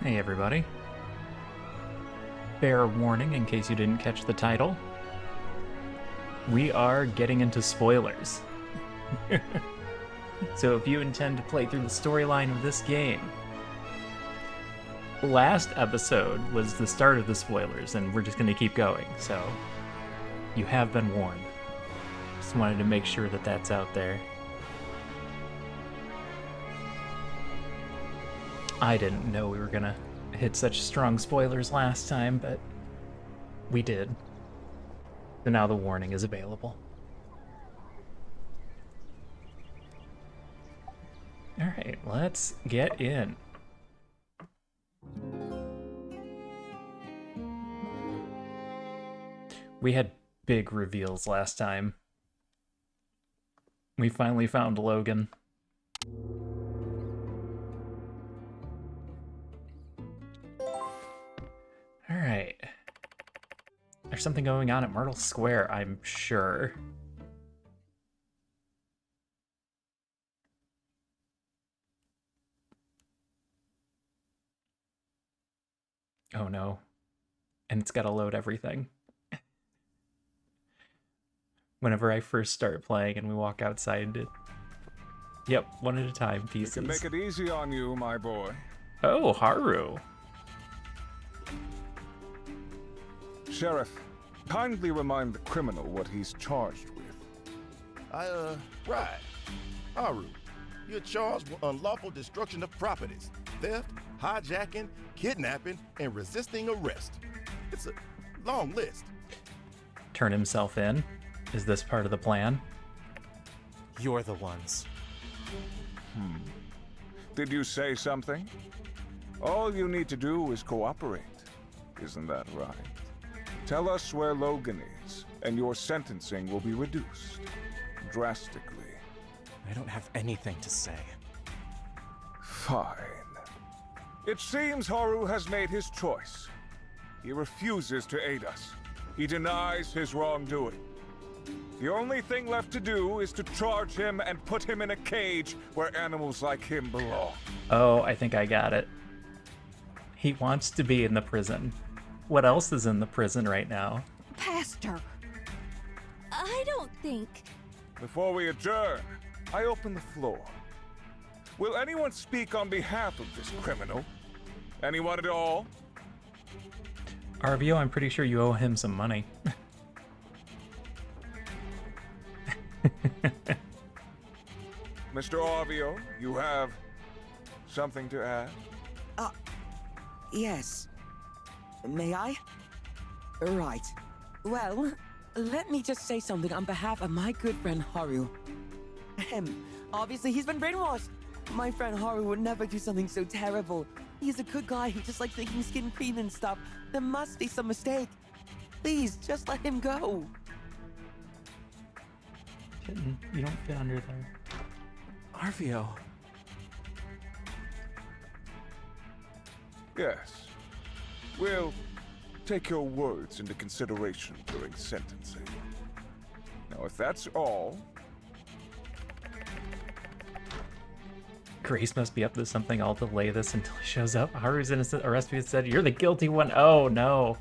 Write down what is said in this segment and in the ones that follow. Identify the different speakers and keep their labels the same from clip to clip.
Speaker 1: Hey everybody. Fair warning in case you didn't catch the title. We are getting into spoilers. So if you intend to play through the storyline of this game, last episode was the start of the spoilers and we're just going to keep going, so you have been warned. Just wanted to make sure that that's out there. I didn't know we were gonna hit such strong spoilers last time, but we did. So now the warning is available. Alright, let's get in. We had big reveals last time. We finally found Logan. Alright. There's something going on at Myrtle Square, I'm sure. Oh no. And it's gotta load everything. Whenever I first start playing and we walk outside, yep, one at a time, pieces.
Speaker 2: We can make it easy on you, my boy.
Speaker 1: Oh, Haru.
Speaker 2: Sheriff, kindly remind the criminal what he's charged with.
Speaker 3: Right. Haru, you're charged with unlawful destruction of properties, theft, hijacking, kidnapping, and resisting arrest. It's a long list.
Speaker 1: Turn himself in. Is this part of the plan?
Speaker 4: You're the ones.
Speaker 2: Did you say something? All you need to do is cooperate. Isn't that right? Tell us where Logan is, and your sentencing will be reduced. Drastically.
Speaker 4: I don't have anything to say.
Speaker 2: Fine. It seems Haru has made his choice. He refuses to aid us. He denies his wrongdoing. The only thing left to do is to charge him and put him in a cage where animals like him belong.
Speaker 1: Oh, I think I got it. He wants to be in the prison. What else is in the prison right now?
Speaker 5: Pastor, I don't think...
Speaker 2: Before we adjourn, I open the floor. Will anyone speak on behalf of this criminal? Anyone at all?
Speaker 1: Arvio, I'm pretty sure you owe him some money.
Speaker 2: Mr. Arvio, you have something to add?
Speaker 6: Yes. May I? Right. Well, let me just say something on behalf of my good friend Haru. Obviously he's been brainwashed. My friend Haru would never do something so terrible. He's a good guy, he just likes making skin cream and stuff. There must be some mistake. Please, just let him go.
Speaker 1: You don't fit under there.
Speaker 4: Arvio.
Speaker 2: Yes. We'll take your words into consideration during sentencing. Now, if that's all...
Speaker 1: Grace must be up to something. I'll delay this until he shows up. Haru's innocent. Arrest me instead. You're the guilty one. Oh, no.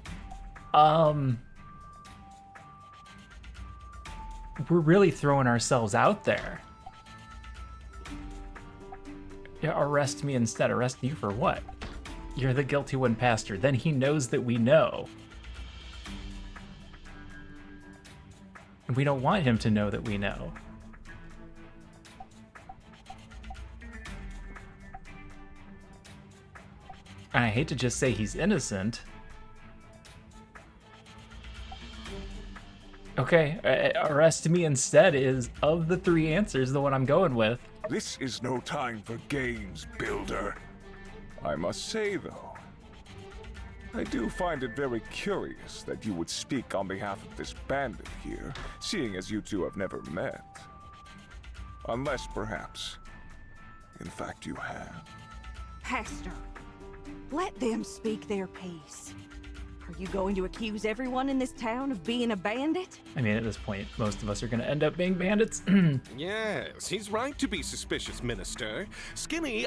Speaker 1: We're really throwing ourselves out there. Yeah, arrest me instead. Arrest you for what? You're the guilty one, Pastor. Then he knows that we know. And we don't want him to know that we know. And I hate to just say he's innocent. Okay, arrest me instead is, of the three answers, the one I'm going with.
Speaker 2: This is no time for games, Builder. I must say, though, I do find it very curious that you would speak on behalf of this bandit here, seeing as you two have never met. Unless, perhaps, in fact you have.
Speaker 5: Pastor, let them speak their piece. Are you going to accuse everyone in this town of being a bandit?
Speaker 1: I mean, at this point, most of us are going to end up being bandits.
Speaker 7: Yes, he's right to be suspicious, Minister. Skinny,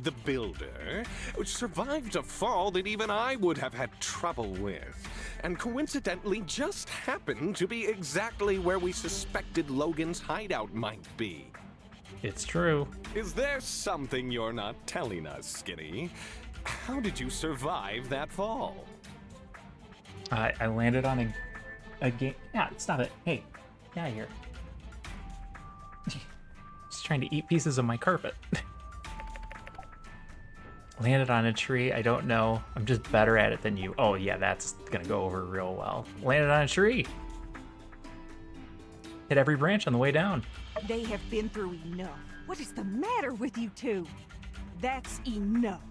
Speaker 7: the builder, survived a fall that even I would have had trouble with, and coincidentally just happened to be exactly where we suspected Logan's hideout might be.
Speaker 1: It's true.
Speaker 7: Is there something you're not telling us, Skinny? How did you survive that fall?
Speaker 1: I landed on a game. Yeah, stop it. Hey, get out of here. Just trying to eat pieces of my carpet. Landed on a tree. I don't know. I'm just better at it than you. Oh, yeah, that's going to go over real well. Landed on a tree. Hit every branch on the way down.
Speaker 5: They have been through enough. What is the matter with you two? That's enough.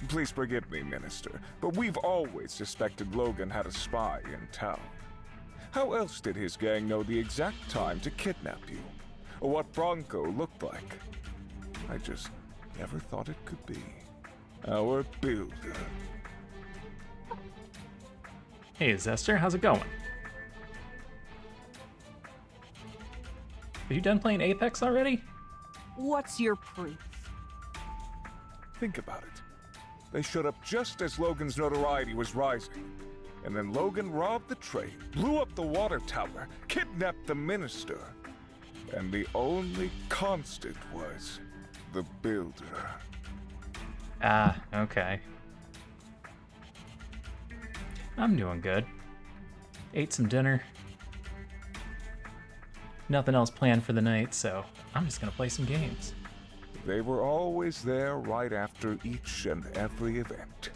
Speaker 2: Please forgive me, Minister, but we've always suspected Logan had a spy in town. How else did his gang know the exact time to kidnap you? Or what Bronco looked like? I just never thought it could be. Our builder.
Speaker 1: Hey, Zester, how's it going? Are you done playing Apex already?
Speaker 5: What's your proof?
Speaker 2: Think about it. They showed up just as Logan's notoriety was rising. And then Logan robbed the train, blew up the water tower, kidnapped the minister. And the only constant was the builder.
Speaker 1: Ah, okay. I'm doing good. Ate some dinner. Nothing else planned for the night, so I'm just gonna play some games.
Speaker 2: They were always there right after each and every event.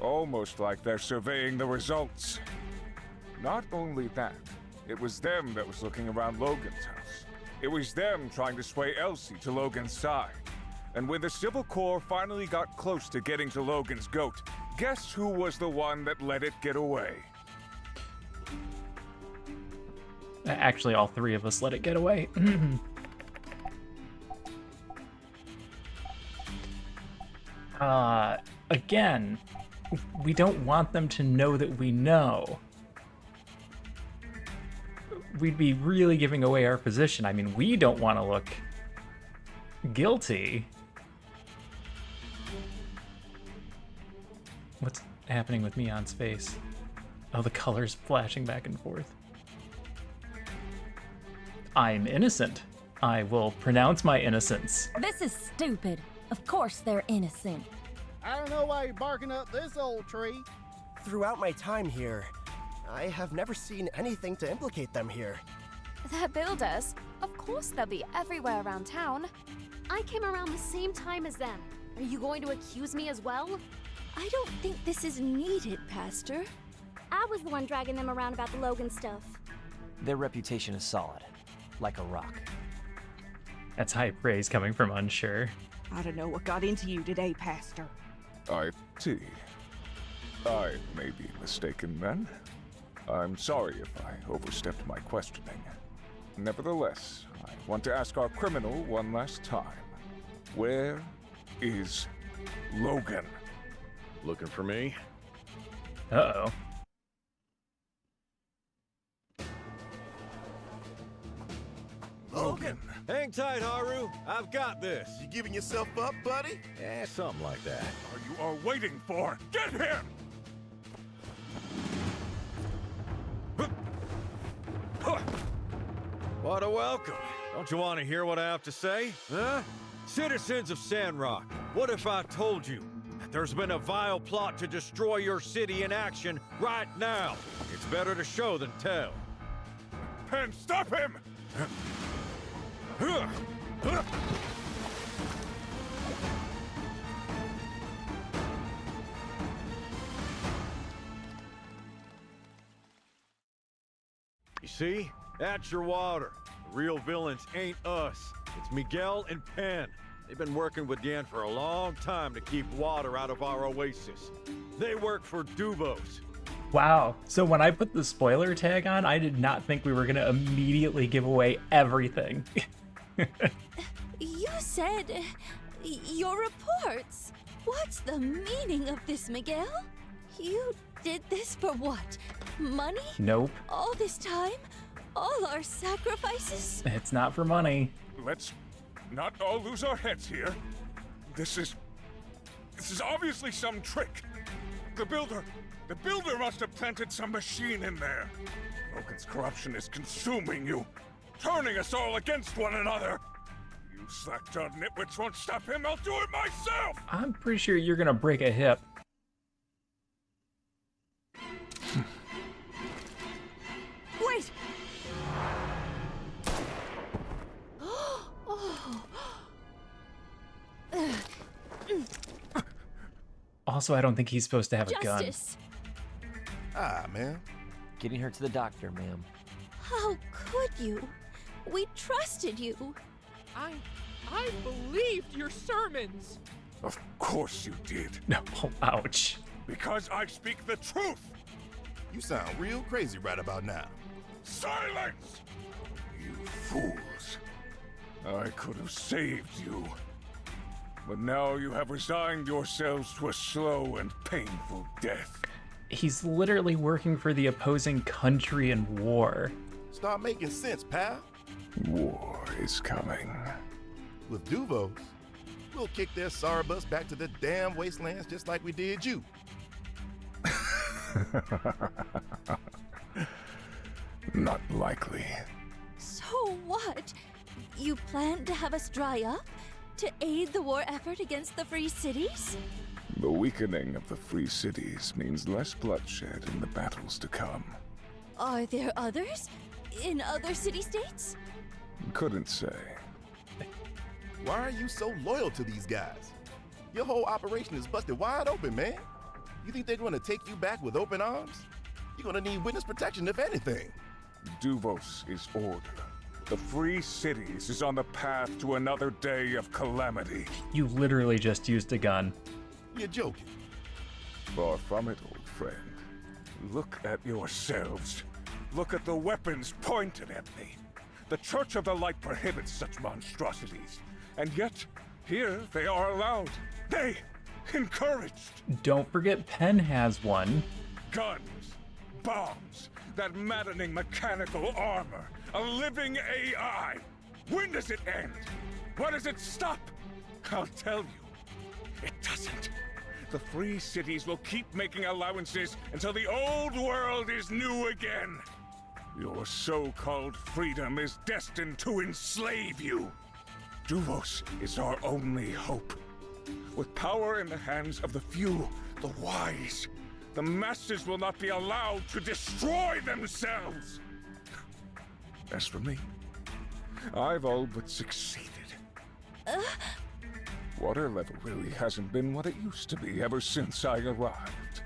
Speaker 2: Almost like they're surveying the results. Not only that, it was them that was looking around Logan's house. It was them trying to sway Elsie to Logan's side. And when the Civil Corps finally got close to getting to Logan's goat, guess who was the one that let it get away?
Speaker 1: Actually, all three of us let it get away. Again, we don't want them to know that we know. We'd be really giving away our position. I mean, we don't want to look guilty. What's happening with Mion's face? Oh, the colors flashing back and forth. I'm innocent. I will pronounce my innocence.
Speaker 8: This is stupid. Of course they're innocent.
Speaker 9: I don't know why you're barking up this old tree.
Speaker 10: Throughout my time here, I have never seen anything to implicate them here.
Speaker 11: They're builders. Of course they'll be everywhere around town. I came around the same time as them. Are you going to accuse me as well?
Speaker 5: I don't think this is needed, Pastor.
Speaker 11: I was the one dragging them around about the Logan stuff.
Speaker 12: Their reputation is solid, like a rock.
Speaker 1: That's high praise coming from Unsure.
Speaker 5: I don't know what got into you today, Pastor.
Speaker 2: I see. I may be mistaken then. I'm sorry if I overstepped my questioning. Nevertheless, I want to ask our criminal one last time. Where is Logan?
Speaker 9: Looking for me?
Speaker 1: Uh-oh.
Speaker 2: Logan!
Speaker 9: Hang tight, Haru. I've got this.
Speaker 3: You giving yourself up, buddy?
Speaker 9: Yeah, something like that.
Speaker 2: Are you all waiting for? Get him!
Speaker 9: What a welcome. Don't you want to hear what I have to say? Huh? Citizens of Sandrock, what if I told you that there's been a vile plot to destroy your city in action right now? It's better to show than tell.
Speaker 2: Pen, stop him!
Speaker 9: You see? That's your water. The real villains ain't us. It's Miguel and Penn. They've been working with Yan for a long time to keep water out of our oasis. They work for Dubos.
Speaker 1: Wow. So when I put the spoiler tag on, I did not think we were going to immediately give away everything.
Speaker 5: You said your reports.
Speaker 13: What's the meaning of this, Miguel? You did this for what? Money?
Speaker 1: Nope.
Speaker 13: All this time? All our sacrifices?
Speaker 1: It's not for money.
Speaker 2: Let's not all lose our heads here. This is obviously some trick. The builder must have planted some machine in there. Logan's corruption is consuming you, turning us all against one another. You slack-jawed nitwits won't stop him. I'll do it myself.
Speaker 1: I'm pretty sure you're gonna break a hip.
Speaker 5: Wait!
Speaker 1: Also, I don't think he's supposed to have a gun.
Speaker 13: Justice!
Speaker 3: Ah, man.
Speaker 12: Getting her to the doctor, ma'am.
Speaker 13: How could you? We trusted you.
Speaker 14: I believed your sermons.
Speaker 2: Of course you did.
Speaker 1: No, ouch.
Speaker 2: Because I speak the truth.
Speaker 3: You sound real crazy right about now.
Speaker 2: Silence! You fools. I could have saved you. But now you have resigned yourselves to a slow and painful death.
Speaker 1: He's literally working for the opposing country in war.
Speaker 3: Start making sense, pal.
Speaker 2: War is coming.
Speaker 3: With Duvos, we'll kick their sorry bus back to the damn wastelands just like we did you.
Speaker 2: Not likely.
Speaker 13: So what? You plan to have us dry up? To aid the war effort against the Free Cities?
Speaker 2: The weakening of the Free Cities means less bloodshed in the battles to come.
Speaker 13: Are there others? In other city-states?
Speaker 2: Couldn't say.
Speaker 3: Why are you so loyal to these guys? Your whole operation is busted wide open, man. You think they're gonna take you back with open arms? You're gonna need witness protection, if anything.
Speaker 2: Duvos is order. The Free Cities is on the path to another day of calamity.
Speaker 1: You literally just used a gun.
Speaker 3: You're joking.
Speaker 2: Far from it, old friend. Look at yourselves. Look at the weapons pointed at me. The Church of the Light prohibits such monstrosities. And yet, here they are allowed. Nay, encouraged.
Speaker 1: Don't forget Penn has one.
Speaker 2: Guns, bombs, that maddening mechanical armor, a living AI. When does it end? When does it stop? I'll tell you, it doesn't. The Free Cities will keep making allowances until the old world is new again. Your so-called freedom is destined to enslave you. Duvos is our only hope. With power in the hands of the few, the wise, the masses will not be allowed to destroy themselves. As for me, I've all but succeeded. Water level really hasn't been what it used to be ever since I arrived.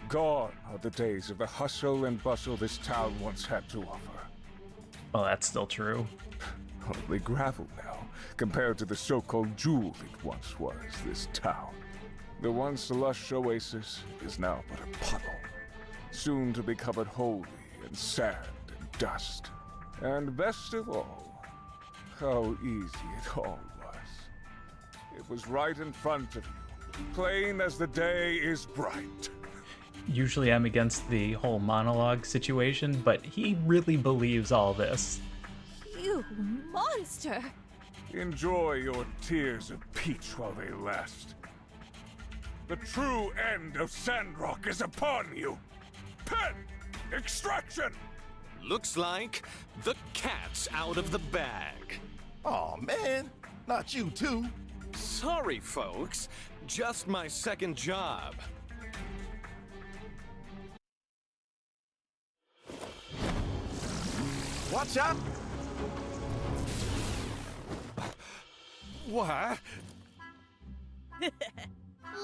Speaker 2: Gone are the days of the hustle and bustle this town once had to offer.
Speaker 1: Well, that's still true.
Speaker 2: Only gravel now, compared to the so-called jewel it once was, this town. The once lush oasis is now but a puddle, soon to be covered wholly in sand and dust. And best of all, how easy it all was. It was right in front of you, plain as the day is bright.
Speaker 1: Usually I'm against the whole monologue situation, but he really believes all this.
Speaker 13: You monster!
Speaker 2: Enjoy your tears of peach while they last. The true end of Sandrock is upon you. Pen! Extraction!
Speaker 7: Looks like the cat's out of the bag.
Speaker 3: Aw, man. Not you, too.
Speaker 7: Sorry, folks. Just my second job.
Speaker 3: Watch out!
Speaker 7: What?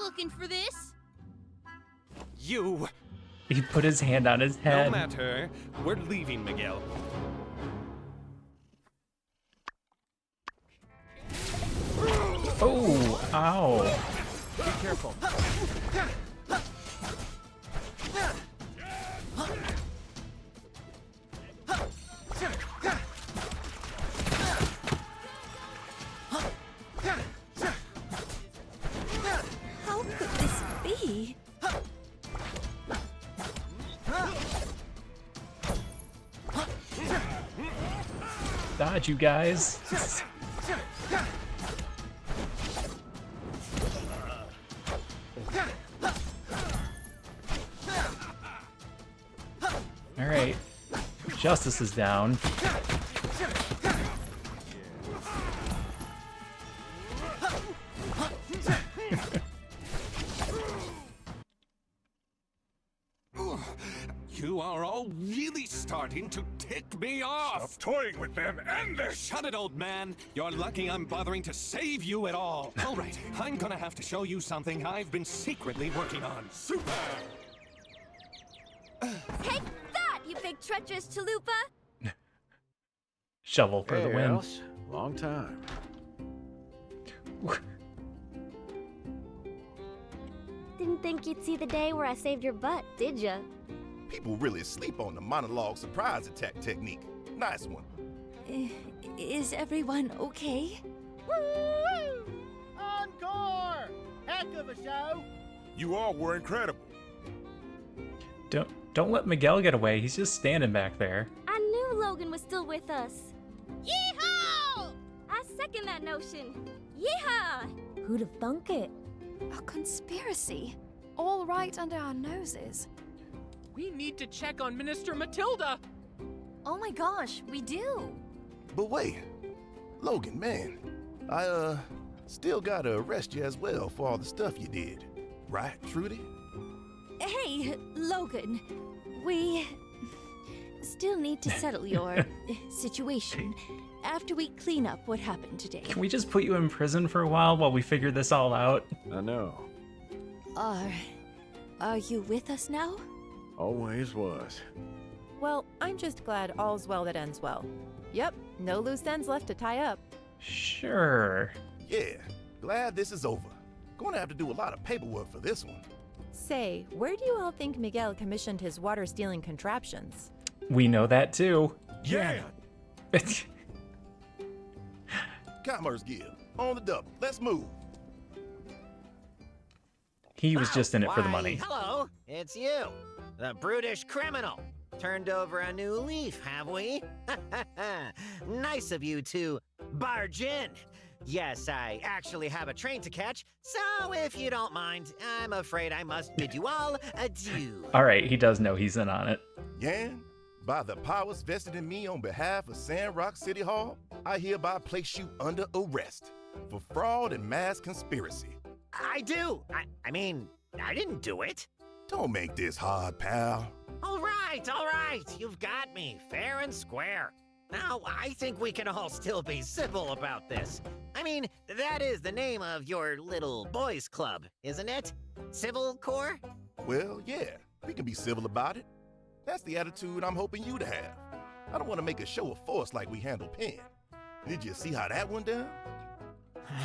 Speaker 13: Looking for this?
Speaker 7: You.
Speaker 1: He put his hand on his head.
Speaker 7: No matter. We're leaving, Miguel.
Speaker 1: Oh, ow.
Speaker 4: Be careful.
Speaker 1: Dodge, you guys. Alright. Justice is down.
Speaker 7: You are all really starting to tick me off!
Speaker 2: Stop toying with them and this!
Speaker 7: Shut it, old man! You're lucky I'm bothering to save you at all! Alright, I'm gonna have to show you something I've been secretly working on. Super!
Speaker 15: Take that, you big treacherous chalupa!
Speaker 1: Shovel for the win.
Speaker 9: Else? Long time.
Speaker 15: Didn't think you'd see the day where I saved your butt, did ya?
Speaker 3: People really sleep on the monologue surprise attack technique. Nice one.
Speaker 13: Is everyone okay?
Speaker 16: Woo! Encore! Heck of a show!
Speaker 2: You all were incredible.
Speaker 1: Don't let Miguel get away. He's just standing back there.
Speaker 15: I knew Logan was still with us.
Speaker 11: Yeehaw!
Speaker 15: I second that notion. Yeehaw!
Speaker 8: Who'd have thunk it?
Speaker 11: A conspiracy. All right under our noses.
Speaker 14: We need to check on Minister Matilda.
Speaker 11: Oh my gosh, we do.
Speaker 3: But wait, Logan, man, I still gotta arrest you as well for all the stuff you did. Right, Trudy?
Speaker 13: Hey, Logan. We still need to settle your situation after we clean up what happened today.
Speaker 1: Can we just put you in prison for a while we figure this all out?
Speaker 9: I know.
Speaker 13: Are you with us now?
Speaker 9: Always was.
Speaker 17: Well, I'm just glad all's well that ends well. Yep, no loose ends left to tie up.
Speaker 1: Sure.
Speaker 3: Yeah, glad this is over. Gonna have to do a lot of paperwork for this one.
Speaker 17: Say, where do you all think Miguel commissioned his water-stealing contraptions?
Speaker 1: We know that too.
Speaker 3: Yeah! Commerce Guild, on the double. Let's move.
Speaker 1: He was just in it for the
Speaker 18: Why,
Speaker 1: money.
Speaker 18: Hello, it's you, the brutish criminal. Turned over a new leaf, have we? Nice of you to barge in. Yes, I actually have a train to catch, so if you don't mind, I'm afraid I must bid you all adieu.
Speaker 1: Alright, he does know he's in on it.
Speaker 3: Yan, by the powers vested in me on behalf of Sandrock City Hall, I hereby place you under arrest for fraud and mass conspiracy.
Speaker 18: I do. I mean, I didn't do it.
Speaker 3: Don't make this hard, pal.
Speaker 18: All right. You've got me, fair and square. Now, I think we can all still be civil about this. I mean, that is the name of your little boys' club, isn't it? Civil Corps?
Speaker 3: Well, yeah, we can be civil about it. That's the attitude I'm hoping you to have. I don't want to make a show of force like we handle Penn. Did you see how that went down?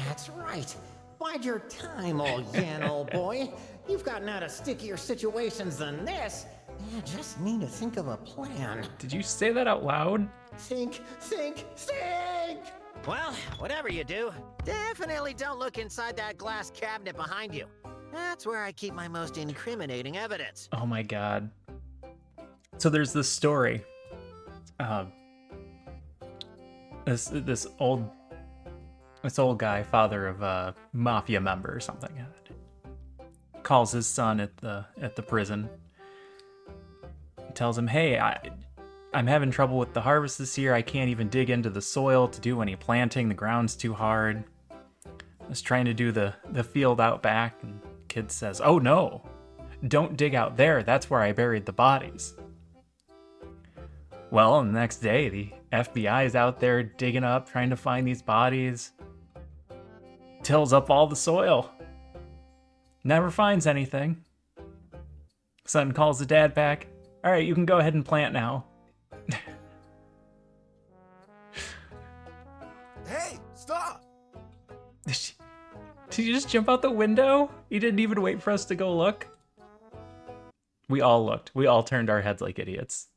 Speaker 18: That's right. Bide your time, old Yan, old boy. You've gotten out of stickier situations than this. You just need to think of a plan.
Speaker 1: Did you say that out loud?
Speaker 18: Think! Well, whatever you do, definitely don't look inside that glass cabinet behind you. That's where I keep my most incriminating evidence.
Speaker 1: Oh my god. So there's this story. This old guy, father of a mafia member or something, calls his son at the prison. Tells him, hey, I'm having trouble with the harvest this year. I can't even dig into the soil to do any planting. The ground's too hard. I was trying to do the field out back, and the kid says, oh no, don't dig out there. That's where I buried the bodies. Well, the next day, the FBI is out there digging up, trying to find these bodies. Tills up all the soil. Never finds anything. Son calls the dad back. All right, you can go ahead and plant now.
Speaker 3: Hey, stop!
Speaker 1: Did you just jump out the window? You didn't even wait for us to go look? We all looked. We all turned our heads like idiots.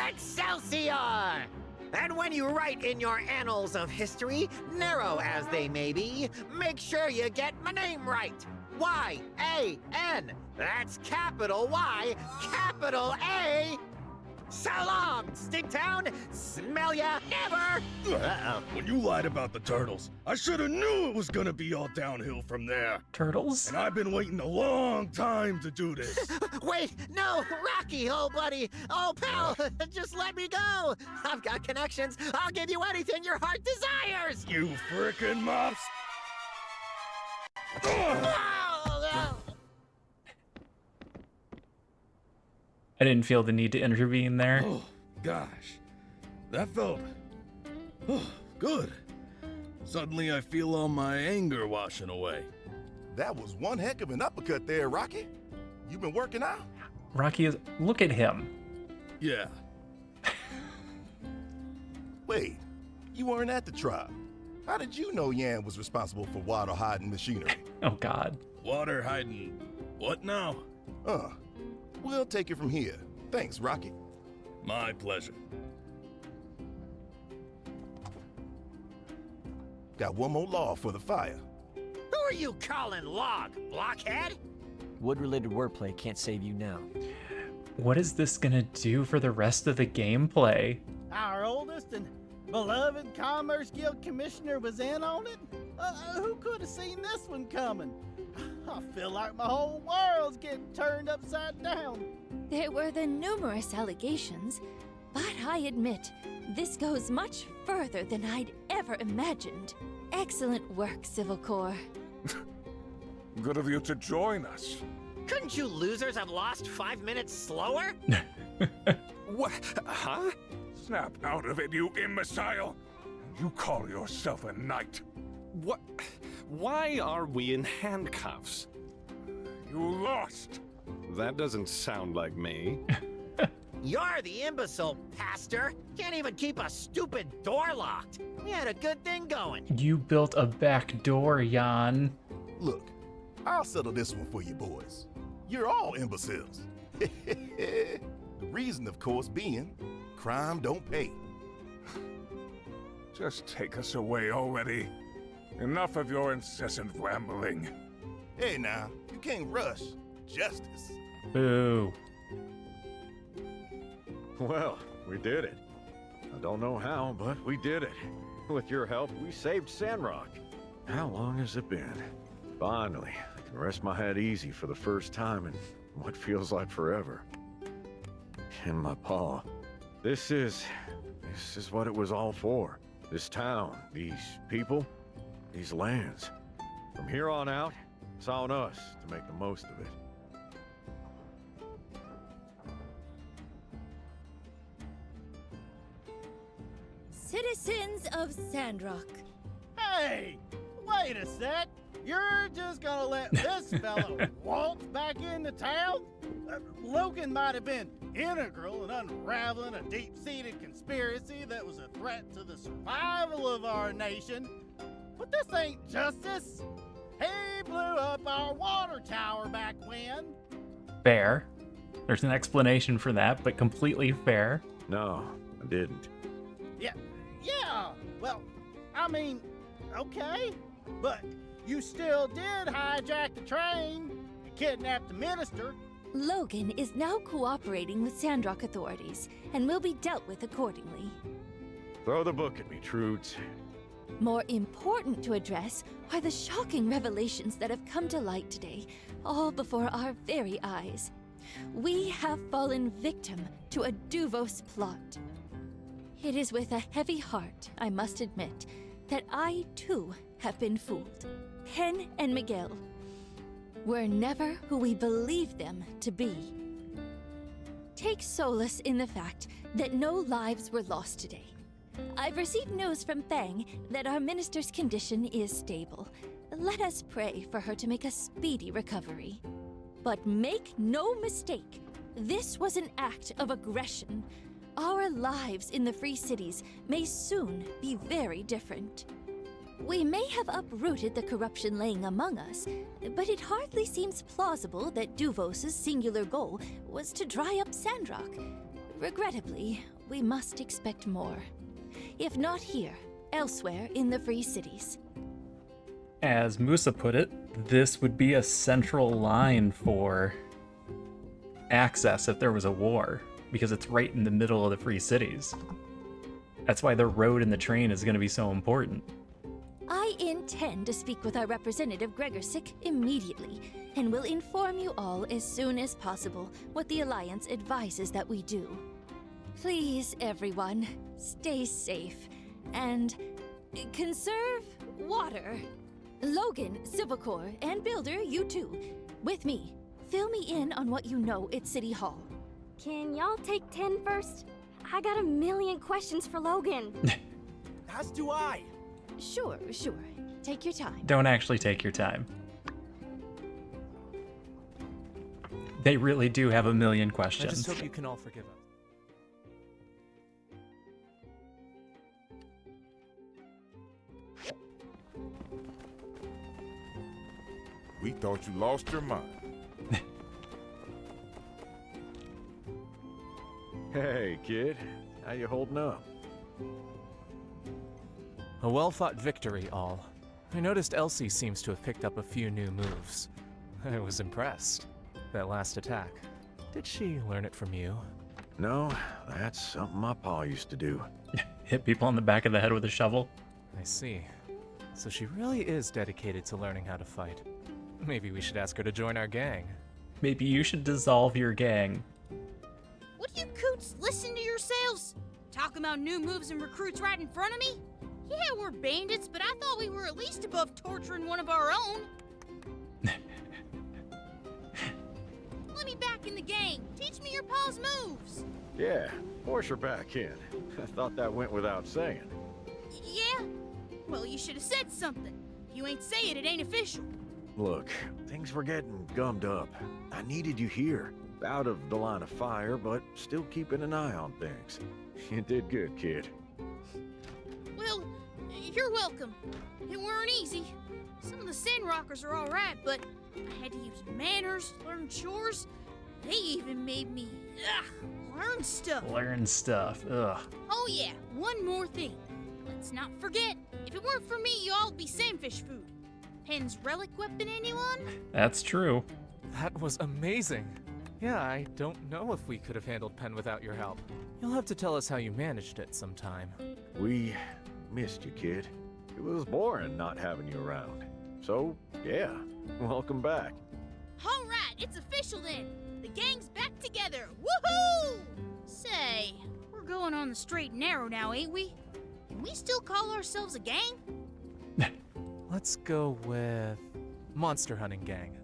Speaker 18: Excelsior! And when you write in your annals of history, narrow as they may be, make sure you get my name right. Y-A-N. That's capital Y, capital A. So long, Stinktown. Smell ya never.
Speaker 19: Uh-oh. When you lied about the turtles, I should have knew it was gonna be all downhill from there.
Speaker 1: Turtles?
Speaker 19: And I've been waiting a long time to do this.
Speaker 18: Wait, no, Rocky, old buddy. Oh, pal, just let me go. I've got connections. I'll give you anything your heart desires.
Speaker 19: You frickin' mops.
Speaker 1: I didn't feel the need to intervene there.
Speaker 19: Oh, gosh. That felt good. Suddenly I feel all my anger washing away.
Speaker 3: That was one heck of an uppercut there, Rocky. You been working out?
Speaker 1: Rocky is... Look at him.
Speaker 19: Yeah.
Speaker 3: Wait, you weren't at the trial. How did you know Yan was responsible for water hiding machinery?
Speaker 1: Oh, God.
Speaker 19: Water hiding... what now?
Speaker 3: We'll take it from here. Thanks, Rocky.
Speaker 19: My pleasure.
Speaker 3: Got one more law for the fire.
Speaker 18: Who are you calling Log, blockhead?
Speaker 12: Wood-related wordplay can't save you now.
Speaker 1: What is this gonna do for the rest of the gameplay?
Speaker 16: Our oldest and beloved Commerce Guild Commissioner was in on it? Who could have seen this one coming? I feel like my whole world's getting turned upside down.
Speaker 13: There were the numerous allegations, but I admit, this goes much further than I'd ever imagined. Excellent work, Civil Corps.
Speaker 2: Good of you to join us.
Speaker 18: Couldn't you losers have lost 5 minutes slower?
Speaker 2: What? Huh? Snap out of it, you imbecile! You call yourself a knight.
Speaker 7: What? Why are we in handcuffs?
Speaker 2: You lost.
Speaker 7: That doesn't sound like me.
Speaker 18: You're the imbecile, pastor. Can't even keep a stupid door locked. We had a good thing going.
Speaker 1: You built a back door, Jan.
Speaker 3: Look, I'll settle this one for you boys. You're all imbeciles. The reason, of course, being crime don't pay.
Speaker 2: Just take us away already. Enough of your incessant rambling.
Speaker 3: Hey now, you can't rush justice.
Speaker 1: Boo.
Speaker 9: Well, we did it. I don't know how, but we did it. With your help, we saved Sandrock. How long has it been? Finally, I can rest my head easy for the first time in what feels like forever. In my paw. This is what it was all for. This town, these people, these lands. From here on out, it's on us to make the most of it.
Speaker 13: Citizens of Sandrock.
Speaker 16: Hey, wait a sec. You're just gonna let this fellow waltz back into town? Logan might have been integral in unraveling a deep-seated conspiracy that was a threat to the survival of our nation, but this ain't justice. He blew up our water tower back when.
Speaker 1: Fair. There's an explanation for that, but completely fair.
Speaker 9: No, I didn't.
Speaker 16: Yeah, well, I mean, okay, but you still did hijack the train, you kidnapped the minister.
Speaker 13: Logan is now cooperating with Sandrock authorities and will be dealt with accordingly.
Speaker 9: Throw the book at me, Trudes.
Speaker 13: More important to address are the shocking revelations that have come to light today, all before our very eyes. We have fallen victim to a Duvos plot. It is with a heavy heart, I must admit, that I, too, have been fooled. Penn and Miguel were never who we believed them to be. Take solace in the fact that no lives were lost today. I've received news from Fang that our minister's condition is stable. Let us pray for her to make a speedy recovery. But make no mistake, this was an act of aggression. Our lives in the free cities may soon be very different. We may have uprooted the corruption laying among us, but it hardly seems plausible that Duvos' singular goal was to dry up Sandrock. Regrettably, we must expect more. if not here, elsewhere in the Free Cities.
Speaker 1: As Musa put it, this would be a central line for access if there was a war, because it's right in the middle of the Free Cities. That's why the road and the train is going to be so important.
Speaker 13: I intend to speak with our representative Gregorsic immediately, and will inform you all as soon as possible what the Alliance advises that we do. Please, everyone, stay safe, and conserve water. Logan, Civil Corps, and Builder, you too. With me. Fill me in on what you know at City Hall.
Speaker 15: Can y'all take 10 first? I got a million questions for Logan.
Speaker 10: As do I.
Speaker 13: Sure. Take your time.
Speaker 1: Don't actually take your time. They really do have a million
Speaker 4: I
Speaker 1: questions.
Speaker 4: just hope you can all forgive us.
Speaker 2: We thought you lost your mind.
Speaker 9: Hey, kid. How you holding up?
Speaker 4: A well-fought victory, all. I noticed Elsie seems to have picked up a few new moves. I was impressed. That last attack. Did she learn it from you?
Speaker 9: No, that's something my pa used to do.
Speaker 1: Hit people on the back of the head with a shovel.
Speaker 4: I see. So she really is dedicated to learning how to fight. Maybe we should ask her to join our gang.
Speaker 1: Maybe you should dissolve your gang.
Speaker 20: Would you coots listen to yourselves? Talking about new moves and recruits right in front of me? Yeah, we're bandits, but I thought we were at least above torturing one of our own. Let me back in the gang. Teach me your pa's moves.
Speaker 9: Yeah, force her back in. I thought that went without saying.
Speaker 20: Yeah? Well, you should have said something. If you ain't say it, it ain't official.
Speaker 9: Look, things were getting gummed up. I needed you here. Out of the line of fire, but still keeping an eye on things. You did good, kid.
Speaker 20: Well, you're welcome. It weren't easy. Some of the Sandrockers are alright, but I had to use manners, learn chores. They even made me, learn stuff.
Speaker 1: Learn stuff, ugh.
Speaker 20: Oh yeah, one more thing. Let's not forget, if it weren't for me, y'all'd be sandfish food. Pen's relic weapon, anyone?
Speaker 1: That's true.
Speaker 4: That was amazing. Yeah, I don't know if we could have handled Pen without your help. You'll have to tell us how you managed it sometime.
Speaker 9: We missed you, kid. It was boring not having you around. So, yeah, welcome back.
Speaker 20: Alright, it's official then. The gang's back together. Woohoo! Say, we're going on the straight and narrow now, ain't we? Can we still call ourselves a gang?
Speaker 4: Let's go with Monster Hunting Gang.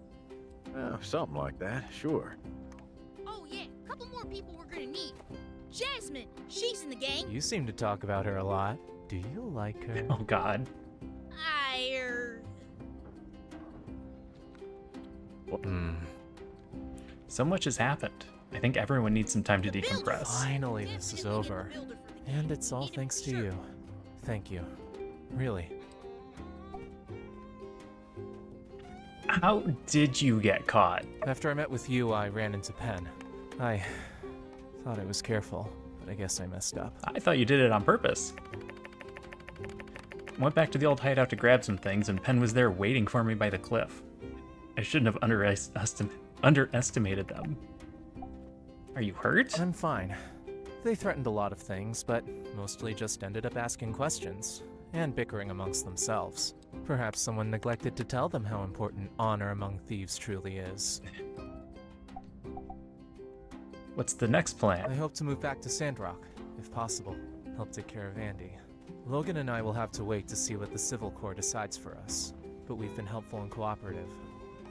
Speaker 9: Something like that, sure.
Speaker 20: Oh yeah, a couple more people we're gonna need. Jasmine, she's in the gang.
Speaker 4: You seem to talk about her a lot. Do you like her?
Speaker 1: Oh god. So much has happened. I think everyone needs some time to decompress.
Speaker 4: Finally, this is over. And it's all thanks to you. Thank you. Really.
Speaker 1: How did you get caught?
Speaker 4: After I met with you, I ran into Pen. I thought I was careful, but I guess I messed up.
Speaker 1: I thought you did it on purpose. Went back to the old hideout to grab some things, and Pen was there waiting for me by the cliff. I shouldn't have underestimated them. Are you hurt?
Speaker 4: I'm fine. They threatened a lot of things, but mostly just ended up asking questions and bickering amongst themselves. Perhaps someone neglected to tell them how important honor among thieves truly is.
Speaker 1: What's the next plan?
Speaker 4: I hope to move back to Sandrock, if possible. Help take care of Andy. Logan and I will have to wait to see what the Civil Corps decides for us, but we've been helpful and cooperative.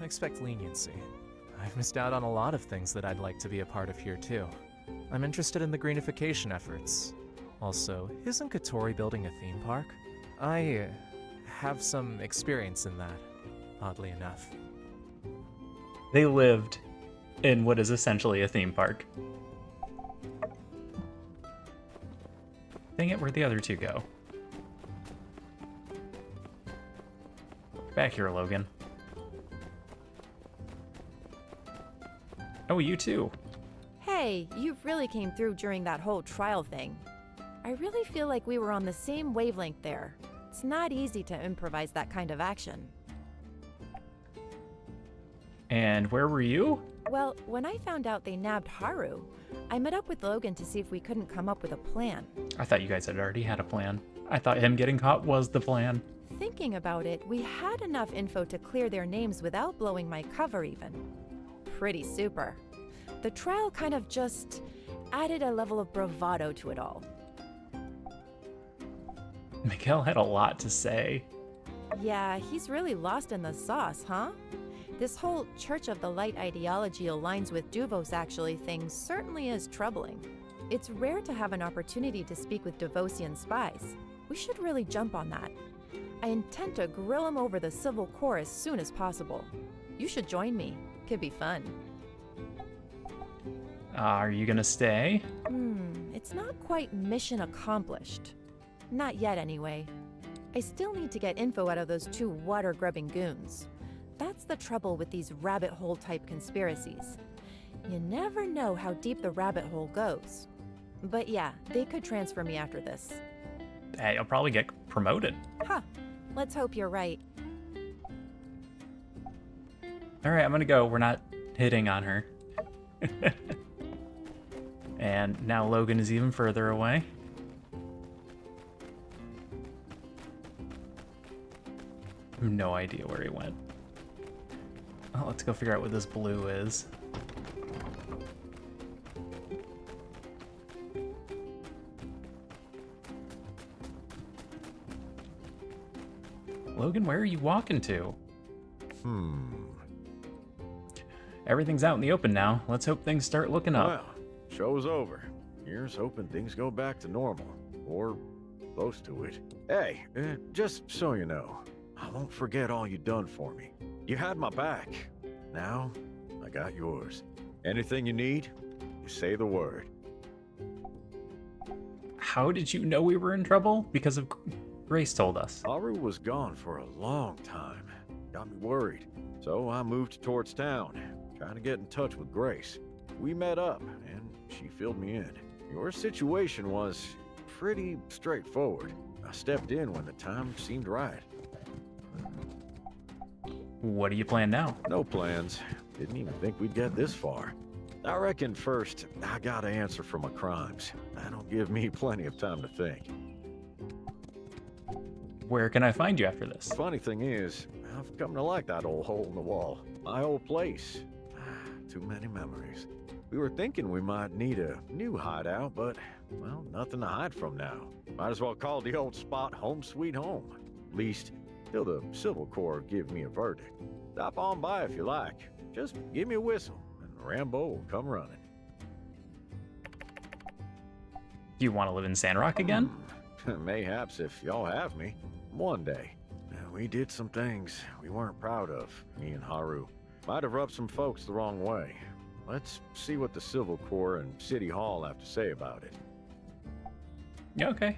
Speaker 4: I expect leniency. I've missed out on a lot of things that I'd like to be a part of here too. I'm interested in the greenification efforts. Also, isn't Katori building a theme park? I have some experience in that, oddly enough.
Speaker 1: They lived in what is essentially a theme park. Dang it, where'd the other two go? Back here, Logan. Oh, you too.
Speaker 17: Hey, you really came through during that whole trial thing. I really feel like we were on the same wavelength there. It's not easy to improvise that kind of action.
Speaker 1: And where were you?
Speaker 17: Well, when I found out they nabbed Haru, I met up with Logan to see if we couldn't come up with a plan.
Speaker 1: I thought you guys had already had a plan. I thought him getting caught was the plan.
Speaker 17: Thinking about it, we had enough info to clear their names without blowing my cover even. Pretty super. The trial kind of just added a level of bravado to it all.
Speaker 1: Miguel had a lot to say.
Speaker 17: Yeah, he's really lost in the sauce, huh? This whole Church of the Light ideology aligns with Duvos actually thing certainly is troubling. It's rare to have an opportunity to speak with Devosian spies. We should really jump on that. I intend to grill him over the Civil Corps as soon as possible. You should join me. Could be fun.
Speaker 1: Are you gonna stay?
Speaker 17: It's not quite mission accomplished. Not yet, anyway. I still need to get info out of those two water-grubbing goons. That's the trouble with these rabbit hole type conspiracies. You never know how deep the rabbit hole goes. But yeah, they could transfer me after this.
Speaker 1: Hey, you'll probably get promoted.
Speaker 17: Huh. Let's hope you're right.
Speaker 1: Alright, I'm gonna go. We're not hitting on her. And now Logan is even further away. No idea where he went. Oh, let's go figure out what this blue is. Logan, where are you walking to? Everything's out in the open now. Let's hope things start looking up.
Speaker 9: Well, show's over. Here's hoping things go back to normal. Or close to it. Hey, just so you know, I won't forget all you done for me. You had my back. Now, I got yours. Anything you need, you say the word.
Speaker 1: How did you know we were in trouble? Because of Grace told us.
Speaker 9: Haru was gone for a long time. Got me worried. So I moved towards town, trying to get in touch with Grace. We met up, and she filled me in. Your situation was pretty straightforward. I stepped in when the time seemed right.
Speaker 1: What do you plan now?
Speaker 9: No plans. Didn't even think we'd get this far. I reckon first, I gotta answer for my crimes. That'll give me plenty of time to think.
Speaker 1: Where can I find you after this?
Speaker 9: Funny thing is, I've come to like that old hole in the wall. My old place. Too many memories. We were thinking we might need a new hideout, but, well, nothing to hide from now. Might as well call the old spot home sweet home. At least, till the Civil Corps give me a verdict. Stop on by if you like. Just give me a whistle, and Rambo will come running.
Speaker 1: Do you want to live in Sandrock again?
Speaker 9: Mayhaps if y'all have me. One day. We did some things we weren't proud of, me and Haru. Might have rubbed some folks the wrong way. Let's see what the Civil Corps and City Hall have to say about it.
Speaker 1: Yeah, okay.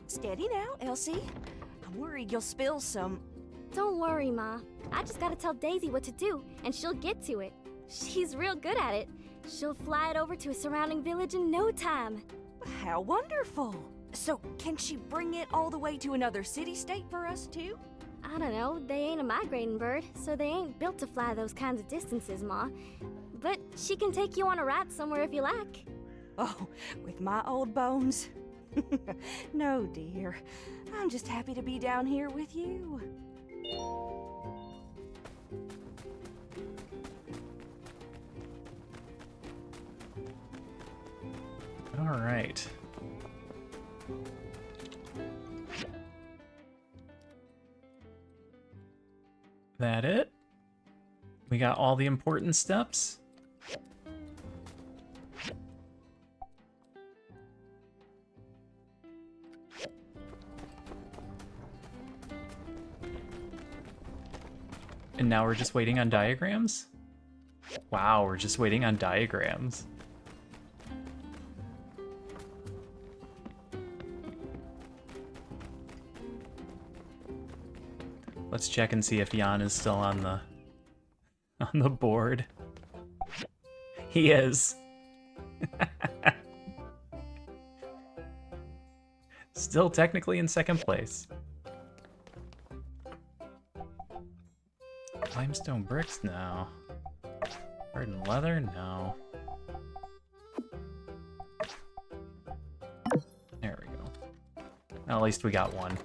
Speaker 5: Steady now, Elsie. I'm worried you'll spill some.
Speaker 15: Don't worry, Ma. I just gotta tell Daisy what to do, and she'll get to it. She's real good at it. She'll fly it over to a surrounding village in no time.
Speaker 5: How wonderful. So, can she bring it all the way to another city-state for us, too?
Speaker 15: I don't know, they ain't a migrating bird, so they ain't built to fly those kinds of distances, Ma. But she can take you on a ride somewhere if you like.
Speaker 5: Oh, with my old bones? No, dear. I'm just happy to be down here with you.
Speaker 1: All right. That it? We got all the important steps? And now we're just waiting on diagrams? Wow, we're just waiting on diagrams. Let's check and see if Jan is still on on the board. He is. Still technically in second place. Limestone bricks? No. Hardened leather? No. There we go. At least we got one.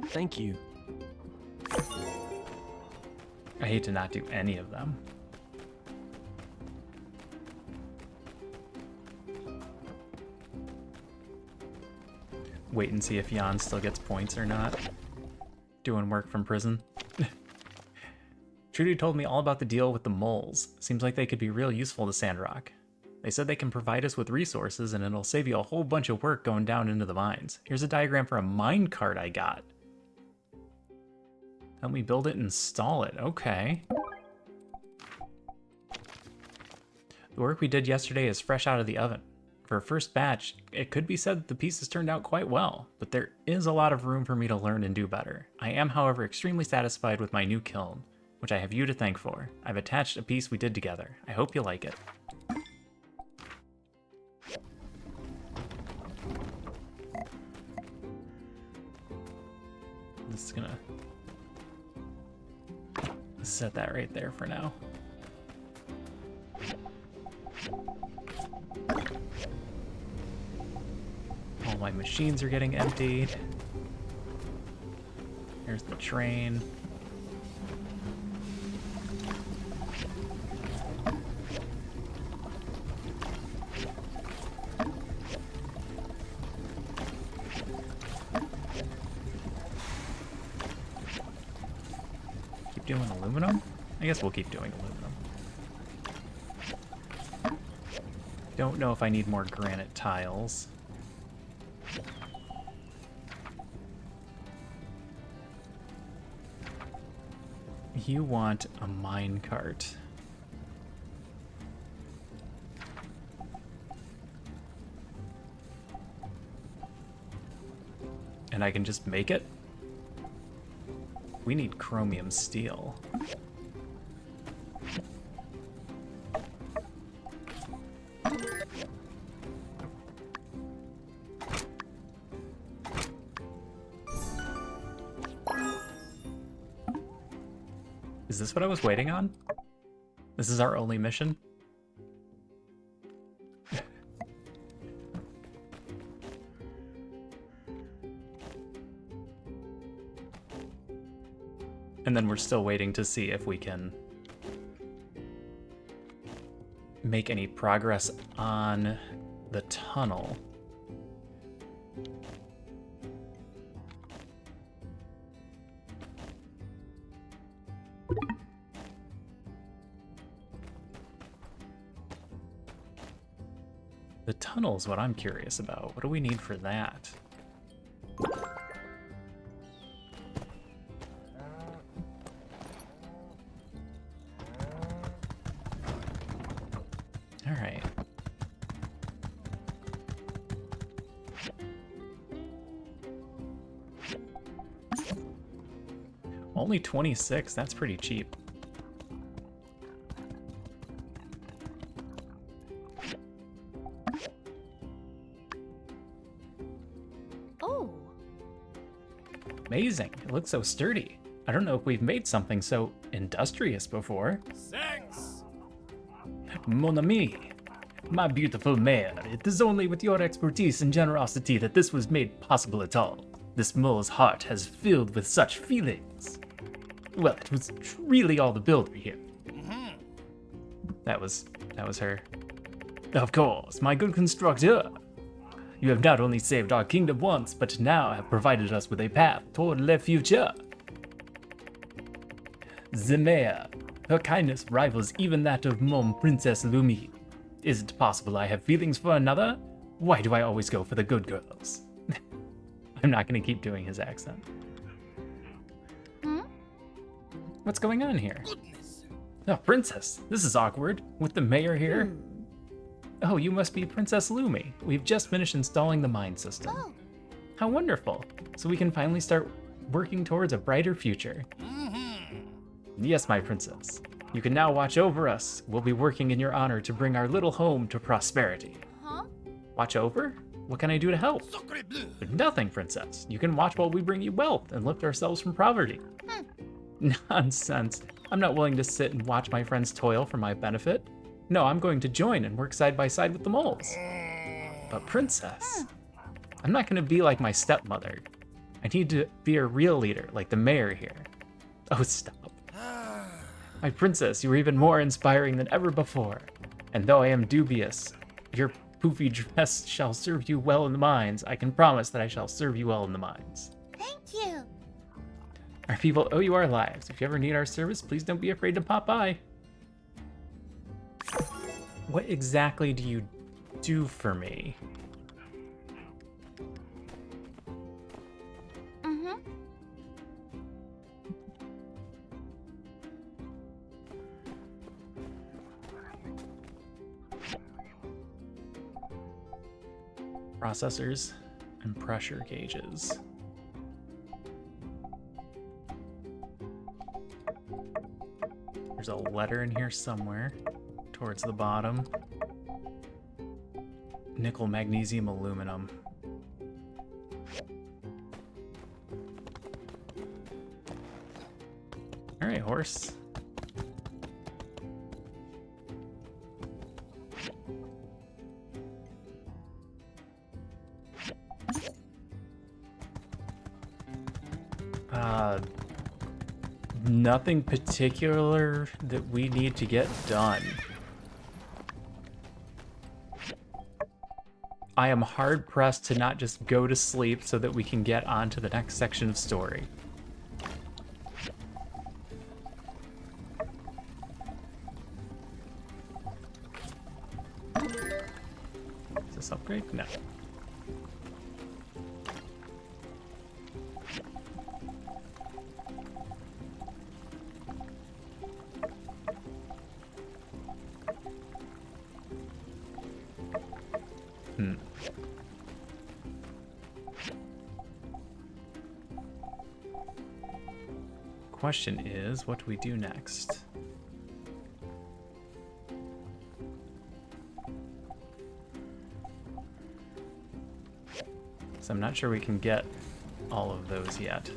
Speaker 12: Thank you.
Speaker 1: I hate to not do any of them. Wait and see if Jan still gets points or not. Doing work from prison. Trudy told me all about the deal with the moles. Seems like they could be real useful to Sandrock. They said they can provide us with resources and it'll save you a whole bunch of work going down into the mines. Here's a diagram for a mine cart I got. Help me build it and install it. Okay. The work we did yesterday is fresh out of the oven. For a first batch, it could be said that the pieces turned out quite well, but there is a lot of room for me to learn and do better. I am, however, extremely satisfied with my new kiln, which I have you to thank for. I've attached a piece we did together. I hope you like it. This is gonna set that right there for now. All my machines are getting emptied. Here's the train. Keep doing aluminum? I guess we'll keep doing aluminum. Don't know if I need more granite tiles. You want a mine cart. And I can just make it? We need chromium steel. Is this what I was waiting on? This is our only mission? And then we're still waiting to see if we can make any progress on the tunnel. The tunnel is what I'm curious about. What do we need for that? All right. Only 26, that's pretty cheap. Amazing. It looks so sturdy. I don't know if we've made something so industrious before.
Speaker 16: Thanks.
Speaker 1: Mon ami, my beautiful mare, it is only with your expertise and generosity that this was made possible at all. This mole's heart has filled with such feelings. Well, it was really all the builder here. That was her. Of course, my good constructor. You have not only saved our kingdom once, but now have provided us with a path toward the future. The mare, her kindness rivals even that of Mom Princess Lumi. Is it possible I have feelings for another? Why do I always go for the good girls? I'm not going to keep doing his accent. What's going on here? Oh, Princess, this is awkward. With the mayor here? Oh, you must be Princess Lumi. We've just finished installing the mine system. How wonderful. So we can finally start working towards a brighter future. Yes, my princess. You can now watch over us. We'll be working in your honor to bring our little home to prosperity.
Speaker 20: Huh?
Speaker 1: Watch over? What can I do to help? Nothing, princess. You can watch while we bring you wealth and lift ourselves from poverty. Nonsense. I'm not willing to sit and watch my friends toil for my benefit. No, I'm going to join and work side by side with the moles. But princess, I'm not going to be like my stepmother. I need to be a real leader, like the mayor here. Oh, stop. My princess, you are even more inspiring than ever before. And though I am dubious, your poofy dress shall serve you well in the mines. I can promise that I shall serve you well in the mines.
Speaker 20: Thank you.
Speaker 1: Our people owe you our lives. If you ever need our service, please don't be afraid to pop by. What exactly do you do for me? Processors and pressure gauges. There's a letter in here somewhere towards the bottom. Nickel, magnesium, aluminum. All right, horse. Nothing particular that we need to get done. I am hard pressed to not just go to sleep so that we can get on to the next section of story. Is this upgrade? No. Question is, what do we do next? So I'm not sure we can get all of those yet.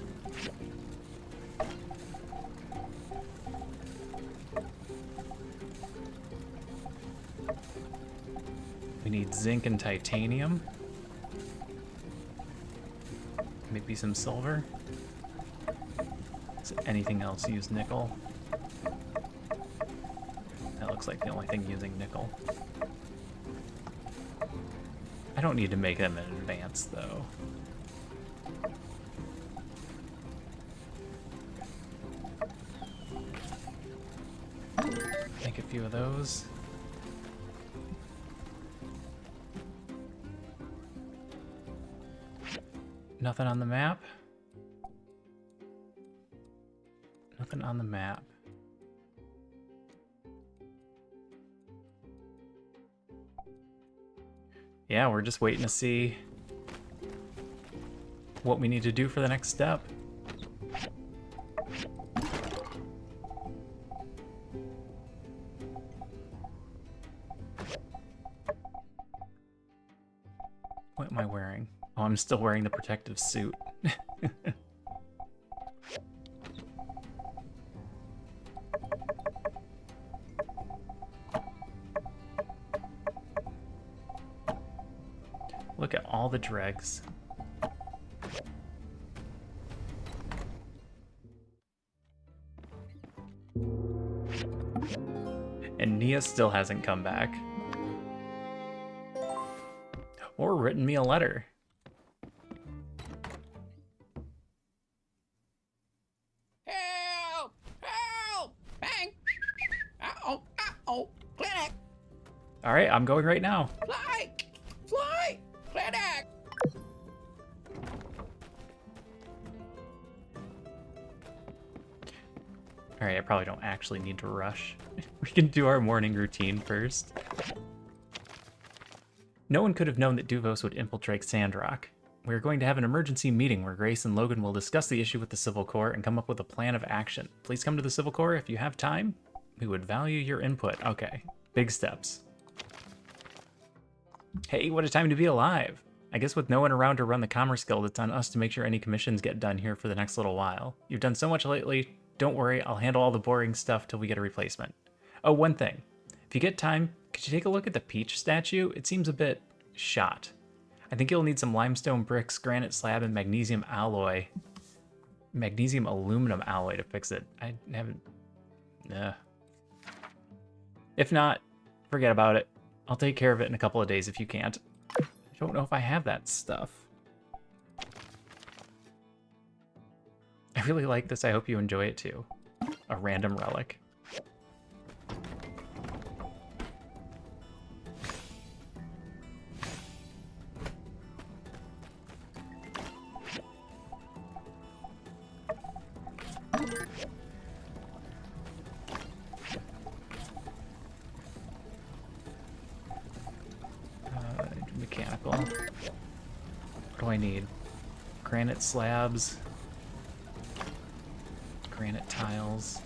Speaker 1: We need zinc and titanium. Maybe some silver. Does anything else use nickel? That looks like the only thing using nickel. I don't need to make them in advance, though. Make a few of those. Nothing on the map? Nothing on the map. Yeah, we're just waiting to see what we need to do for the next step. What am I wearing? Oh, I'm still wearing the protective suit. Look at all the dregs. And Nia still hasn't come back. Or written me a letter.
Speaker 21: Help! Help! Bang! Uh-oh! Uh-oh! Clinic!
Speaker 1: Alright, I'm going right now.
Speaker 21: Fly! Fly! Clinic!
Speaker 1: Alright, I probably don't actually need to rush. We can do our morning routine first. No one could have known that Duvos would infiltrate Sandrock. We're going to have an emergency meeting where Grace and Logan will discuss the issue with the Civil Corps and come up with a plan of action. Please come to the Civil Corps if you have time. We would value your input. Okay, big steps. Hey, what a time to be alive. I guess with no one around to run the Commerce Guild, it's on us to make sure any commissions get done here for the next little while. You've done so much lately. Don't worry, I'll handle all the boring stuff till we get a replacement. Oh, one thing. If you get time, could you take a look at the Peach statue? It seems a bit shot. I think you'll need some limestone bricks, granite slab, and magnesium aluminum alloy to fix it. I haven't... If not, forget about it. I'll take care of it in a couple of days if you can't. I don't know if I have that stuff. I really like this. I hope you enjoy it too. A random relic. Mechanical. What do I need? Granite slabs. Granite tiles.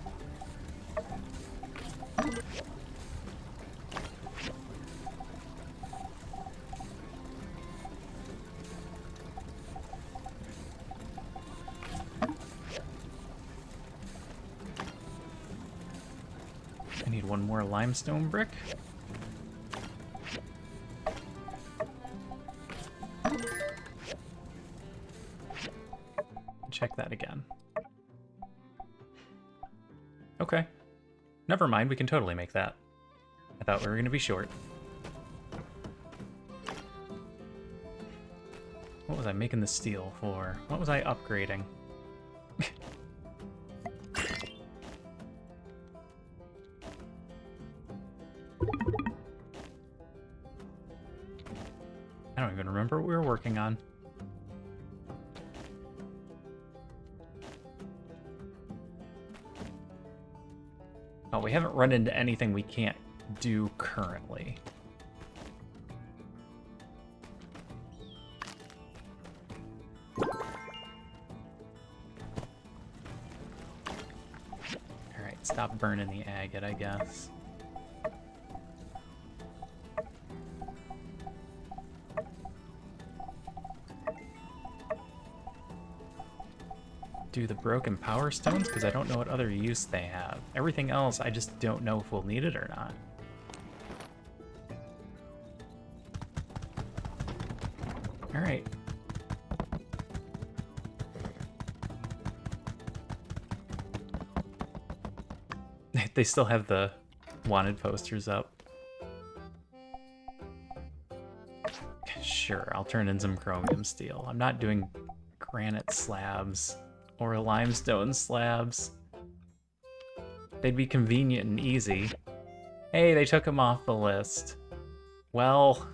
Speaker 1: I need one more limestone brick. Check that again. Okay. Never mind, we can totally make that. I thought we were going to be short. What was I making the steel for? What was I upgrading? I don't even remember what we were working on. Oh, we haven't run into anything we can't do currently. Alright, stop burning the agate, I guess. Do the broken power stones because I don't know what other use they have. Everything else, I just don't know if we'll need it or not. All right. They still have the wanted posters up. Sure, I'll turn in some chromium steel. I'm not doing granite slabs or limestone slabs. They'd be convenient and easy. Hey, they took them off the list. Well,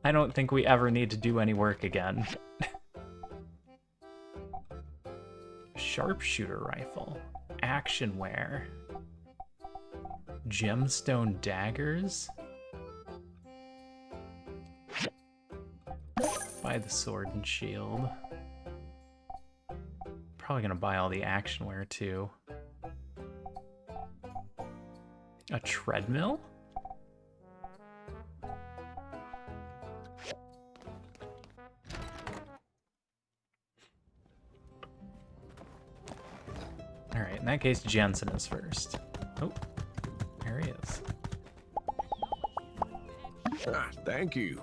Speaker 1: I don't think we ever need to do any work again. Sharpshooter rifle. Actionware. Gemstone daggers. Buy the sword and shield. Probably gonna buy all the actionware too. A treadmill? Alright, in that case, Jensen is first. Oh, there he is.
Speaker 2: Ah, thank you.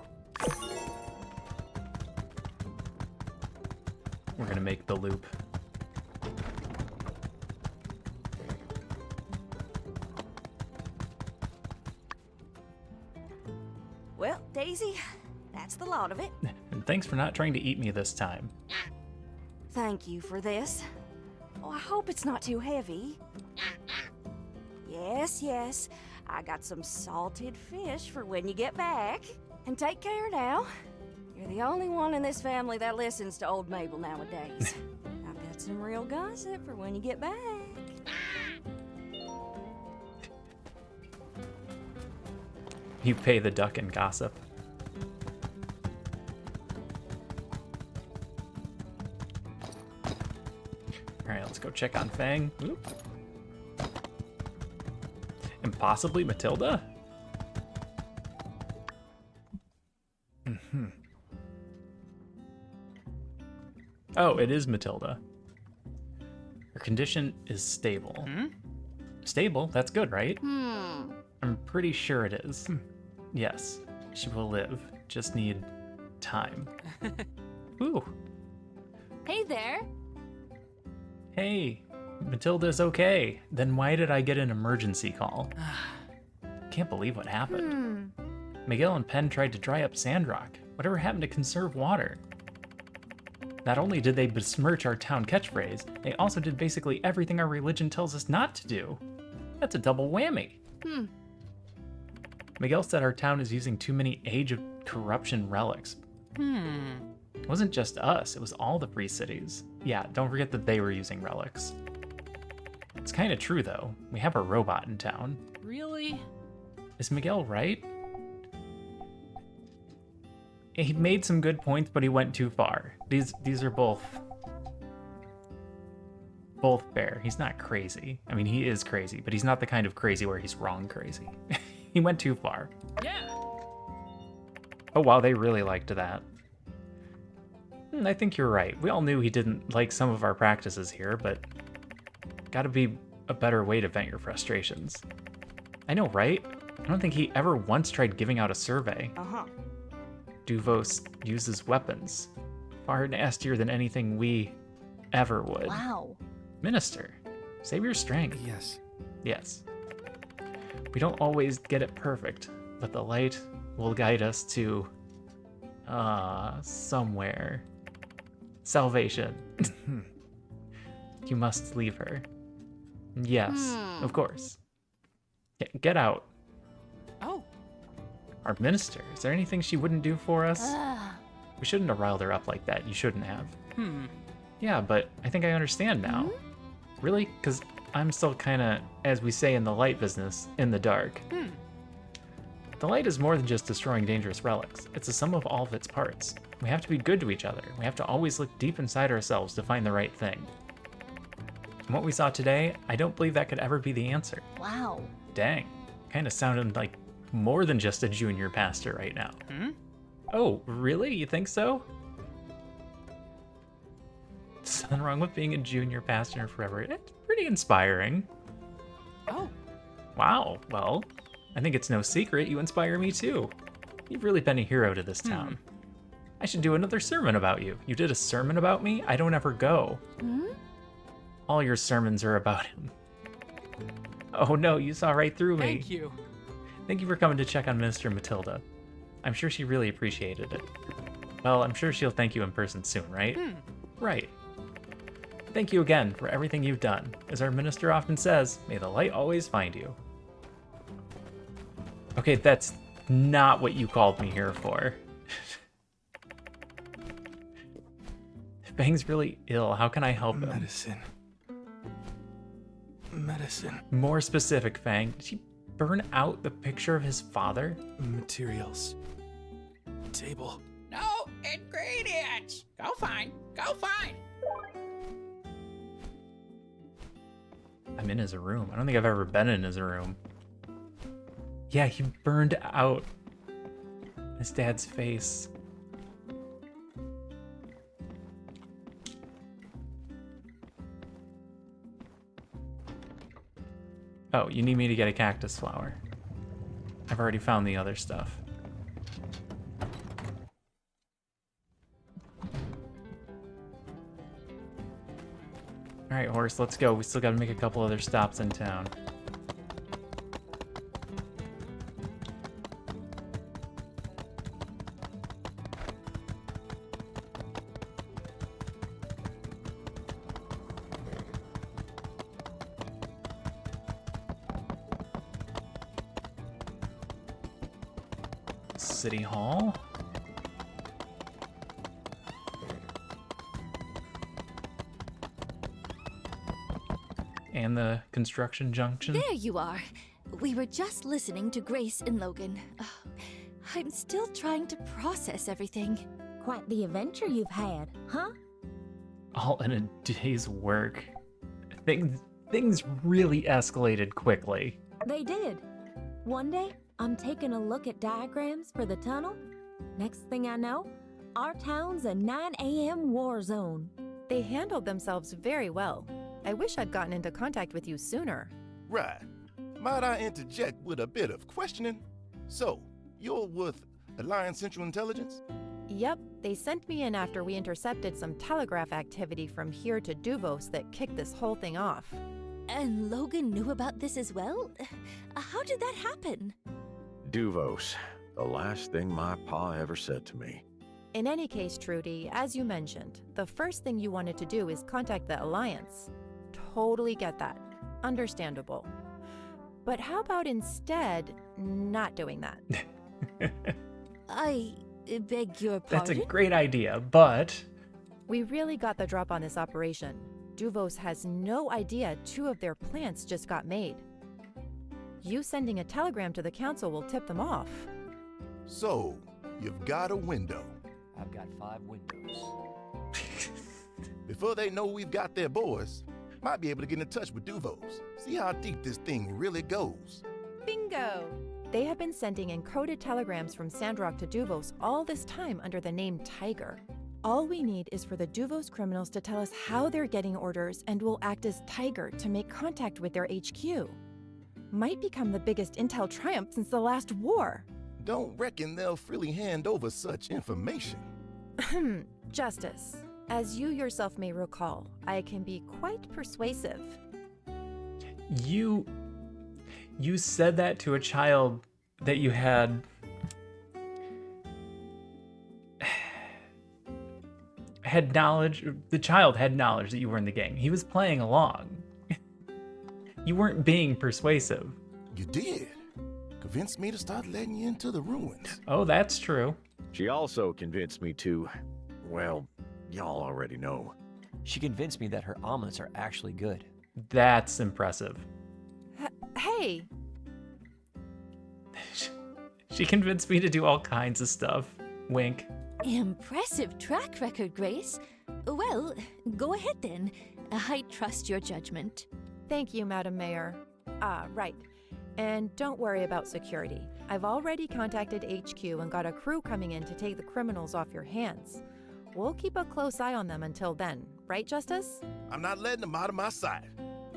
Speaker 1: We're gonna make the loop.
Speaker 5: Well, Daisy, that's the lot of it.
Speaker 1: And thanks for not trying to eat me this time.
Speaker 5: Thank you for this. Oh, I hope it's not too heavy. Yes, yes, I got some salted fish for when you get back. And take care now. You're the only one in this family that listens to old Mabel nowadays. I've got some real gossip for when you get back.
Speaker 1: You pay the duck and gossip. Alright, let's go check on Fang. Oop. And possibly Matilda? Oh, it is Matilda. Her condition is stable. Stable? That's good, right? I'm pretty sure it is. Yes, she will live. Just need time. Ooh.
Speaker 8: Hey there.
Speaker 1: Hey, Matilda's okay. Then why did I get an emergency call? Can't believe what happened. Miguel and Penn tried to dry up Sandrock. Whatever happened to conserve water? Not only did they besmirch our town catchphrase, they also did basically everything our religion tells us not to do. That's a double whammy. Miguel said our town is using too many Age of Corruption relics. It wasn't just us, it was all the free cities. Yeah, don't forget that they were using relics. It's kind of true though. We have a robot in town.
Speaker 14: Really?
Speaker 1: Is Miguel right? He made some good points, but he went too far. These are both fair. He's not crazy. I mean, he is crazy, but he's not the kind of crazy where he's wrong crazy. He went too far.
Speaker 14: Yeah.
Speaker 1: Oh wow, they really liked that. I think you're right. We all knew he didn't like some of our practices here, but gotta be a better way to vent your frustrations. I know, right? I don't think he ever once tried giving out a survey. Duvos uses weapons. Far nastier than anything we ever would.
Speaker 8: Wow.
Speaker 1: Minister, save your strength.
Speaker 6: Yes.
Speaker 1: Yes. We don't always get it perfect, but the light will guide us to somewhere. Salvation. You must leave her. Yes, of course. Get out.
Speaker 14: Oh.
Speaker 1: Our minister, is there anything she wouldn't do for us? We shouldn't have riled her up like that. You shouldn't have. Yeah, but I think I understand now. Really? Because I'm still kind of, as we say in the light business, in the dark. The light is more than just destroying dangerous relics. It's a sum of all of its parts. We have to be good to each other. We have to always look deep inside ourselves to find the right thing. From what we saw today, I don't believe that could ever be the answer.
Speaker 8: Wow.
Speaker 1: Dang. Kind of sounded like more than just a junior pastor right now. Oh, really? You think so? There's nothing wrong with being a junior pastor forever. It's pretty inspiring.
Speaker 14: Oh.
Speaker 1: Wow. Well, I think it's no secret you inspire me too. You've really been a hero to this town. I should do another sermon about you. You did a sermon about me? I don't ever go. All your sermons are about him. Oh no, you saw right through me.
Speaker 14: Thank you.
Speaker 1: Thank you for coming to check on Minister Matilda. I'm sure she really appreciated it. Well, I'm sure she'll thank you in person soon, right? Right. Thank you again for everything you've done. As our minister often says, may the light always find you. Okay, that's not what you called me here for. Fang's really ill. How can I help him?
Speaker 6: Medicine.
Speaker 1: More specific, Fang. Did he burn out the picture of his father?
Speaker 6: Materials. Table.
Speaker 21: No ingredients. Go find. Go find.
Speaker 1: I'm in his room. I don't think I've ever been in his room. Yeah, he burned out his dad's face. Oh, you need me to get a cactus flower. I've already found the other stuff. Alright, horse, let's go. We still gotta make a couple other stops in town. City Hall? And the construction junction?
Speaker 13: There you are. We were just listening to Grace and Logan. I'm still trying to process everything.
Speaker 8: Quite the adventure you've had, huh?
Speaker 1: All in a day's work. Things really escalated quickly.
Speaker 11: They did. One day, I'm taking a look at diagrams for the tunnel. Next thing I know, our town's a 9 a.m. war zone.
Speaker 17: They handled themselves very well. I wish I'd gotten into contact with you sooner.
Speaker 3: Right. Might I interject with a bit of questioning? So, you're with Alliance Central Intelligence?
Speaker 17: Yep, they sent me in after we intercepted some telegraph activity from here to Duvos that kicked this whole thing off.
Speaker 13: And Logan knew about this as well? How did that happen?
Speaker 9: Duvos. The last thing my pa ever said to me.
Speaker 17: In any case, Trudy, as you mentioned, the first thing you wanted to do is contact the Alliance. Totally get that. Understandable. But how about instead not doing that?
Speaker 13: I beg your pardon?
Speaker 1: That's a great idea, but...
Speaker 17: We really got the drop on this operation. Duvos has no idea 2 of their plants just got made. You sending a telegram to the council will tip them off.
Speaker 3: So, you've got a window.
Speaker 12: I've got 5 windows.
Speaker 3: Before they know we've got their boys, might be able to get in touch with Duvos. See how deep this thing really goes.
Speaker 17: Bingo! They have been sending encoded telegrams from Sandrock to Duvos all this time under the name Tiger. All we need is for the Duvos criminals to tell us how they're getting orders, and we'll act as Tiger to make contact with their HQ. Might become the biggest intel triumph since the last war.
Speaker 3: Don't reckon they'll freely hand over such information.
Speaker 17: Justice. As you yourself may recall, I can be quite persuasive.
Speaker 1: You said that to a child that you had knowledge. The child had knowledge that you were in the gang. He was playing along. You weren't being persuasive.
Speaker 3: You did. Convinced me to start letting you into the ruins.
Speaker 1: Oh, that's true.
Speaker 9: She also convinced me to, well, y'all already know.
Speaker 12: She convinced me that her omelets are actually good.
Speaker 1: That's impressive.
Speaker 17: Hey!
Speaker 1: She convinced me to do all kinds of stuff. Wink.
Speaker 13: Impressive track record, Grace. Well, go ahead then. I trust your judgment.
Speaker 17: Thank you, Madam Mayor. Right. And don't worry about security. I've already contacted HQ and got a crew coming in to take the criminals off your hands. We'll keep a close eye on them until then. Right, Justice?
Speaker 3: I'm not letting them out of my sight.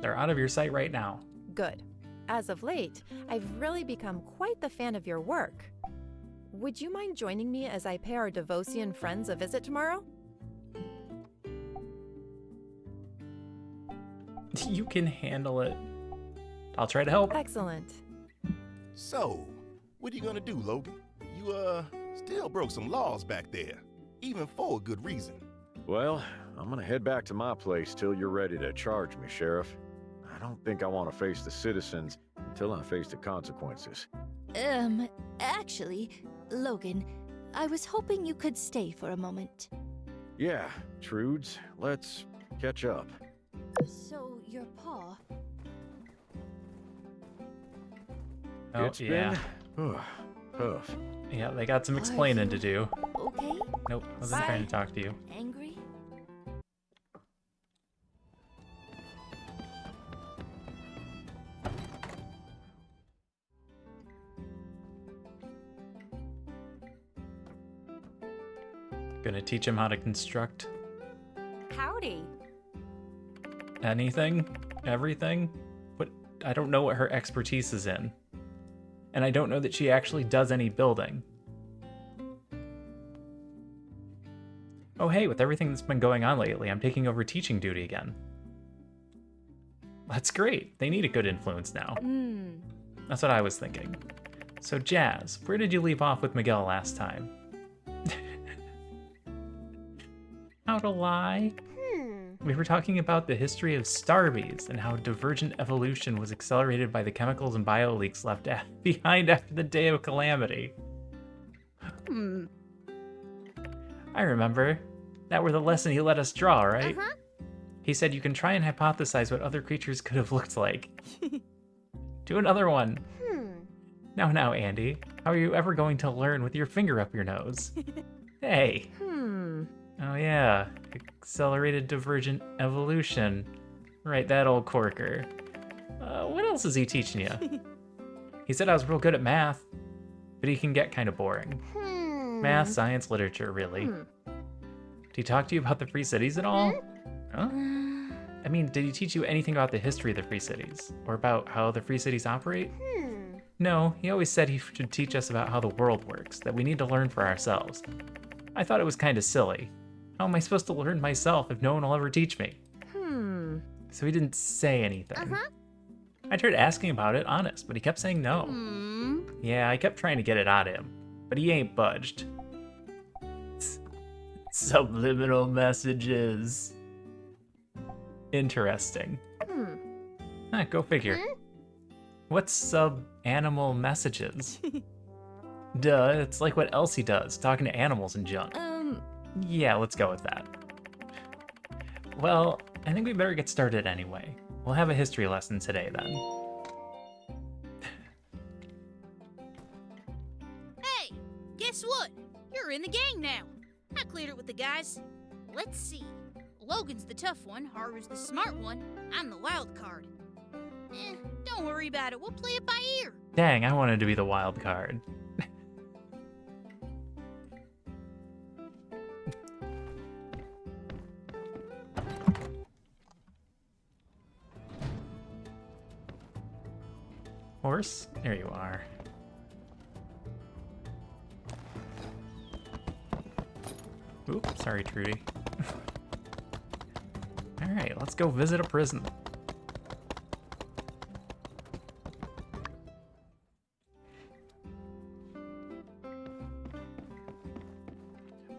Speaker 1: They're out of your sight right now.
Speaker 17: Good. As of late, I've really become quite the fan of your work. Would you mind joining me as I pay our Devosian friends a visit tomorrow?
Speaker 1: You can handle it. I'll try to help.
Speaker 17: Excellent.
Speaker 3: So, what are you gonna do, Logan? You, still broke some laws back there, even for a good reason.
Speaker 9: Well, I'm gonna head back to my place till you're ready to charge me, Sheriff. I don't think I want to face the citizens until I face the consequences.
Speaker 13: Actually, Logan, I was hoping you could stay for a moment.
Speaker 9: Yeah, Trudes, let's catch up.
Speaker 13: So, your paw...
Speaker 1: Oh,
Speaker 9: It's
Speaker 1: yeah.
Speaker 9: been tough.
Speaker 1: Yeah, they got some explaining to do.
Speaker 13: Okay?
Speaker 1: Nope, wasn't
Speaker 13: Bye.
Speaker 1: trying to talk to you.
Speaker 13: Angry?
Speaker 1: Gonna teach him how to construct
Speaker 11: Howdy.
Speaker 1: anything, everything, but I don't know what her expertise is in. And I don't know that she actually does any building. Oh hey, with everything that's been going on lately, I'm taking over teaching duty again. That's great. They need a good influence now. That's what I was thinking. So Jazz, where did you leave off with Miguel last time? How to lie? We were talking about the history of starbees and how divergent evolution was accelerated by the chemicals and bioleaks left behind after the Day of Calamity. I remember. That were the lesson he let us draw, right? He said you can try and hypothesize what other creatures could have looked like. Do another one. Now, Andy, how are you ever going to learn with your finger up your nose? Hey. Oh yeah, accelerated divergent evolution. Right, that old corker. What else is he teaching you? He said I was real good at math, but he can get kind of boring. Math, science, literature, really. Did he talk to you about the Free Cities at all? Huh? I mean, did he teach you anything about the history of the Free Cities? Or about how the Free Cities operate? No, he always said he should teach us about how the world works, that we need to learn for ourselves. I thought it was kind of silly. How am I supposed to learn myself if no one will ever teach me? So he didn't say anything. I tried asking about it, honest, but he kept saying no. Yeah, I kept trying to get it out of him, but he ain't budged. Subliminal messages. Interesting. Go figure. What's sub-animal messages? Duh, it's like what Elsie does, talking to animals and junk. Yeah, let's go with that. Well, I think we better get started anyway. We'll have a history lesson today then.
Speaker 20: Hey, guess what? You're in the gang now. I cleared it with the guys. Let's see. Logan's the tough one, Harvey's the smart one, I'm the wild card. Don't worry about it, we'll play it by ear.
Speaker 1: Dang, I wanted to be the wild card. Horse, there you are. Oops, sorry, Trudy. Alright, let's go visit a prison.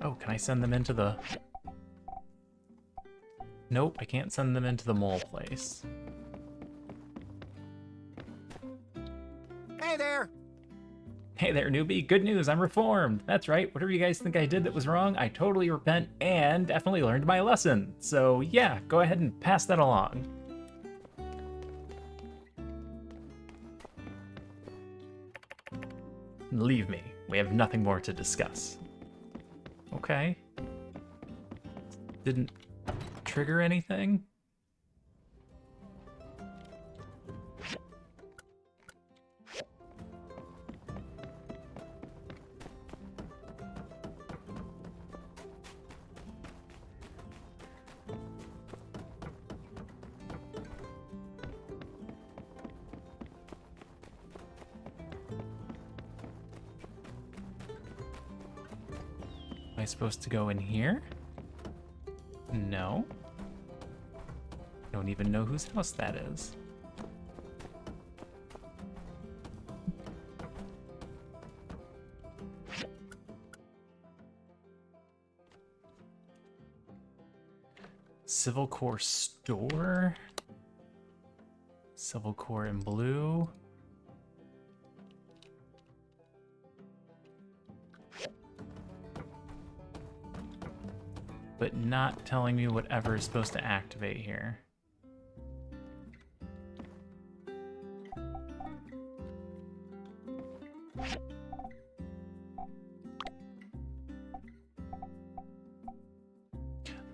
Speaker 1: Oh, can I send them into the... Nope, I can't send them into the mole place.
Speaker 18: Hey there!
Speaker 1: Hey there, newbie. Good news, I'm reformed. That's right, whatever you guys think I did that was wrong, I totally repent and definitely learned my lesson. So yeah, go ahead and pass that along. Leave me. We have nothing more to discuss. Okay. Didn't trigger anything? Am I supposed to go in here? No. Don't even know whose house that is. Civil Core store? Civil Core in blue? But not telling me whatever is supposed to activate here.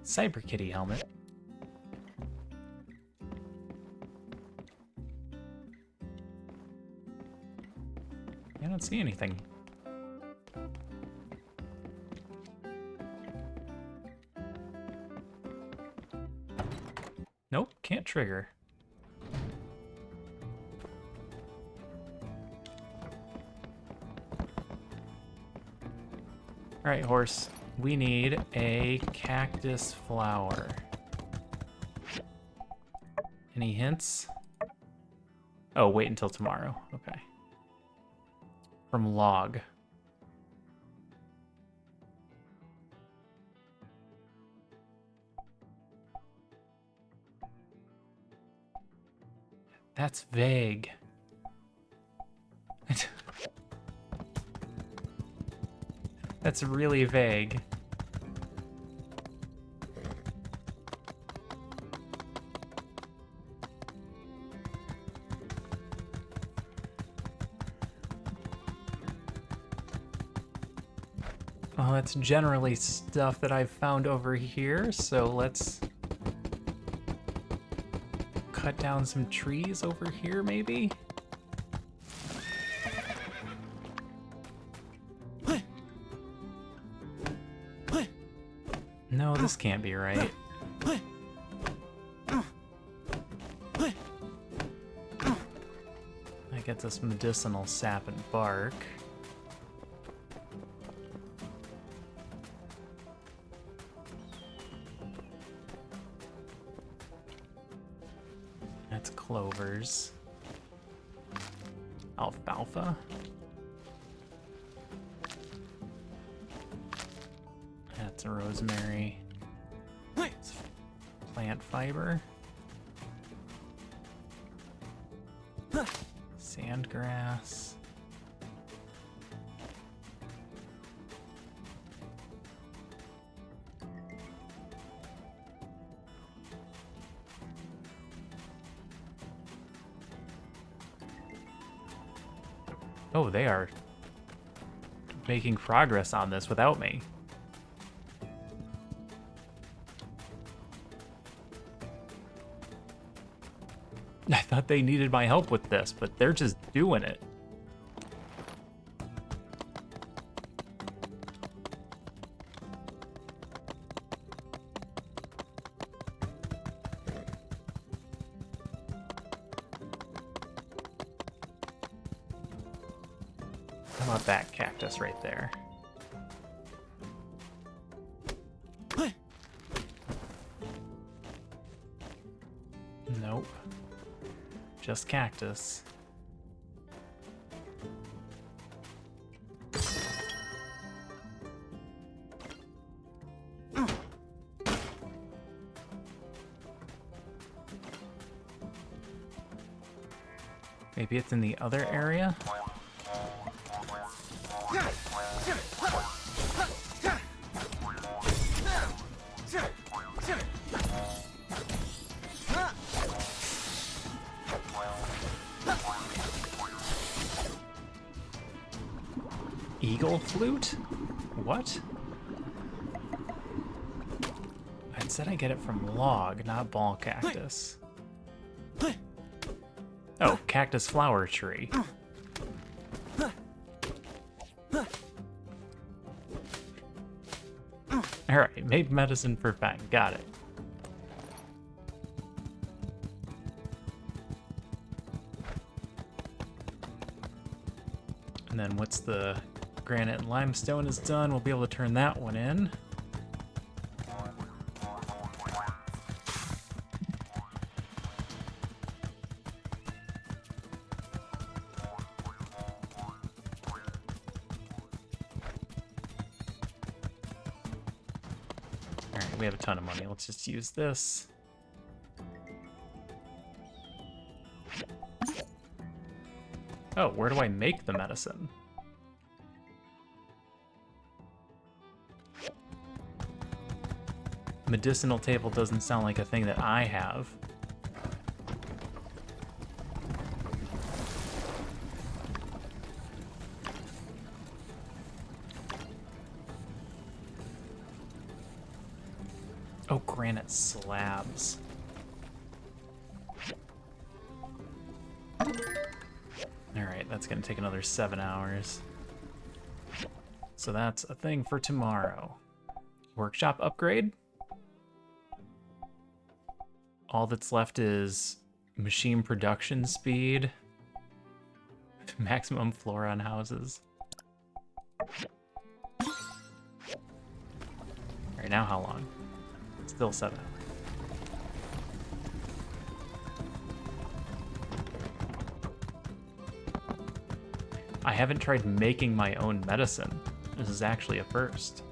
Speaker 1: Cyber Kitty helmet. I don't see anything. Nope, can't trigger. All right, horse. We need a cactus flower. Any hints? Oh, wait until tomorrow. Okay. From log. That's vague. That's really vague. Well, that's generally stuff that I've found over here, so let's cut down some trees over here, maybe? No, this can't be right. That gets us medicinal sap and bark. That's clovers. Alfalfa. That's a rosemary. It's plant fiber. Sandgrass. Oh, they are making progress on this without me. I thought they needed my help with this, but they're just doing it. How about that cactus right there? Nope. Just cactus. Maybe it's in the other area? Eagle flute? What? I said I get it from log, not ball cactus. Oh, cactus flower tree. Alright, made medicine for Fang. Got it. And then once the granite and limestone is done, we'll be able to turn that one in. Alright, we have a ton of money. Let's just use this. Oh, where do I make the medicine? Medicinal table doesn't sound like a thing that I have. Oh, granite slabs. Alright, that's gonna take another 7 hours. So that's a thing for tomorrow. Workshop upgrade? All that's left is machine production speed, maximum floor on houses. Alright, now how long? Still 7 hours. I haven't tried making my own medicine. This is actually a first.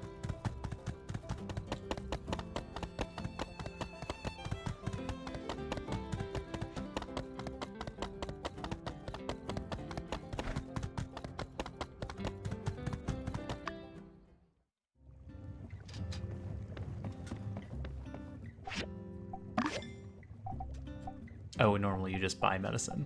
Speaker 1: Oh, normally you just buy medicine.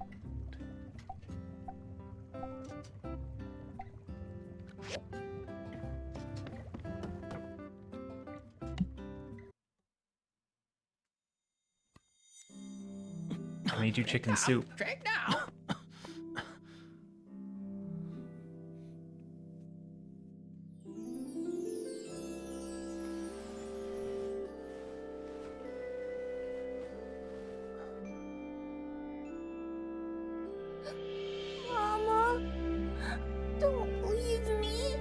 Speaker 1: I made you chicken soup.
Speaker 21: Drink now.
Speaker 15: Mama, don't leave me.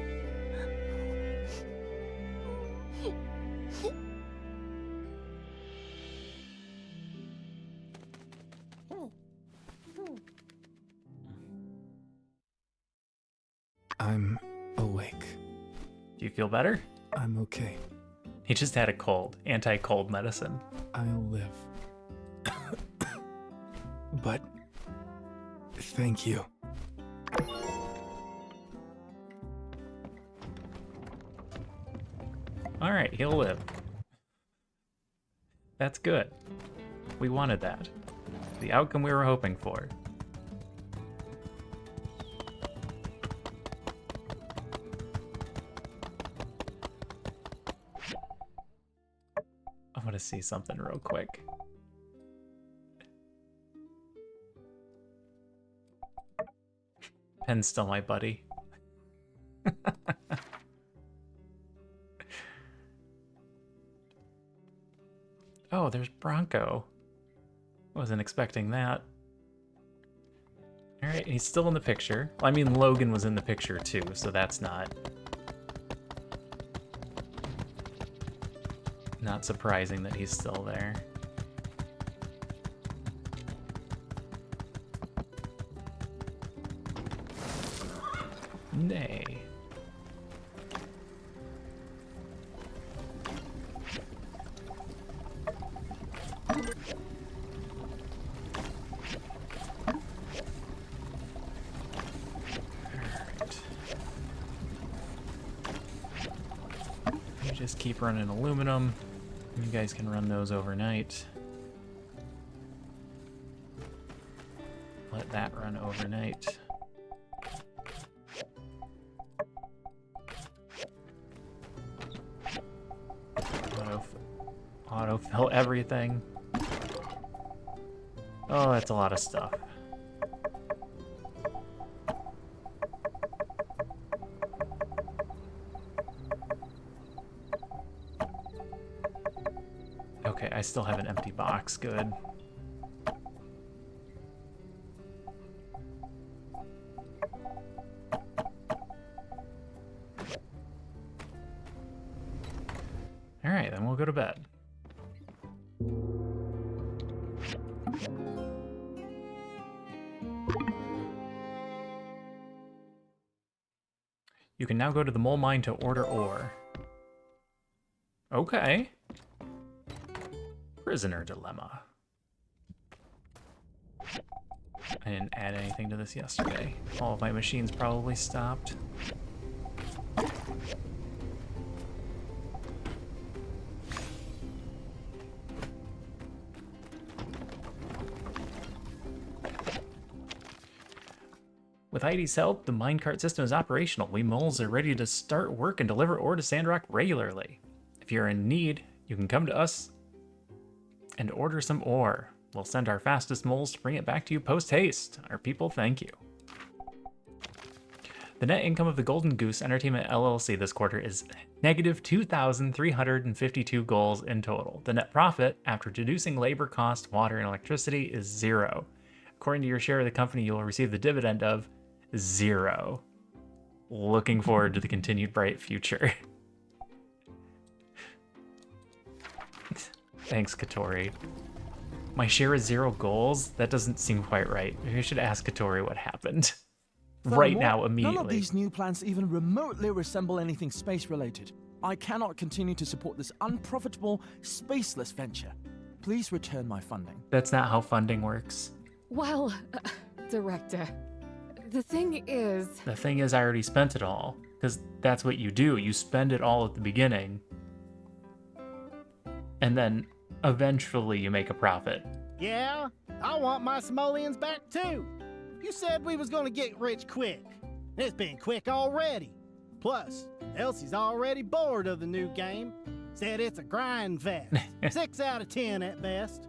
Speaker 6: I'm awake.
Speaker 1: Do you feel better?
Speaker 6: I'm okay.
Speaker 1: He just had a cold. Anti-cold medicine.
Speaker 6: I'll live. But thank you.
Speaker 1: All right, he'll live. That's good. We wanted that. The outcome we were hoping for. I want to see something real quick. Pen's still my buddy. Oh, there's Bronco. Wasn't expecting that. Alright, he's still in the picture. Well, I mean, Logan was in the picture too, so that's not surprising that he's still there. Nay. Just keep running aluminum. You guys can run those overnight. Let that run overnight. Autofill everything. Oh, that's a lot of stuff. Okay, I still have an empty box. Good. All right, then we'll go to bed. You can now go to the mole mine to order ore. Okay. Prisoner dilemma. I didn't add anything to this yesterday. All of my machines probably stopped. With Heidi's help, the minecart system is operational. We moles are ready to start work and deliver ore to Sandrock regularly. If you're in need, you can come to us and order some ore. We'll send our fastest moles to bring it back to you post-haste. Our people thank you. The net income of the Golden Goose Entertainment LLC this quarter is negative 2,352 goals in total. The net profit, after deducing labor cost, water, and electricity, is 0. According to your share of the company, you will receive the dividend of 0. Looking forward to the continued bright future. Thanks, Katori. My share is 0 goals? That doesn't seem quite right. Maybe I should ask Katori what happened. Right now, immediately.
Speaker 19: None of these new plans even remotely resemble anything space-related. I cannot continue to support this unprofitable, spaceless venture. Please return my funding.
Speaker 1: That's not how funding works.
Speaker 22: Well, Director, the thing is...
Speaker 1: The thing is, I already spent it all. Because that's what you do. You spend it all at the beginning. And then, eventually, you make a profit.
Speaker 16: Yeah, I want my simoleons back too. You said we was gonna get rich quick. It's been quick already. Plus, Elsie's already bored of the new game. Said it's a grind fest. 6 out of 10 at best.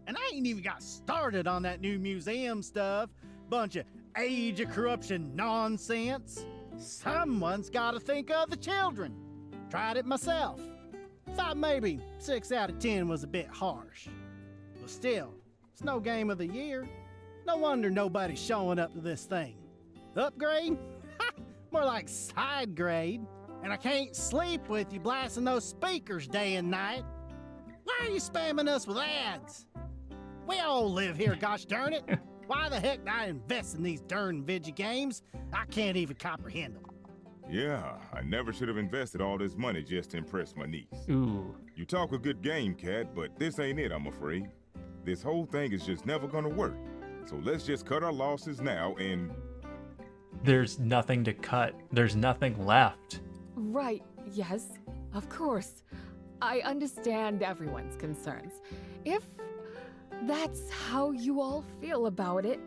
Speaker 16: And I ain't even got started on that new museum stuff. Bunch of age of corruption nonsense. Someone's gotta think of the children. Tried it myself. Thought maybe 6 out of 10 was a bit harsh. But still, it's no game of the year. No wonder nobody's showing up to this thing. Upgrade? More like side grade. And I can't sleep with you blasting those speakers day and night. Why are you spamming us with ads? We all live here, gosh darn it. Why the heck did I invest in these darn video games? I can't even comprehend them.
Speaker 7: Yeah, I never should have invested all this money just to impress my niece.
Speaker 1: Ooh.
Speaker 7: You talk a good game, Cat, but this ain't it, I'm afraid. This whole thing is just never gonna work. So let's just cut our losses now and...
Speaker 1: There's nothing to cut. There's nothing left.
Speaker 22: Right, yes, of course. I understand everyone's concerns. If that's how you all feel about it,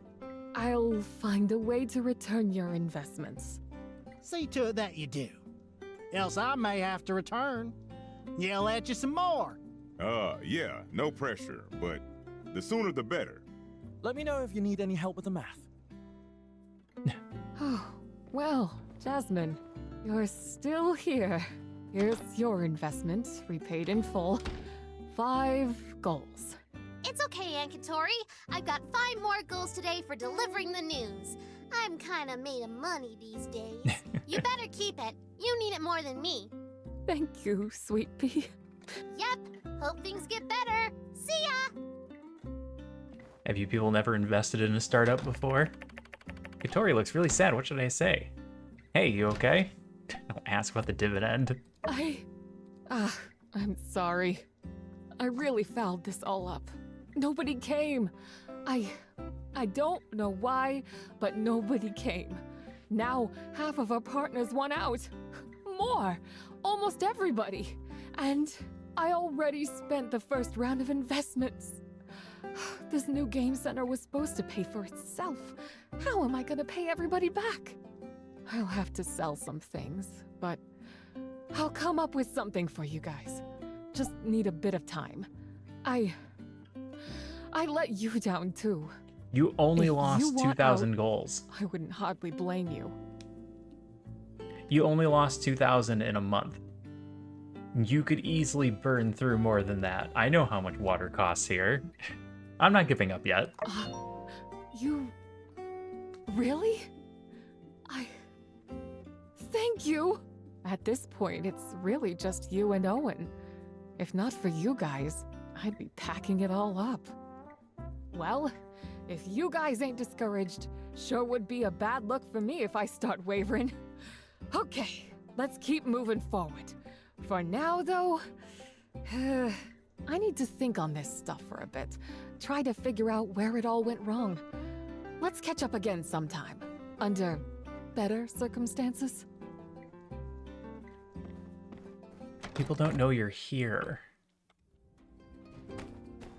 Speaker 22: I'll find a way to return your investments.
Speaker 16: See to it that you do. Else I may have to return. Yell at you some more.
Speaker 7: Yeah, no pressure, but the sooner the better.
Speaker 19: Let me know if you need any help with the math.
Speaker 22: Oh, well, Jasmine, you're still here. Here's your investment, repaid in full. 5 goals.
Speaker 15: It's okay, Aunt Katori. I've got 5 more goals today for delivering the news. I'm kinda made of money these days. You better keep it. You need it more than me.
Speaker 22: Thank you, sweet pea.
Speaker 15: Yep. Hope things get better. See ya!
Speaker 1: Have you people never invested in a startup before? Katori looks really sad. What should I say? Hey, you okay? Don't ask about the dividend.
Speaker 22: I'm sorry. I really fouled this all up. Nobody came. I don't know why, but nobody came. Now, half of our partners won out. More. Almost everybody. And I already spent the first round of investments. This new game center was supposed to pay for itself. How am I gonna pay everybody back? I'll have to sell some things, but I'll come up with something for you guys. Just need a bit of time. I let you down too.
Speaker 1: You only
Speaker 22: If
Speaker 1: lost
Speaker 22: you want
Speaker 1: 2,000
Speaker 22: out,
Speaker 1: goals.
Speaker 22: I wouldn't hardly blame you.
Speaker 1: You only lost 2,000 in a month. You could easily burn through more than that. I know how much water costs here. I'm not giving up yet.
Speaker 22: You... Really? Thank you! At this point, it's really just you and Owen. If not for you guys, I'd be packing it all up. Well, if you guys ain't discouraged, sure would be a bad look for me if I start wavering. Okay, let's keep moving forward. For now, though, I need to think on this stuff for a bit. Try to figure out where it all went wrong. Let's catch up again sometime, under better circumstances.
Speaker 1: People don't know you're here.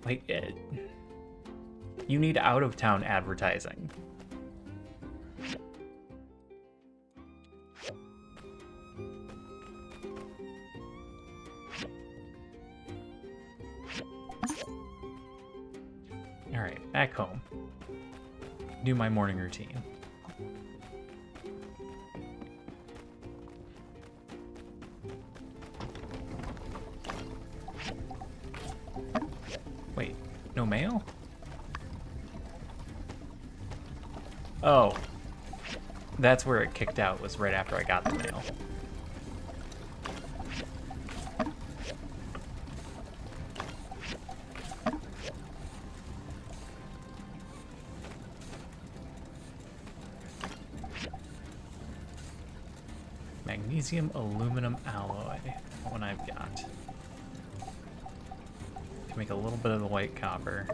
Speaker 1: Like, you need out-of-town advertising. Alright, back home. Do my morning routine. Wait, no mail? Oh. That's where it kicked out, was right after I got the mail. Magnesium aluminum alloy. That one I've got. To make a little bit of the white copper.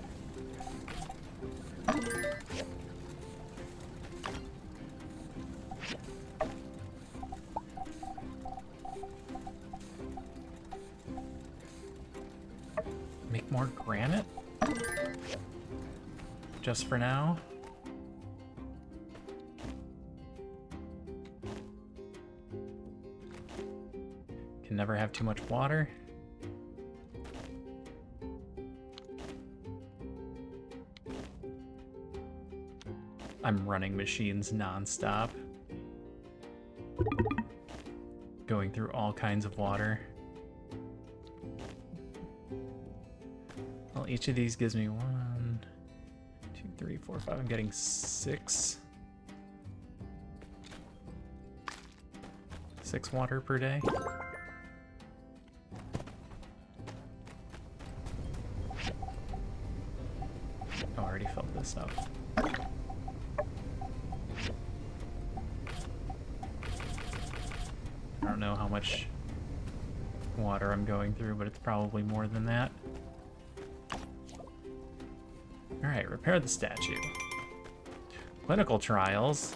Speaker 1: Make more granite? Just for now. Can never have too much water. I'm running machines nonstop. Going through all kinds of water. Well, each of these gives me 1, 2, 3, 4, 5. I'm getting 6. 6 water per day. Oh, I already filled this up. I don't know how much water I'm going through, but it's probably more than that. Alright, repair the statue. Clinical trials.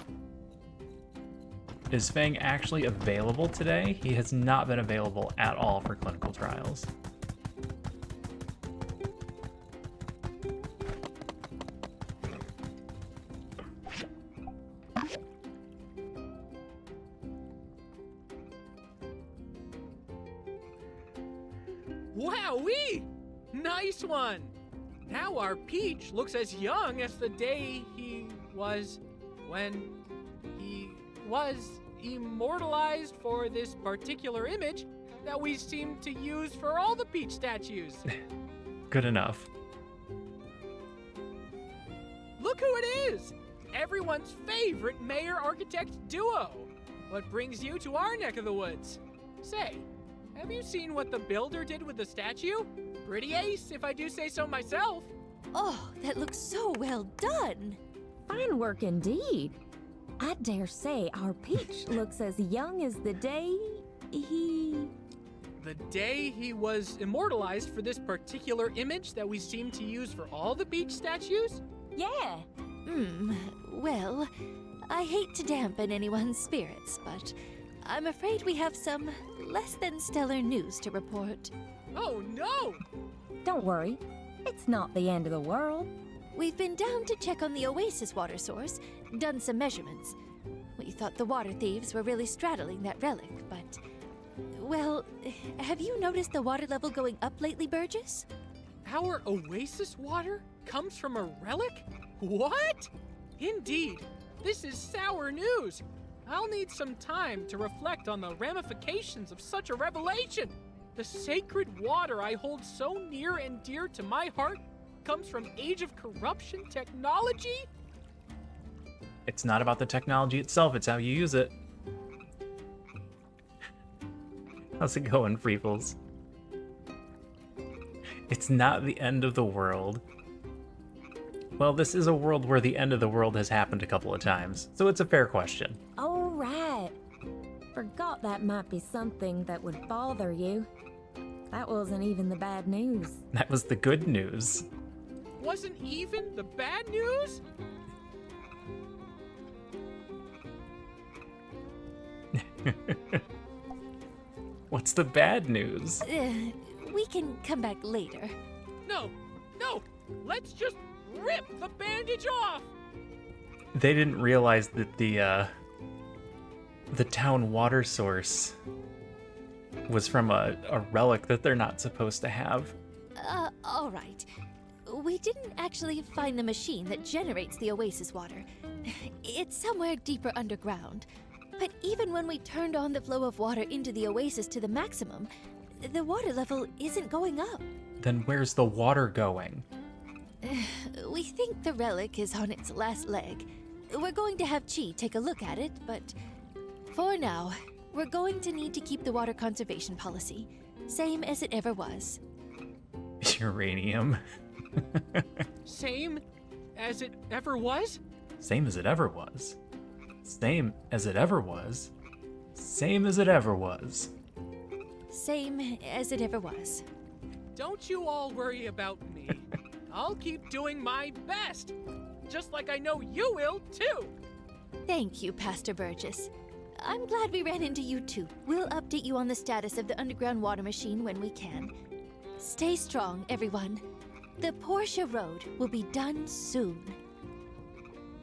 Speaker 1: Is Fang actually available today? He has not been available at all for clinical trials.
Speaker 4: Wowee! Nice one! Now our Peach looks as young as the day he was when he was immortalized for this particular image that we seem to use for all the Peach statues.
Speaker 1: Good enough.
Speaker 4: Look who it is! Everyone's favorite mayor-architect duo. What brings you to our neck of the woods? Say, have you seen what the builder did with the statue? Pretty ace, if I do say so myself.
Speaker 13: Oh, that looks so well done.
Speaker 11: Fine work indeed. I dare say our Peach looks as young as the day he...
Speaker 4: The day he was immortalized for this particular image that we seem to use for all the Peach statues?
Speaker 11: Yeah.
Speaker 13: Well, I hate to dampen anyone's spirits, but I'm afraid we have some less than stellar news to report.
Speaker 4: Oh no!
Speaker 11: Don't worry. It's not the end of the world.
Speaker 13: We've been down to check on the Oasis water source, done some measurements. We thought the water thieves were really straddling that relic, but... Well, have you noticed the water level going up lately, Burgess?
Speaker 4: Our Oasis water comes from a relic? What? Indeed. This is sour news. I'll need some time to reflect on the ramifications of such a revelation. The sacred water I hold so near and dear to my heart comes from Age of Corruption technology?
Speaker 1: It's not about the technology itself, it's how you use it. How's it going, Freebles? It's not the end of the world. Well, this is a world where the end of the world has happened a couple of times, so it's a fair question.
Speaker 11: Oh, right. Forgot that might be something that would bother you. That wasn't even the bad news.
Speaker 1: That was the good news.
Speaker 4: Wasn't even the bad news?
Speaker 1: What's the bad news?
Speaker 13: We can come back later.
Speaker 4: No, let's just rip the bandage off!
Speaker 1: They didn't realize that the town water source was from a relic that they're not supposed to have.
Speaker 13: All right. We didn't actually find the machine that generates the Oasis water. It's somewhere deeper underground. But even when we turned on the flow of water into the Oasis to the maximum, the water level isn't going up.
Speaker 1: Then where's the water going?
Speaker 13: We think the relic is on its last leg. We're going to have Chi take a look at it, but for now, we're going to need to keep the water conservation policy, same as it ever was.
Speaker 1: Uranium.
Speaker 4: Same as it ever was?
Speaker 1: Same as it ever was. Same as it ever was. Same as it ever was.
Speaker 13: Same as it ever was.
Speaker 4: Don't you all worry about me. I'll keep doing my best, just like I know you will, too.
Speaker 13: Thank you, Pastor Burgess. I'm glad we ran into you, too. We'll update you on the status of the underground water machine when we can. Stay strong, everyone. The Portia Road will be done soon.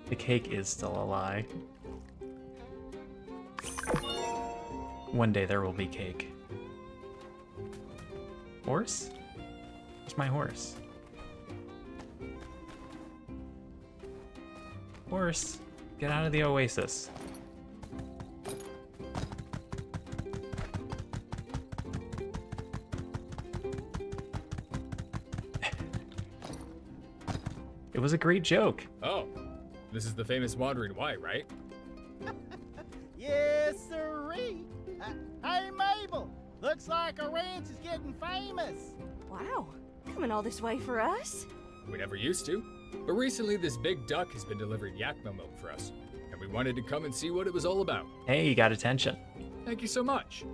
Speaker 1: The cake is still a lie. One day there will be cake. Horse? Where's my horse? course. Get out of the oasis. It was a great joke.
Speaker 2: Oh, this is the famous Wandering White, right?
Speaker 16: Yes, sirree. Hey, Mabel. Looks like our ranch is getting famous.
Speaker 5: Wow. Coming all this way for us?
Speaker 2: We never used to, but recently this big duck has been delivering Yakima milk for us, and we wanted to come and see what it was all about.
Speaker 1: Hey, you got attention.
Speaker 2: Thank you so much.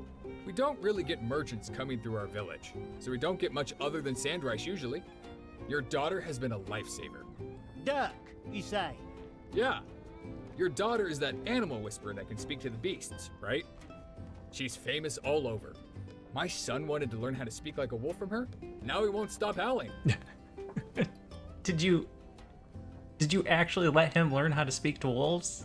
Speaker 2: We don't really get merchants coming through our village, so we don't get much other than sand rice usually. Your daughter has been a lifesaver.
Speaker 16: Duck, you say?
Speaker 2: Yeah. Your daughter is that animal whisperer that can speak to the beasts, right? She's famous all over. My son wanted to learn how to speak like a wolf from her. Now he won't stop howling.
Speaker 1: Did you actually let him learn how to speak to wolves?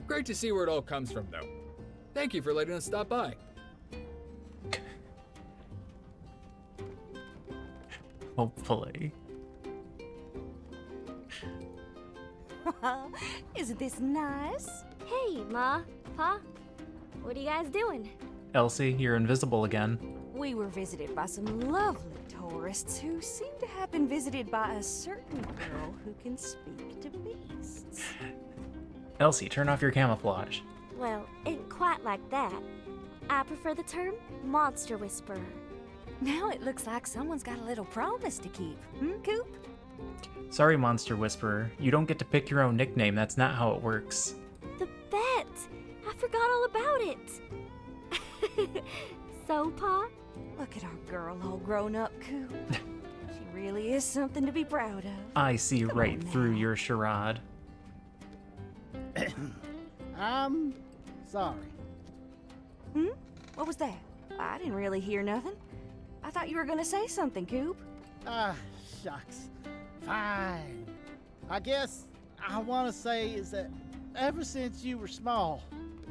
Speaker 2: Great to see where it all comes from, though. Thank you for letting us stop by.
Speaker 1: Hopefully.
Speaker 5: Isn't this nice?
Speaker 8: Hey, Ma, Pa, what are you guys doing?
Speaker 1: Elsie, you're invisible again.
Speaker 5: We were visited by some lovely tourists who seem to have been visited by a certain girl who can speak to beasts.
Speaker 1: Elsie, turn off your camouflage.
Speaker 8: Well, ain't quite like that. I prefer the term monster whisperer.
Speaker 5: Now it looks like someone's got a little promise to keep. Coop?
Speaker 1: Sorry, Monster Whisperer. You don't get to pick your own nickname. That's not how it works.
Speaker 8: The bet! I forgot all about it. So, Pa?
Speaker 5: Look at our girl all grown up, Coop. She really is something to be proud of.
Speaker 1: I see right through your charade.
Speaker 16: I'm sorry.
Speaker 5: What was that? I didn't really hear nothing. I thought you were gonna say something, Coop.
Speaker 16: Ah, shucks. Fine. I guess I want to say is that ever since you were small,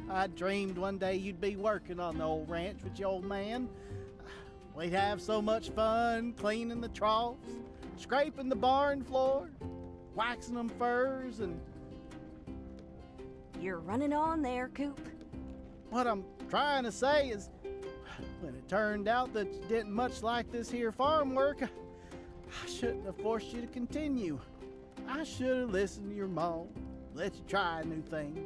Speaker 16: I dreamed one day you'd be working on the old ranch with your old man. We'd have so much fun cleaning the troughs, scraping the barn floor, waxing them furs, and...
Speaker 5: You're running on there, Coop.
Speaker 16: What I'm trying to say is, when it turned out that you didn't much like this here farm work, I shouldn't have forced you to continue. I should have listened to your mom, let you try new things.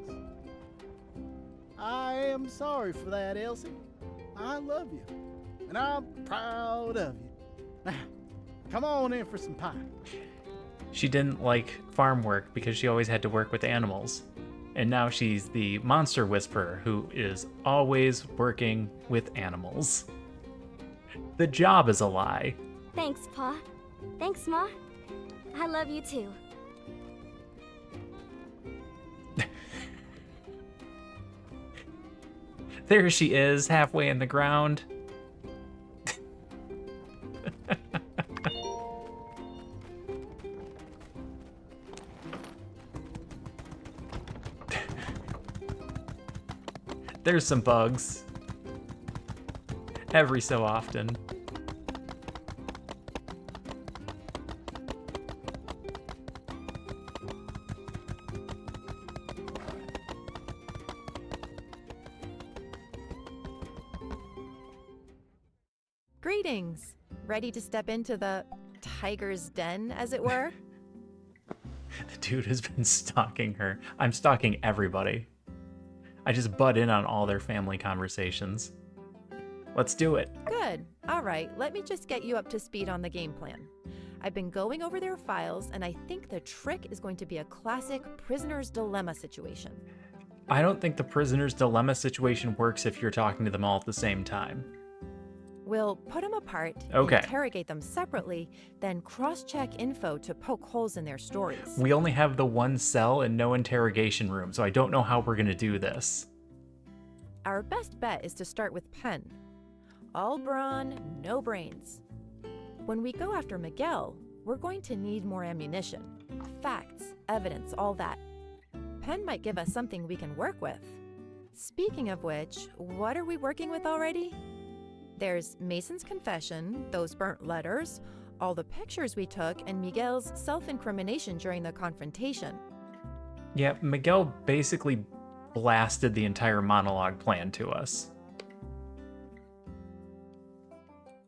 Speaker 16: I am sorry for that, Elsie. I love you, and I'm proud of you. Now, come on in for some pie.
Speaker 1: She didn't like farm work because she always had to work with animals. And now she's the Monster Whisperer who is always working with animals. The job is a lie.
Speaker 8: Thanks, Pa. Thanks, Ma. I love you too.
Speaker 1: There she is, halfway in the ground. There's some bugs. Every so often.
Speaker 17: Greetings. Ready to step into the tiger's den, as it were?
Speaker 1: The dude has been stalking her. I'm stalking everybody. I just butt in on all their family conversations. Let's do it.
Speaker 17: Good. All right, let me just get you up to speed on the game plan. I've been going over their files, and I think the trick is going to be a classic prisoner's dilemma situation.
Speaker 1: I don't think the prisoner's dilemma situation works if you're talking to them all at the same time.
Speaker 17: We'll put them apart,
Speaker 1: Okay.
Speaker 17: interrogate them separately, then cross-check info to poke holes in their stories.
Speaker 1: We only have the one cell and no interrogation room, so I don't know how we're gonna do this.
Speaker 17: Our best bet is to start with Penn. All brawn, no brains. When we go after Miguel, we're going to need more ammunition. Facts, evidence, all that. Penn might give us something we can work with. Speaking of which, what are we working with already? There's Mason's confession, those burnt letters, all the pictures we took, and Miguel's self-incrimination during the confrontation.
Speaker 1: Yeah, Miguel basically blasted the entire monologue plan to us.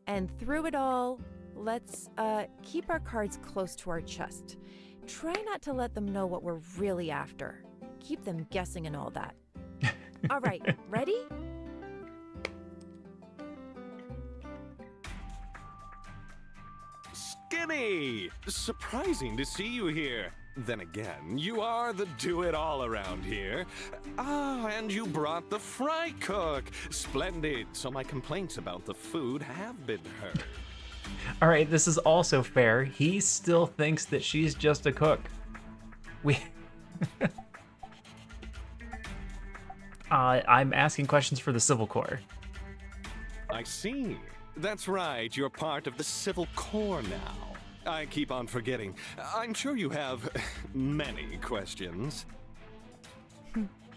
Speaker 17: And through it all, let's keep our cards close to our chest. Try not to let them know what we're really after. Keep them guessing and all that. All right, ready?
Speaker 10: Skinny! Surprising to see you here. Then again, you are the do-it-all around here. Ah, and you brought the fry cook. Splendid. So my complaints about the food have been heard.
Speaker 1: All right, this is also fair. He still thinks that she's just a cook. I'm asking questions for the Civil Corps.
Speaker 10: I see. That's right, you're part of the Civil Corps now. I keep on forgetting. I'm sure you have many questions.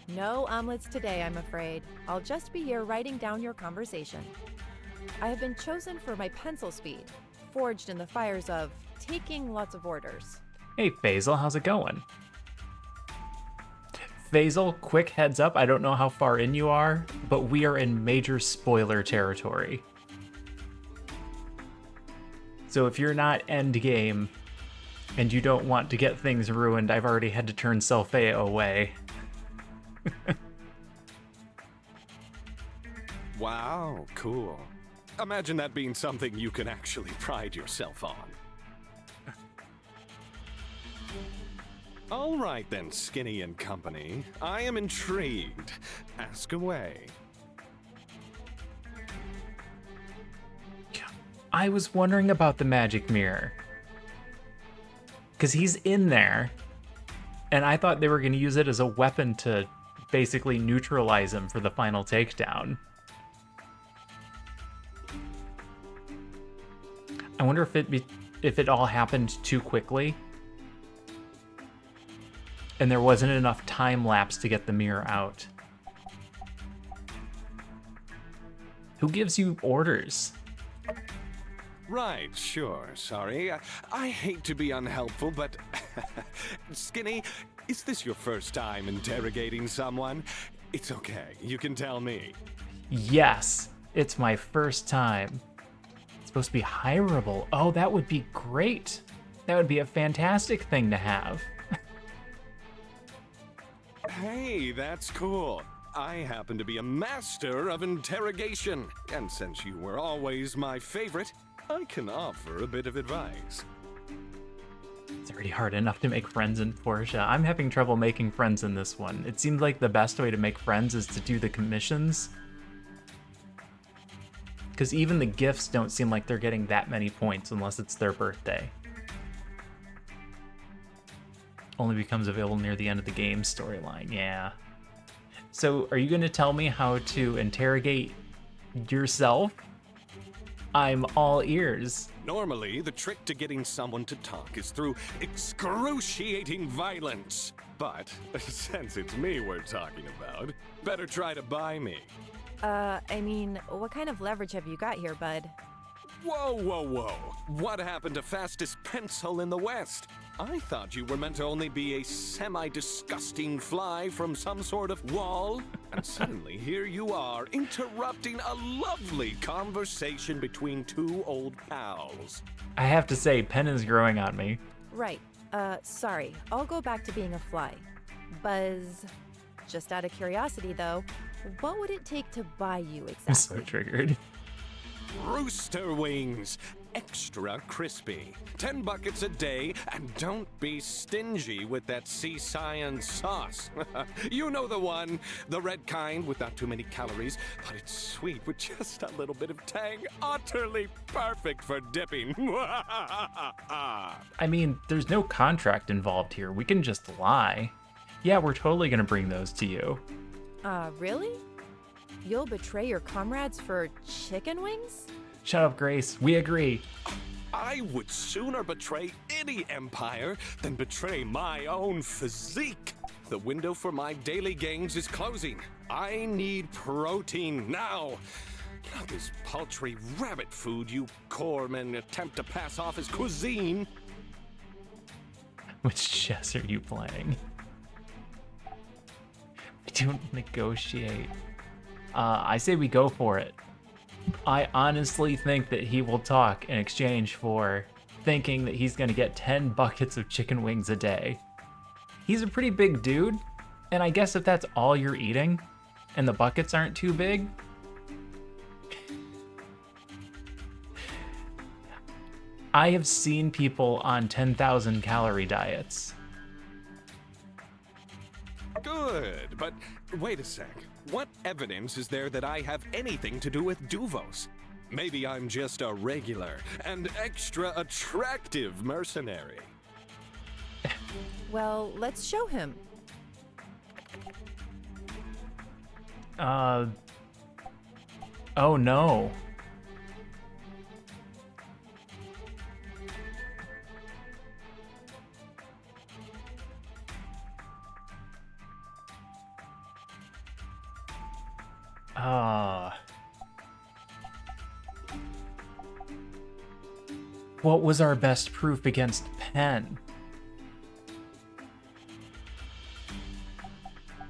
Speaker 17: No omelets today, I'm afraid. I'll just be here writing down your conversation. I have been chosen for my pencil speed, forged in the fires of taking lots of orders.
Speaker 1: Hey, Faisal, how's it going? Faisal, quick heads up, I don't know how far in you are, but we are in major spoiler territory. So if you're not endgame and you don't want to get things ruined, I've already had to turn Selphea away.
Speaker 10: Wow, cool. Imagine that being something you can actually pride yourself on. All right then, Skinny and company. I am intrigued. Ask away.
Speaker 1: I was wondering about the magic mirror. Because he's in there. And I thought they were going to use it as a weapon to basically neutralize him for the final takedown. I wonder if it all happened too quickly. And there wasn't enough time lapse to get the mirror out. Who gives you orders?
Speaker 10: Right, sure, sorry. I hate to be unhelpful, but... Skinny, is this your first time interrogating someone? It's okay, you can tell me.
Speaker 1: Yes, it's my first time. It's supposed to be hireable. Oh, that would be great. That would be a fantastic thing to have.
Speaker 10: Hey, that's cool. I happen to be a master of interrogation, and since you were always my favorite, I can offer a bit of advice.
Speaker 1: It's already hard enough to make friends in Portia. I'm having trouble making friends in this one. It seems like the best way to make friends is to do the commissions. Because even the gifts don't seem like they're getting that many points unless it's their birthday. Only becomes available near the end of the game storyline, yeah. So, are you going to tell me how to interrogate yourself? I'm all ears.
Speaker 10: Normally, the trick to getting someone to talk is through excruciating violence. But, since it's me we're talking about, better try to buy me.
Speaker 17: I mean, what kind of leverage have you got here, bud?
Speaker 10: Whoa, whoa, whoa. What happened to fastest pencil in the West? I thought you were meant to only be a semi-disgusting fly from some sort of wall. And suddenly here you are, interrupting a lovely conversation between two old pals.
Speaker 1: I have to say, Pen is growing on me.
Speaker 17: Right. Sorry. I'll go back to being a fly. Buzz. Just out of curiosity, though, what would it take to buy you exactly?
Speaker 1: I'm so triggered.
Speaker 10: Rooster wings. Extra crispy. 10 buckets a day, and don't be stingy with that sea science sauce. You know the one. The red kind with not too many calories, but it's sweet with just a little bit of tang. Utterly perfect for dipping.
Speaker 1: I mean, there's no contract involved here. We can just lie. Yeah, we're totally gonna bring those to you.
Speaker 17: Really? You'll betray your comrades for chicken wings?
Speaker 1: Shut up, Grace. We agree.
Speaker 10: I would sooner betray any empire than betray my own physique. The window for my daily gains is closing. I need protein now. Not this paltry rabbit food you corpsmen attempt to pass off as cuisine.
Speaker 1: Which chess are you playing? I don't negotiate. I say we go for it. I honestly think that he will talk in exchange for thinking that he's gonna get 10 buckets of chicken wings a day. He's a pretty big dude, and I guess if that's all you're eating, and the buckets aren't too big, I have seen people on 10,000 calorie diets.
Speaker 10: Good, but wait a sec. What evidence is there that I have anything to do with Duvos? Maybe I'm just a regular and extra attractive mercenary.
Speaker 17: Well, let's show him.
Speaker 1: Oh no. What was our best proof against Penn?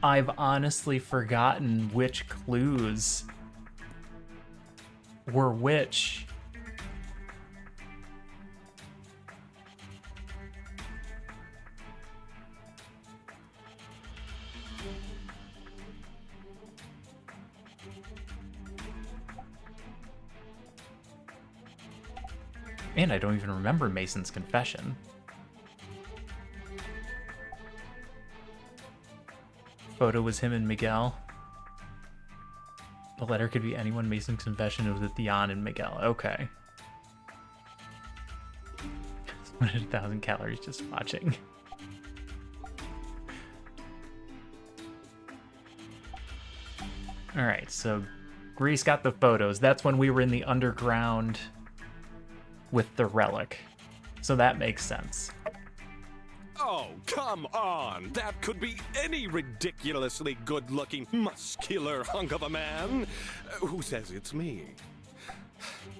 Speaker 1: I've honestly forgotten which clues were which. And I don't even remember Mason's confession. Photo was him and Miguel. The letter could be anyone. Mason's confession, it was with Dion and Miguel. Okay. 100,000 calories just watching. Alright, so Grease got the photos. That's when we were in the underground with the relic. So that makes sense.
Speaker 10: Oh, come on! That could be any ridiculously good-looking, muscular hunk of a man. Who says it's me?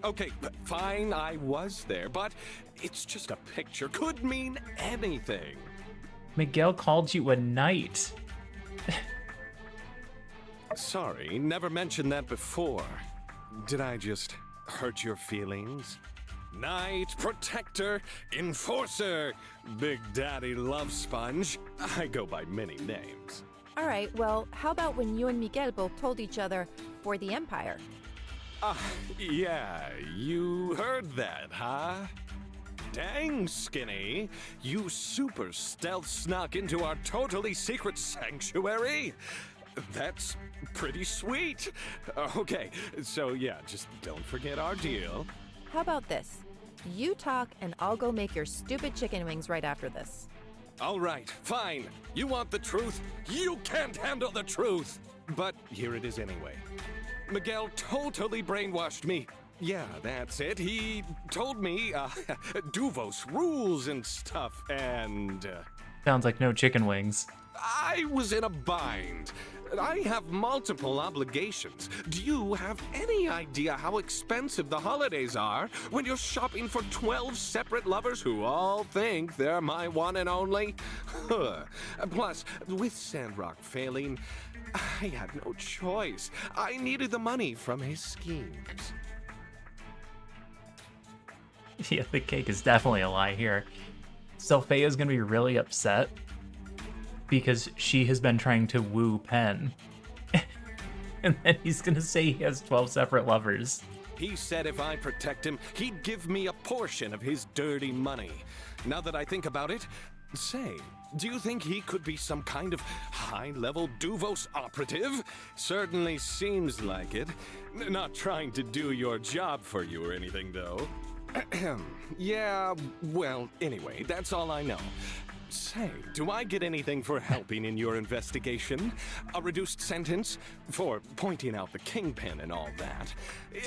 Speaker 10: Okay, fine, I was there, but it's just a picture. Could mean anything.
Speaker 1: Miguel called you a knight.
Speaker 10: Sorry, never mentioned that before. Did I just hurt your feelings? Knight, protector, enforcer, Big Daddy Love Sponge. I go by many names.
Speaker 17: All right, well, how about when you and Miguel both told each other for the Empire?
Speaker 10: Yeah, you heard that, huh? Dang, Skinny. You super stealth snuck into our totally secret sanctuary? That's pretty sweet. Okay, so yeah, just don't forget our deal.
Speaker 17: How about this? You talk and I'll go make your stupid chicken wings right after this.
Speaker 10: All right, fine. You want the truth? You can't handle the truth! But here it is anyway. Miguel totally brainwashed me. Yeah, that's it. He told me, Duvos rules and stuff, and...
Speaker 1: Sounds like no chicken wings.
Speaker 10: I was in a bind. I have multiple obligations. Do you have any idea how expensive the holidays are when you're shopping for 12 separate lovers who all think they're my one and only? Plus, with Sandrock failing, I had no choice. I needed the money from his schemes.
Speaker 1: Yeah, the cake is definitely a lie here. Sylphea's gonna be really upset because she has been trying to woo Penn. And then he's gonna say he has 12 separate lovers.
Speaker 10: He said if I protect him, he'd give me a portion of his dirty money. Now that I think about it, say, do you think he could be some kind of high-level Duvos operative? Certainly seems like it. Not trying to do your job for you or anything, though. Yeah, well, anyway, that's all I know. Say, do I get anything for helping in your investigation? A reduced sentence for pointing out the kingpin and all that,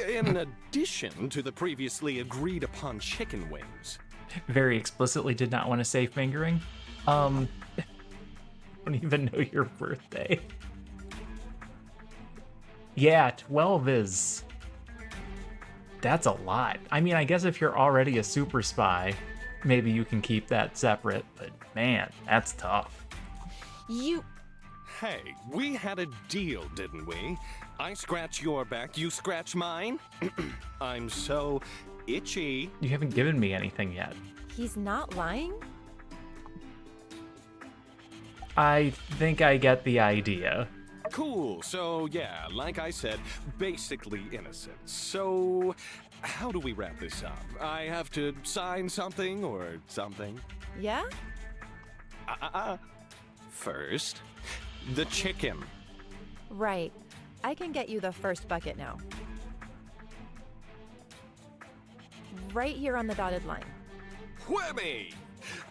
Speaker 10: in addition to the previously agreed upon chicken wings.
Speaker 1: Very explicitly did not want to say fingering. I don't even know your birthday. Yeah, 12 is That's a lot. I mean, I guess if you're already a super spy, maybe you can keep that separate, but man, that's tough.
Speaker 11: You...
Speaker 10: Hey, we had a deal, didn't we? I scratch your back, you scratch mine? I'm so itchy.
Speaker 1: You haven't given me anything yet.
Speaker 17: He's not lying?
Speaker 1: I think I get the idea.
Speaker 10: Cool, so yeah, like I said, basically innocent. So, how do we wrap this up? I have to sign something or something?
Speaker 17: Yeah?
Speaker 10: First, the chicken.
Speaker 17: Right. I can get you the first bucket now. Right here on the dotted line.
Speaker 10: Whammy!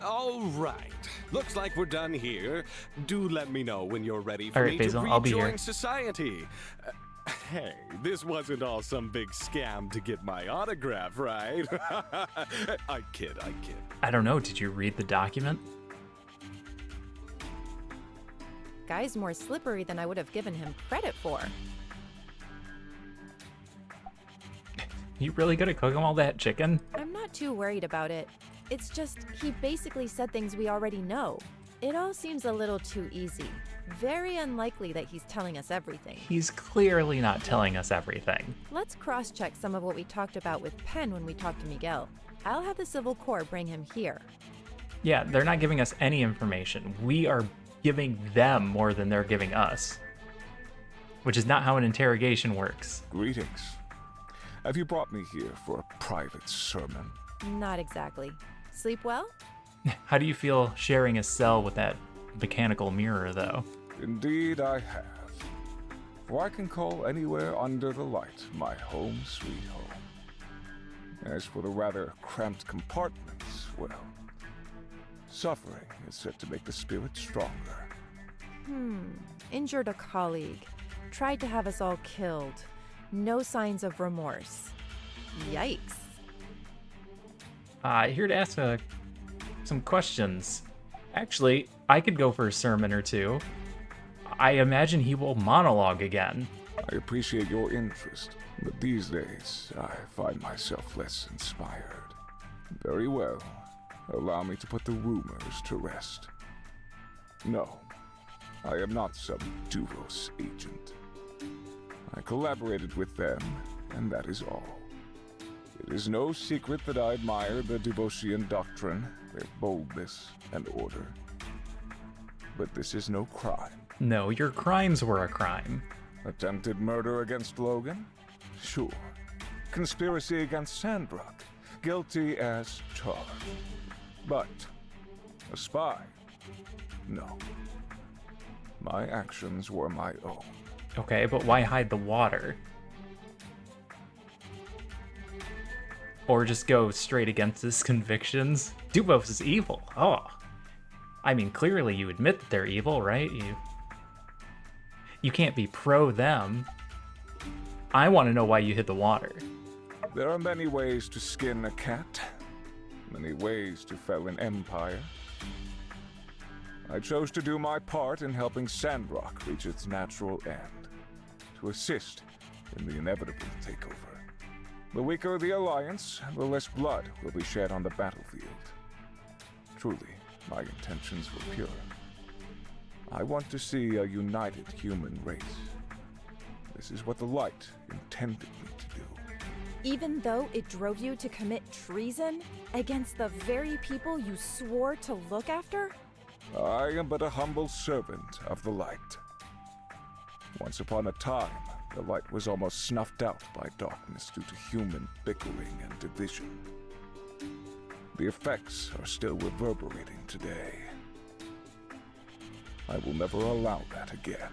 Speaker 10: All right. Looks like we're done here. Do let me know when you're ready for
Speaker 1: All right,
Speaker 10: me
Speaker 1: Basil,
Speaker 10: to
Speaker 1: I'll be here.
Speaker 10: rejoin society. Hey, this wasn't all some big scam to get my autograph, right? I kid.
Speaker 1: I don't know, did you read the document?
Speaker 17: Guy's more slippery than I would have given him credit for.
Speaker 1: You really good at cooking all that chicken?
Speaker 17: I'm not too worried about it. It's just, he basically said things we already know. It all seems a little too easy. Very unlikely that he's telling us everything.
Speaker 1: He's clearly not telling us everything.
Speaker 17: Let's cross-check some of what we talked about with Penn when we talked to Miguel. I'll have the Civil Corps bring him here.
Speaker 1: Yeah, they're not giving us any information. We are giving them more than they're giving us. Which is not how an interrogation works.
Speaker 12: Greetings. Have you brought me here for a private sermon?
Speaker 17: Not exactly. Sleep well?
Speaker 1: How do you feel sharing a cell with that mechanical mirror, though?
Speaker 12: Indeed I have. For I can call anywhere under the light my home sweet home. As for the rather cramped compartments, well, suffering is said to make the spirit stronger.
Speaker 17: Injured a colleague. Tried to have us all killed. No signs of remorse. Yikes.
Speaker 1: Here to ask some questions. Actually, I could go for a sermon or two. I imagine he will monologue again.
Speaker 12: I appreciate your interest, but these days I find myself less inspired. Very well. Allow me to put the rumors to rest. No, I am not some Duvos agent. I collaborated with them, and that is all. It is no secret that I admire the Duvosian doctrine, their boldness and order. But this is no crime.
Speaker 1: No, your crimes were a crime.
Speaker 12: Attempted murder against Logan? Sure. Conspiracy against Sandrock? Guilty as charged. But a spy? No. My actions were my own.
Speaker 1: Okay, but why hide the water? Or just go straight against his convictions? Duvos is evil. Oh. I mean, clearly you admit that they're evil, right? You can't be pro them. I want to know why you hid the water.
Speaker 12: There are many ways to skin a cat. Many ways to fell an empire. I chose to do my part in helping Sandrock reach its natural end. To assist in the inevitable takeover. The weaker the alliance, the less blood will be shed on the battlefield. Truly, my intentions were pure. I want to see a united human race. This is what the light intended me to do.
Speaker 17: Even though it drove you to commit treason against the very people you swore to look after?
Speaker 12: I am but a humble servant of the light. Once upon a time, the light was almost snuffed out by darkness due to human bickering and division. The effects are still reverberating today. I will never allow that again.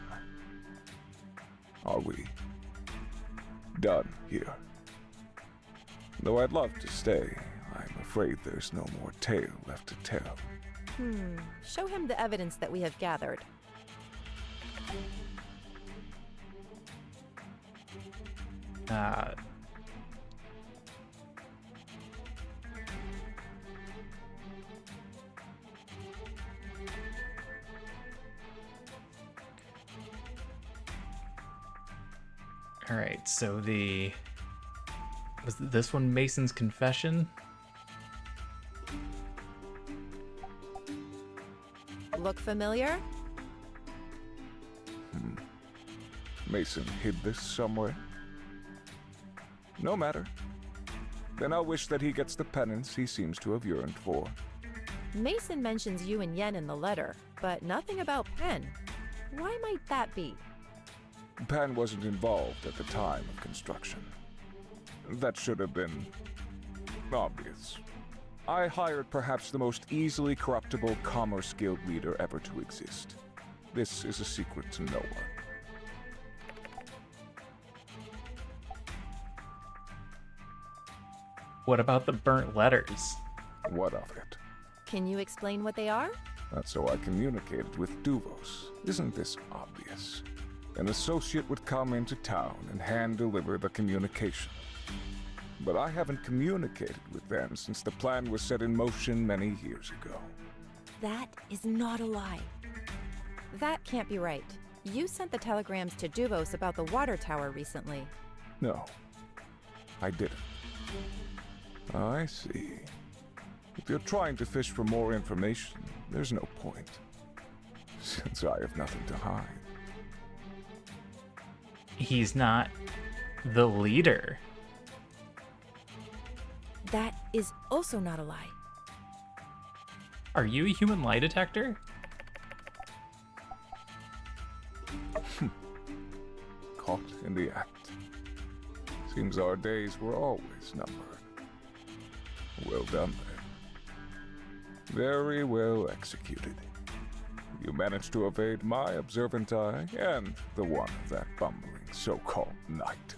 Speaker 12: Are we done here? Though I'd love to stay, I'm afraid there's no more tale left to tell.
Speaker 17: Show him the evidence that we have gathered.
Speaker 1: All right, so the Was this one Mason's confession?
Speaker 17: Look familiar?
Speaker 12: Mason hid this somewhere? No matter. Then I'll wish that he gets the penance he seems to have yearned for.
Speaker 17: Mason mentions you and Yen in the letter, but nothing about Penn. Why might that be?
Speaker 12: Pan wasn't involved at the time of construction. That should have been obvious. I hired perhaps the most easily corruptible Commerce Guild leader ever to exist. This is a secret to no one.
Speaker 1: What about the burnt letters?
Speaker 12: What of it?
Speaker 17: Can you explain what they are?
Speaker 12: That's how I communicated with Duvos. Isn't this obvious? An associate would come into town and hand-deliver the communication. But I haven't communicated with them since the plan was set in motion many years ago.
Speaker 17: That is not a lie. That can't be right. You sent the telegrams to Duvos about the water tower recently.
Speaker 12: No, I didn't. I see. If you're trying to fish for more information, there's no point, since I have nothing to hide.
Speaker 1: He's not the leader.
Speaker 17: That is also not a lie.
Speaker 1: Are you a human lie detector?
Speaker 12: Caught in the act. Seems our days were always numbered. Well done, then. Very well executed. You managed to evade my observant eye and the one of that bumbling so-called knight.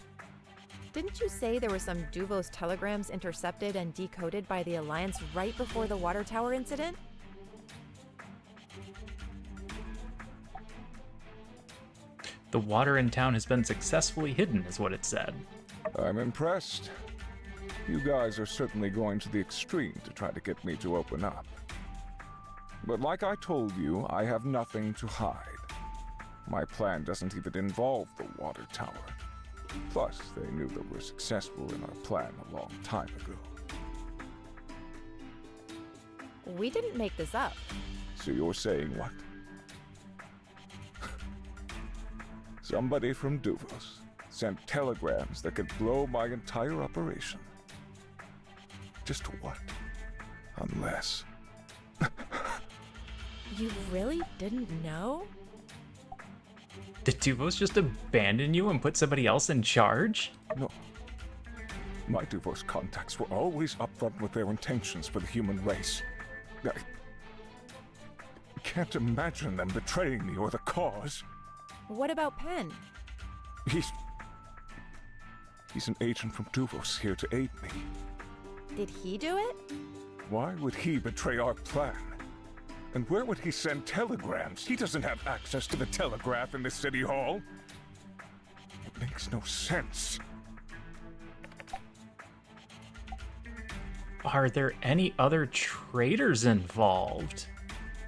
Speaker 17: Didn't you say there were some Duvos telegrams intercepted and decoded by the Alliance right before the water tower incident?
Speaker 1: The water in town has been successfully hidden, is what it said.
Speaker 12: I'm impressed. You guys are certainly going to the extreme to try to get me to open up. But like I told you, I have nothing to hide. My plan doesn't even involve the water tower. Plus, they knew that we're successful in our plan a long time ago.
Speaker 17: We didn't make this up.
Speaker 12: So you're saying what? Somebody from Duvos sent telegrams that could blow my entire operation. Just what? Unless...
Speaker 17: You really didn't know?
Speaker 1: Did Duvos just abandon you and put somebody else in charge?
Speaker 12: No. My Duvos contacts were always upfront with their intentions for the human race. I can't imagine them betraying me or the cause.
Speaker 17: What about Penn?
Speaker 12: He's an agent from Duvos here to aid me.
Speaker 17: Did he do it?
Speaker 12: Why would he betray our plan? And where would he send telegrams? He doesn't have access to the telegraph in the city hall. It makes no sense.
Speaker 1: Are there any other traitors involved?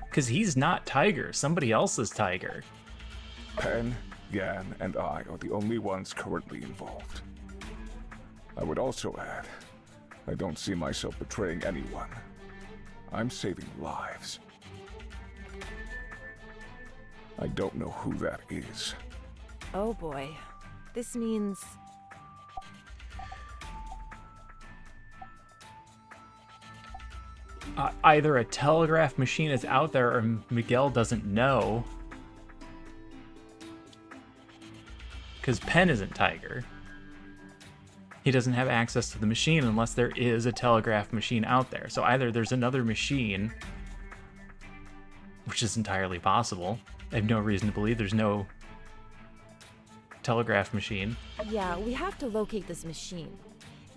Speaker 1: Because he's not Tiger. Somebody else is Tiger.
Speaker 12: Penn, Yan, and I are the only ones currently involved. I would also add, I don't see myself betraying anyone. I'm saving lives. I don't know who that is.
Speaker 17: Oh boy. This means...
Speaker 1: Either a telegraph machine is out there or Miguel doesn't know. Because Penn isn't Tiger. He doesn't have access to the machine unless there is a telegraph machine out there. So either there's another machine, which is entirely possible. I have no reason to believe there's no telegraph machine.
Speaker 17: Yeah, we have to locate this machine.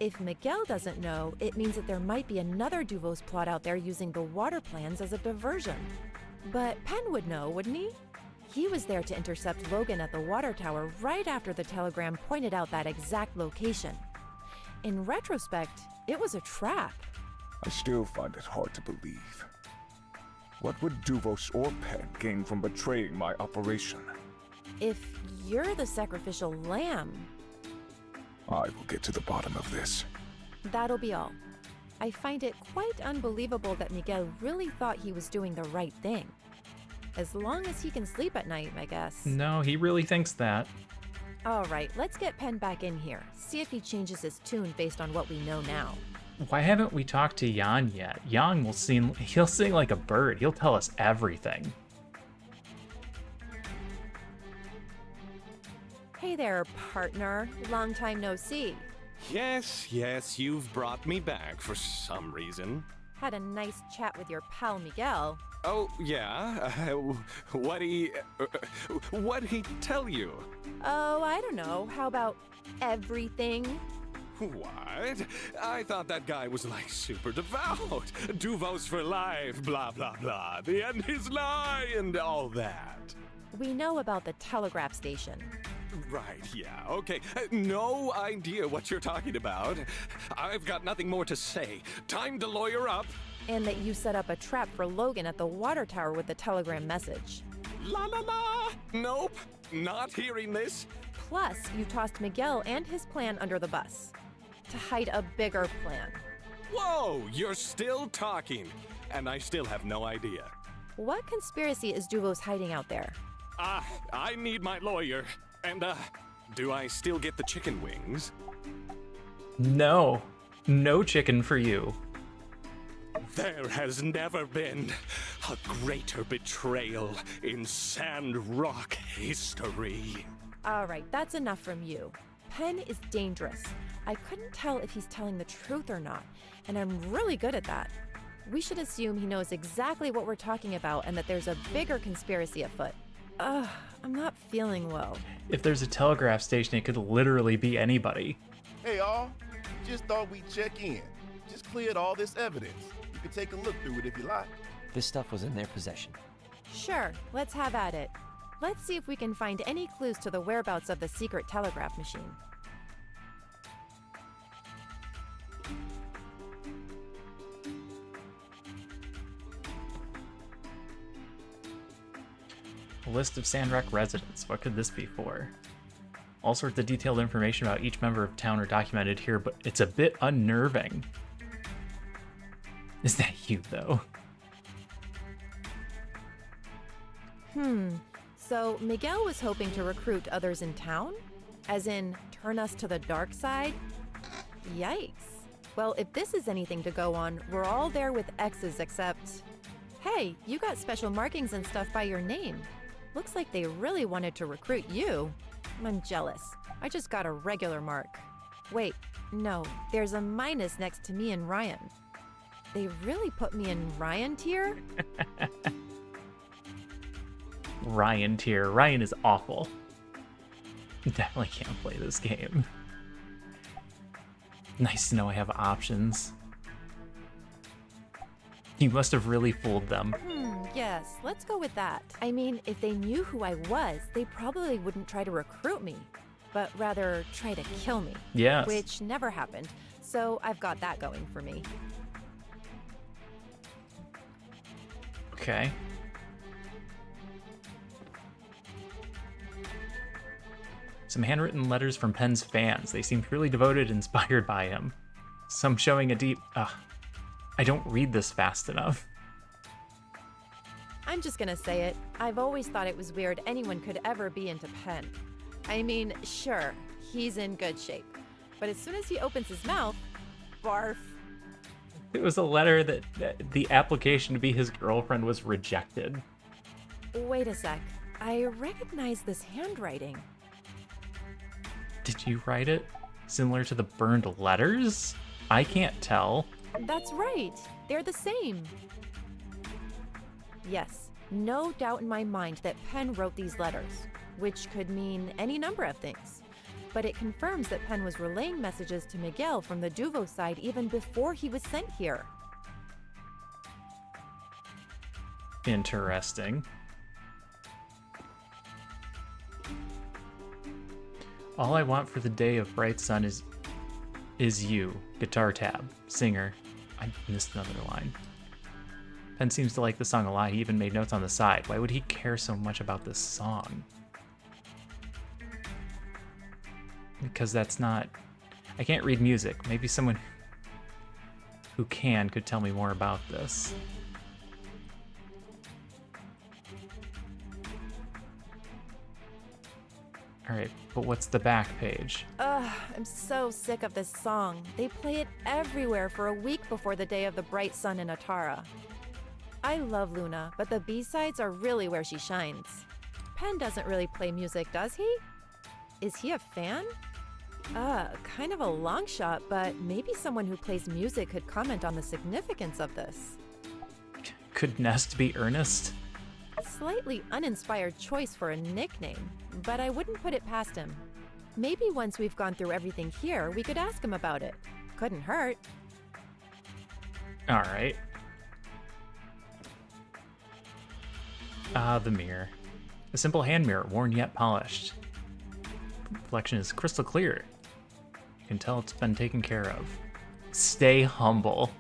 Speaker 17: If Miguel doesn't know, it means that there might be another Duvos plot out there using the water plans as a diversion. But Penn would know, wouldn't he? He was there to intercept Logan at the water tower right after the telegram pointed out that exact location. In retrospect, it was a trap.
Speaker 12: I still find it hard to believe. What would Duvos or Penn gain from betraying my operation?
Speaker 17: If you're the sacrificial lamb...
Speaker 12: I will get to the bottom of this.
Speaker 17: That'll be all. I find it quite unbelievable that Miguel really thought he was doing the right thing. As long as he can sleep at night, I guess.
Speaker 1: No, he really thinks that.
Speaker 17: All right, let's get Penn back in here. See if he changes his tune based on what we know now.
Speaker 1: Why haven't we talked to Jan yet? Jan will sing, he'll sing like a bird. He'll tell us everything.
Speaker 17: Hey there, partner. Long time no see.
Speaker 10: Yes, you've brought me back for some reason.
Speaker 17: Had a nice chat with your pal Miguel.
Speaker 10: Oh, yeah? What'd he tell you?
Speaker 17: Oh, I don't know. How about everything?
Speaker 10: What? I thought that guy was like super devout. Duvos for life, blah, blah, blah. The end is nigh and all that.
Speaker 17: We know about the telegraph station.
Speaker 10: Right, yeah, okay. No idea what you're talking about. I've got nothing more to say. Time to lawyer up.
Speaker 17: And that you set up a trap for Logan at the water tower with the telegram message.
Speaker 10: La la la! Nope, not hearing this.
Speaker 17: Plus, you tossed Miguel and his plan under the bus. To hide a bigger plan.
Speaker 10: Whoa, you're still talking. And I still have no idea.
Speaker 17: What conspiracy is Duvos hiding out there?
Speaker 10: I need my lawyer. And, do I still get the chicken wings?
Speaker 1: No. No chicken for you.
Speaker 10: There has never been a greater betrayal in Sandrock history.
Speaker 17: All right, that's enough from you. Penn is dangerous. I couldn't tell if he's telling the truth or not, and I'm really good at that. We should assume he knows exactly what we're talking about and that there's a bigger conspiracy afoot. Ugh, I'm not feeling well.
Speaker 1: If there's a telegraph station, it could literally be anybody.
Speaker 3: Hey, all. Just thought we'd check in. Just cleared all this evidence. You can take a look through it if you like.
Speaker 14: This stuff was in their possession.
Speaker 17: Sure, let's have at it. Let's see if we can find any clues to the whereabouts of the secret telegraph machine.
Speaker 1: A list of Sandrock residents. What could this be for? All sorts of detailed information about each member of town are documented here, but it's a bit unnerving. Is that you, though?
Speaker 17: So Miguel was hoping to recruit others in town? As in, turn us to the dark side? Yikes. Well, if this is anything to go on, we're all there with X's except... Hey, you got special markings and stuff by your name. Looks like they really wanted to recruit you. I'm jealous. I just got a regular mark. Wait, no, there's a minus next to me and Ryan. They really put me in Ryan tier?
Speaker 1: Ryan tier. Ryan is awful. Definitely can't play this game. Nice to know I have options. You must have really fooled them.
Speaker 17: Yes, let's go with that. I mean, if they knew who I was, they probably wouldn't try to recruit me, but rather try to kill me.
Speaker 1: Yes.
Speaker 17: Which never happened, so I've got that going for me.
Speaker 1: Okay. Some handwritten letters from Penn's fans. They seemed really devoted and inspired by him. Some showing a deep... I don't read this fast enough.
Speaker 17: I'm just gonna say it. I've always thought it was weird anyone could ever be into Penn. I mean, sure, he's in good shape. But as soon as he opens his mouth, barf.
Speaker 1: It was a letter that the application to be his girlfriend was rejected.
Speaker 17: Wait a sec. I recognize this handwriting.
Speaker 1: Did you write it? Similar to the burned letters? I can't tell.
Speaker 17: That's right. They're the same. Yes, no doubt in my mind that Penn wrote these letters, which could mean any number of things. But it confirms that Penn was relaying messages to Miguel from the Duvo side even before he was sent here.
Speaker 1: Interesting. All I want for the day of bright sun is you. Guitar tab. Singer. I missed another line. Penn seems to like the song a lot. He even made notes on the side. Why would he care so much about this song? Because that's not I can't read music. Maybe someone who can could tell me more about this. Alright, but what's the back page?
Speaker 17: Ugh, I'm so sick of this song. They play it everywhere for a week before the day of the bright sun in Atara. I love Luna, but the B-sides are really where she shines. Penn doesn't really play music, does he? Is he a fan? Kind of a long shot, but maybe someone who plays music could comment on the significance of this.
Speaker 1: Could Nest be Ernest?
Speaker 17: Slightly uninspired choice for a nickname, but I wouldn't put it past him. Maybe once we've gone through everything here, we could ask him about it. Couldn't hurt.
Speaker 1: Alright. Ah, the mirror. A simple hand mirror, worn yet polished. Reflection is crystal clear. You can tell it's been taken care of. Stay humble.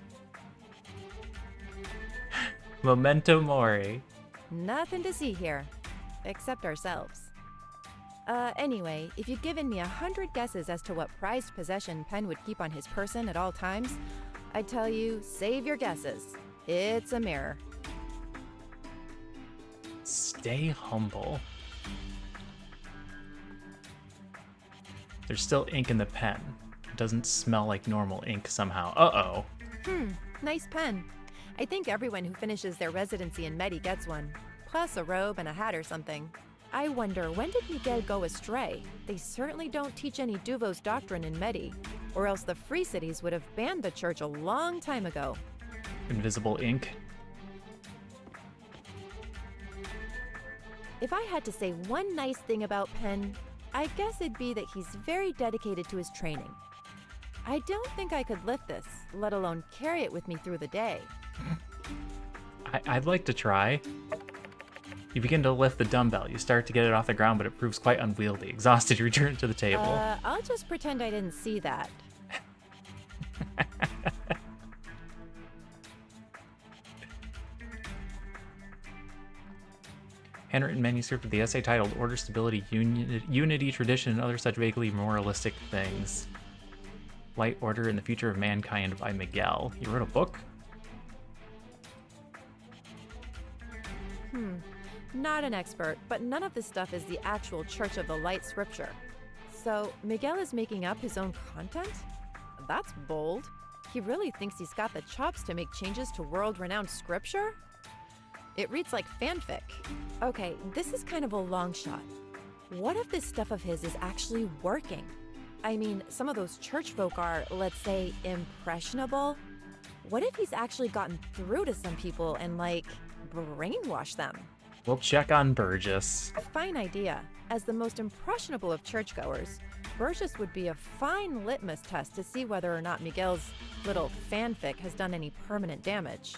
Speaker 1: Memento mori.
Speaker 17: Nothing to see here, except ourselves. Anyway, if you'd given me 100 guesses as to what prized possession Penn would keep on his person at all times, I'd tell you, save your guesses. It's a mirror.
Speaker 1: Stay humble. There's still ink in the pen. It doesn't smell like normal ink somehow. Uh-oh.
Speaker 17: Nice pen. I think everyone who finishes their residency in Medi gets one, plus a robe and a hat or something. I wonder, when did Miguel go astray? They certainly don't teach any Duvo's doctrine in Medi, or else the Free Cities would have banned the church a long time ago.
Speaker 1: Invisible ink.
Speaker 17: If I had to say one nice thing about Penn, I guess it'd be that he's very dedicated to his training. I don't think I could lift this, let alone carry it with me through the day.
Speaker 1: I'd like to try. You begin to lift the dumbbell. You start to get it off the ground, but it proves quite unwieldy. Exhausted, you return to the table.
Speaker 17: I'll just pretend I didn't see that.
Speaker 1: Handwritten manuscript of the essay titled Order, Stability, Unity, Tradition, and Other Such Vaguely Moralistic Things. Light, Order, and the Future of Mankind by Miguel. You wrote a book?
Speaker 17: Not an expert, but none of this stuff is the actual Church of the Light scripture. So, Miguel is making up his own content? That's bold. He really thinks he's got the chops to make changes to world-renowned scripture? It reads like fanfic. Okay, this is kind of a long shot. What if this stuff of his is actually working? I mean, some of those church folk are, let's say, impressionable. What if he's actually gotten through to some people and, like, brainwashed them?
Speaker 1: We'll check on Burgess.
Speaker 17: Fine idea. As the most impressionable of churchgoers, Burgess would be a fine litmus test to see whether or not Miguel's little fanfic has done any permanent damage.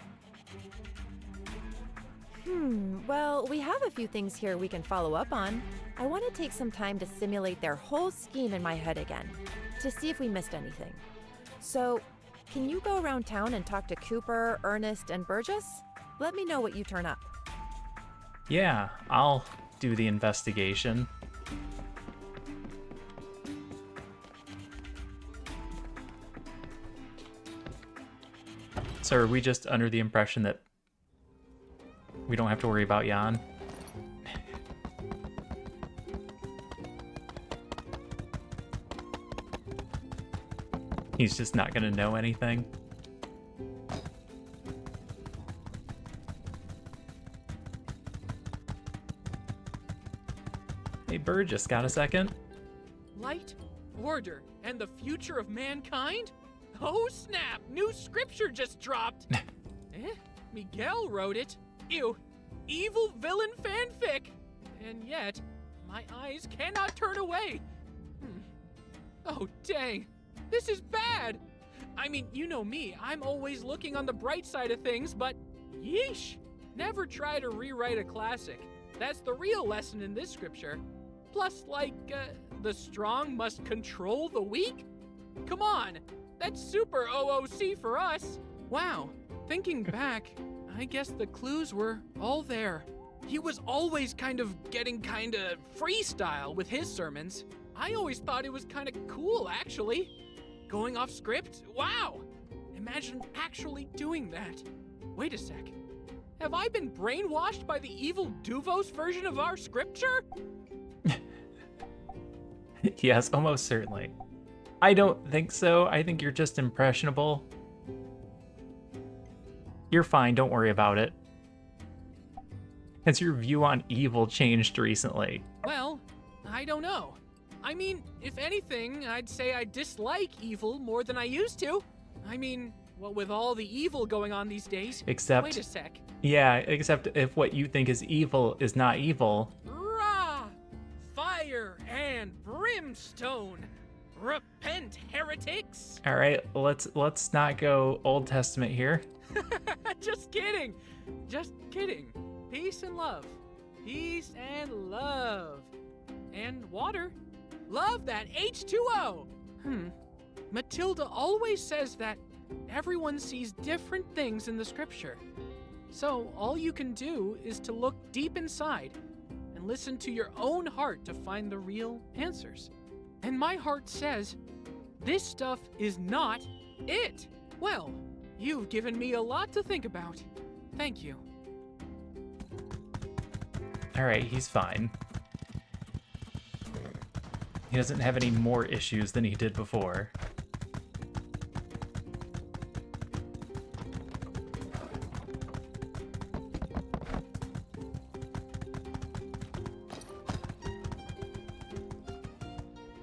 Speaker 17: Well, we have a few things here we can follow up on. I want to take some time to simulate their whole scheme in my head again, to see if we missed anything. So, can you go around town and talk to Cooper, Ernest, and Burgess? Let me know what you turn up.
Speaker 1: Yeah, I'll do the investigation. So are we just under the impression that we don't have to worry about Jan? He's just not gonna know anything? Hey, Burgess, got a second?
Speaker 4: Light, order, and the future of mankind? Oh snap, new scripture just dropped! Miguel wrote it? Ew, evil villain fanfic! And yet, my eyes cannot turn away! Oh dang, this is bad! I mean, you know me, I'm always looking on the bright side of things, but yeesh! Never try to rewrite a classic. That's the real lesson in this scripture. Plus, like, the strong must control the weak? Come on, that's super OOC for us. Wow, thinking back, I guess the clues were all there. He was always getting freestyle with his sermons. I always thought it was kinda cool, actually. Going off script? Wow! Imagine actually doing that. Wait a sec. Have I been brainwashed by the evil Duvos version of our scripture?
Speaker 1: Yes, almost certainly. I don't think so. I think you're just impressionable. You're fine, don't worry about it. Has your view on evil changed recently?
Speaker 4: Well, I don't know. I mean, if anything, I'd say I dislike evil more than I used to. I mean, well, with all the evil going on these days.
Speaker 1: Except...
Speaker 4: Wait a sec.
Speaker 1: Yeah, except if what you think is evil is not evil.
Speaker 4: Rah! Fire and brimstone! Repent, heretics!
Speaker 1: Alright, let's not go Old Testament here.
Speaker 4: Just kidding! Just kidding. Peace and love. Peace and love. And water. Love that H2O! Matilda always says that everyone sees different things in the scripture. So all you can do is to look deep inside and listen to your own heart to find the real answers. And my heart says, this stuff is not it. Well, you've given me a lot to think about. Thank you.
Speaker 1: Alright, he's fine. He doesn't have any more issues than he did before.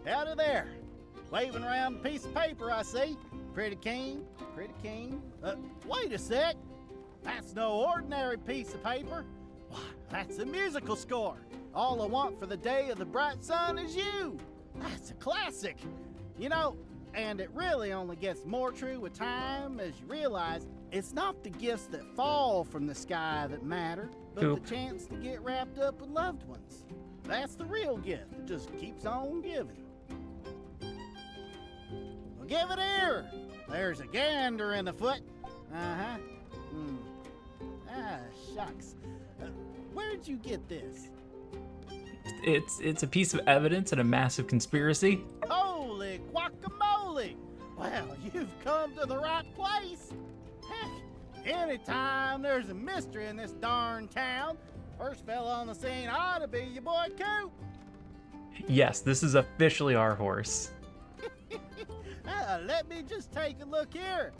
Speaker 16: Howdy there. Waving around a piece of paper, I see. Pretty keen, pretty keen. Wait a sec. That's no ordinary piece of paper. Why, that's a musical score. All I want for the day of the bright sun is you. That's a classic. You know, and it really only gets more true with time as you realize it's not the gifts that fall from the sky that matter, but the chance to get wrapped up with loved ones. That's the real gift that just keeps on giving. Well, give it here. There's a gander in the foot. Uh-huh. Ah, shucks. Where'd you get this?
Speaker 1: It's a piece of evidence in a massive conspiracy.
Speaker 16: Holy guacamole! Well, you've come to the right place. Heck, anytime there's a mystery in this darn town, first fella on the scene ought to be your boy Coop.
Speaker 1: Yes, this is officially our horse.
Speaker 16: Let me just take a look here.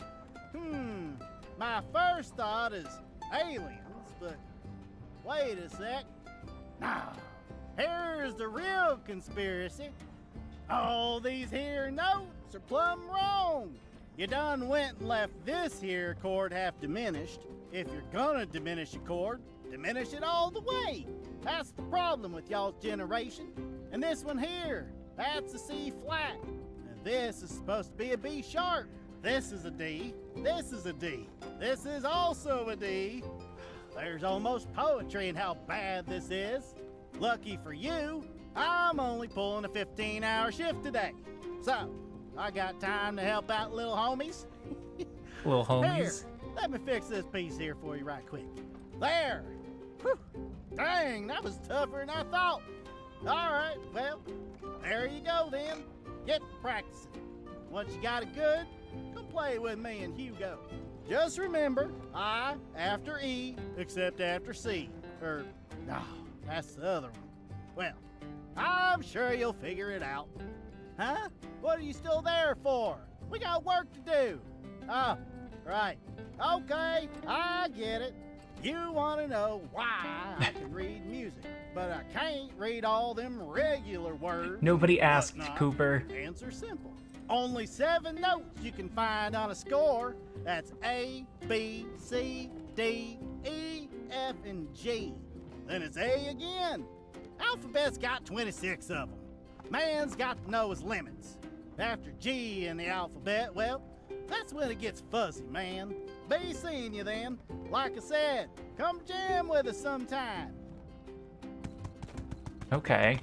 Speaker 16: My first thought is aliens, but wait a sec. No, here's the real conspiracy. All these here notes are plumb wrong. You done went and left this here chord half diminished. If you're gonna diminish a chord, diminish it all the way. That's the problem with y'all's generation. And this one here, that's a C flat. And this is supposed to be a B sharp. This is a D. This is a D. This is also a D. There's almost poetry in how bad this is. Lucky for you, I'm only pulling a 15-hour shift today. So, I got time to help out little homies.
Speaker 1: Little homies?
Speaker 16: Here, let me fix this piece here for you right quick. There. Whew. Dang, that was tougher than I thought. All right, well, there you go then. Get practicing. Once you got it good, come play with me and Hugo. Just remember, I after E, except after C. No, that's the other one. Well, I'm sure you'll figure it out. Huh? What are you still there for? We got work to do. Oh, right. Okay, I get it. You want to know why I can read music, but I can't read all them regular words.
Speaker 1: Nobody asked, Cooper.
Speaker 16: Answer simple. Only 7 notes you can find on a score. That's A, B, C, D, E, F, and G. Then it's A again. Alphabet's got 26 of them. Man's got to know his limits. After G in the alphabet, well, that's when it gets fuzzy, man. Be seeing you then. Like I said, come jam with us sometime.
Speaker 1: Okay.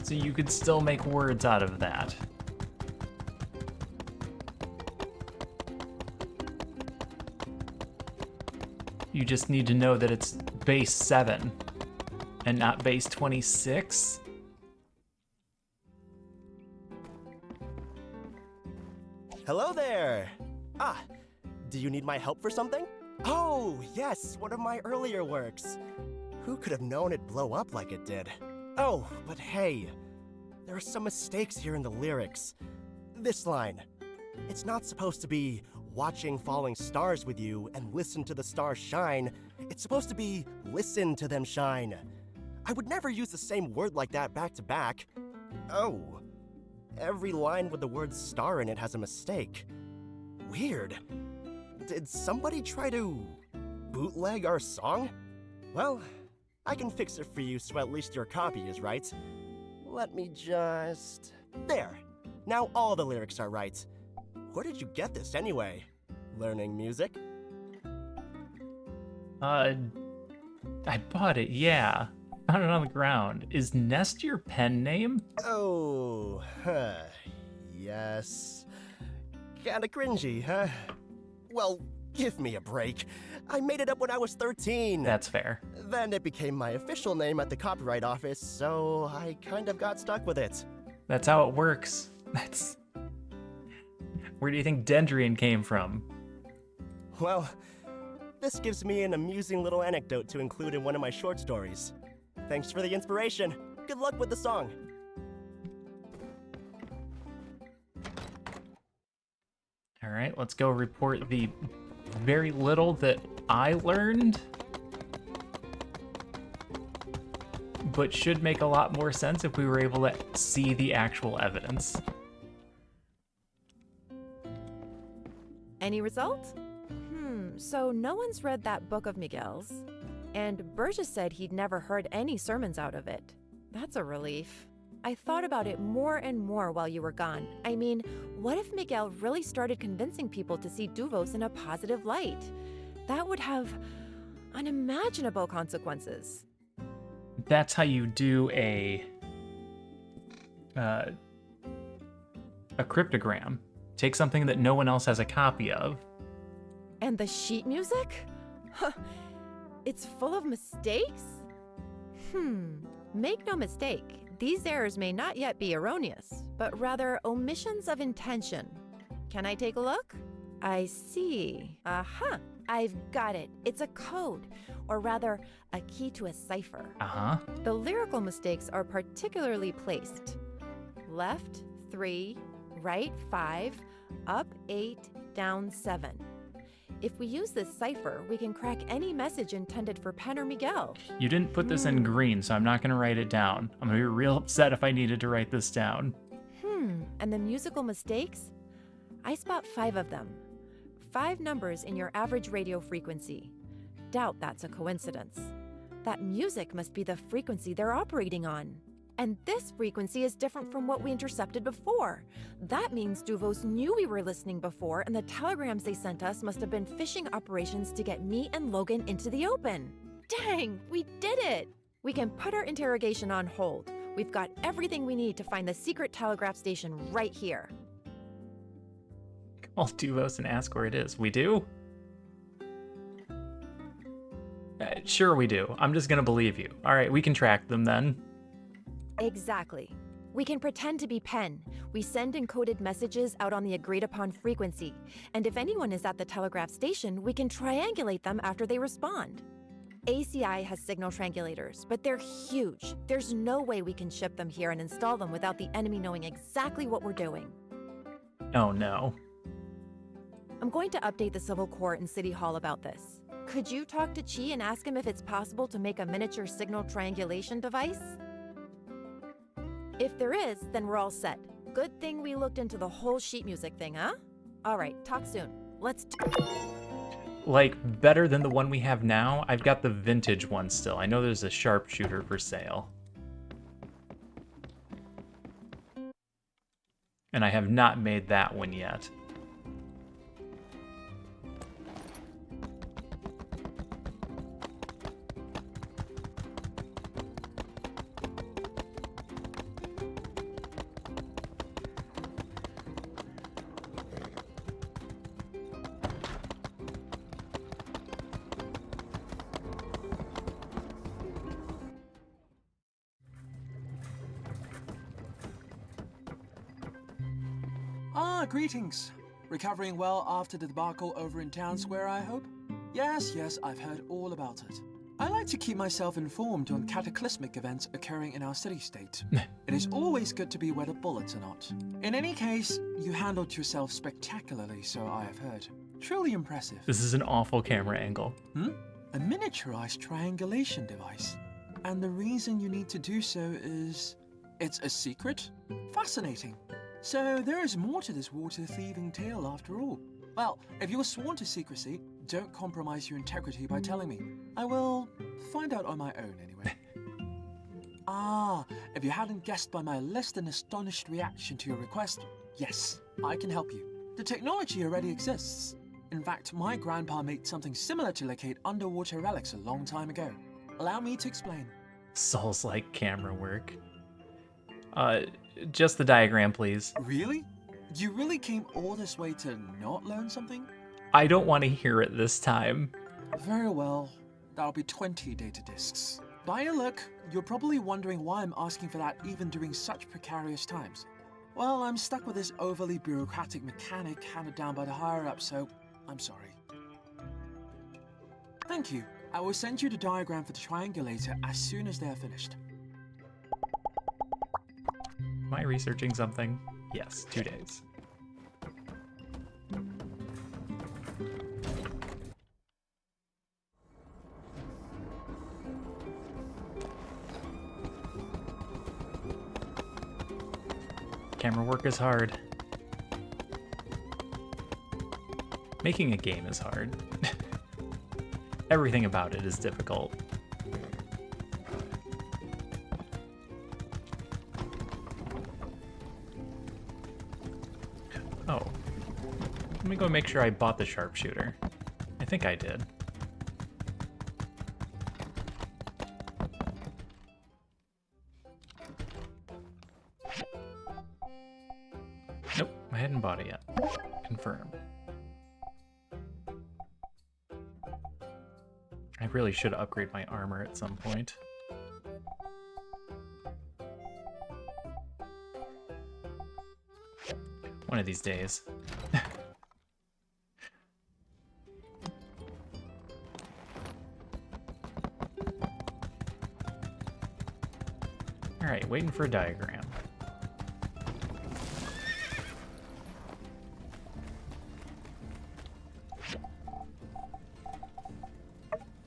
Speaker 1: So you could still make words out of that. You just need to know that it's base 7 and not base 26.
Speaker 9: Hello there! Ah, do you need my help for something? Oh, yes, one of my earlier works. Who could have known it'd blow up like it did? Oh, but hey, there are some mistakes here in the lyrics. This line, it's not supposed to be watching falling stars with you and listen to the stars shine. It's supposed to be listen to them shine. I would never use the same word like that back to back. Oh, every line with the word star in it has a mistake. Weird. Did somebody try to bootleg our song? Well, I can fix it for you so at least your copy is right. Let me just... There! Now all the lyrics are right. Where did you get this anyway? Learning music?
Speaker 1: I bought it, yeah. Found it on the ground. Is Nest your pen name?
Speaker 9: Oh, yes. Kinda cringy, huh? Well, give me a break. I made it up when I was 13.
Speaker 1: That's fair.
Speaker 9: Then it became my official name at the copyright office, so I kind of got stuck with it.
Speaker 1: That's how it works. That's... Where do you think Dendrian came from?
Speaker 9: Well, this gives me an amusing little anecdote to include in one of my short stories. Thanks for the inspiration. Good luck with the song.
Speaker 1: All right, let's go report the very little that I learned, but should make a lot more sense if we were able to see the actual evidence.
Speaker 17: Any result? So no one's read that book of Miguel's. And Burgess said he'd never heard any sermons out of it. That's a relief. I thought about it more and more while you were gone. I mean, what if Miguel really started convincing people to see Duvos in a positive light? That would have unimaginable consequences.
Speaker 1: That's how you do a cryptogram. Take something that no one else has a copy of.
Speaker 17: And the sheet music? Huh. It's full of mistakes? Make no mistake, these errors may not yet be erroneous, but rather omissions of intention. Can I take a look? I see. Aha! I've got it. It's a code, or rather, a key to a cipher.
Speaker 1: Uh-huh.
Speaker 17: The lyrical mistakes are particularly placed. Left 3, right 5, up 8, down 7. If we use this cipher, we can crack any message intended for Pen or Miguel.
Speaker 1: You didn't put this in green, so I'm not going to write it down. I'm going to be real upset if I needed to write this down.
Speaker 17: And the musical mistakes? I spot 5 of them. 5 numbers in your average radio frequency. Doubt that's a coincidence. That music must be the frequency they're operating on. And this frequency is different from what we intercepted before. That means Duvos knew we were listening before, and the telegrams they sent us must have been phishing operations to get me and Logan into the open. Dang, we did it! We can put our interrogation on hold. We've got everything we need to find the secret telegraph station right here.
Speaker 1: Call Duvos and ask where it is. We do? Sure we do. I'm just gonna believe you. All right, we can track them then.
Speaker 17: Exactly. We can pretend to be Pen. We send encoded messages out on the agreed-upon frequency. And if anyone is at the telegraph station, we can triangulate them after they respond. ACI has signal triangulators, but they're huge. There's no way we can ship them here and install them without the enemy knowing exactly what we're doing.
Speaker 1: Oh no.
Speaker 17: I'm going to update the Civil Court and City Hall about this. Could you talk to Chi and ask him if it's possible to make a miniature signal triangulation device? If there is, then we're all set. Good thing we looked into the whole sheet music thing, huh? All right, talk soon. Let's...
Speaker 1: Like, better than the one we have now? I've got the vintage one still. I know there's a sharpshooter for sale. And I have not made that one yet.
Speaker 20: Greetings.
Speaker 19: Recovering well after the debacle over in Town Square, I hope? Yes, I've heard all about it. I like to keep myself informed on cataclysmic events occurring in our city-state. It is always good to be where the bullets are not. In any case, you handled yourself spectacularly, so I have heard. Truly impressive.
Speaker 1: This is an awful camera angle.
Speaker 19: A miniaturized triangulation device. And the reason you need to do so is... it's a secret? Fascinating. So there is more to this water-thieving tale after all. Well, if you're sworn to secrecy, don't compromise your integrity by telling me. I will find out on my own anyway. If you hadn't guessed by my less than astonished reaction to your request, yes, I can help you. The technology already exists. In fact, my grandpa made something similar to locate underwater relics a long time ago. Allow me to explain.
Speaker 1: Souls-like camera work. Just the diagram, please.
Speaker 19: Really? You really came all this way to not learn something?
Speaker 1: I don't want to hear it this time.
Speaker 19: Very well. That'll be 20 data disks. By your look, you're probably wondering why I'm asking for that even during such precarious times. Well, I'm stuck with this overly bureaucratic mechanic handed down by the higher-ups, so I'm sorry. Thank you. I will send you the diagram for the triangulator as soon as they are finished.
Speaker 1: Am I researching something? Yes, 2 days. Camera work is hard. Making a game is hard. Everything about it is difficult. Oh. Let me go make sure I bought the sharpshooter. I think I did. Nope, I hadn't bought it yet. Confirm. I really should upgrade my armor at some point. One of these days. Alright, waiting for a diagram.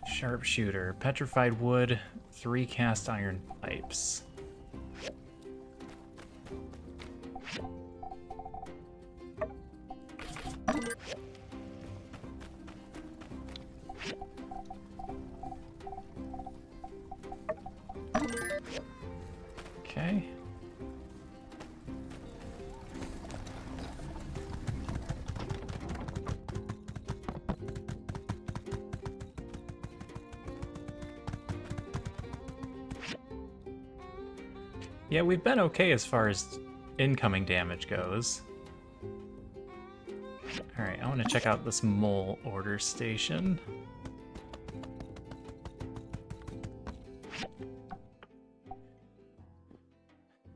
Speaker 1: Sharpshooter, petrified wood, 3 cast iron pipes. Okay. Yeah, we've been okay as far as incoming damage goes. Alright, I want to check out this mole order station.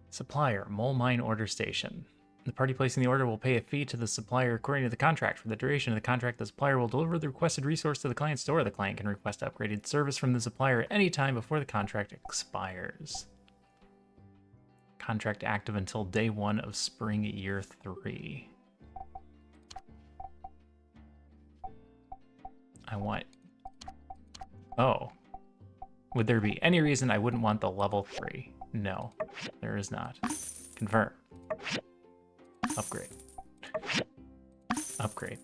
Speaker 1: Supplier, mole mine order station. The party placing the order will pay a fee to the supplier according to the contract. For the duration of the contract, the supplier will deliver the requested resource to the client's store. The client can request upgraded service from the supplier at any time before the contract expires. Contract active until day 1 of spring year 3. I want... Oh. Would there be any reason I wouldn't want the level 3? No, there is not. Confirm. Upgrade. Upgrade.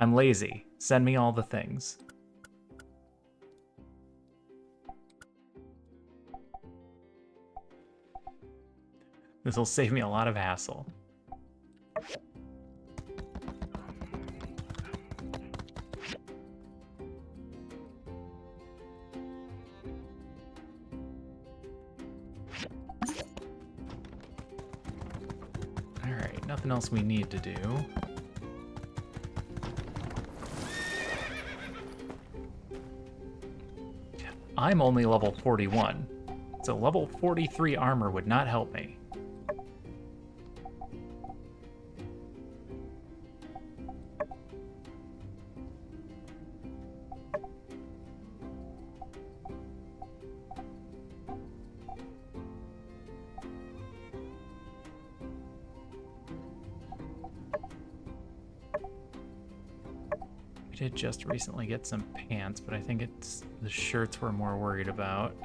Speaker 1: I'm lazy. Send me all the things. This will save me a lot of hassle. Alright, nothing else we need to do. I'm only level 41, so level 43 armor would not help me. did just recently get some pants, but I think it's the shirts we're more worried about.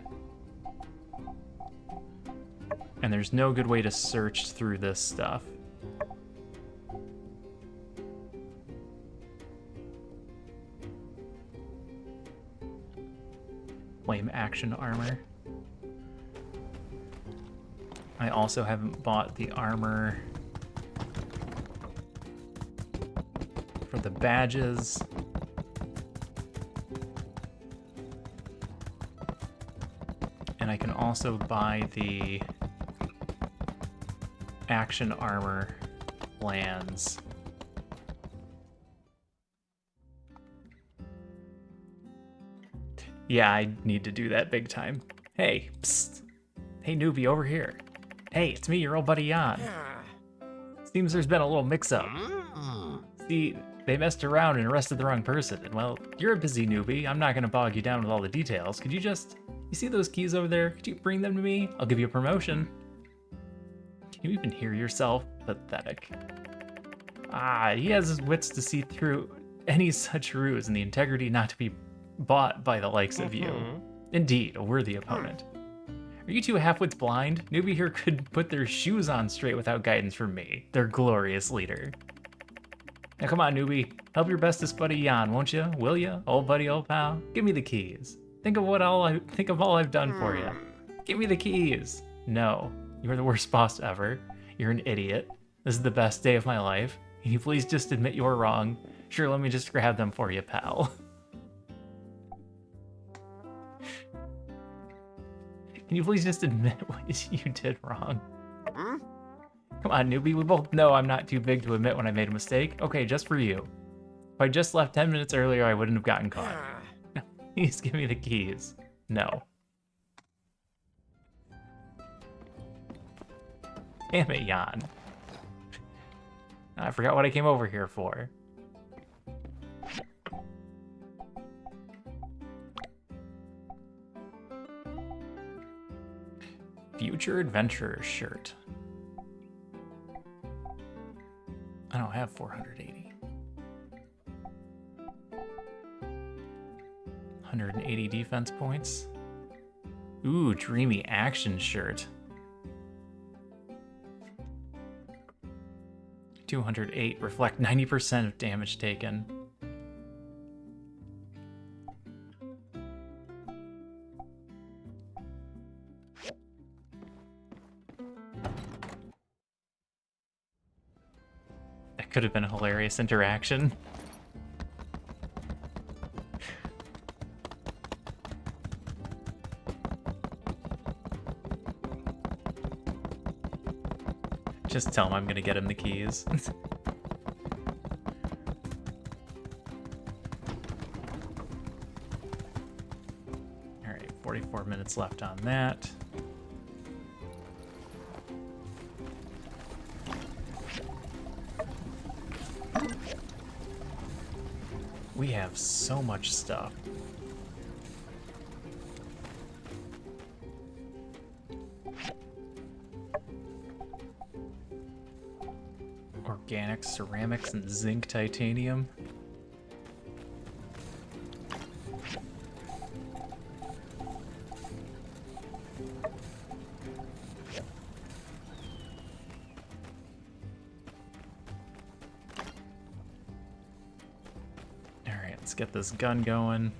Speaker 1: And there's no good way to search through this stuff. Flame action armor. I also haven't bought the armor for the badges. And I can also buy the action armor lands. Yeah, I need to do that big time. Hey, psst. Hey, newbie, over here. Hey, it's me, your old buddy Jan. Seems there's been a little mix-up. See, they messed around and arrested the wrong person. And well, you're a busy newbie. I'm not gonna bog you down with all the details. Could you just... You see those keys over there? Could you bring them to me? I'll give you a promotion. Can you even hear yourself? Pathetic. Ah, he has his wits to see through any such ruse and the integrity not to be bought by the likes of you. Indeed, a worthy opponent. Are you two half-wits blind? Newbie here could put their shoes on straight without guidance from me, their glorious leader. Now come on, newbie. Help your bestest buddy Jan, won't you? Will you? Old buddy, old pal? Give me the keys. Think of all I've done for you. Give me the keys. No, you're the worst boss ever. You're an idiot. This is the best day of my life. Can you please just admit you're wrong? Sure, let me just grab them for you, pal. Can you please just admit what you did wrong? Come on, newbie, we both know I'm not too big to admit when I made a mistake. Okay, just for you. If I just left 10 minutes earlier, I wouldn't have gotten caught. Please give me the keys. No. Damn it, Jan. I forgot what I came over here for. Future Adventurer shirt. I don't have 480. 180 defense points. Ooh, dreamy action shirt. 208, reflect 90% of damage taken. That could have been a hilarious interaction. Just tell him I'm gonna get him the keys. Alright, 44 minutes left on that. We have so much stuff. Organic ceramics and zinc titanium. Alright, let's get this gun going.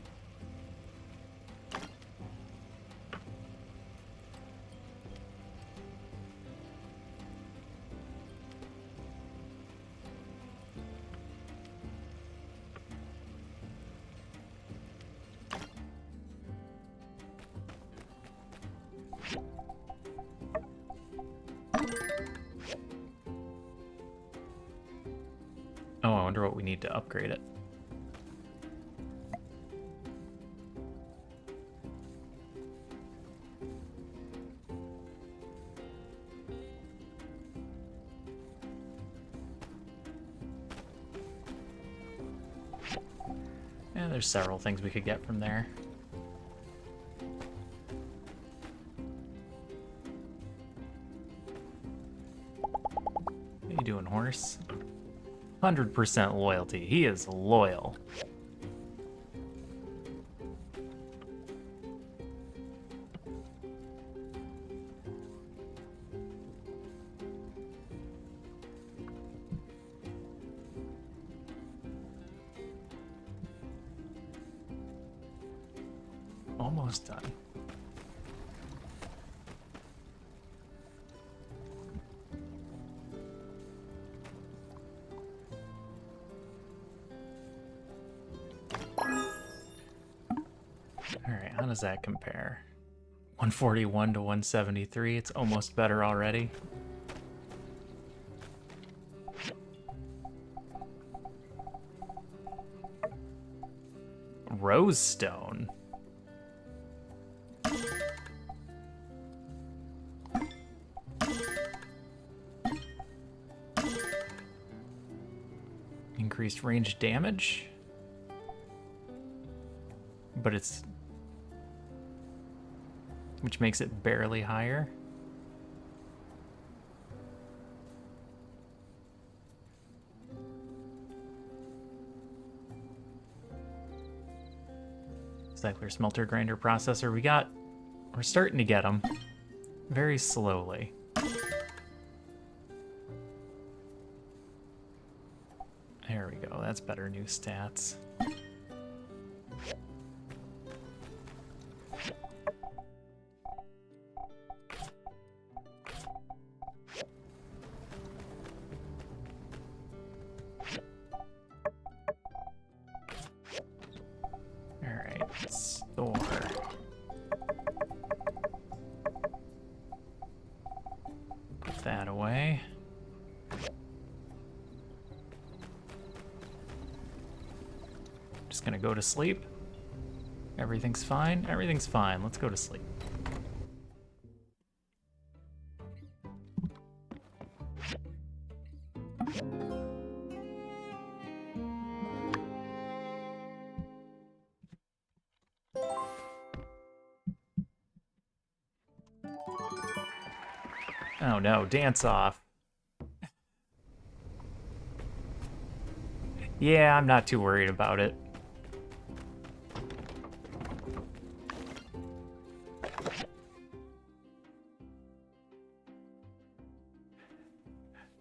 Speaker 1: Oh, I wonder what we need to upgrade it. Yeah, there's several things we could get from there. What are you doing, horse? 100% loyalty. He is loyal. almost done. Alright, how does that compare? 141 to 173, it's almost better already. Rosestone. Increased range damage. But it's... which makes it barely higher. Cycler smelter grinder processor. We're starting to get them. Very slowly. There we go. That's better new stats. That away. Just gonna go to sleep. Everything's fine. Everything's fine. Let's go to sleep. Oh no, dance off. Yeah, I'm not too worried about it.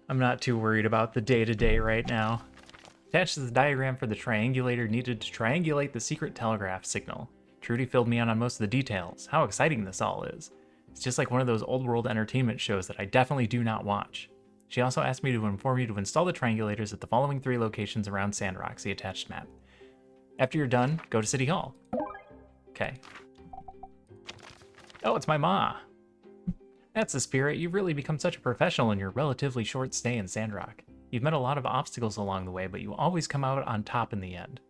Speaker 1: I'm not too worried about the day-to-day right now. Attached is the diagram for the triangulator needed to triangulate the secret telegraph signal. Trudy filled me in on most of the details. How exciting this all is. It's just like one of those old world entertainment shows that I definitely do not watch. She also asked me to inform you to install the triangulators at the following 3 locations around Sandrock, the attached map. After you're done, go to City Hall. Okay. Oh, it's my ma. That's the spirit. You've really become such a professional in your relatively short stay in Sandrock. You've met a lot of obstacles along the way, but you always come out on top in the end.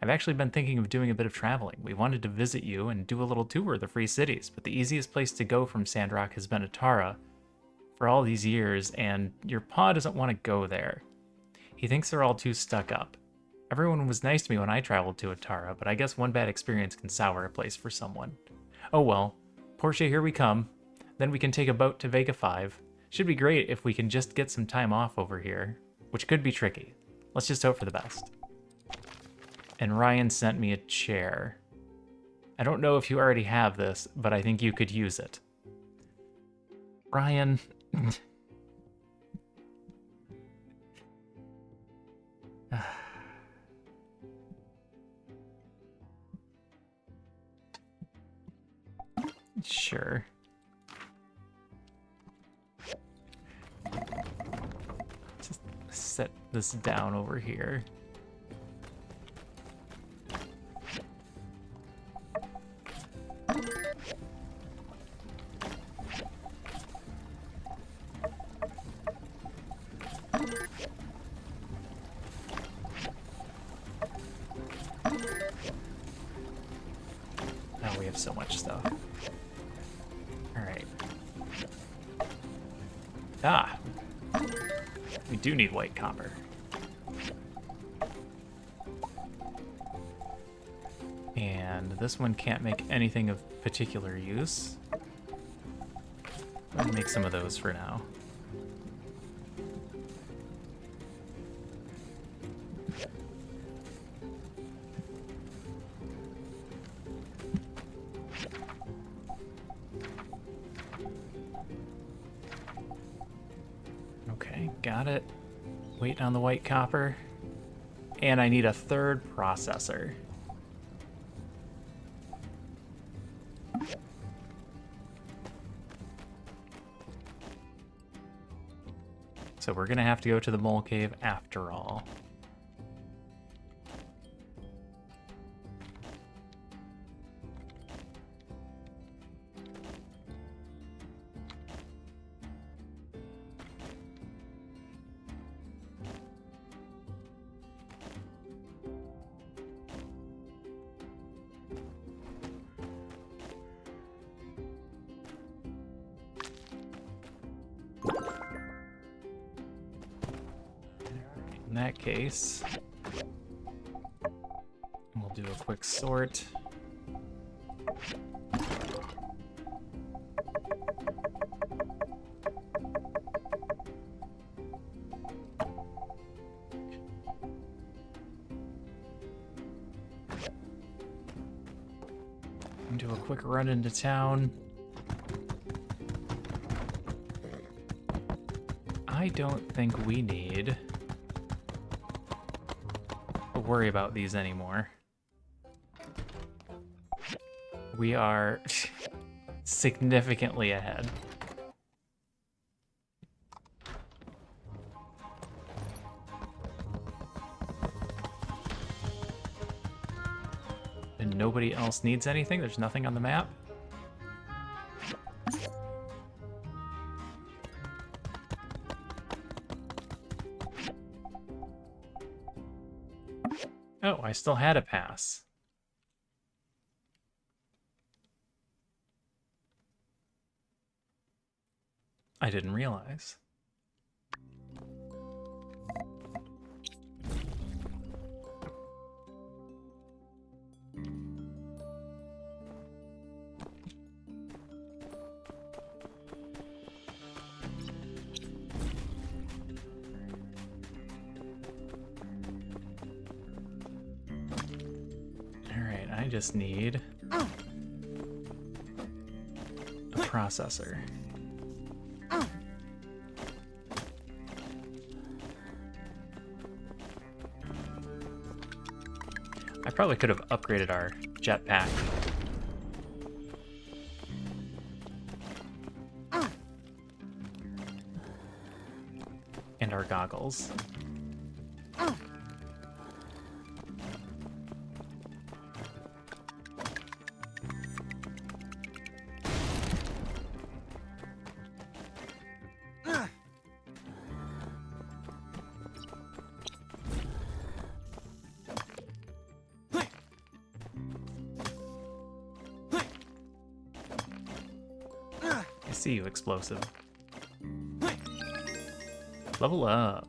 Speaker 1: I've actually been thinking of doing a bit of traveling. We wanted to visit you and do a little tour of the free cities, but the easiest place to go from Sandrock has been Atara for all these years, and your pa doesn't want to go there. He thinks they're all too stuck up. Everyone was nice to me when I traveled to Atara, but I guess one bad experience can sour a place for someone. Oh well. Portia, here we come. Then we can take a boat to Vega 5. Should be great if we can just get some time off over here, which could be tricky. Let's just hope for the best. And Ryan sent me a chair. I don't know if you already have this, but I think you could use it. Ryan. Sure. Just set this down over here. Oh, we have so much stuff. Alright. Ah! We do need white copper. And this one can't make anything of particular use. I'll make some of those for now. Okay, got it. Waiting on the white copper. And I need a third processor. So we're gonna have to go to the mole cave after all. In that case, we'll do a quick sort. And do a quick run into town. I don't think we need to worry about these anymore. We are significantly ahead. And nobody else needs anything? There's nothing on the map? Oh, I still had a pass. I didn't realize. I just need a processor. I probably could have upgraded our jetpack. And our goggles. I see you, explosive. Level up.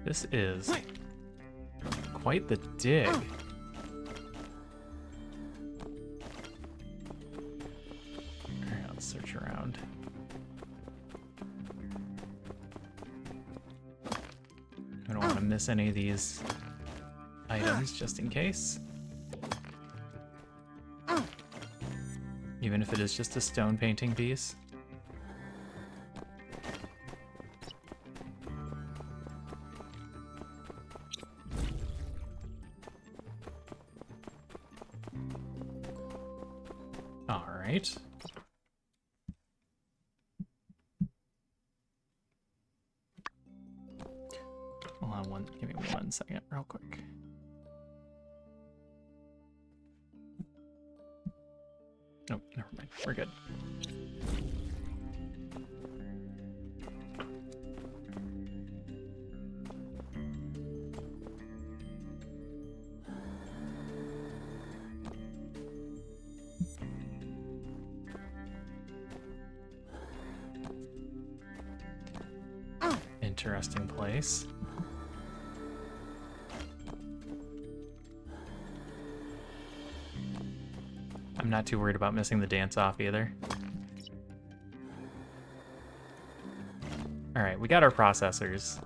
Speaker 1: This is quite the dig. Alright, let's search around. I don't want to miss any of these items just in case. Even if it is just a stone painting piece. Alright. Hold on give me 1 second real quick. Oh, never mind. We're good. Interesting place. I'm not too worried about missing the dance off either. Alright, we got our processors.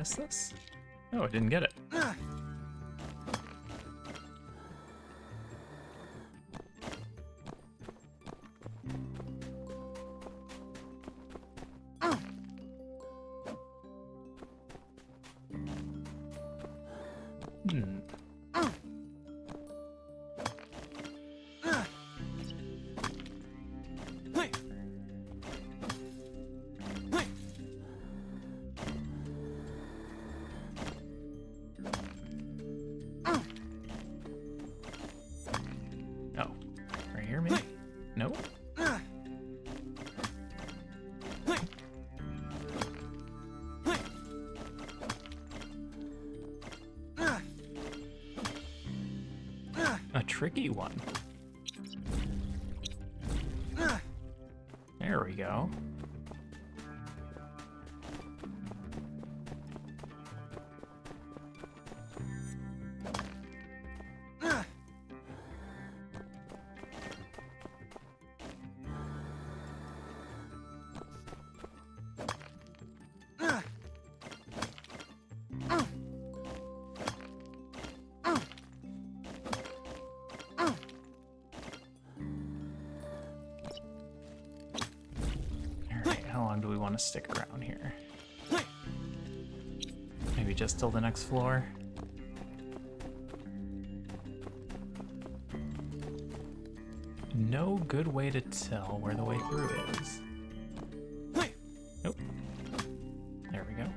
Speaker 1: miss this? Oh, I didn't get it. Hmm. Oh, right here maybe? No? A tricky one. There we go. How long do we want to stick around here? Maybe just till the next floor? No good way to tell where the way through is. Nope. There we go.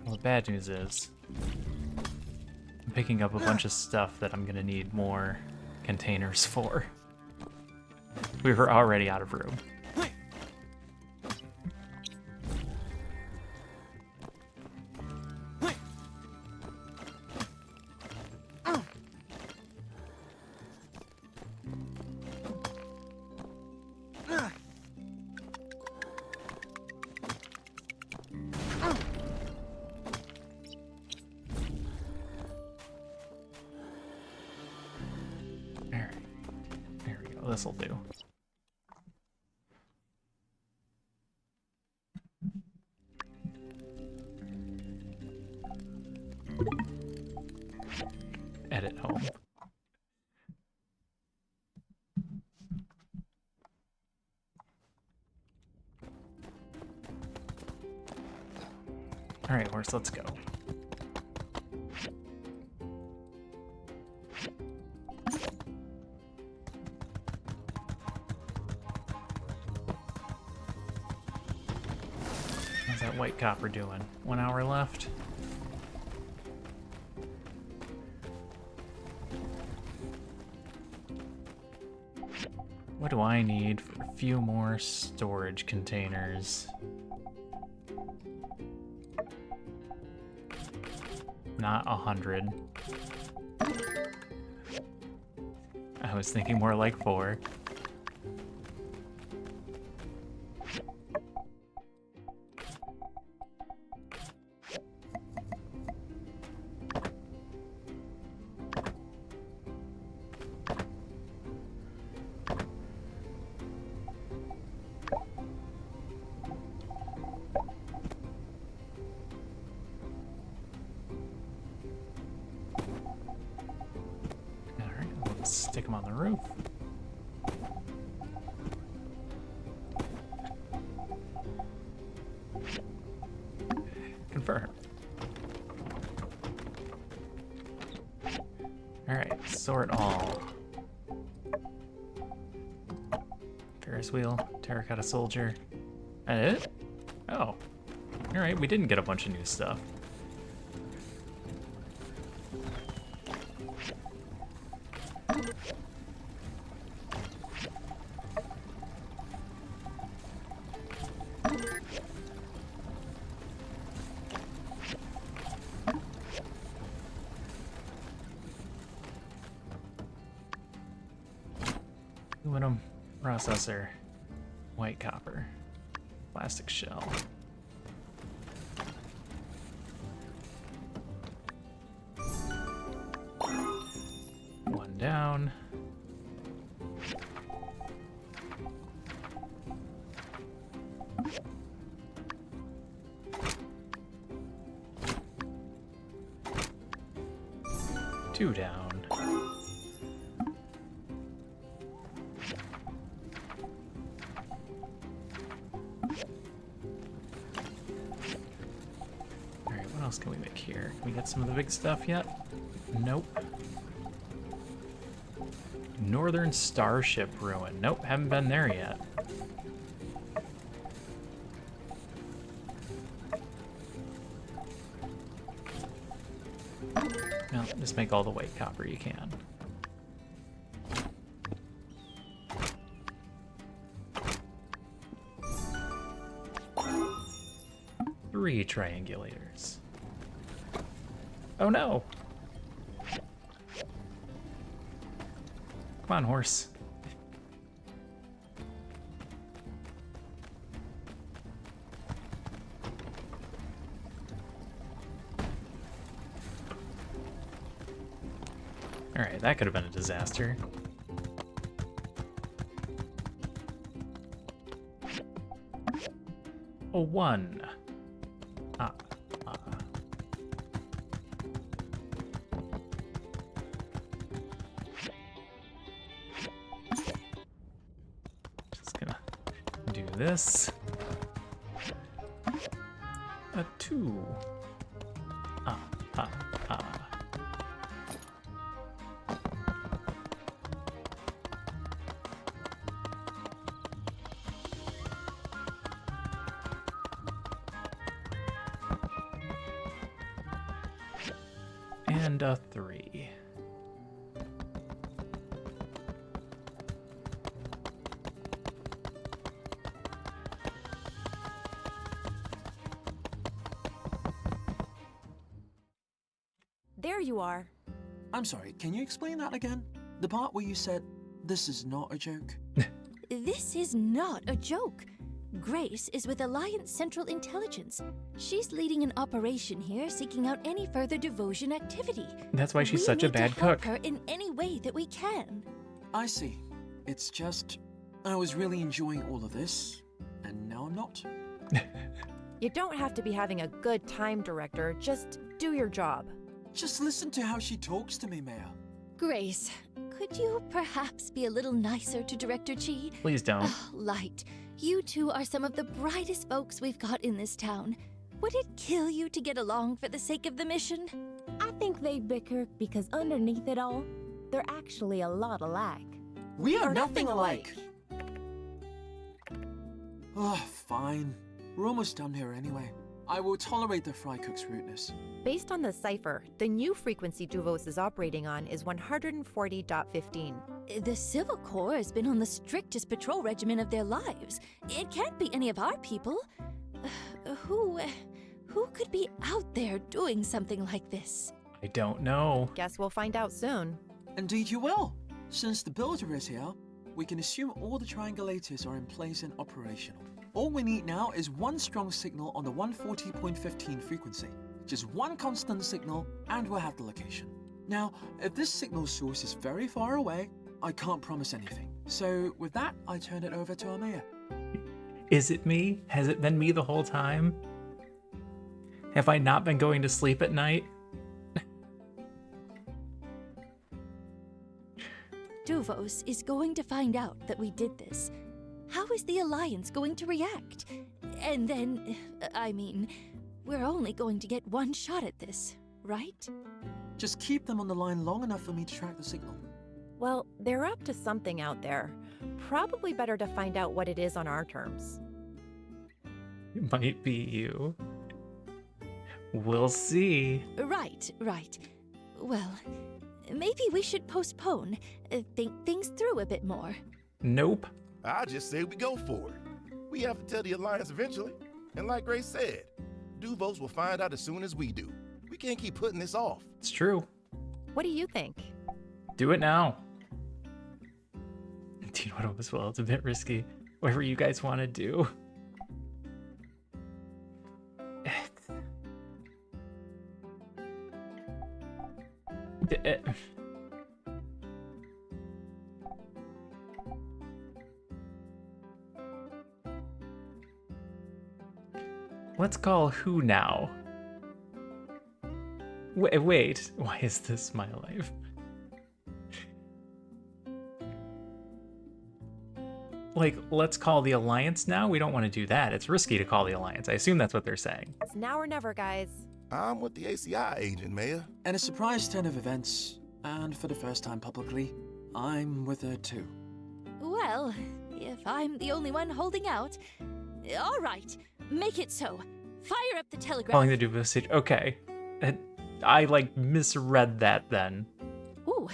Speaker 1: Well, the bad news is I'm picking up a bunch of stuff that I'm gonna need more containers for. We were already out of room. This'll do. Edit home. All right, horse, let's go. How's that white copper doing? 1 hour left? What do I need for a few more storage containers? Not 100. I was thinking more like 4. Stick them on the roof. Confirm. Alright, sort all. Ferris wheel, terracotta soldier. That it? Oh. Alright, we didn't get a bunch of new stuff. Aluminum processor, white copper, plastic shell. down. Two down. Alright, what else can we make here? Can we get some of the big stuff yet? Nope. Northern Starship Ruin. Nope, haven't been there yet. No, just make all the white copper you can. Three triangulators. Oh no! Come on, horse. Alright, that could have been a disaster. A 1. Just gonna do this. A 2. And a 3.
Speaker 17: There you are.
Speaker 19: I'm sorry, can you explain that again? The part where you said, this is not a joke?
Speaker 13: This is not a joke. Grace is with Alliance Central Intelligence. She's leading an operation here seeking out any further devotion activity.
Speaker 1: That's why she's such a bad
Speaker 13: We need to help
Speaker 1: cook.
Speaker 13: her in any way that we can.
Speaker 19: I see. It's just, I was really enjoying all of this, and now I'm not.
Speaker 17: You don't have to be having a good time, Director. Just do your job.
Speaker 19: Just listen to how she talks to me, Mayor.
Speaker 13: Grace, could you perhaps be a little nicer to Director Chi?
Speaker 1: Please don't.
Speaker 13: Light, you two are some of the brightest folks we've got in this town. Would it kill you to get along for the sake of the mission?
Speaker 11: I think they bicker because underneath it all, they're actually a lot alike.
Speaker 19: We are nothing alike. Oh, fine. We're almost done here anyway. I will tolerate the fry cook's rudeness.
Speaker 17: Based on the cipher, the new frequency Duvos is operating on is 140.15.
Speaker 13: The Civil Corps has been on the strictest patrol regimen of their lives. It can't be any of our people. Who could be out there doing something like this?
Speaker 1: I don't know.
Speaker 17: Guess we'll find out soon.
Speaker 19: Indeed you will. Since the builder is here, we can assume all the triangulators are in place and operational. All we need now is one strong signal on the 140.15 frequency. Just one constant signal, and we'll have the location. Now, if this signal source is very far away, I can't promise anything. So with that, I turn it over to our mayor.
Speaker 1: Is it me? Has it been me the whole time? Have I not been going to sleep at night?
Speaker 13: Duvos is going to find out that we did this. How is the Alliance going to react? And then, I mean, we're only going to get one shot at this, right?
Speaker 19: Just keep them on the line long enough for me to track the signal.
Speaker 17: Well, they're up to something out there. Probably better to find out what it is on our terms.
Speaker 1: It might be you. We'll see.
Speaker 13: Right. Well, maybe we should postpone, think things through a bit more.
Speaker 1: Nope.
Speaker 3: I just say we go for it. We have to tell the Alliance eventually. And like Grace said, Duvos will find out as soon as we do. We can't keep putting this off.
Speaker 1: It's true.
Speaker 17: What do you think?
Speaker 1: Do it now. Do you know what, as well? It's a bit risky. Whatever you guys want to do. Let's call who now? Wait, why is this my life? Like, let's call the Alliance now? We don't want to do that. It's risky to call the Alliance. I assume that's what they're saying.
Speaker 17: It's now or never, guys.
Speaker 3: I'm with the ACI agent, Mayor.
Speaker 19: And a surprise turn of events, and for the first time publicly, I'm with her too.
Speaker 13: Well, if I'm the only one holding out. All right, make it so. Fire up the telegraph.
Speaker 1: Calling the Duvos Age. Okay. I, like, misread that then.
Speaker 13: Ooh,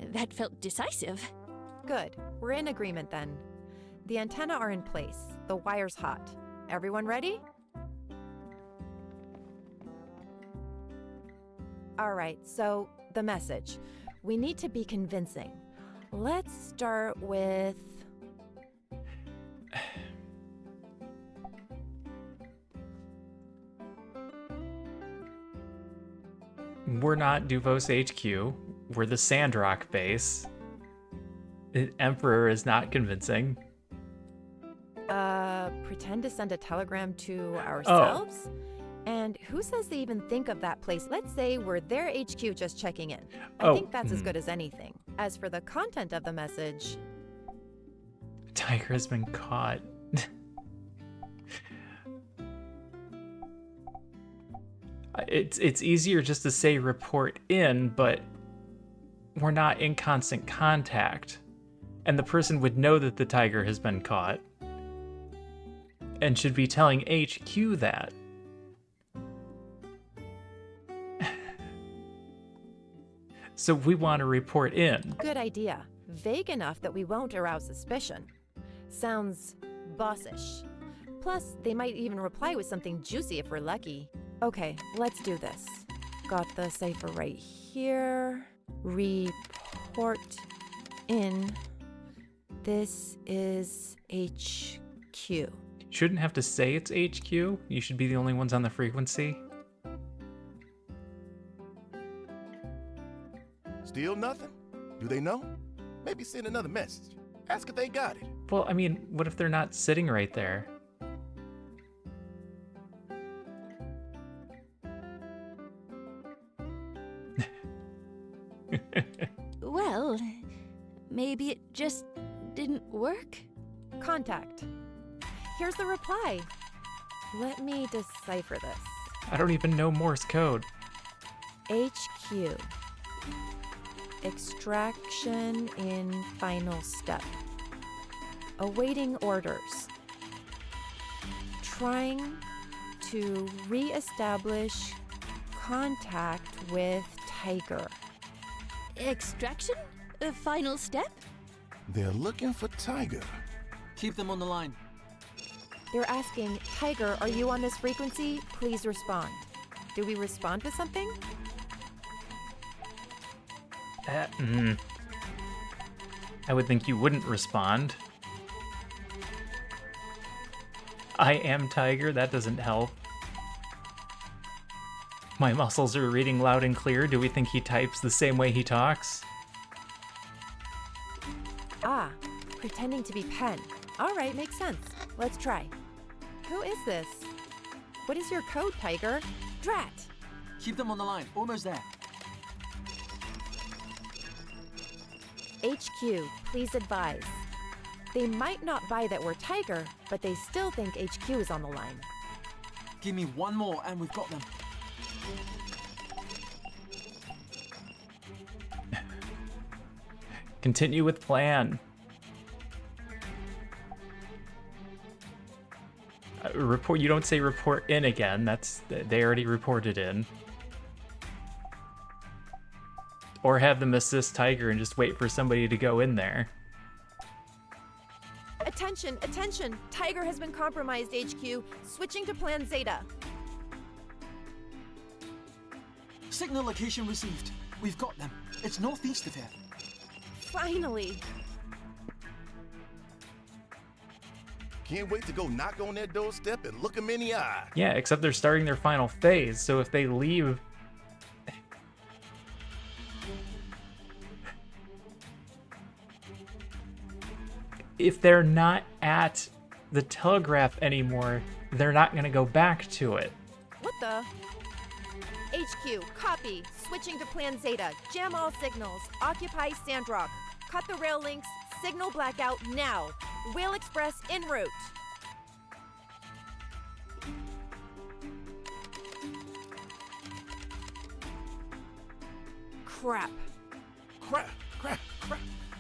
Speaker 13: that felt decisive.
Speaker 17: Good. We're in agreement then. The antennae are in place. The wire's hot. Everyone ready? All right, so the message. We need to be convincing. Let's start with...
Speaker 1: We're not Duvos HQ. We're the Sandrock base. The Emperor is not convincing.
Speaker 17: Pretend to send a telegram to ourselves?
Speaker 1: Oh.
Speaker 17: And who says they even think of that place? Let's say we're their HQ just checking in. I
Speaker 1: Oh,
Speaker 17: think that's as good as anything. As for the content of the message...
Speaker 1: Tiger has been caught. It's easier just to say report in, but we're not in constant contact. And the person would know that the tiger has been caught. And should be telling HQ that. So we want to report in.
Speaker 17: Good idea. Vague enough that we won't arouse suspicion. Sounds bossish. Plus, they might even reply with something juicy if we're lucky. Okay, let's do this. Got the cipher right here. Report in. This is HQ.
Speaker 1: Shouldn't have to say it's HQ. You should be the only ones on the frequency.
Speaker 3: Still nothing? Do they know? Maybe send another message. Ask if they got it.
Speaker 1: Well, I mean, what if they're not sitting right there?
Speaker 13: Well, maybe it just didn't work?
Speaker 17: Contact. Here's the reply. Let me decipher this.
Speaker 1: I don't even know Morse code.
Speaker 17: HQ. Extraction in final step. Awaiting orders. Trying to re-establish contact with Tiger.
Speaker 13: Extraction? The final step?
Speaker 3: They're looking for Tiger.
Speaker 19: Keep them on the line.
Speaker 17: They're asking, Tiger, are you on this frequency? Please respond. Do we respond with something?
Speaker 1: I would think you wouldn't respond. I am Tiger, that doesn't help. My muscles are reading loud and clear. Do we think he types the same way he talks?
Speaker 17: Ah, pretending to be pen. All right, makes sense. Let's try. Who is this? What is your code, Tiger? Drat!
Speaker 19: Keep them on the line. Almost there.
Speaker 17: HQ, please advise. They might not buy that we're Tiger, but they still think HQ is on the line.
Speaker 19: Give me one more and we've got them.
Speaker 1: Continue with plan. Report. You don't say report in again. They already reported in. Or have them assist Tiger and just wait for somebody to go in there.
Speaker 17: Attention, attention! Tiger has been compromised, HQ. Switching to Plan Zeta.
Speaker 19: Signal location received. We've got them. It's northeast of here.
Speaker 17: Finally!
Speaker 3: Can't wait to go knock on their doorstep and look them in the eye.
Speaker 1: Yeah, except they're starting their final phase, so if they leave... If they're not at the telegraph anymore, they're not gonna go back to it.
Speaker 17: What the? HQ, copy. Switching to Plan Zeta. Jam all signals. Occupy Sandrock. Cut the rail links. Signal blackout now. Whale Express en route. Crap.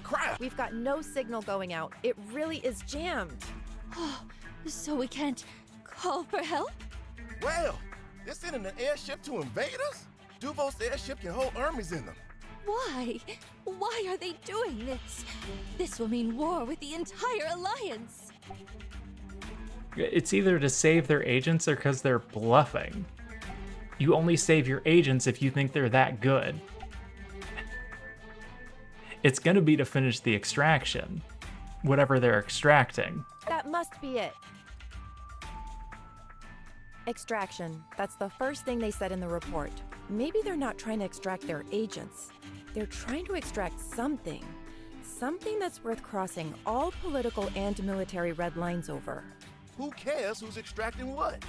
Speaker 3: Crap!
Speaker 17: We've got no signal going out. It really is jammed.
Speaker 13: Oh, so we can't call for help?
Speaker 3: Well, they're sending an airship to invade us? Duvos' airship can hold armies in them.
Speaker 13: Why? Why are they doing this? This will mean war with the entire alliance.
Speaker 1: It's either to save their agents or because they're bluffing. You only save your agents if you think they're that good. It's gonna be to finish the extraction, whatever they're extracting.
Speaker 17: That must be it. Extraction. That's the first thing they said in the report. Maybe they're not trying to extract their agents. They're trying to extract something. Something that's worth crossing all political and military red lines over.
Speaker 3: Who cares who's extracting what?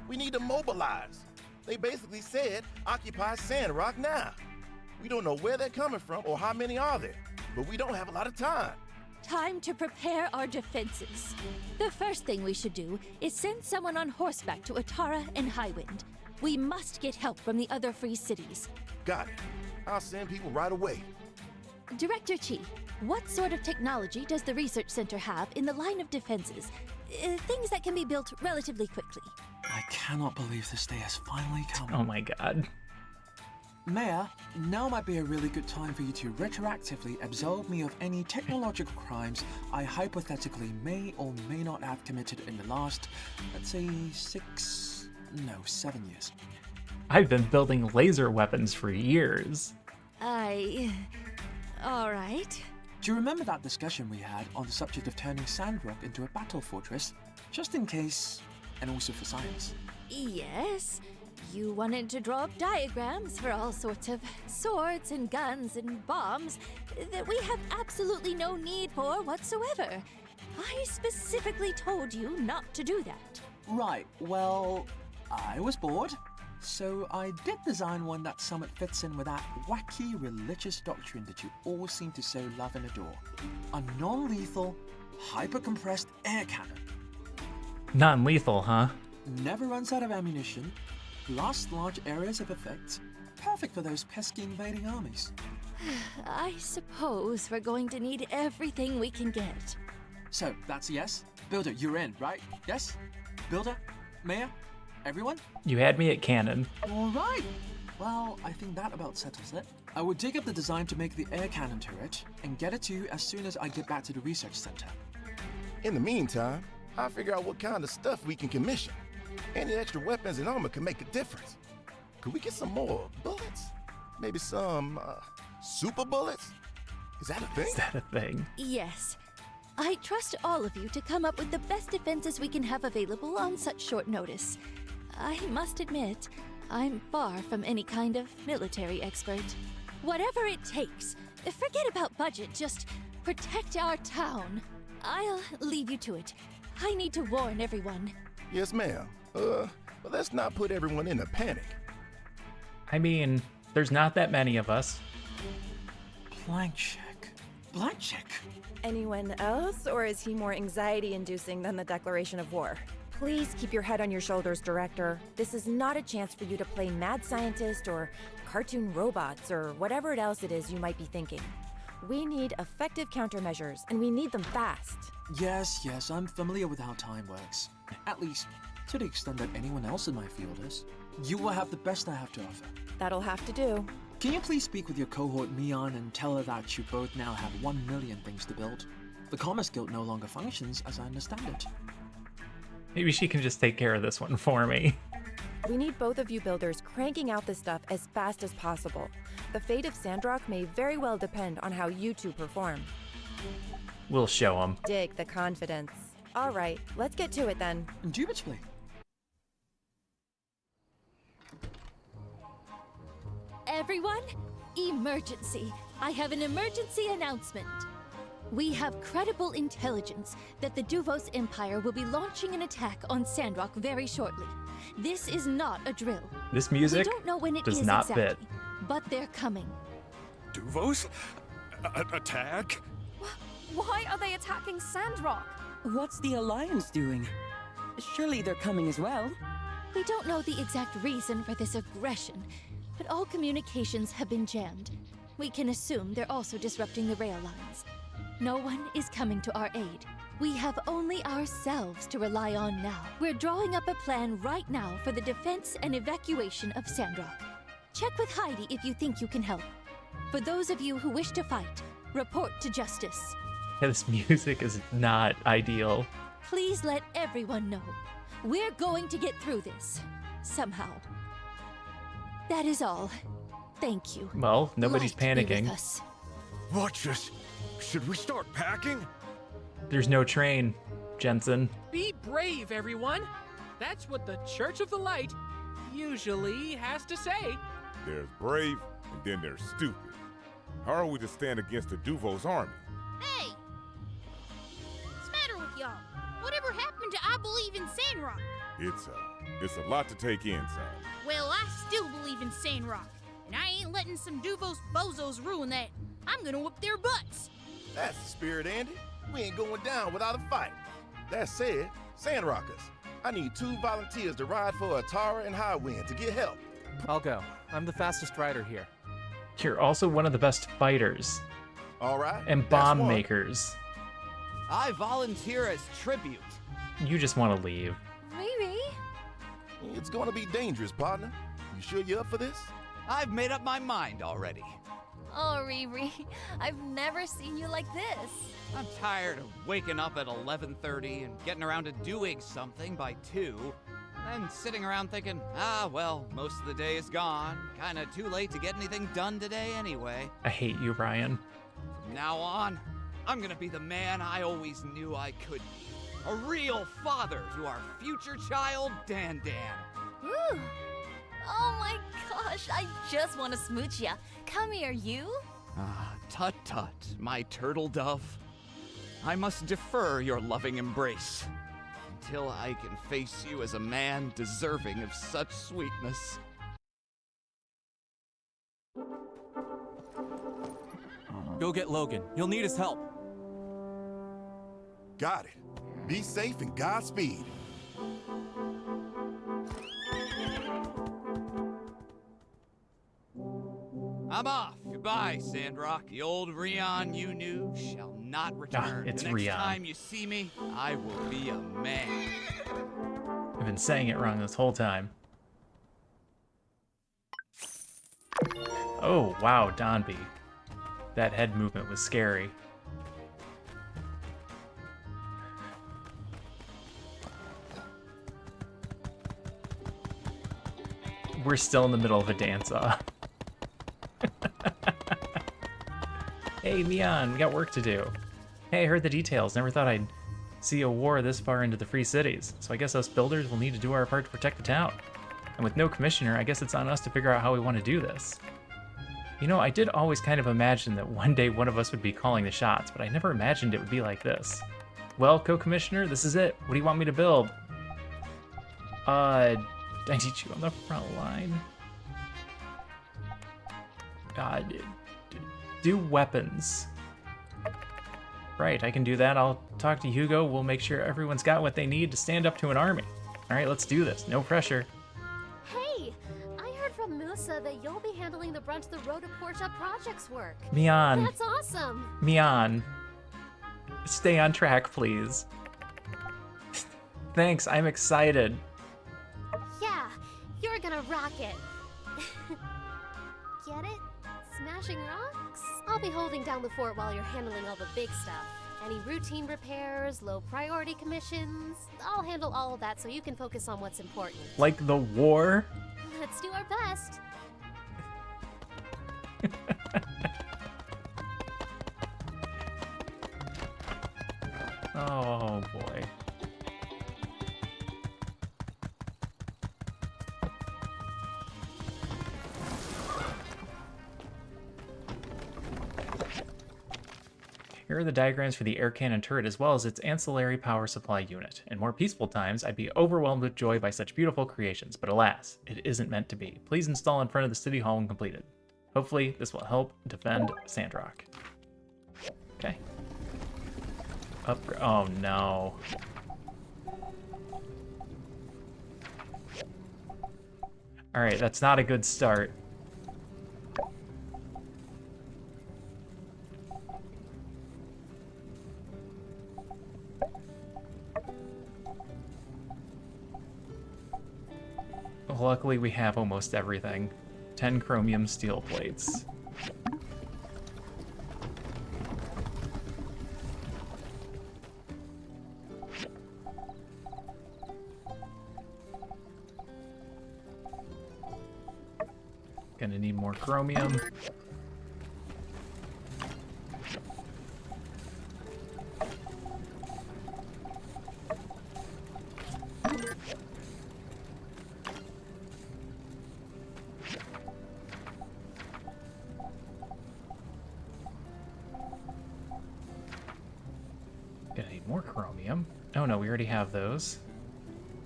Speaker 3: We need to mobilize. They basically said, occupy Sandrock now. We don't know where they're coming from or how many are there, but we don't have a lot of time.
Speaker 13: Time to prepare our defenses. The first thing we should do is send someone on horseback to Atara and Highwind. We must get help from the other free cities.
Speaker 3: Got it. I'll send people right away.
Speaker 13: Director Chi, what sort of technology does the research center have in the line of defenses? Things that can be built relatively quickly.
Speaker 19: I cannot believe this day has finally come.
Speaker 1: Oh my god.
Speaker 19: Mayor, now might be a really good time for you to retroactively absolve me of any technological crimes I hypothetically may or may not have committed in the last, let's say, 7 years.
Speaker 1: I've been building laser weapons for years.
Speaker 13: All right.
Speaker 19: Do you remember that discussion we had on the subject of turning Sandrock into a battle fortress? Just in case, and also for science.
Speaker 13: Yes. You wanted to draw up diagrams for all sorts of swords and guns and bombs that we have absolutely no need for whatsoever. I specifically told you not to do that.
Speaker 19: Right, well, I was bored, so I did design one that somewhat fits in with that wacky religious doctrine that you all seem to so love and adore. A non-lethal, hyper-compressed air cannon.
Speaker 1: Non-lethal, huh?
Speaker 19: Never runs out of ammunition, blasts large areas of effect, perfect for those pesky invading armies.
Speaker 13: I suppose we're going to need everything we can get.
Speaker 19: So, that's a yes? Builder, you're in, right? Yes? Builder? Mayor? Everyone?
Speaker 1: You had me at cannon.
Speaker 19: Alright! Well, I think that about settles it. I will dig up the design to make the air cannon turret and get it to you as soon as I get back to the research center.
Speaker 3: In the meantime, I'll figure out what kind of stuff we can commission. Any extra weapons and armor can make a difference. Could we get some more bullets? Maybe some, super bullets? Is that a thing?
Speaker 1: Is that a thing?
Speaker 13: Yes. I trust all of you to come up with the best defenses we can have available on such short notice. I must admit, I'm far from any kind of military expert. Whatever it takes, forget about budget, just protect our town. I'll leave you to it. I need to warn everyone.
Speaker 3: Yes, ma'am. But let's not put everyone in a panic.
Speaker 1: I mean, there's not that many of us.
Speaker 19: Blank check. Blank check?
Speaker 17: Anyone else, or is he more anxiety-inducing than the declaration of war? Please keep your head on your shoulders, Director. This is not a chance for you to play mad scientist or cartoon robots or whatever else it is you might be thinking. We need effective countermeasures, and we need them fast.
Speaker 19: Yes, I'm familiar with how time works. At least, to the extent that anyone else in my field is. You will have the best I have to offer.
Speaker 17: That'll have to do.
Speaker 19: Can you please speak with your cohort Mion and tell her that you both now have 1 million things to build? The Commerce Guild no longer functions as I understand it.
Speaker 1: Maybe she can just take care of this one for me.
Speaker 17: We need both of you builders cranking out this stuff as fast as possible. The fate of Sandrock may very well depend on how you two perform.
Speaker 1: We'll show them.
Speaker 17: Dig the confidence. All right, let's get to it then.
Speaker 19: Indubitably.
Speaker 13: Everyone, emergency. I have an emergency announcement. We have credible intelligence that the Duvos Empire will be launching an attack on Sandrock very shortly. This is not a drill.
Speaker 1: This music
Speaker 13: we don't know when it
Speaker 1: does
Speaker 13: is
Speaker 1: not
Speaker 13: exactly,
Speaker 1: fit.
Speaker 13: but they're coming.
Speaker 10: Duvos? Attack?
Speaker 18: Why are they attacking Sandrock?
Speaker 20: What's the Alliance doing? Surely they're coming as well.
Speaker 13: We don't know the exact reason for this aggression, but all communications have been jammed. We can assume they're also disrupting the rail lines. No one is coming to our aid. We have only ourselves to rely on now. We're drawing up a plan right now for the defense and evacuation of Sandrock. Check with Heidi if you think you can help. For those of you who wish to fight, report to justice.
Speaker 1: Yeah, this music is not ideal.
Speaker 13: Please let everyone know. We're going to get through this. Somehow. That is all. Thank you.
Speaker 1: Well, nobody's
Speaker 13: Light be with
Speaker 1: panicking.
Speaker 13: us.
Speaker 10: Watch this. Should we start packing?
Speaker 1: There's no train, Jensen.
Speaker 4: Be brave, everyone. That's what the Church of the Light usually has to say.
Speaker 7: There's brave, and then there's stupid. How are we to stand against the Duvos army?
Speaker 15: Hey! What's the matter with y'all? Whatever happened to I believe in Sandrock?
Speaker 7: It's a lot to take in, son.
Speaker 15: Well, I still believe in Sandrock, and I ain't letting some Duvos bozos ruin that. I'm gonna whoop their butts.
Speaker 3: That's the spirit, Andy. We ain't going down without a fight. That said, Sandrockers, I need 2 volunteers to ride for Atara and Highwind to get help.
Speaker 23: I'll go. I'm the fastest rider here.
Speaker 1: You're also one of the best fighters.
Speaker 3: All right.
Speaker 1: And bomb makers.
Speaker 24: I volunteer as tribute.
Speaker 1: You just want to leave.
Speaker 18: Maybe.
Speaker 3: It's gonna be dangerous, partner. You sure you're up for this?
Speaker 24: I've made up my mind already.
Speaker 18: Oh, Riri, I've never seen you like this.
Speaker 24: I'm tired of waking up at 11:30 and getting around to doing something by 2, and then sitting around thinking, well, most of the day is gone. Kinda too late to get anything done today anyway.
Speaker 1: I hate you, Ryan.
Speaker 24: From now on, I'm gonna be the man I always knew I could be. A real father to our future child, Dan.
Speaker 18: Ooh. Oh my gosh, I just want to smooch ya. Come here, you.
Speaker 24: Tut, my turtle dove. I must defer your loving embrace until I can face you as a man deserving of such sweetness.
Speaker 23: Go get Logan. You'll need his help.
Speaker 3: Got it. Be safe and Godspeed.
Speaker 24: I'm off. Goodbye, Sandrock. The old Rion you knew shall not return.
Speaker 1: It's
Speaker 24: the next
Speaker 1: Rion.
Speaker 24: time you see me, I will be a man.
Speaker 1: I've been saying it wrong this whole time. Oh, wow, Donby. That head movement was scary. We're still in the middle of a dance-off. Hey, Leon, we got work to do. Hey, I heard the details. Never thought I'd see a war this far into the Free Cities. So I guess us builders will need to do our part to protect the town. And with no commissioner, I guess it's on us to figure out how we want to do this. You know, I did always kind of imagine that one day one of us would be calling the shots, but I never imagined it would be like this. Well, co-commissioner, this is it. What do you want me to build? I need you on the front line. Do weapons. Right, I can do that. I'll talk to Hugo. We'll make sure everyone's got what they need to stand up to an army. All right, let's do this. No pressure.
Speaker 15: Hey, I heard from Musa that you'll be handling the brunt of the Road to Portia project's work.
Speaker 1: Mian.
Speaker 15: That's awesome.
Speaker 1: Mian. Stay on track, please. Thanks, I'm excited.
Speaker 15: Yeah, you're gonna rock it. Get it? Smashing rocks? I'll be holding down the fort while you're handling all the big stuff. Any routine repairs, low priority commissions. I'll handle all of that so you can focus on what's important.
Speaker 1: Like the war?
Speaker 15: Let's do our best.
Speaker 1: Oh boy. Here are the diagrams for the air cannon turret as well as its ancillary power supply unit. In more peaceful times, I'd be overwhelmed with joy by such beautiful creations, but alas, it isn't meant to be. Please install in front of the city hall when completed. Hopefully, this will help defend Sandrock. Okay. Oh no. Alright, that's not a good start. Luckily, we have almost everything. 10 chromium steel plates. Gonna need more chromium. Gonna need more chromium. Oh no, we already have those.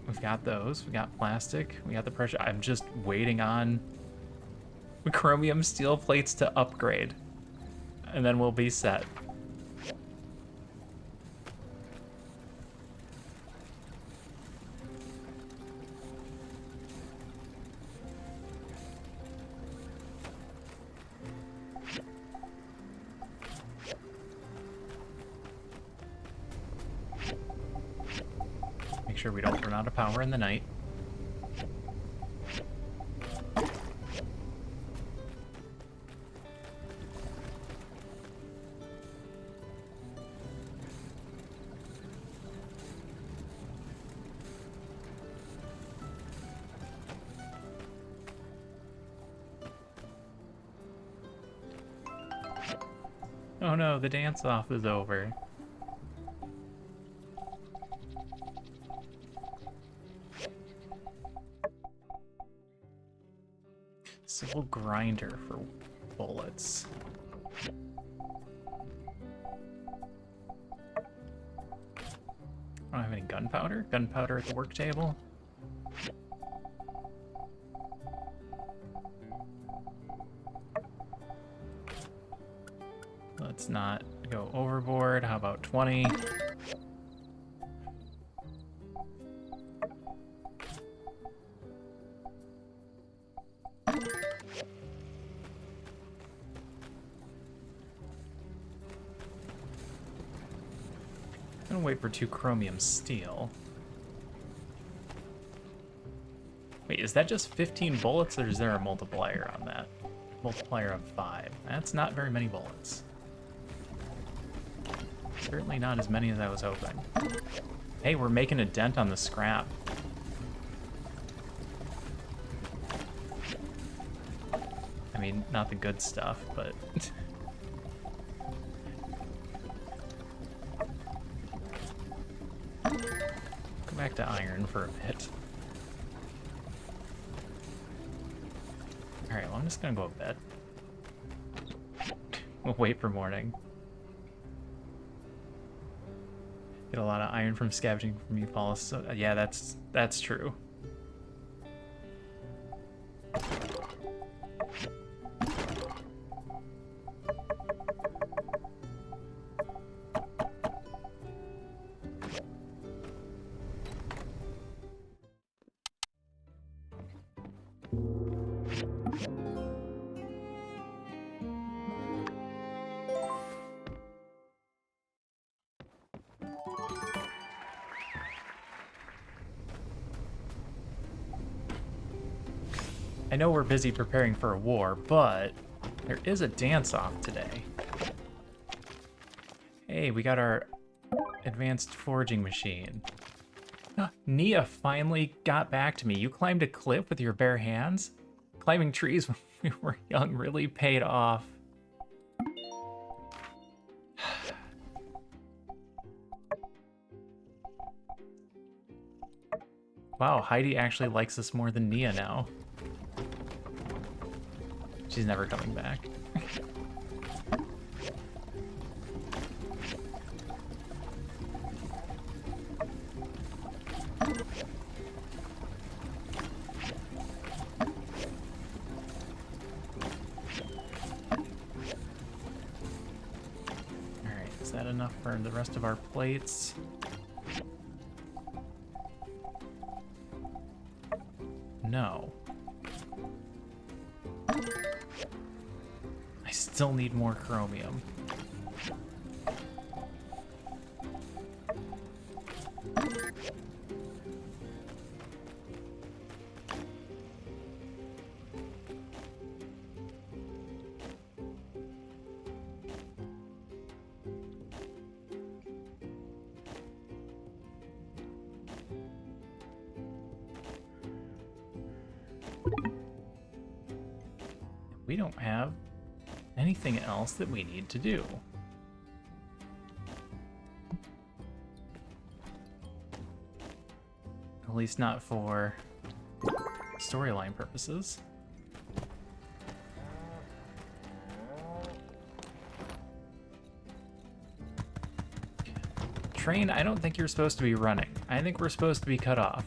Speaker 1: We've got those. We got plastic. We got the pressure. I'm just waiting on chromium steel plates to upgrade. And then we'll be set. Make sure we don't run out of power in the night. Oh no, the dance-off is over. Civil grinder for bullets. I don't have any gunpowder? Gunpowder at the work table? Let's not go overboard. How about 20? I'm gonna wait for 2 chromium steel. Wait, is that just 15 bullets or is there a multiplier on that? Multiplier of 5. That's not very many bullets. Certainly not as many as I was hoping. Hey, we're making a dent on the scrap. I mean, not the good stuff, but... Go back to iron for a bit. Alright, well I'm just gonna go to bed. We'll wait for morning. Get a lot of iron from scavenging from meatballs. So, yeah, that's true. I know we're busy preparing for a war, but there is a dance-off today. Hey, we got our advanced foraging machine. Nia finally got back to me. You climbed a cliff with your bare hands? Climbing trees when we were young really paid off. Wow, Heidi actually likes us more than Nia now. She's never coming back. Is that enough for the rest of our plates? No. I still need more chromium. We don't have anything else that we need to do. At least not for storyline purposes. Train, I don't think you're supposed to be running. I think we're supposed to be cut off.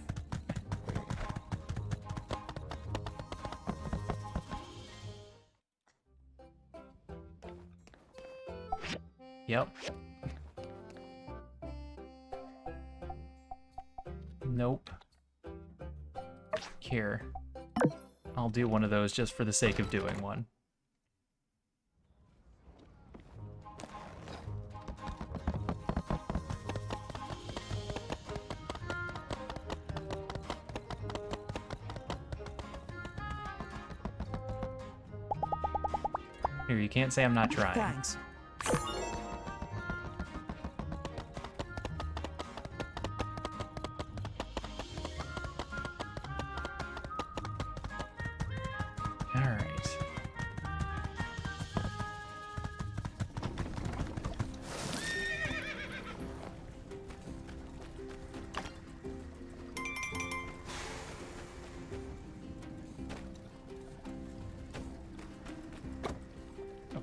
Speaker 1: Yep. Nope. Here. I'll do one of those just for the sake of doing one. Here, you can't say I'm not trying.
Speaker 20: Thanks.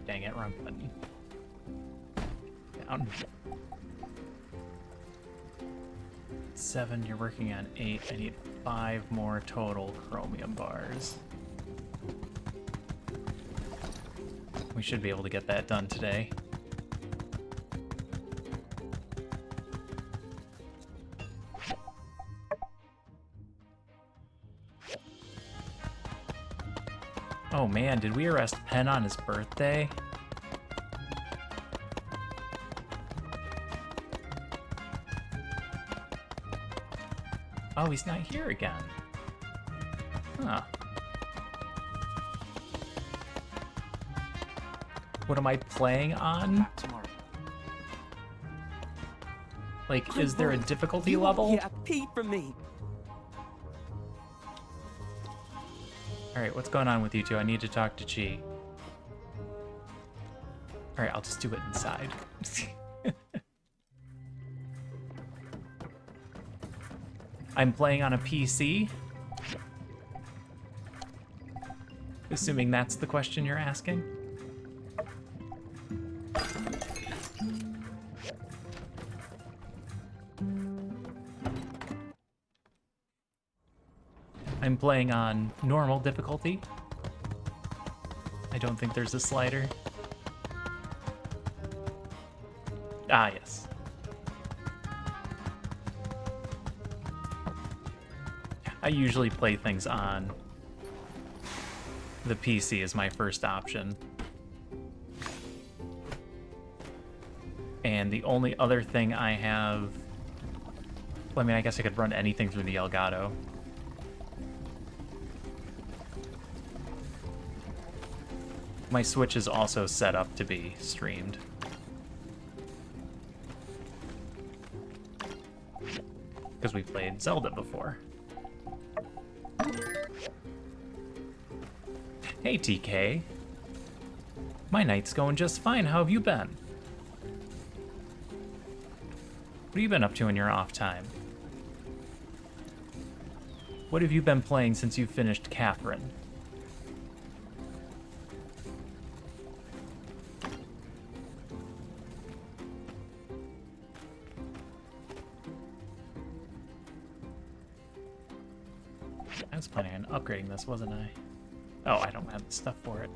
Speaker 1: Dang it, wrong button. Down. 7, you're working on 8. I need 5 more total chromium bars. We should be able to get that done today. Oh man, did we arrest Penn on his birthday? Oh, he's not here again. Huh. What am I playing on? Like, is there a difficulty level?
Speaker 20: Yeah, pee from me.
Speaker 1: Alright, what's going on with you two? I need to talk to Chi. Alright, I'll just do it inside. I'm playing on a PC. Assuming that's the question you're asking. I'm playing on normal difficulty. I don't think there's a slider. Ah, yes. I usually play things on the PC as my first option. And the only other thing I have... Well, I mean, I guess I could run anything through the Elgato. My Switch is also set up to be streamed. Because we played Zelda before. Hey TK. My night's going just fine. How have you been? What have you been up to in your off time? What have you been playing since you finished Catherine? I was planning on upgrading this, wasn't I? Oh, I don't have the stuff for it.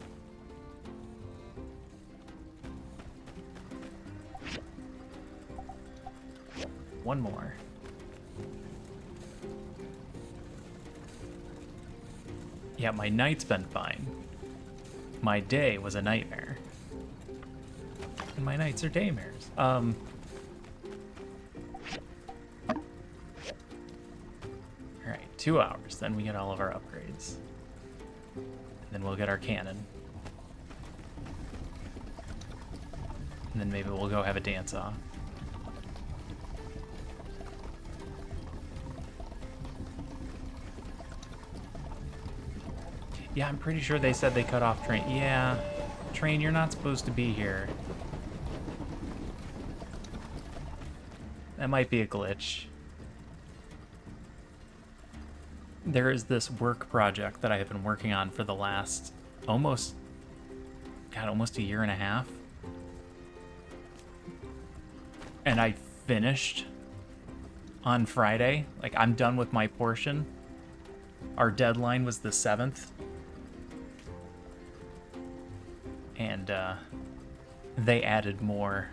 Speaker 1: one more. Yeah, my night's been fine. My day was a nightmare. And my nights are daymares. Alright, 2 hours, then we get all of our upgrades. And then we'll get our cannon. And then maybe we'll go have a dance-off. Yeah, I'm pretty sure they said they cut off Train. Yeah, Train, you're not supposed to be here. That might be a glitch. There is this work project that I have been working on for the last almost a year and a half. And I finished on Friday. Like, I'm done with my portion. Our deadline was the 7th. And they added more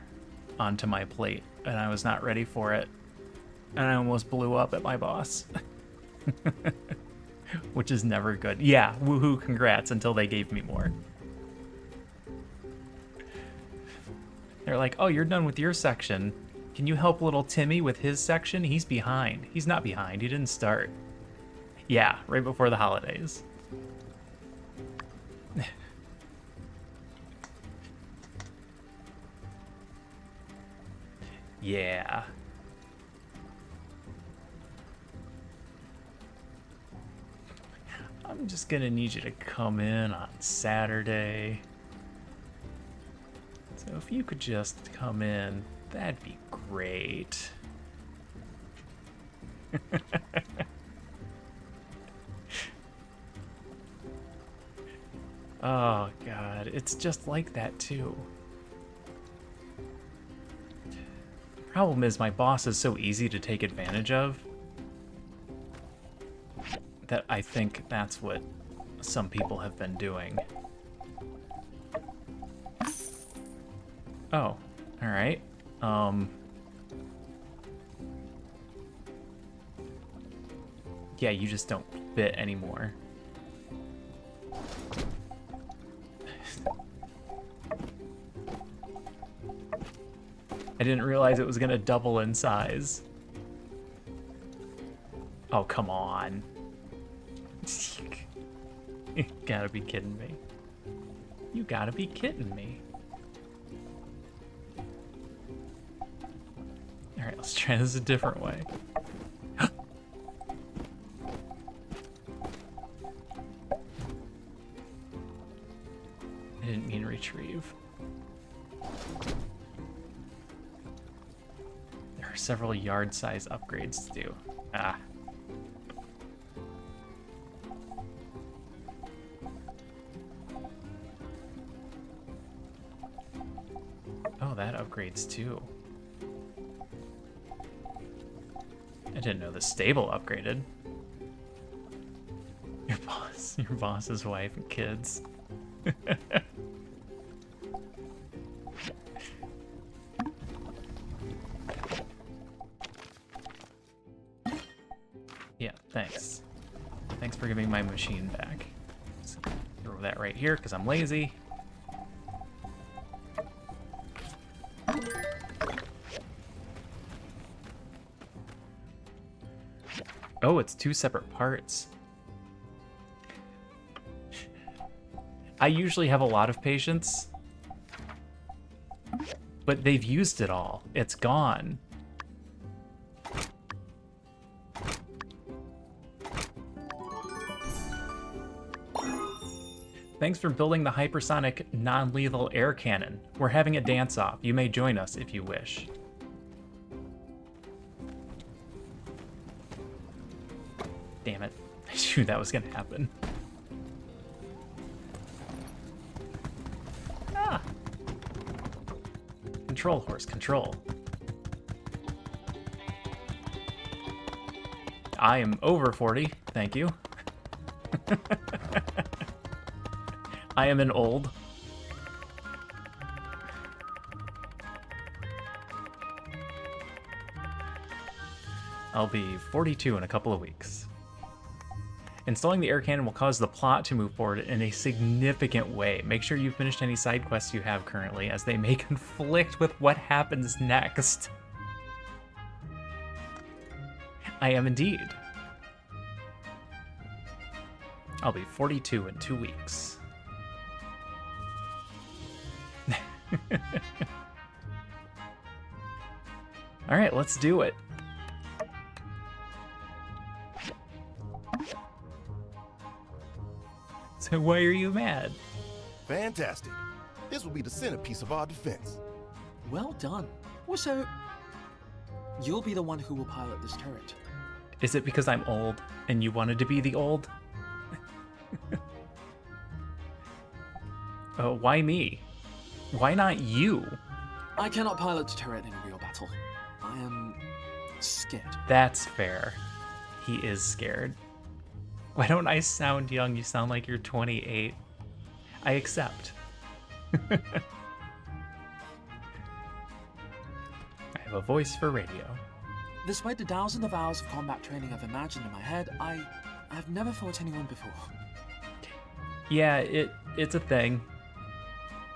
Speaker 1: onto my plate, and I was not ready for it. And I almost blew up at my boss. Which is never good. Yeah, woohoo, congrats, until they gave me more. They're like, oh, you're done with your section. Can you help little Timmy with his section? He's behind. He's not behind, he didn't start. Yeah, right before the holidays. Yeah. I'm just gonna need you to come in on Saturday. So if you could just come in, that'd be great. Oh God, it's just like that too. Problem is, my boss is so easy to take advantage of that I think that's what some people have been doing. Oh, alright. Yeah, you just don't fit anymore. I didn't realize it was gonna double in size. Oh, come on. You gotta be kidding me. You gotta be kidding me. Alright, let's try this a different way. I didn't mean retrieve. There are several yard size upgrades to do. Ah. Oh, that upgrades too. I didn't know the stable upgraded. Your boss's wife and kids. Yeah, thanks. Thanks for giving my machine back. Let's throw that right here because I'm lazy. Oh, it's 2 separate parts. I usually have a lot of patience, but they've used it all. It's gone. Thanks for building the hypersonic non-lethal air cannon. We're having a dance-off. You may join us if you wish. Damn it. I knew that was gonna happen. Ah! Control, horse, control. I am over 40, thank you. I am an old. I'll be 42 in a couple of weeks. Installing the air cannon will cause the plot to move forward in a significant way. Make sure you've finished any side quests you have currently, as they may conflict with what happens next. I am indeed. I'll be 42 in 2 weeks. All right, let's do it. So why are you mad?
Speaker 3: Fantastic. This will be the centerpiece of our defense.
Speaker 19: Well done. Also, you'll be the one who will pilot this turret.
Speaker 1: Is it because I'm old and you wanted to be the old? Why me? Why not you?
Speaker 19: I cannot pilot the turret in a real battle. I am scared.
Speaker 1: That's fair. He is scared. Why don't I sound young? You sound like you're 28. I accept. I have a voice for radio.
Speaker 19: Despite the thousands of hours of combat training I've imagined in my head, I've never fought anyone before.
Speaker 1: Yeah, it's a thing.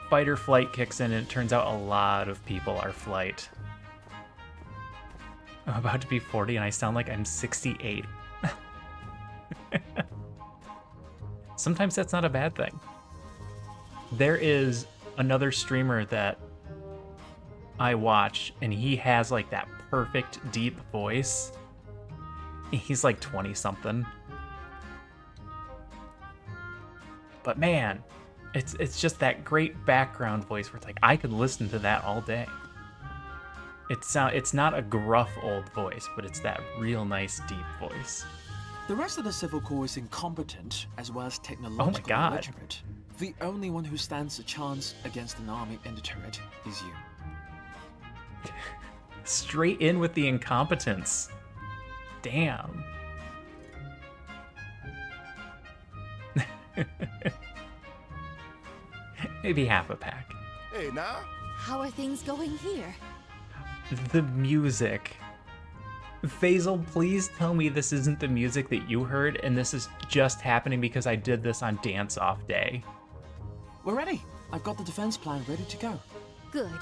Speaker 1: Fight or flight kicks in, and it turns out a lot of people are flight. I'm about to be 40 and I sound like I'm 68. Sometimes that's not a bad thing. There is another streamer that I watch, and he has like that perfect deep voice. He's like 20 something. But man, it's just that great background voice where it's like I could listen to that all day. It's not a gruff old voice, but it's that real nice deep voice.
Speaker 19: The rest of the Civil Corps is incompetent as well as technologically illiterate. The only one who stands a chance against an army in the turret is you.
Speaker 1: Straight in with the incompetence. Damn. Maybe half a pack.
Speaker 3: Hey, now.
Speaker 13: How are things going here?
Speaker 1: The music. Faisal, please tell me this isn't the music that you heard and this is just happening because I did this on dance off day.
Speaker 19: We're ready. I've got the defense plan ready to go.
Speaker 13: Good.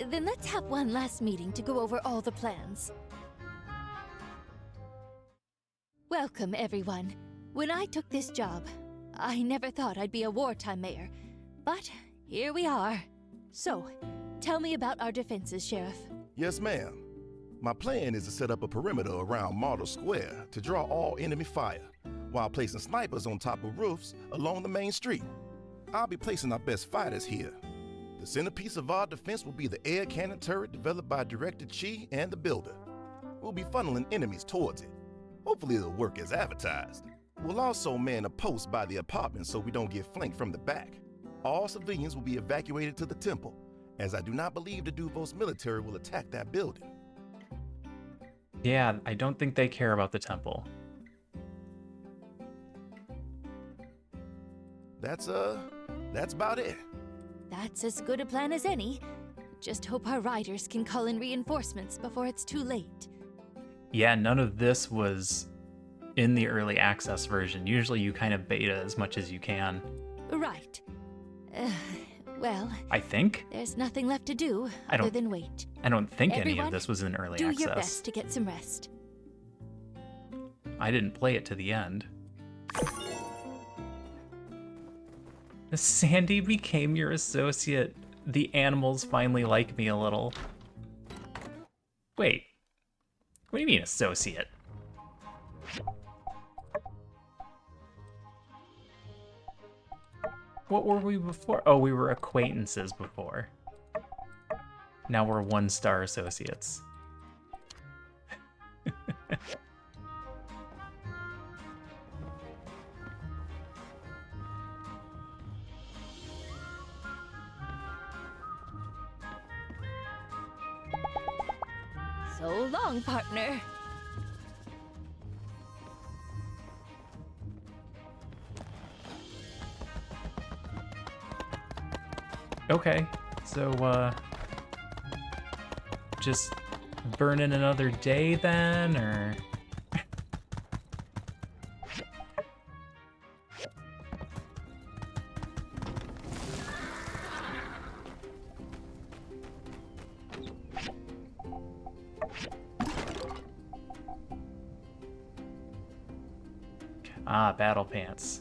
Speaker 13: Then let's have one last meeting to go over all the plans. Welcome, everyone. When I took this job, I never thought I'd be a wartime mayor. But here we are. So, tell me about our defenses, Sheriff.
Speaker 3: Yes, ma'am. My plan is to set up a perimeter around Martyr Square to draw all enemy fire, while placing snipers on top of roofs along the main street. I'll be placing our best fighters here. The centerpiece of our defense will be the air cannon turret developed by Director Chi and the builder. We'll be funneling enemies towards it. Hopefully it'll work as advertised. We'll also man a post by the apartment so we don't get flanked from the back. All civilians will be evacuated to the temple, as I do not believe the Duvos military will attack that building.
Speaker 1: Yeah, I don't think they care about the temple.
Speaker 3: That's about it.
Speaker 13: That's as good a plan as any. Just hope our riders can call in reinforcements before it's too late.
Speaker 1: Yeah, none of this was in the early access version. Usually you kind of beta as much as you can.
Speaker 13: Right. Well,
Speaker 1: I think
Speaker 13: there's nothing left to do other than wait.
Speaker 1: I don't think
Speaker 13: Everyone,
Speaker 1: any of this was in early
Speaker 13: do
Speaker 1: access.
Speaker 13: your best to get some rest.
Speaker 1: I didn't play it to the end. Sandy became your associate. The animals finally like me a little. Wait. What do you mean associate? What were we before? Oh, we were acquaintances before. Now we're 1-star associates.
Speaker 13: So long, partner.
Speaker 1: Okay, so, just burn in another day then, or... Ah, battle pants.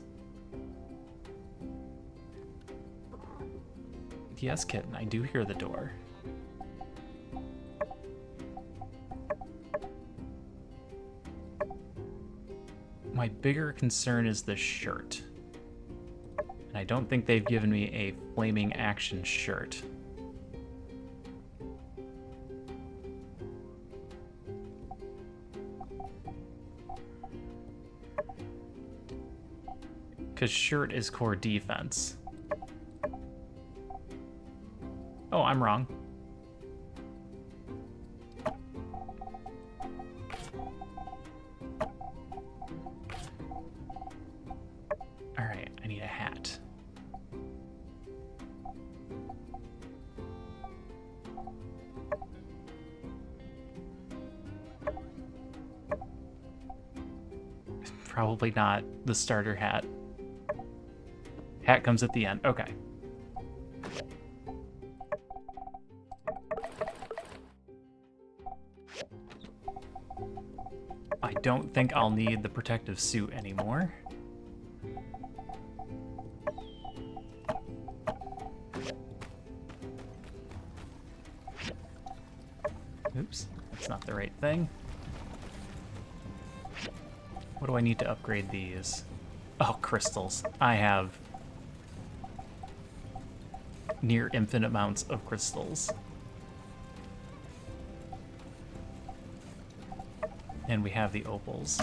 Speaker 1: Yes, kitten, I do hear the door. My bigger concern is the shirt. And I don't think they've given me a flaming action shirt. Because shirt is core defense. Oh, I'm wrong. Alright, I need a hat. Probably not the starter hat. Hat comes at the end. Okay. I don't think I'll need the protective suit anymore. Oops, that's not the right thing. What do I need to upgrade these? Oh, crystals. I have near infinite amounts of crystals. And we have the opals.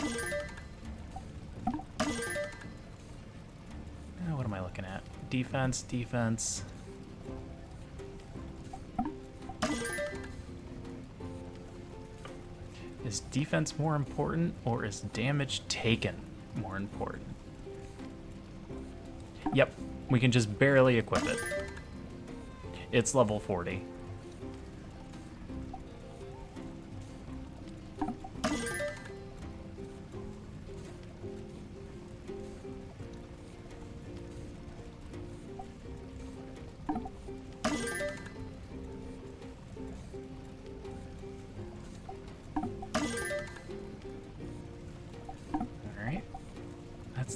Speaker 1: What am I looking at? Defense, defense. Is defense more important, or is damage taken more important? Yep, we can just barely equip it. It's level 40.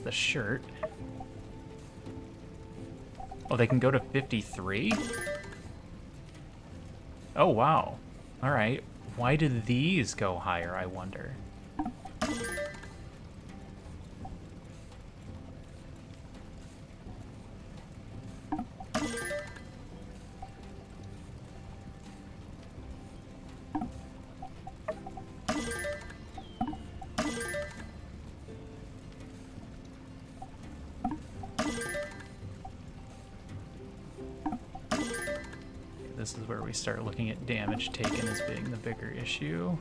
Speaker 1: The shirt. Oh, they can go to 53? Oh, wow. All right. Why did these go higher, I wonder? This is where we start looking at damage taken as being the bigger issue.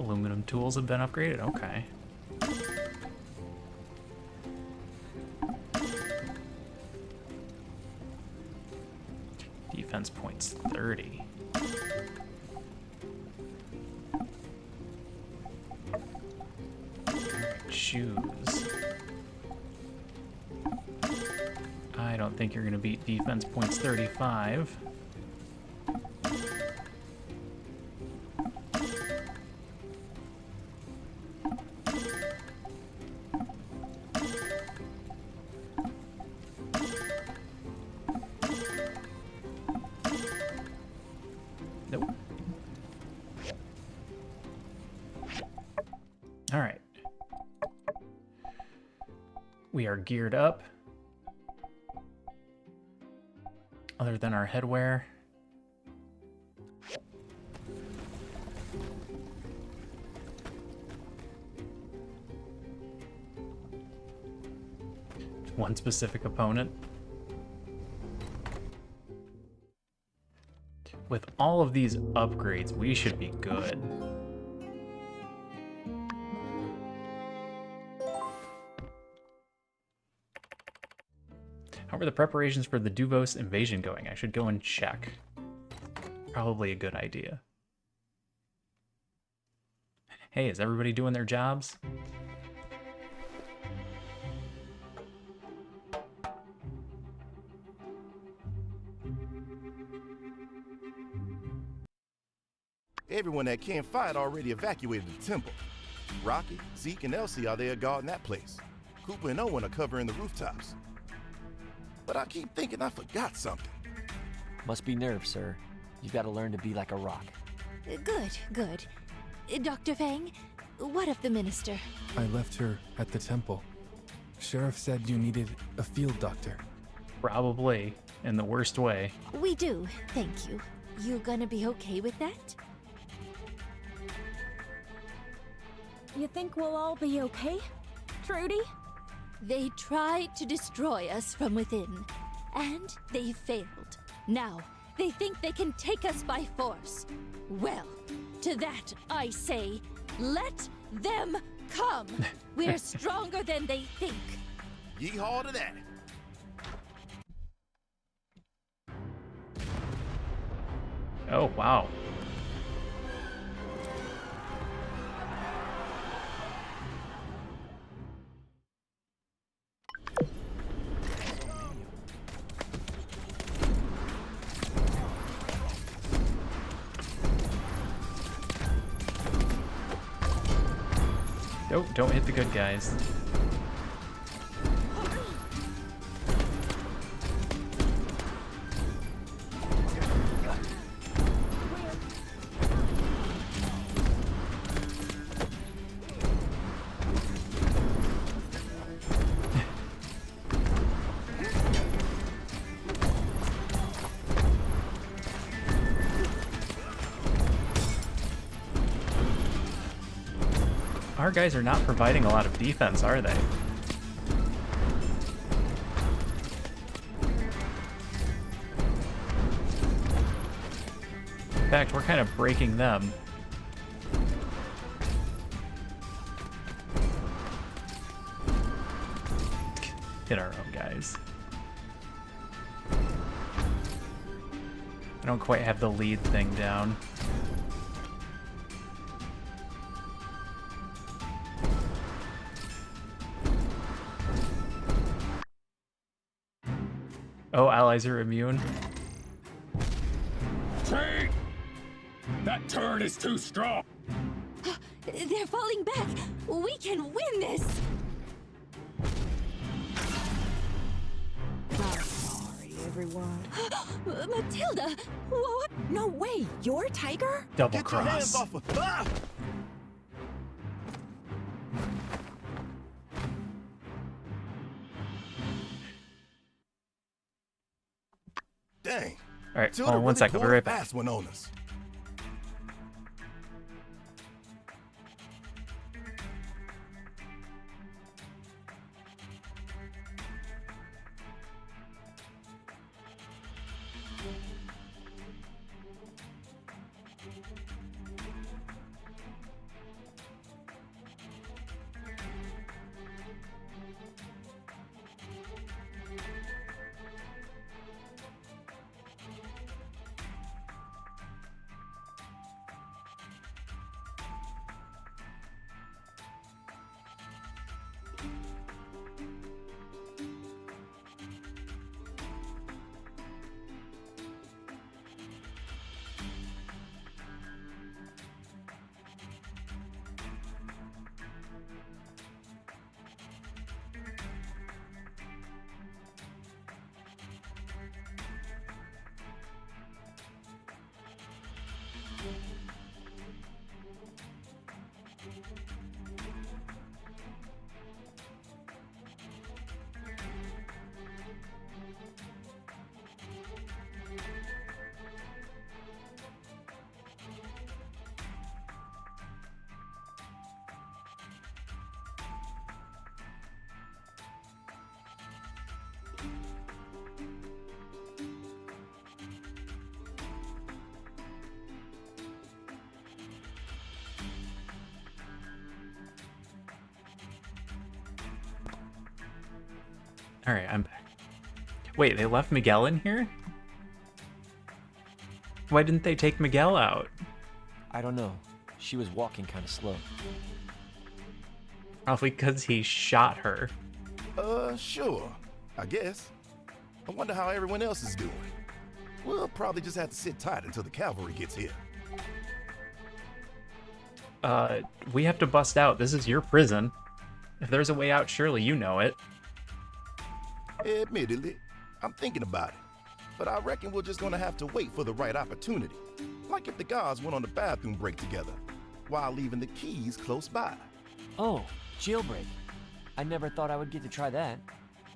Speaker 1: Aluminum tools have been upgraded? Okay. Defense points 30. Shoes. I don't think you're going to beat defense points 35. We are geared up. Other than our headwear. One specific opponent. With all of these upgrades, we should be good. How are the preparations for the Duvos invasion going? I should go and check. Probably a good idea. Hey, is everybody doing their jobs?
Speaker 3: Everyone that can't fight already evacuated the temple. Rocky, Zeke, and Elsie are there guarding that place. Cooper and Owen are covering the rooftops. But I keep thinking I forgot something.
Speaker 14: Must be nerves, sir. You've got to learn to be like a rock.
Speaker 13: Good, good. Dr. Fang, what of the minister?
Speaker 2: I left her at the temple. Sheriff said you needed a field doctor.
Speaker 1: Probably, in the worst way.
Speaker 13: We do, thank you. You gonna be okay with that?
Speaker 11: You think we'll all be okay, Trudy?
Speaker 13: They tried to destroy us from within, and they failed. Now, they think they can take us by force. Well, to that I say, let them come. We're stronger than they think.
Speaker 3: Yeehaw to that.
Speaker 1: Oh, wow. Nope, don't hit the good guys. Our guys are not providing a lot of defense, are they? In fact, we're kind of breaking them. Hit our own guys. I don't quite have the lead thing down. Oh, allies are immune.
Speaker 12: Trade! That turret is too strong!
Speaker 13: They're falling back! We can win this!
Speaker 5: Sorry, everyone.
Speaker 13: Matilda! What?
Speaker 17: No way! You're Tiger?
Speaker 1: Double
Speaker 3: Get your hands
Speaker 1: cross.
Speaker 3: off of... Ah! Dang.
Speaker 1: All right,
Speaker 3: Tilda
Speaker 1: hold on one
Speaker 3: really
Speaker 1: second. I'll be
Speaker 3: pulled
Speaker 1: right
Speaker 3: a
Speaker 1: back.
Speaker 3: fast one on us.
Speaker 1: Alright, I'm back. Wait, they left Miguel in here? Why didn't they take Miguel out?
Speaker 14: I don't know. She was walking kind of slow.
Speaker 1: Probably because he shot her.
Speaker 3: Sure. I guess. I wonder how everyone else is doing. We'll probably just have to sit tight until the cavalry gets here.
Speaker 1: We have to bust out. This is your prison. If there's a way out, surely you know it.
Speaker 3: Admittedly, I'm thinking about it. But I reckon we're just gonna have to wait for the right opportunity. Like if the guards went on the bathroom break together, while leaving the keys close by.
Speaker 14: Oh, jailbreak. I never thought I would get to try that.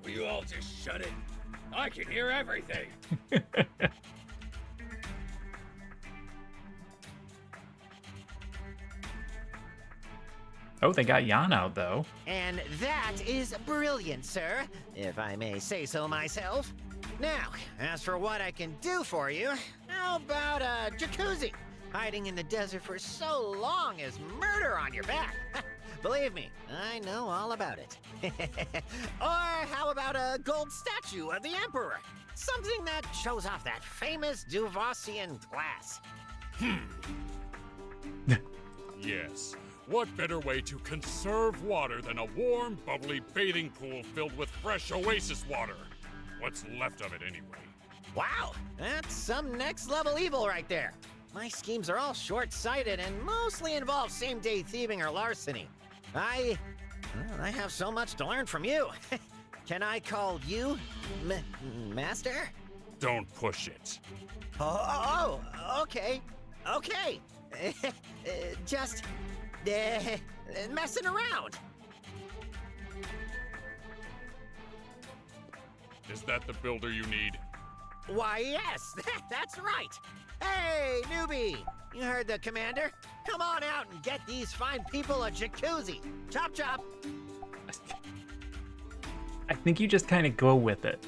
Speaker 6: Will you all just shut it? I can hear everything.
Speaker 1: Oh, they got Jan out, though.
Speaker 8: And that is brilliant, sir, if I may say so myself. Now, as for what I can do for you, how about a jacuzzi? Hiding in the desert for so long is murder on your back. Believe me, I know all about it. Or how about a gold statue of the Emperor? Something that shows off that famous Duvossian class.
Speaker 6: Yes. What better way to conserve water than a warm, bubbly bathing pool filled with fresh oasis water? What's left of it, anyway?
Speaker 8: Wow, that's some next-level evil right there. My schemes are all short-sighted and mostly involve same-day thieving or larceny. I have so much to learn from you. Can I call you Master?
Speaker 6: Don't push it.
Speaker 8: Oh, okay. Just messing around.
Speaker 6: Is that the builder you need?
Speaker 8: Why, yes, that's right. Hey, newbie, you heard the commander? Come on out and get these fine people a jacuzzi. Chop, chop.
Speaker 1: I think you just kind of go with it.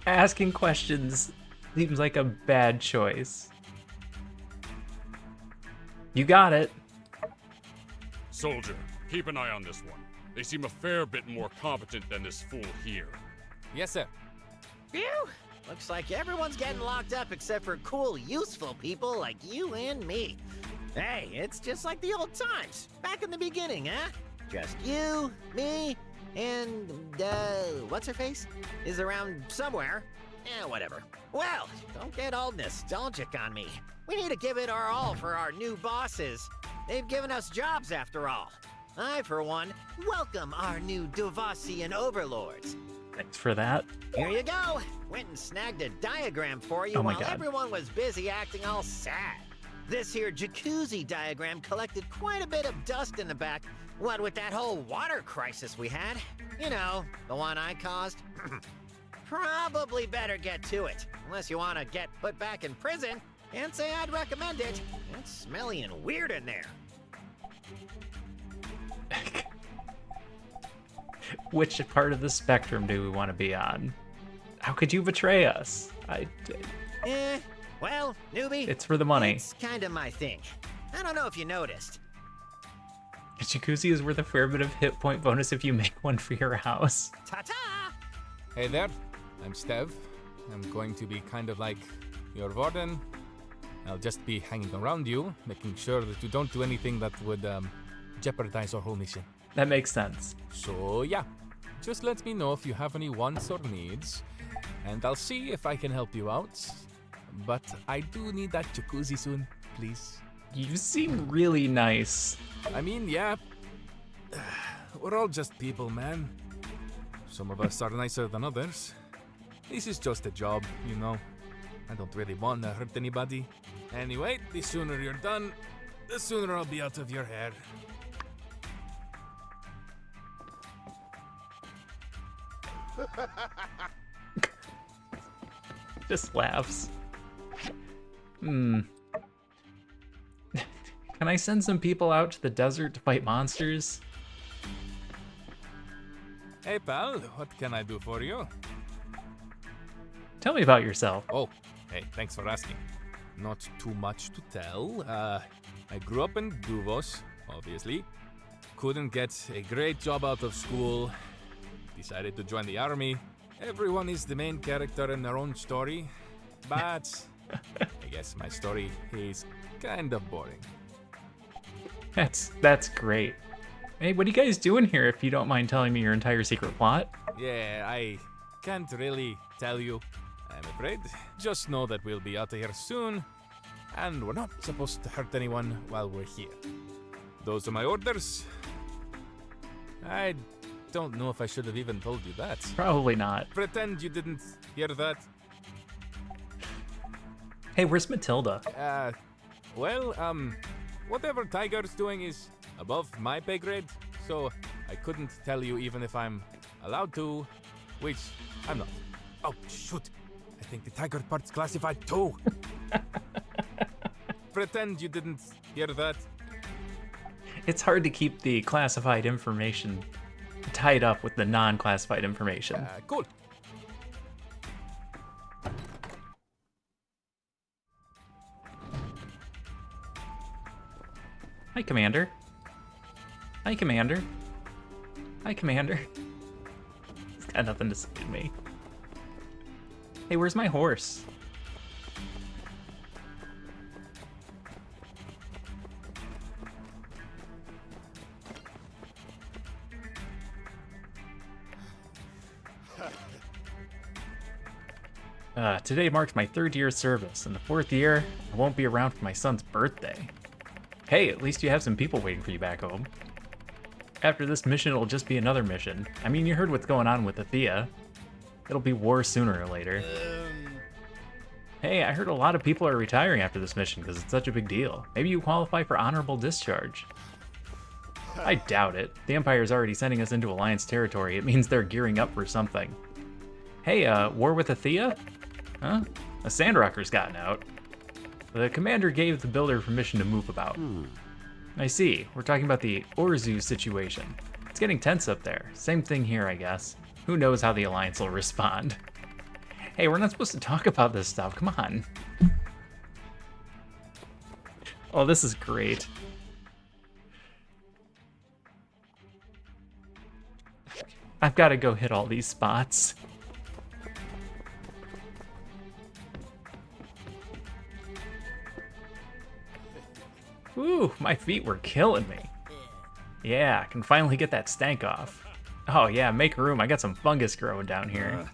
Speaker 1: Asking questions seems like a bad choice. You got it.
Speaker 6: Soldier, keep an eye on this one. They seem a fair bit more competent than this fool here.
Speaker 23: Yes, sir.
Speaker 8: Phew! Looks like everyone's getting locked up except for cool, useful people like you and me. Hey, it's just like the old times, back in the beginning, huh? Just you, me, and, what's-her-face? Is around somewhere. Whatever. Well, don't get all nostalgic on me. We need to give it our all for our new bosses. They've given us jobs, after all. I, for one, welcome our new Duvossian overlords.
Speaker 1: Thanks for that.
Speaker 8: Here you go. Went and snagged a diagram for you while everyone was busy acting all sad. This here jacuzzi diagram collected quite a bit of dust in the back, what with that whole water crisis we had. You know, the one I caused. Probably better get to it, unless you want to get put back in prison. Can't say I'd recommend it. It's smelly and weird in there.
Speaker 1: Which part of the spectrum do we want to be on? How could you betray us?
Speaker 8: Well, newbie.
Speaker 1: It's for the money.
Speaker 8: It's kind of my thing. I don't know if you noticed.
Speaker 1: A jacuzzi is worth a fair bit of hit point bonus if you make one for your house.
Speaker 8: Ta-ta!
Speaker 2: Hey there, I'm Stev. I'm going to be kind of like your warden. I'll just be hanging around you, making sure that you don't do anything that would jeopardize our whole mission.
Speaker 1: That makes sense.
Speaker 2: So yeah, just let me know if you have any wants or needs, and I'll see if I can help you out. But I do need that jacuzzi soon, please.
Speaker 1: You seem really nice.
Speaker 2: I mean, yeah, we're all just people, man. Some of us are nicer than others. This is just a job, you know. I don't really want to hurt anybody. Anyway, the sooner you're done, the sooner I'll be out of your hair.
Speaker 1: Just laughs. Can I send some people out to the desert to fight monsters?
Speaker 2: Hey pal, what can I do for you?
Speaker 1: Tell me about yourself.
Speaker 2: Oh, hey, thanks for asking. Not too much to tell. I grew up in Duvos, obviously. Couldn't get a great job out of school. decided to join the army. Everyone is the main character in their own story, but I guess my story is kind of boring.
Speaker 1: That's great. Hey, what are you guys doing here if you don't mind telling me your entire secret plot?
Speaker 2: Yeah, I can't really tell you, I'm afraid. Just know that we'll be out of here soon, and we're not supposed to hurt anyone while we're here. Those are my orders. I don't know if I should have even told you that.
Speaker 1: Probably not.
Speaker 2: Pretend you didn't hear that.
Speaker 1: Hey, where's Matilda?
Speaker 2: Whatever Tiger's doing is above my pay grade, so I couldn't tell you even if I'm allowed to, which I'm not. Oh, shoot. I think the Tiger part's classified too. Pretend you didn't hear that.
Speaker 1: It's hard to keep the classified information tied up with the non-classified information.
Speaker 2: Cool.
Speaker 1: Hi, Commander. Hi, Commander. Hi, Commander. He's got nothing to say to me. Hey, where's my horse? Today marks my 3rd year of service, and the 4th year, I won't be around for my son's birthday. Hey, at least you have some people waiting for you back home. After this mission, it'll just be another mission. I mean, you heard what's going on with Athea. It'll be war sooner or later. Hey, I heard a lot of people are retiring after this mission because it's such a big deal. Maybe you qualify for honorable discharge. I doubt it. The Empire's already sending us into Alliance territory. It means they're gearing up for something. Hey, war with Athea? Huh? A Sandrocker's gotten out. The commander gave the builder permission to move about. I see. We're talking about the Orzu situation. It's getting tense up there. Same thing here, I guess. Who knows how the Alliance will respond. Hey, we're not supposed to talk about this stuff. Come on. Oh, this is great. I've got to go hit all these spots. Ooh, my feet were killing me. Yeah, I can finally get that stank off. Oh yeah, make room, I got some fungus growing down here.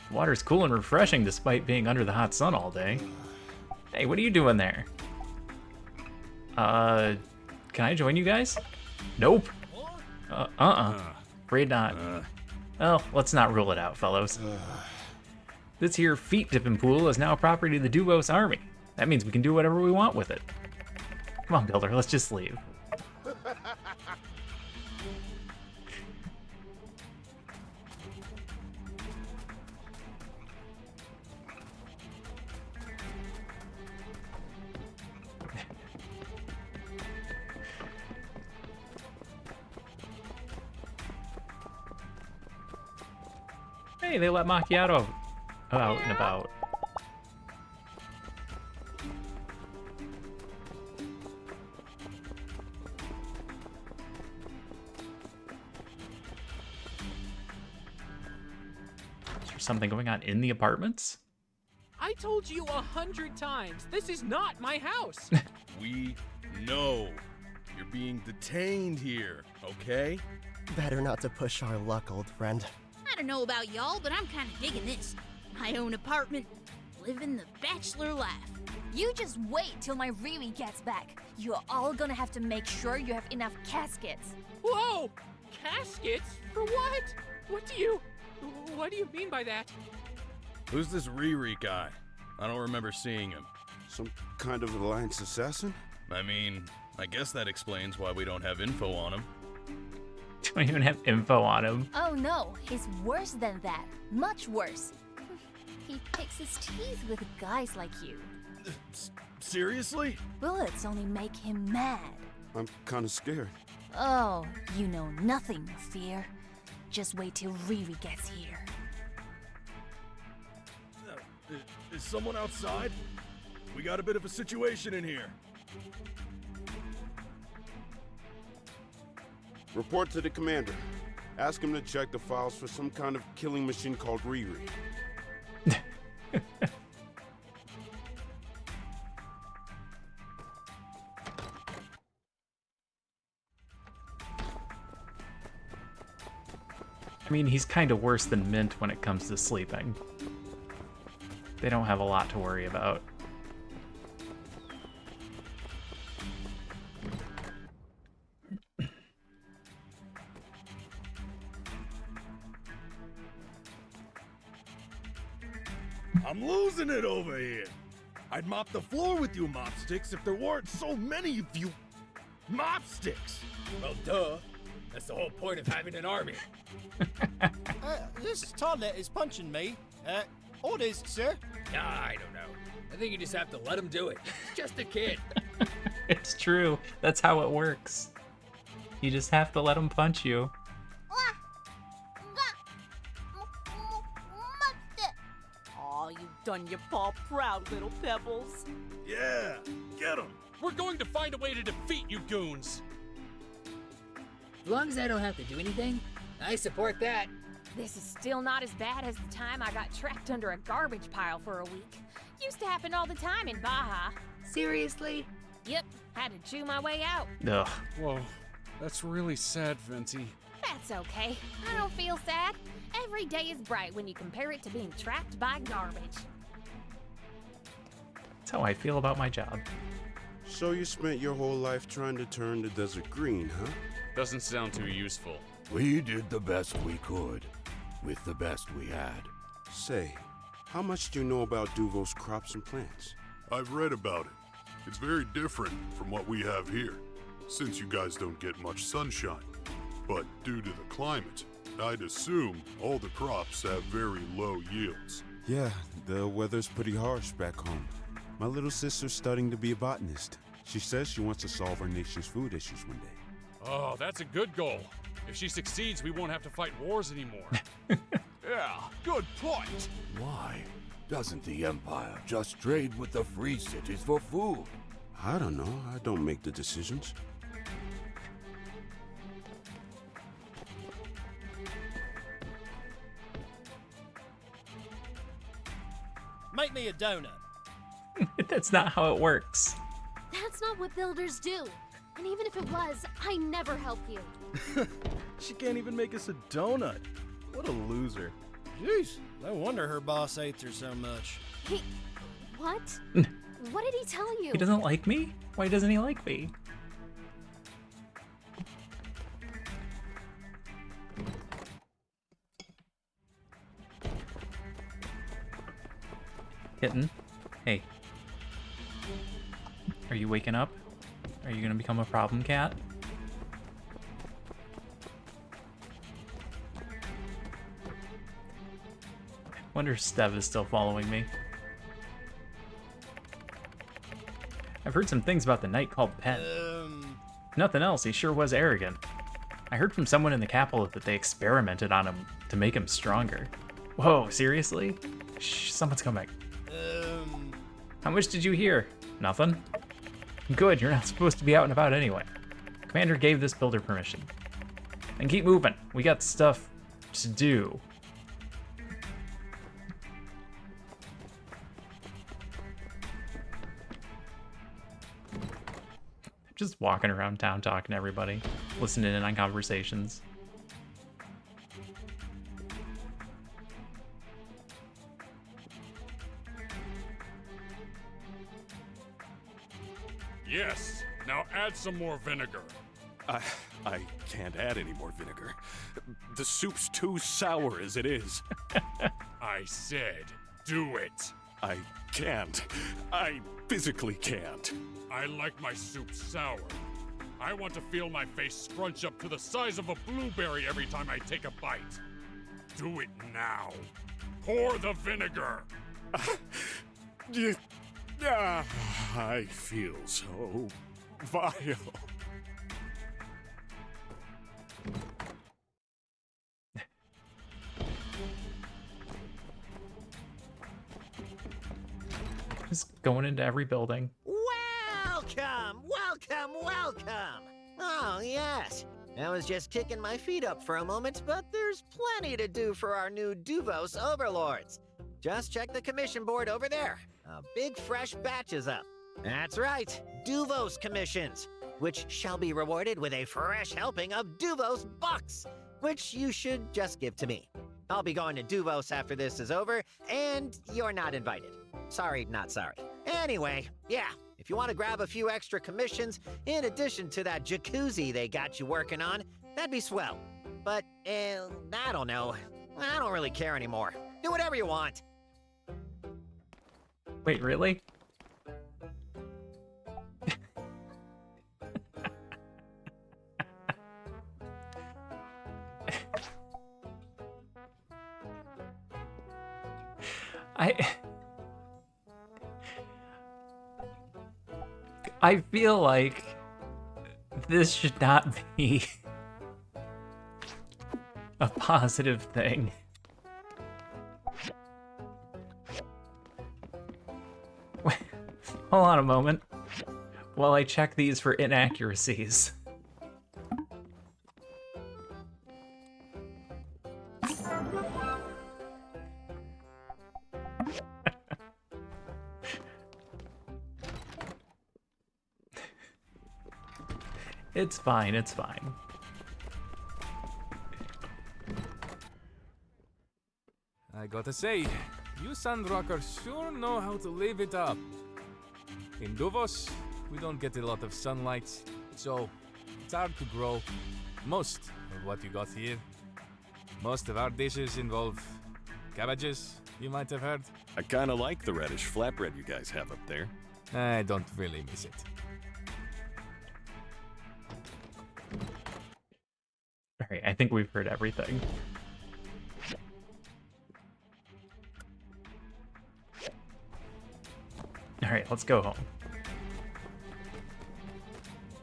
Speaker 1: The water's cool and refreshing despite being under the hot sun all day. Hey, what are you doing there? Can I join you guys? Nope. Afraid not. Well, let's not rule it out, fellows. This here feet dipping pool is now property of the Duvos army. That means we can do whatever we want with it. Come on, Builder, let's just leave. Hey, they let Macchiato out and about. Something going on in the apartments?
Speaker 4: I told you 100 times, this is not my house.
Speaker 9: We know. You're being detained here, okay?
Speaker 16: Better not to push our luck, old friend.
Speaker 21: I don't know about y'all, but I'm kind of digging this. My own apartment, living the bachelor life.
Speaker 18: You just wait till my Riri gets back. You're all gonna have to make sure you have enough caskets.
Speaker 4: Whoa! Caskets? For what? What do you mean by that?
Speaker 9: Who's this Riri guy? I don't remember seeing him.
Speaker 22: Some kind of Alliance assassin?
Speaker 9: I mean, I guess that explains why we don't have info on him.
Speaker 1: Don't even have info on him.
Speaker 18: Oh no, he's worse than that. Much worse. He picks his teeth with guys like you.
Speaker 9: Seriously?
Speaker 18: Bullets only make him mad.
Speaker 22: I'm kinda scared.
Speaker 18: Oh, you know nothing of fear. Just wait till Riri gets here.
Speaker 9: Is someone outside? We got a bit of a situation in here.
Speaker 22: Report to the commander. Ask him to check the files for some kind of killing machine called Riri.
Speaker 1: I mean, he's kind of worse than Mint when it comes to sleeping. They don't have a lot to worry about.
Speaker 9: I'm losing it over here. I'd mop the floor with you mopsticks if there weren't so many of you mopsticks.
Speaker 7: Well, duh. That's the whole point of having an army.
Speaker 10: This toilet is punching me. Orders, sir?
Speaker 7: Nah, I don't know. I think you just have to let him do it. He's just a kid.
Speaker 1: It's true. That's how it works. You just have to let him punch you.
Speaker 10: Oh, you done your paw proud, little Pebbles.
Speaker 9: Yeah, get him.
Speaker 6: We're going to find a way to defeat you goons.
Speaker 7: As long as I don't have to do anything, I support that.
Speaker 15: This is still not as bad as the time I got trapped under a garbage pile for a week. Used to happen all the time in Baja.
Speaker 7: Seriously?
Speaker 15: Yep, had to chew my way out.
Speaker 1: Ugh.
Speaker 6: Whoa, that's really sad, Venti.
Speaker 15: That's okay. I don't feel sad. Every day is bright when you compare it to being trapped by garbage.
Speaker 1: That's how I feel about my job.
Speaker 22: So you spent your whole life trying to turn the desert green, huh?
Speaker 6: Doesn't sound too useful.
Speaker 3: We did the best we could, with the best we had.
Speaker 22: Say, how much do you know about Duvo's crops and plants?
Speaker 9: I've read about it. It's very different from what we have here, since you guys don't get much sunshine. But due to the climate, I'd assume all the crops have very low yields.
Speaker 22: Yeah, the weather's pretty harsh back home. My little sister's studying to be a botanist. She says she wants to solve our nation's food issues one day.
Speaker 6: Oh, that's a good goal. If she succeeds, we won't have to fight wars anymore.
Speaker 9: Yeah, good point.
Speaker 3: Why doesn't the Empire just trade with the free cities for food?
Speaker 22: I don't know. I don't make the decisions.
Speaker 10: Make me a donut.
Speaker 1: That's not how it works.
Speaker 18: That's not what builders do. And even if it was, I never help you.
Speaker 9: She can't even make us a donut. What a loser.
Speaker 10: Jeez, no wonder her boss hates her so much.
Speaker 18: He... What? What did he tell you?
Speaker 1: He doesn't like me? Why doesn't he like me? Kitten, hey. Are you waking up? Are you gonna become a problem cat? Wonder if Stev is still following me. I've heard some things about the knight called Penn. If nothing else, he sure was arrogant. I heard from someone in the capital that they experimented on him to make him stronger. Whoa, seriously? Shh, someone's coming. How much did you hear? Nothing? Good, you're not supposed to be out and about anyway. Commander gave this builder permission. And keep moving. We got stuff to do. Just walking around town talking to everybody, listening in on conversations.
Speaker 6: Yes, now add some more vinegar.
Speaker 9: I can't add any more vinegar. The soup's too sour as it is.
Speaker 6: I said, do it.
Speaker 9: I can't. I physically can't.
Speaker 6: I like my soup sour. I want to feel my face scrunch up to the size of a blueberry every time I take a bite. Do it now. Pour the vinegar.
Speaker 9: I feel so vile.
Speaker 1: Just going into every building.
Speaker 8: Welcome, welcome, welcome. Oh, yes. I was just kicking my feet up for a moment, but there's plenty to do for our new Duvos overlords. Just check the commission board over there. A big fresh batch is up. That's right, Duvos commissions, which shall be rewarded with a fresh helping of Duvos bucks, which you should just give to me. I'll be going to Duvos after this is over, and you're not invited. Sorry, not sorry. Anyway, yeah, if you want to grab a few extra commissions, in addition to that jacuzzi they got you working on, that'd be swell. But, I don't know. I don't really care anymore. Do whatever you want.
Speaker 1: Wait, really? I feel like this should not be a positive thing. Hold on a moment while I check these for inaccuracies. It's fine, it's fine.
Speaker 2: I gotta say, you Sandrockers sure know how to live it up. In Duvos, we don't get a lot of sunlight, so it's hard to grow most of what you got here. Most of our dishes involve cabbages, you might have heard.
Speaker 11: I kinda like the reddish flatbread you guys have up there.
Speaker 2: I don't really miss it.
Speaker 1: Alright, I think we've heard everything. Alright, let's go home.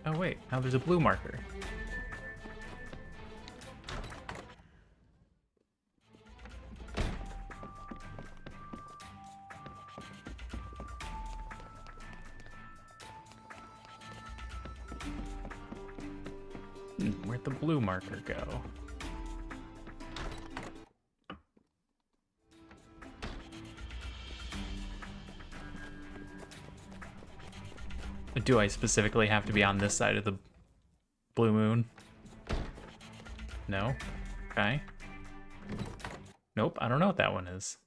Speaker 1: Oh wait, now there's a blue marker. Where'd the blue marker go? Do I specifically have to be on this side of the blue moon? No? Okay. Nope, I don't know what that one is.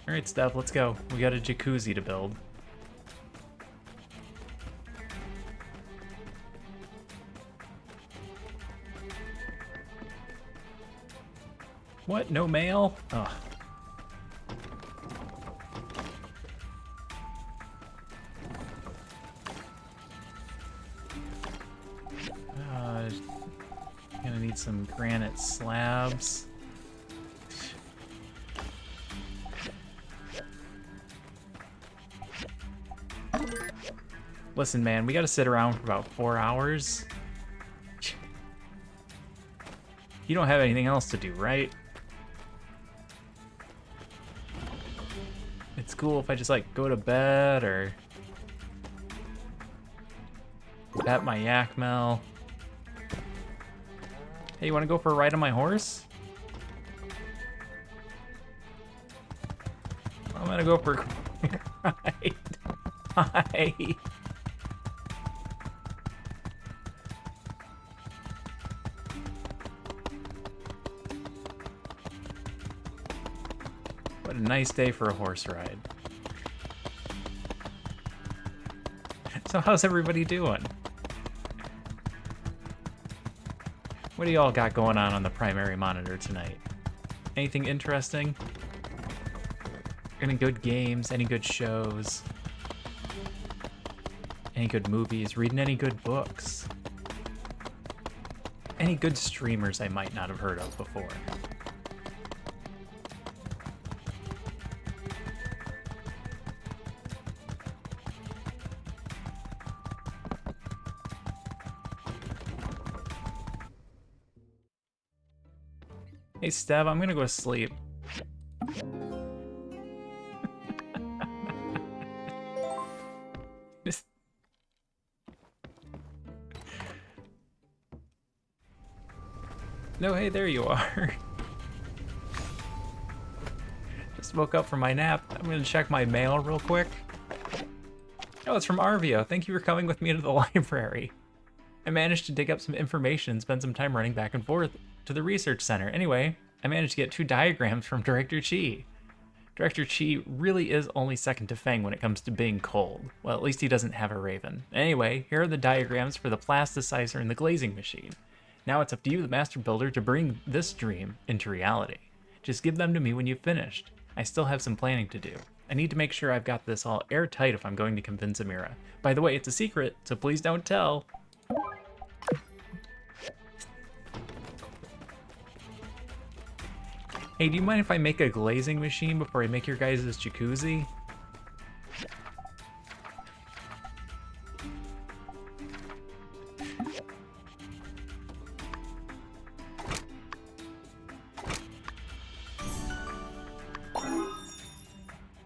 Speaker 1: Alright, Steph, let's go. We got a jacuzzi to build. What? No mail? Ugh. Gonna need some granite slabs. Listen, man, we gotta sit around for about 4 hours. You don't have anything else to do, right? It's cool if I just, like, go to bed or pet my Yakmel. Hey, you wanna go for a ride on my horse? I'm gonna go for a ride. Hi. What a nice day for a horse ride. So how's everybody doing? What do y'all got going on the primary monitor tonight? Anything interesting? Any good games? Any good shows? Any good movies? Reading any good books? Any good streamers I might not have heard of before? Hey, Steb, I'm gonna go to sleep. No, hey, there you are. Just woke up from my nap. I'm gonna check my mail real quick. Oh, it's from Arvio. Thank you for coming with me to the library. I managed to dig up some information and spend some time running back and forth to the research center. Anyway, I managed to get 2 diagrams from Director Chi. Director Chi really is only second to Feng when it comes to being cold. Well, at least he doesn't have a raven. Anyway, here are the diagrams for the plasticizer and the glazing machine. Now it's up to you, the Master Builder, to bring this dream into reality. Just give them to me when you've finished. I still have some planning to do. I need to make sure I've got this all airtight if I'm going to convince Amira. By the way, it's a secret, so please don't tell. Hey, do you mind if I make a glazing machine before I make your guys' jacuzzi?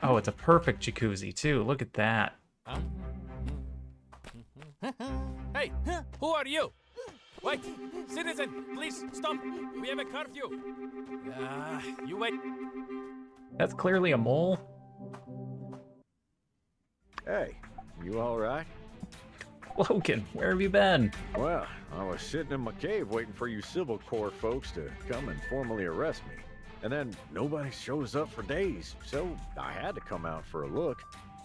Speaker 1: Oh, it's a perfect jacuzzi too. Look at that.
Speaker 2: Hey, who are you? Wait, citizen, please stop. We have a curfew. You wait.
Speaker 1: That's clearly a mole.
Speaker 12: Hey, you all right?
Speaker 1: Logan, where have you been?
Speaker 12: Well, I was sitting in my cave waiting for you Civil Corps folks to come and formally arrest me. And then nobody shows up for days, so I had to come out for a look.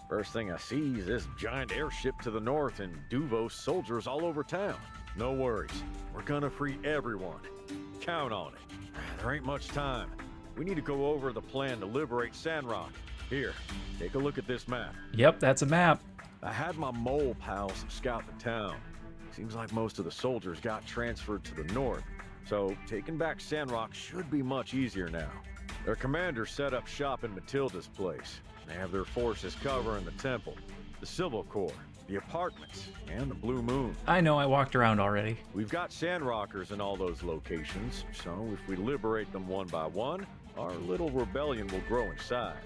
Speaker 12: First thing I see is this giant airship to the north and Duvos soldiers all over town. No worries, we're gonna free everyone. Count on it. There ain't much time. We need to go over the plan to liberate Sandrock. Here, take a look at this map.
Speaker 1: Yep, that's a map.
Speaker 12: I had my mole pals scout the town. Seems like most of the soldiers got transferred to the north, so taking back Sandrock should be much easier now. Their commander set up shop in Matilda's place. They have their forces covering the temple, the Civil Corps, the apartments, and the Blue Moon.
Speaker 1: I know, I walked around already.
Speaker 12: We've got Sandrockers in all those locations, so if we liberate them one by one, our little rebellion will grow in size.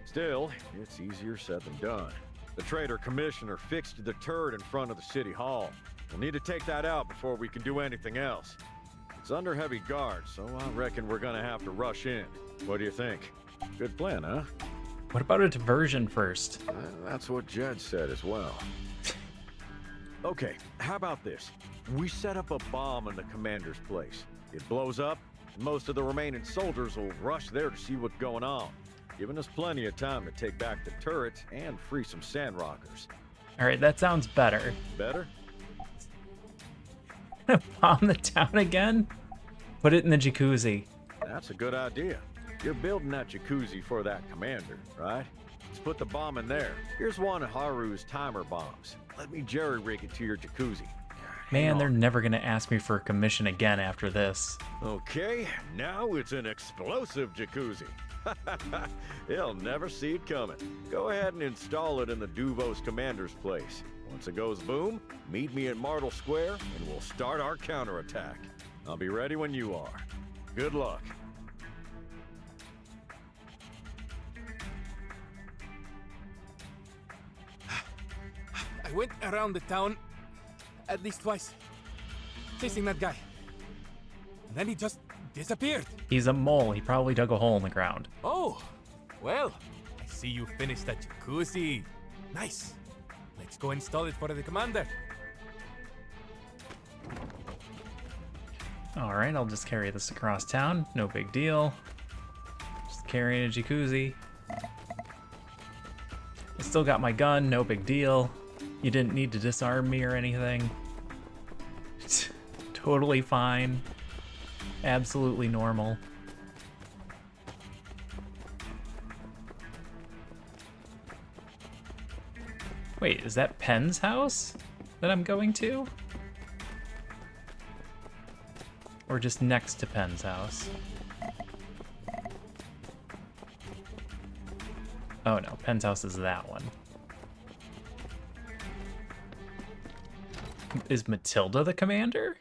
Speaker 12: Still, it's easier said than done. The Traitor Commissioner fixed the turret in front of the City Hall. We'll need to take that out before we can do anything else. It's under heavy guard, so I reckon we're gonna have to rush in. What do you think? Good plan, huh?
Speaker 1: What about a diversion first?
Speaker 12: That's what Jed said as well. Okay, how about this? We set up a bomb in the commander's place. It blows up, and most of the remaining soldiers will rush there to see what's going on, giving us plenty of time to take back the turrets and free some Sandrockers.
Speaker 1: Alright, that sounds better.
Speaker 12: Better?
Speaker 1: Bomb the town again? Put it in the jacuzzi.
Speaker 12: That's a good idea. You're building that jacuzzi for that commander, right? Let's put the bomb in there. Here's one of Haru's timer bombs. Let me jerry-rig it to your jacuzzi.
Speaker 1: Man, they're never gonna ask me for a commission again after this.
Speaker 12: Okay, now it's an explosive jacuzzi. He'll never see it coming. Go ahead and install it in the Duvos commander's place. Once it goes boom, meet me at Martel Square and we'll start our counterattack. I'll be ready when you are. Good luck.
Speaker 2: I went around the town at least twice, chasing that guy. And then he just disappeared.
Speaker 1: He's a mole. He probably dug a hole in the ground.
Speaker 2: Oh, well, I see you finished that jacuzzi. Nice. Let's go install it for the commander.
Speaker 1: Alright, I'll just carry this across town. No big deal. Just carrying a jacuzzi. I still got my gun. No big deal. You didn't need to disarm me or anything. It's totally fine. Absolutely normal. Wait, is that Penn's house that I'm going to? Or just next to Penn's house? Oh no, Penn's house is that one. Is Matilda the commander?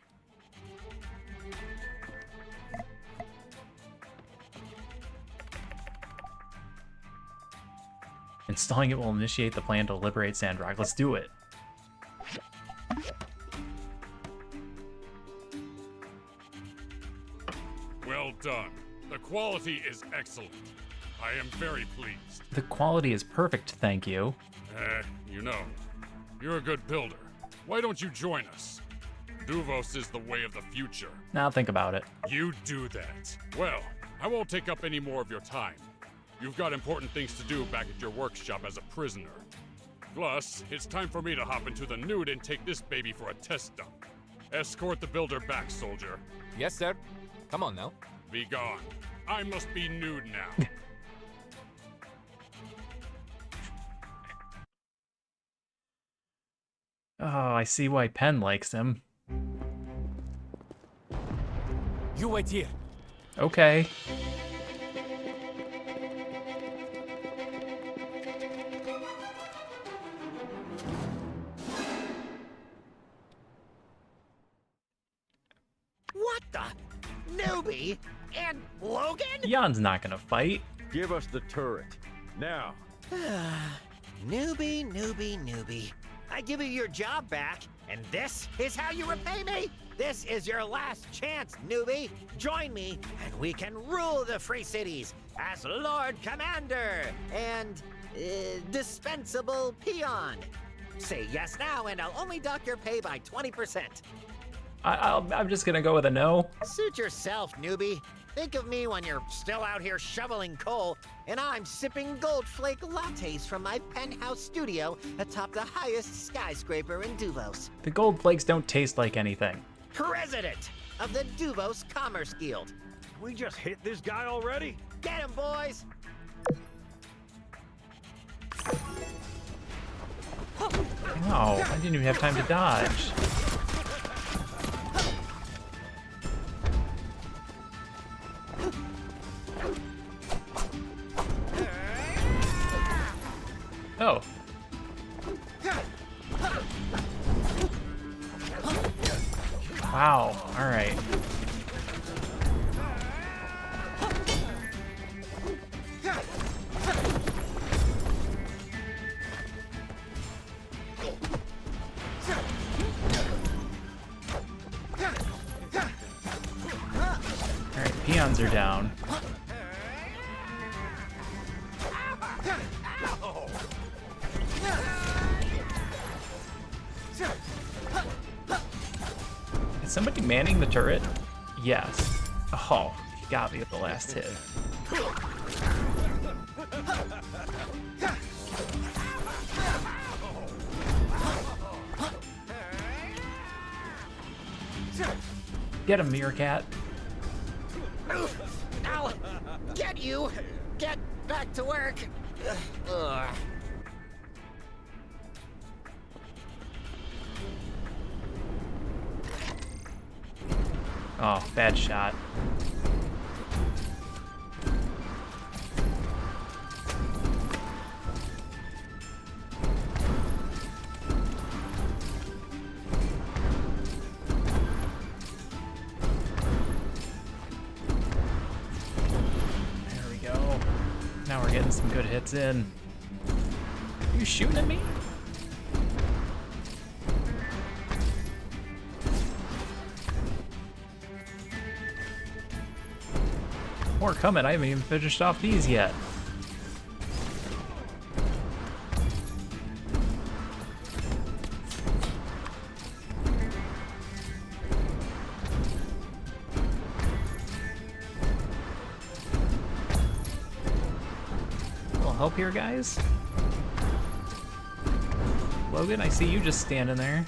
Speaker 1: Installing it will initiate the plan to liberate Sandrock. Let's do it.
Speaker 6: done. The quality is excellent. I am very pleased.
Speaker 1: The quality is perfect, thank you.
Speaker 6: You know, you're a good builder. Why don't you join us? Duvos is the way of the future.
Speaker 1: Now think about it.
Speaker 6: You do that. Well, I won't take up any more of your time. You've got important things to do back at your workshop as a prisoner. Plus, it's time for me to hop into the nude and take this baby for a test dump. Escort the builder back, soldier.
Speaker 2: Yes, sir. Come on now.
Speaker 6: Be gone. I must be nude now.
Speaker 1: Oh, I see why Penn likes him.
Speaker 2: You wait here.
Speaker 1: Okay.
Speaker 8: What the? Newbie? And Logan?
Speaker 1: Jan's not gonna fight.
Speaker 12: Give us the turret. Now.
Speaker 8: Newbie. I give you your job back, and this is how you repay me? This is your last chance, newbie. Join me, and we can rule the Free Cities as Lord Commander and dispensable peon. Say yes now, and I'll only dock your pay by 20%.
Speaker 1: I'm just gonna go with a no.
Speaker 8: Suit yourself, newbie. Think of me when you're still out here shoveling coal, and I'm sipping gold-flake lattes from my penthouse studio atop the highest skyscraper in Duvos.
Speaker 1: The gold flakes don't taste like anything.
Speaker 8: President of the Duvos Commerce Guild.
Speaker 12: We just hit this guy already?
Speaker 8: Get him, boys!
Speaker 1: No, I didn't even have time to dodge. Oh. Wow, all right. All right, peons are down. Is somebody manning the turret? Yes. Oh, he got me at the last hit. Get him, Meerkat.
Speaker 8: I'll get you. Get back to work. Ugh.
Speaker 1: Oh, bad shot. There we go. Now we're getting some good hits in. Are you shooting at me? More coming. I haven't even finished off these yet. A little help here, guys. Logan, I see you just standing there.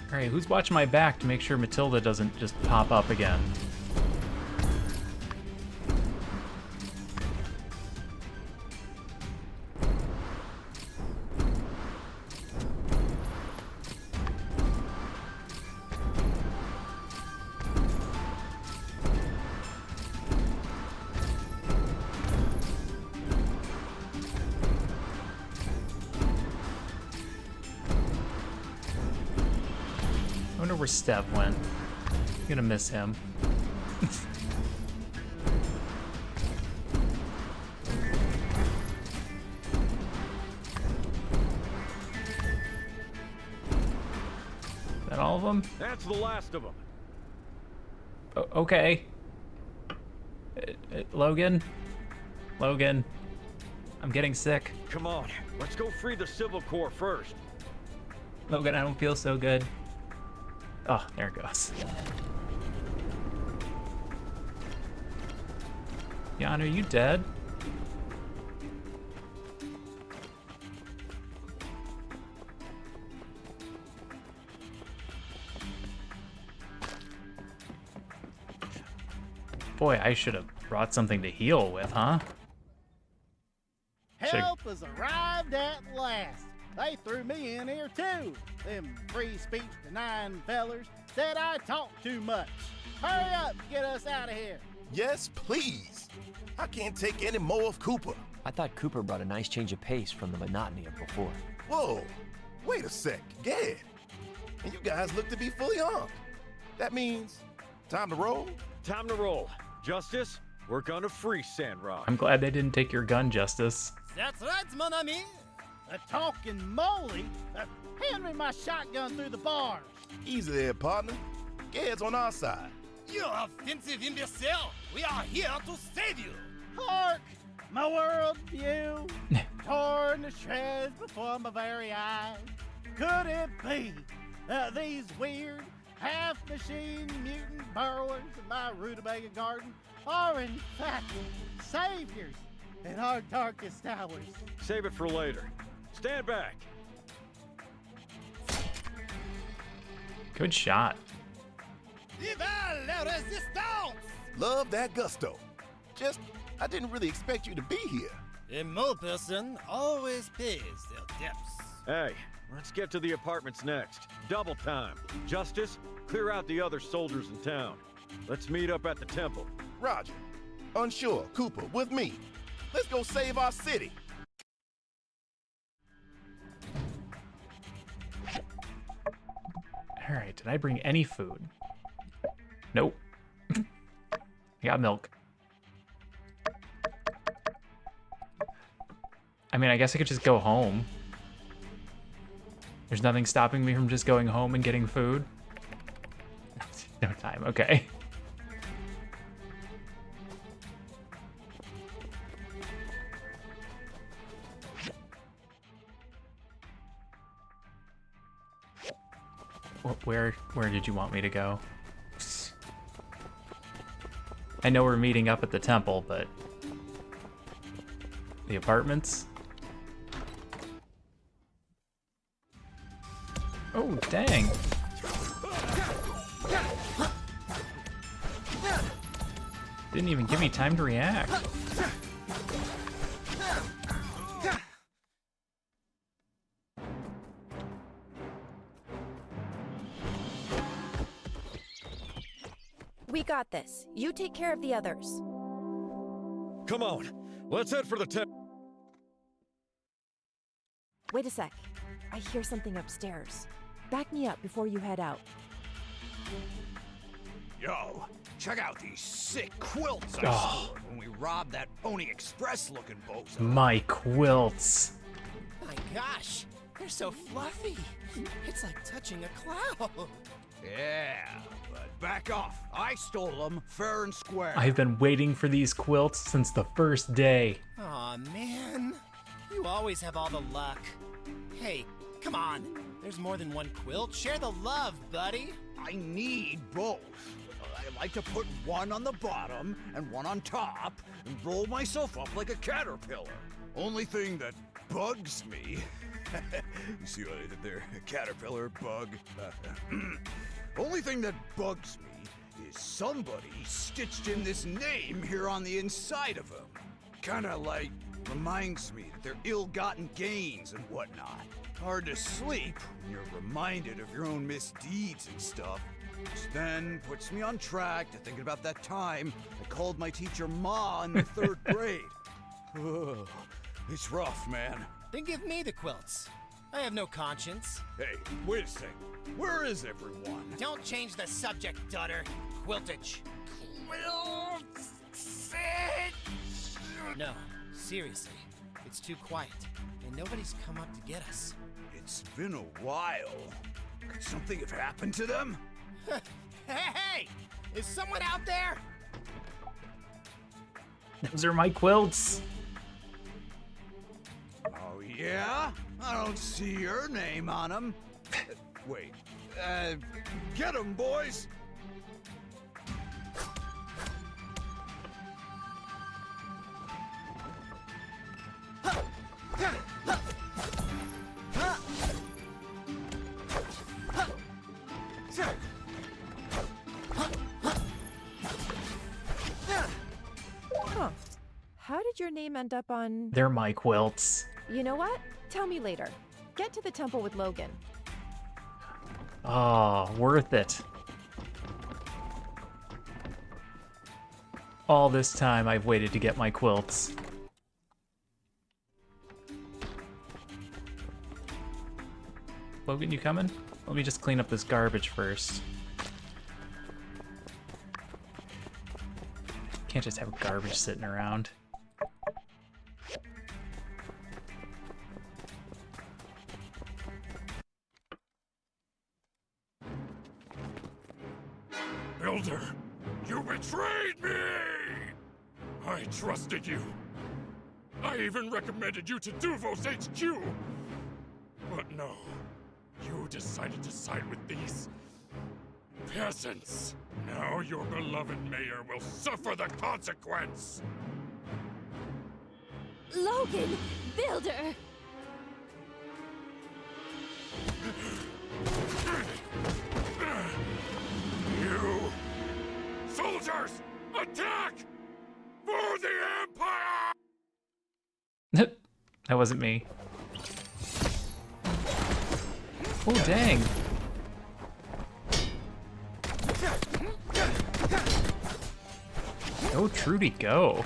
Speaker 1: Alright, who's watching my back to make sure Matilda doesn't just pop up again? I wonder where Steph went. I'm gonna miss him. that all of them?
Speaker 12: That's the last of them.
Speaker 1: Okay. Logan? Logan. I'm getting sick.
Speaker 12: Come on, let's go free the Civil Corps first.
Speaker 1: Logan, I don't feel so good. Oh, there it goes. Jan, are you dead? Boy, I should have brought something to heal with, huh?
Speaker 5: Help has arrived at last. They threw me in here too. Them free speech denying fellers said I talk too much. Hurry up and get us out of here.
Speaker 3: Yes, please. I can't take any more of Cooper.
Speaker 14: I thought Cooper brought a nice change of pace from the monotony of before.
Speaker 3: Whoa, wait a sec, Gad. And you guys look to be fully armed. That means time to roll?
Speaker 12: Time to roll. Justice, we're gonna free Sandrock.
Speaker 1: I'm glad they didn't take your gun, Justice.
Speaker 5: That's right, mon ami. A talking moly. Hand me my shotgun through the bars.
Speaker 3: Easy there, partner. Gad's on our side.
Speaker 5: You offensive imbecile. We are here to save you. Hark, my world view, torn to shreds before my very eyes. Could it be these weird, half-machine mutant burrowers in my rutabaga garden are in fact saviors in our darkest hours?
Speaker 12: Save it for later. Stand back.
Speaker 1: Good shot.
Speaker 5: Viva la resistance!
Speaker 3: Love that gusto. Just, I didn't really expect you to be here.
Speaker 5: A mole person always pays their debts.
Speaker 12: Hey, let's get to the apartments next. Double time. Justice, clear out the other soldiers in town. Let's meet up at the temple.
Speaker 3: Roger. Unsure, Cooper, with me. Let's go save our city.
Speaker 1: Alright, did I bring any food? Nope. I got milk. I mean, I guess I could just go home. There's nothing stopping me from just going home and getting food. No time, okay. Where did you want me to go? I know we're meeting up at the temple, but the apartments? Oh, dang. Didn't even give me time to react.
Speaker 17: We got this. You take care of the others.
Speaker 12: Come on, let's head for the temple.
Speaker 17: Wait a sec. I hear something upstairs. Back me up before you head out.
Speaker 19: Yo, check out these sick quilts I scored when we robbed that Pony Express looking bozo.
Speaker 1: My quilts.
Speaker 5: My gosh, they're so fluffy. It's like touching a cloud.
Speaker 19: Yeah, but back off. I stole them fair and square.
Speaker 1: I've been waiting for these quilts since the first day.
Speaker 5: Aw, man. You always have all the luck. Hey, come on. There's more than one quilt. Share the love, buddy.
Speaker 19: I need both. I like to put one on the bottom and one on top and roll myself up like a caterpillar. Only thing that bugs me... you see what I did there? A caterpillar, bug. Only thing that bugs me is somebody stitched in this name here on the inside of them. Kinda like reminds me that they're ill-gotten gains and whatnot. Hard to sleep when you're reminded of your own misdeeds and stuff. Which then puts me on track to thinking about that time I called my teacher Ma in the 3rd grade. Oh, it's rough, man.
Speaker 5: Then give me the quilts. I have no conscience.
Speaker 19: Hey, wait a sec. Where is everyone?
Speaker 5: Don't change the subject, Dutter. Quiltage. No, seriously. It's too quiet, and nobody's come up to get us.
Speaker 19: It's been a while. Could something have happened to them?
Speaker 5: Hey! Is someone out there?
Speaker 1: Those are my quilts.
Speaker 19: Oh, yeah? I don't see your name on them. Wait. Get them, boys!
Speaker 17: Huh. How did your name end up on...
Speaker 1: They're my quilts.
Speaker 17: You know what? Tell me later. Get to the temple with Logan.
Speaker 1: Oh, worth it. All this time I've waited to get my quilts. Logan, you coming? Let me just clean up this garbage first. Can't just have garbage sitting around.
Speaker 6: Builder, you betrayed me! I trusted you. I even recommended you to Duvos HQ. But no, you decided to side with these peasants. Now your beloved mayor will suffer the consequence.
Speaker 18: Logan, Builder!
Speaker 6: You soldiers, attack for the Empire!
Speaker 1: That wasn't me. Oh, dang. Go, Trudy, go.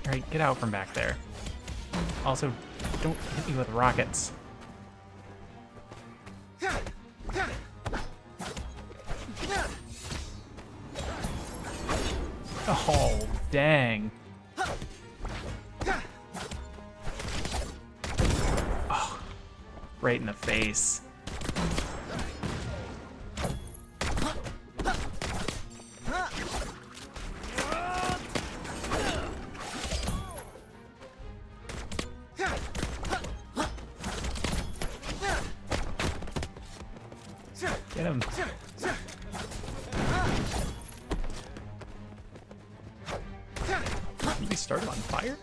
Speaker 1: Alright, get out from back there. Also, don't hit me with rockets. Oh, dang. Oh, right in the face. Get him. Did we start him on fire?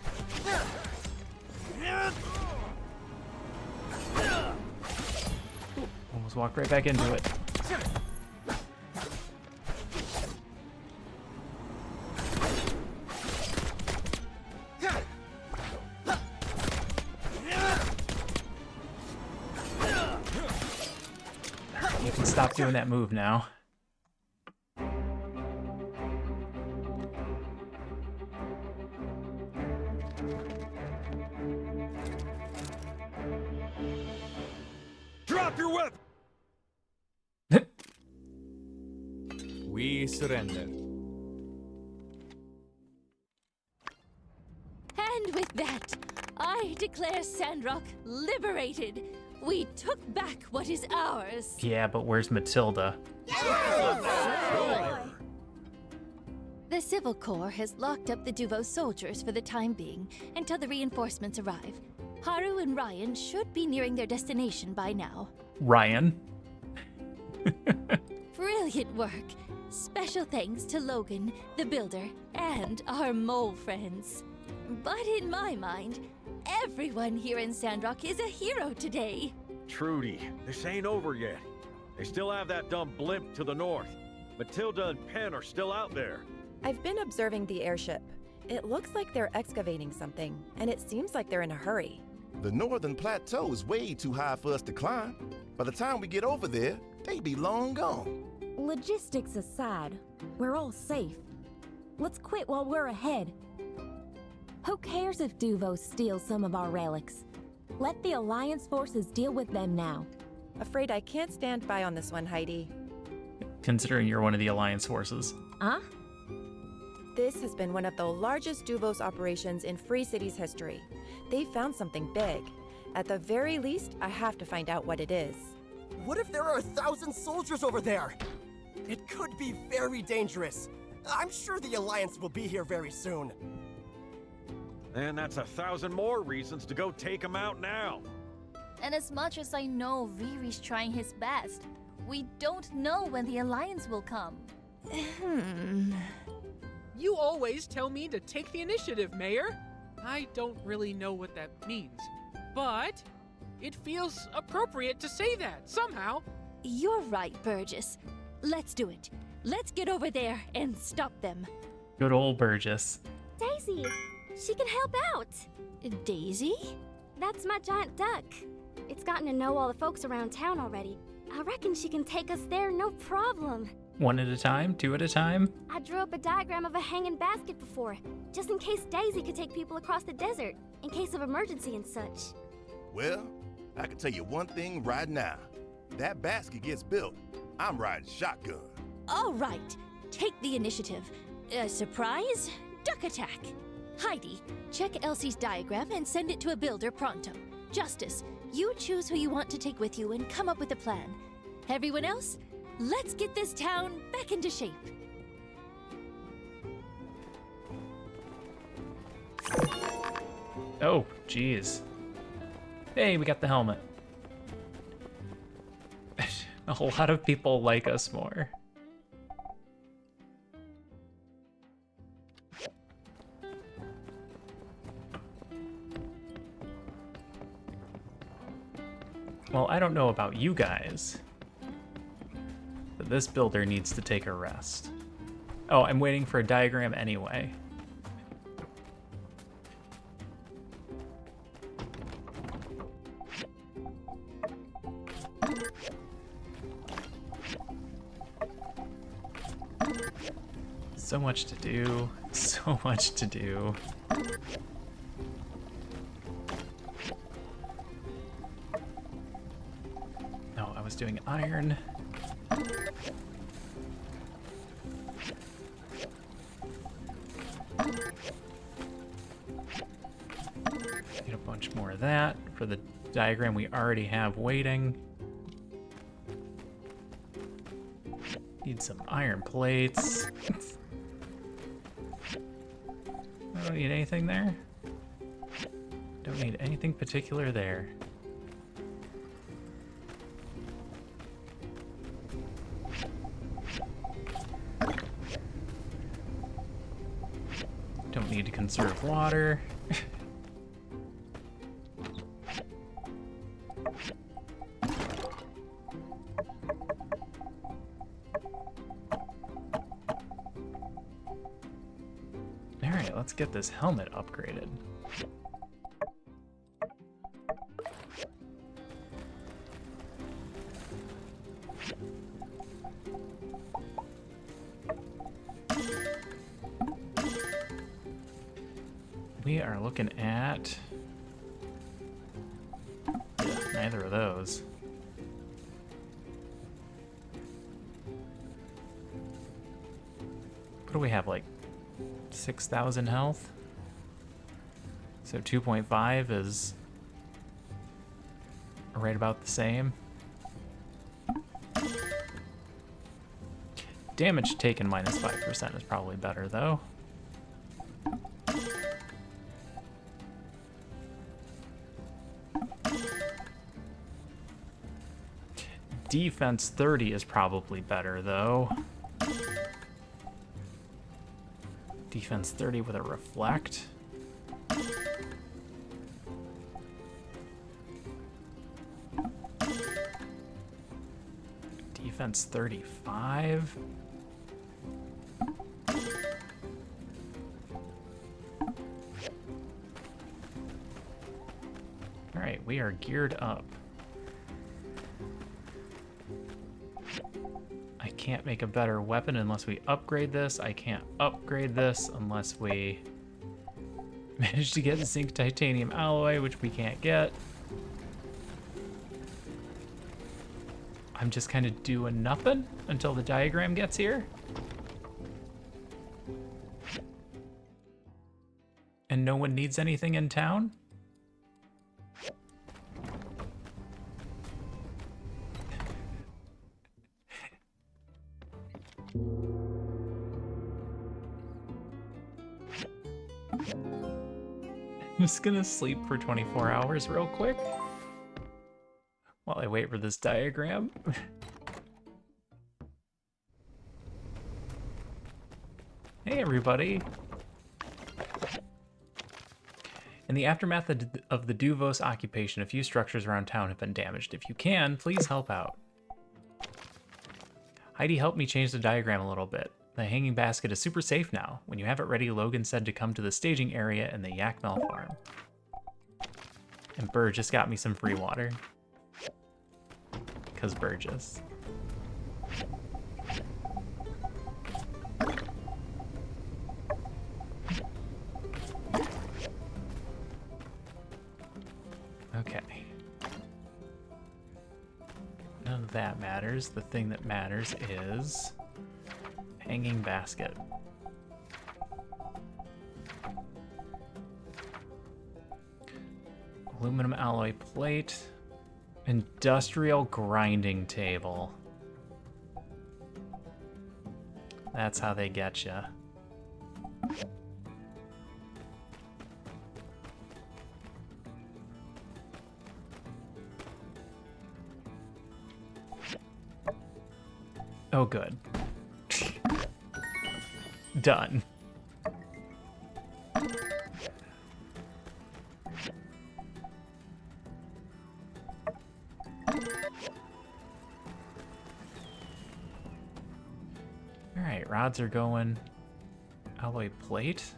Speaker 1: Ooh, almost walked right back into it. You can stop doing that move now.
Speaker 19: Drop your weapon!
Speaker 2: We surrender.
Speaker 18: And with that, I declare Sandrock liberated. We took back what is ours.
Speaker 1: Yeah, but where's Matilda?
Speaker 18: The Civil Corps has locked up the Duvos soldiers for the time being until the reinforcements arrive. Haru and Ryan should be nearing their destination by now.
Speaker 1: Ryan.
Speaker 18: Brilliant work. Special thanks to Logan, the Builder, and our mole friends. But in my mind, everyone here in Sandrock is a hero today.
Speaker 12: Trudy, this ain't over yet. They still have that dumb blimp to the north. Matilda and Penn are still out there.
Speaker 17: I've been observing the airship. It looks like they're excavating something, and it seems like they're in a hurry.
Speaker 3: The northern plateau is way too high for us to climb. By the time we get over there, they be long gone.
Speaker 13: Logistics aside, we're all safe. Let's quit while we're ahead. Who cares if Duvos steals some of our relics? Let the Alliance forces deal with them now.
Speaker 17: Afraid I can't stand by on this one, Heidi.
Speaker 1: Considering you're one of the Alliance forces.
Speaker 13: Huh?
Speaker 17: This has been one of the largest Duvos operations in Free City's history. They found something big. At the very least, I have to find out what it is.
Speaker 16: What if there are 1,000 soldiers over there? It could be very dangerous. I'm sure the Alliance will be here very soon.
Speaker 12: And that's 1,000 more reasons to go take them out now.
Speaker 18: And as much as I know Riri's trying his best, we don't know when the Alliance will come.
Speaker 4: You always tell me to take the initiative, Mayor. I don't really know what that means, but it feels appropriate to say that somehow.
Speaker 18: You're right, Burgess. Let's do it. Let's get over there and stop them.
Speaker 1: Good old Burgess.
Speaker 20: Daisy, she can help out.
Speaker 18: Daisy?
Speaker 20: That's my giant duck. It's gotten to know all the folks around town already. I reckon she can take us there no problem.
Speaker 1: One at a time? Two at a time?
Speaker 20: I drew up a diagram of a hanging basket before, just in case Daisy could take people across the desert, in case of emergency and such.
Speaker 3: Well, I can tell you one thing right now. That basket gets built, I'm riding shotgun.
Speaker 18: All right, take the initiative. Surprise? Duck attack. Heidi, check Elsie's diagram and send it to a builder pronto. Justice, you choose who you want to take with you and come up with a plan. Everyone else, let's get this town back into shape.
Speaker 1: Oh, geez. Hey, we got the helmet. A lot of people like us more. Well, I don't know about you guys, but this builder needs to take a rest. Oh, I'm waiting for a diagram anyway. So much to do, so much to do. No, I was doing iron. Need a bunch more of that for the diagram we already have waiting. Need some iron plates. I don't need anything there. Don't need anything particular there. Don't need to conserve water. Alright, let's get this helmet upgraded. We are looking at... yeah, neither of those. What do we have, like 6,000 health? So 2.5 is right about the same. Damage taken minus 5% is probably better though. Defense 30 is probably better though. Defense 30 with a reflect. Defense 35. Alright, we are geared up. I can't make a better weapon unless we upgrade this. I can't upgrade this unless we manage to get zinc titanium alloy, which we can't get. I'm just kind of doing nothing until the diagram gets here. And no one needs anything in town? I'm just gonna sleep for 24 hours real quick while I wait for this diagram. Hey everybody! In the aftermath of the Duvos occupation, a few structures around town have been damaged. If you can, please help out. Heidi helped me change the diagram a little bit. The hanging basket is super safe now. When you have it ready, Logan said to come to the staging area in the Yakmel farm. And Burgess got me some free water. 'Cause Burgess. Okay. None of that matters. The thing that matters is hanging basket. Aluminum alloy plate. Industrial grinding table. That's how they get you. Oh, good. Done. Alright, rods are going. Alloy plate.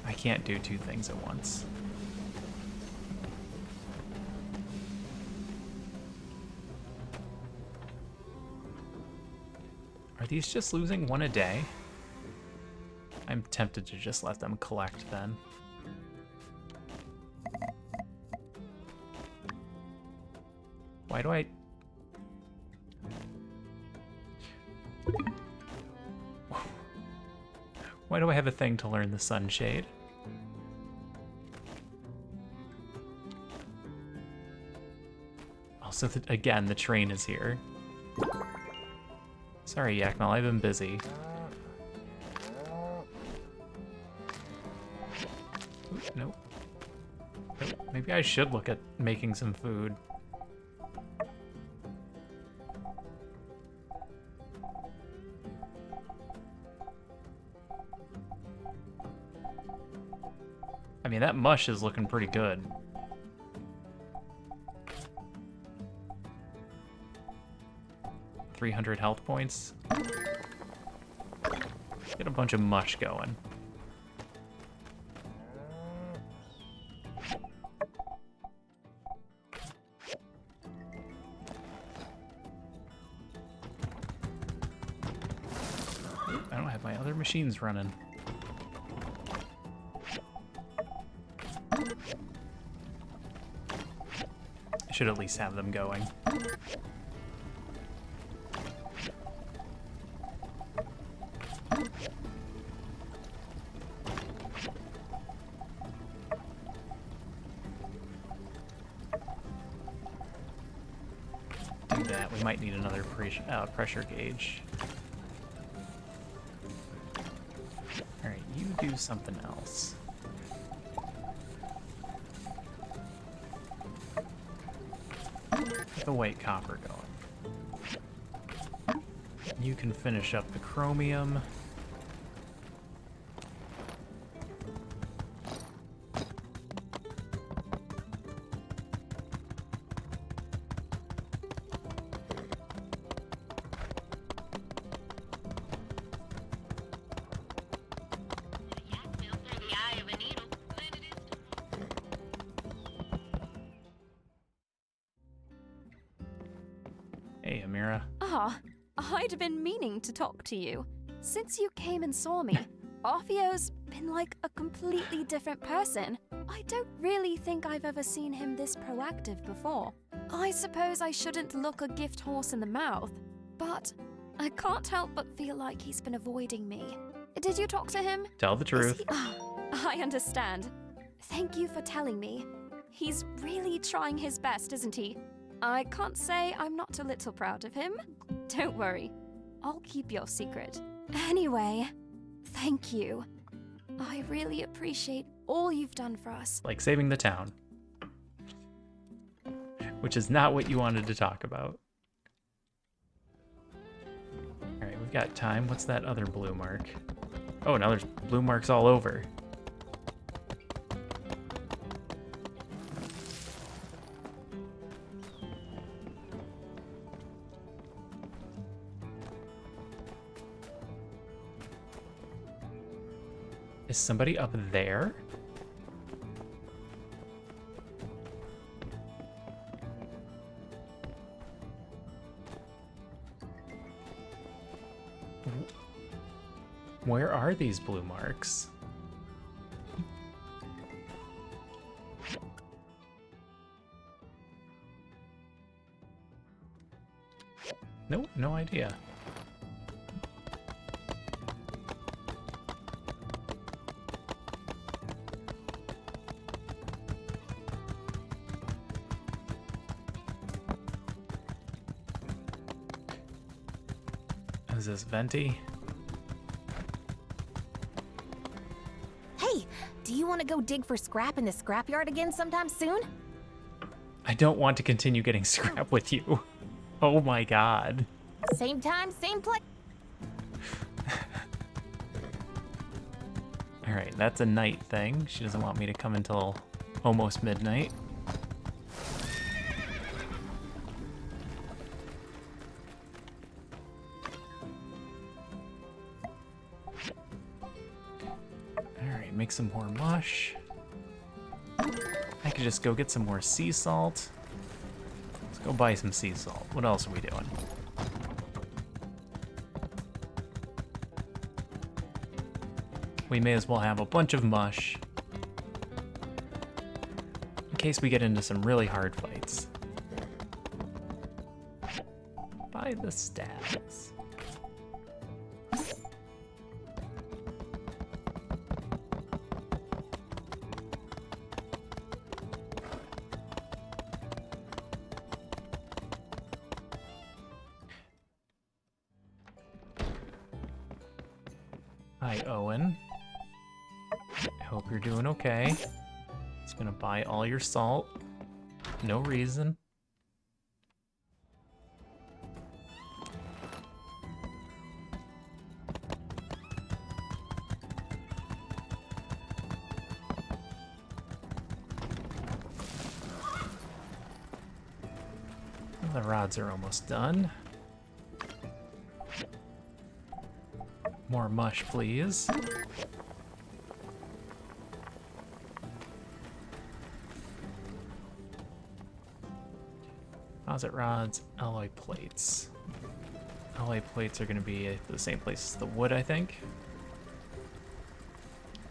Speaker 1: I can't do two things at once. Are these just losing one a day? I'm tempted to just let them collect then. Why do I... Why do I have a thing to learn the sunshade? Also, again, the train is here. Sorry, Yakmel, I've been busy. Ooh, nope. Nope. Maybe I should look at making some food. I mean, that mush is looking pretty good. $300 health points. Get a bunch of mush going. I don't have my other machines running. I should at least have them going. Do that. We might need another pressure gauge. Alright, you do something else. Get the white copper going. You can finish up the chromium.
Speaker 7: I'd been meaning to talk to you. Since you came and saw me, Orfeo's been like a completely different person. I don't really think I've ever seen him this proactive before. I suppose I shouldn't look a gift horse in the mouth, but I can't help but feel like he's been avoiding me. Did you talk to him?
Speaker 1: Tell the truth.
Speaker 7: I understand. Thank you for telling me. He's really trying his best, isn't he? I can't say I'm not a little proud of him. Don't worry. I'll keep your secret. Anyway, thank you. I really appreciate all you've done for us.
Speaker 1: Like saving the town. Which is not what you wanted to talk about. Alright, we've got time. What's that other blue mark? Oh, now there's blue marks all over. Is somebody up there? Where are these blue marks? Nope, no idea. Is this venti?
Speaker 15: Hey, do you want to go dig for scrap in the scrapyard again sometime soon?
Speaker 1: I don't want to continue getting scrap with you. Oh my god.
Speaker 15: Same time, same place.
Speaker 1: Alright, that's a night thing. She doesn't want me to come until almost midnight. Alright, make some more mush. I could just go get some more sea salt. Let's go buy some sea salt. What else are we doing? We may as well have a bunch of mush in case we get into some really hard fights. Buy the stabs. Hi, Owen. I hope you're doing okay. It's gonna buy all your salt. No reason. The rods are almost done. More mush, please. Deposit rods, alloy plates. Alloy plates are going to be at the same place as the wood, I think.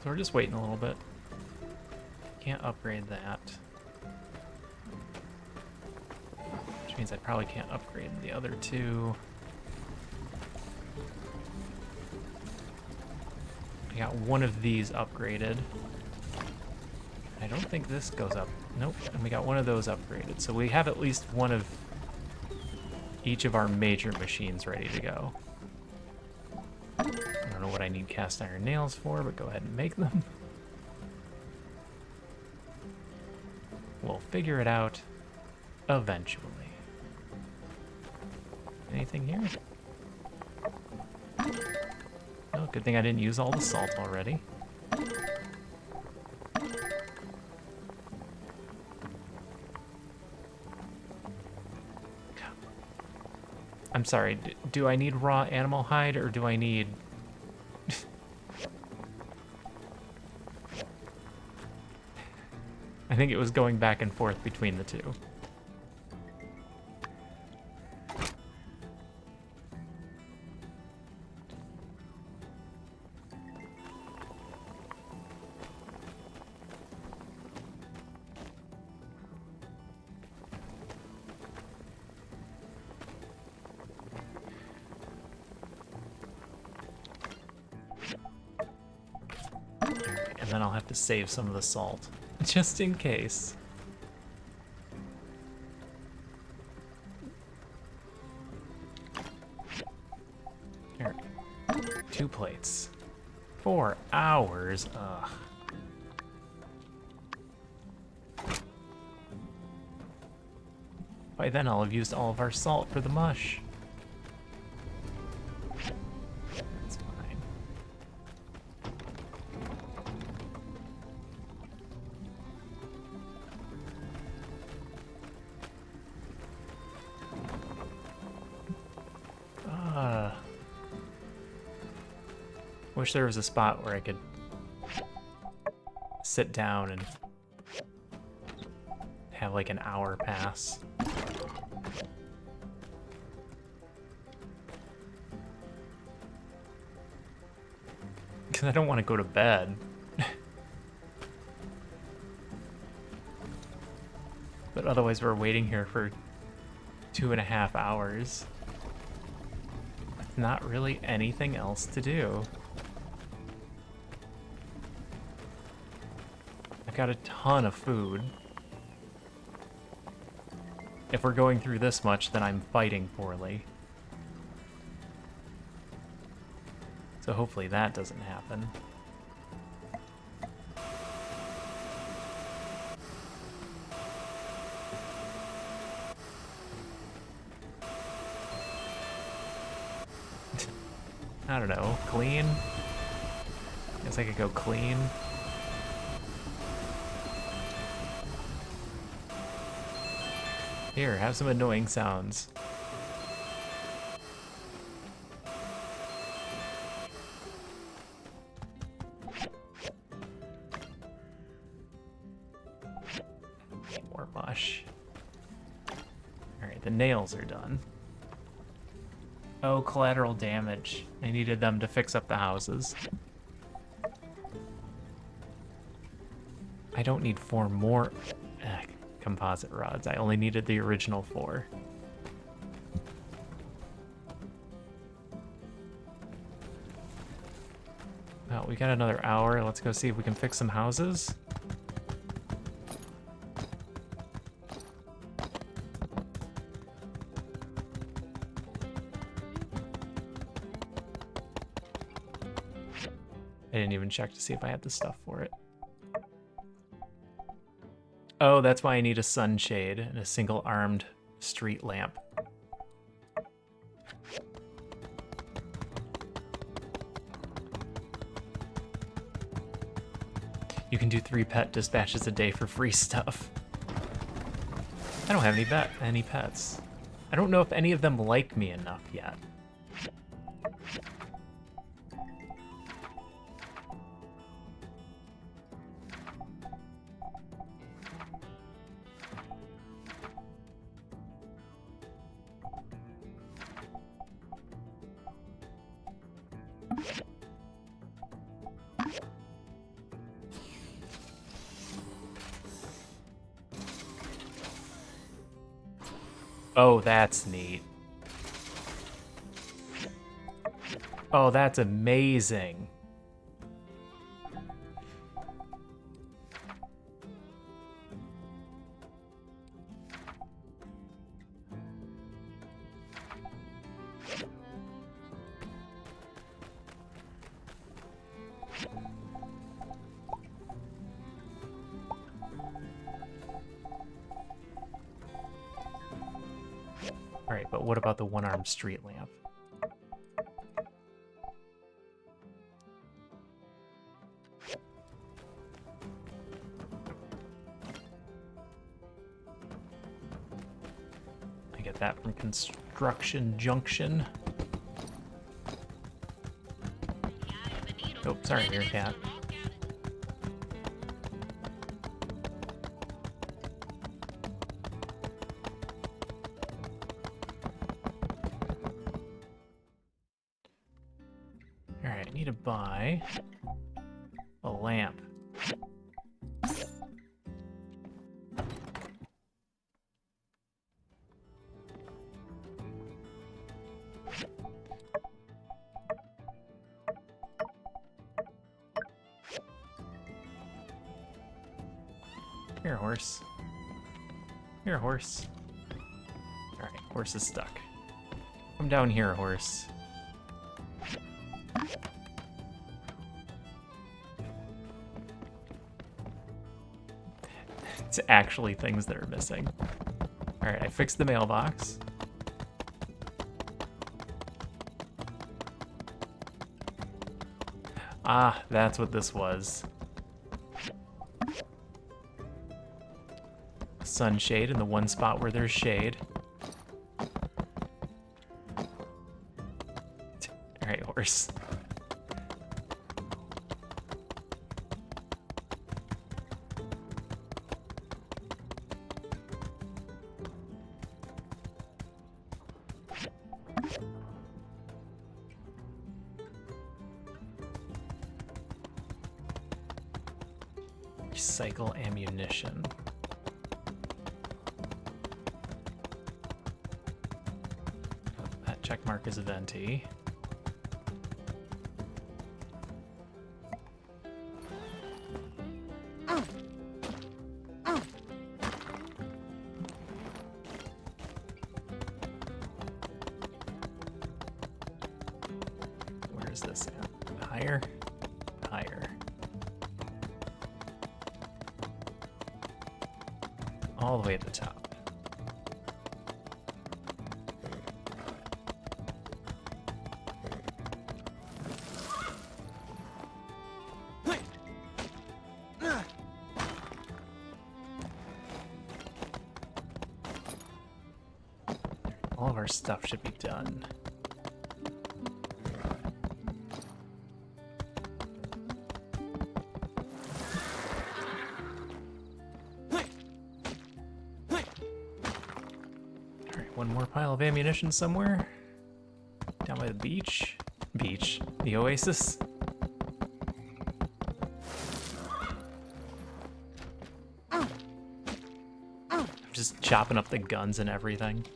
Speaker 1: So we're just waiting a little bit. Can't upgrade that. Which means I probably can't upgrade the other two. I got one of these upgraded. I don't think this goes up. Nope, and we got one of those upgraded. So we have at least one of each of our major machines ready to go. I don't know what I need cast iron nails for, but go ahead and make them. We'll figure it out eventually. Anything here? Oh, good thing I didn't use all the salt already. I'm sorry, do I need raw animal hide or do I need... I think it was going back and forth between the two. then I'll have to save some of the salt, just in case. Here, 2 plates. 4 hours, ugh. By then I'll have used all of our salt for the mush. That's fine. Wish there was a spot where I could sit down and have like an hour pass. Because I don't want to go to bed. But otherwise we're waiting here for 2.5 hours. Not really anything else to do. I've got a ton of food. If we're going through this much, then I'm fighting poorly. So hopefully that doesn't happen. I don't know, clean? Guess I could go clean. Here, have some annoying sounds. More mush. Alright, the nails are done. Oh, collateral damage. I needed them to fix up the houses. I don't need 4 more composite rods. I only needed the original 4. Well, we got another hour. Let's go see if we can fix some houses. I didn't even check to see if I had the stuff for it. Oh, that's why I need a sunshade and a single-armed street lamp. You can do 3 pet dispatches a day for free stuff. I don't have any pets. I don't know if any of them like me enough yet. Oh, that's neat. Oh, that's amazing. Alright, but what about the one-armed street lamp? I get that from Construction Junction. Oh, sorry, your cat. Alright, I need to buy a lamp. Here, horse. Here, horse. Alright, horse is stuck. Come down here, horse. It's actually things that are missing. Alright, I fixed the mailbox. Ah, that's what this was. Sunshade in the one spot where there's shade. Alright, horse. Recycle ammunition. That check mark is a venti. Where is this at? Higher? Higher. All the way at the top. All of our stuff should be done. One more pile of ammunition somewhere. Down by the beach. Beach. The oasis. I'm just chopping up the guns and everything.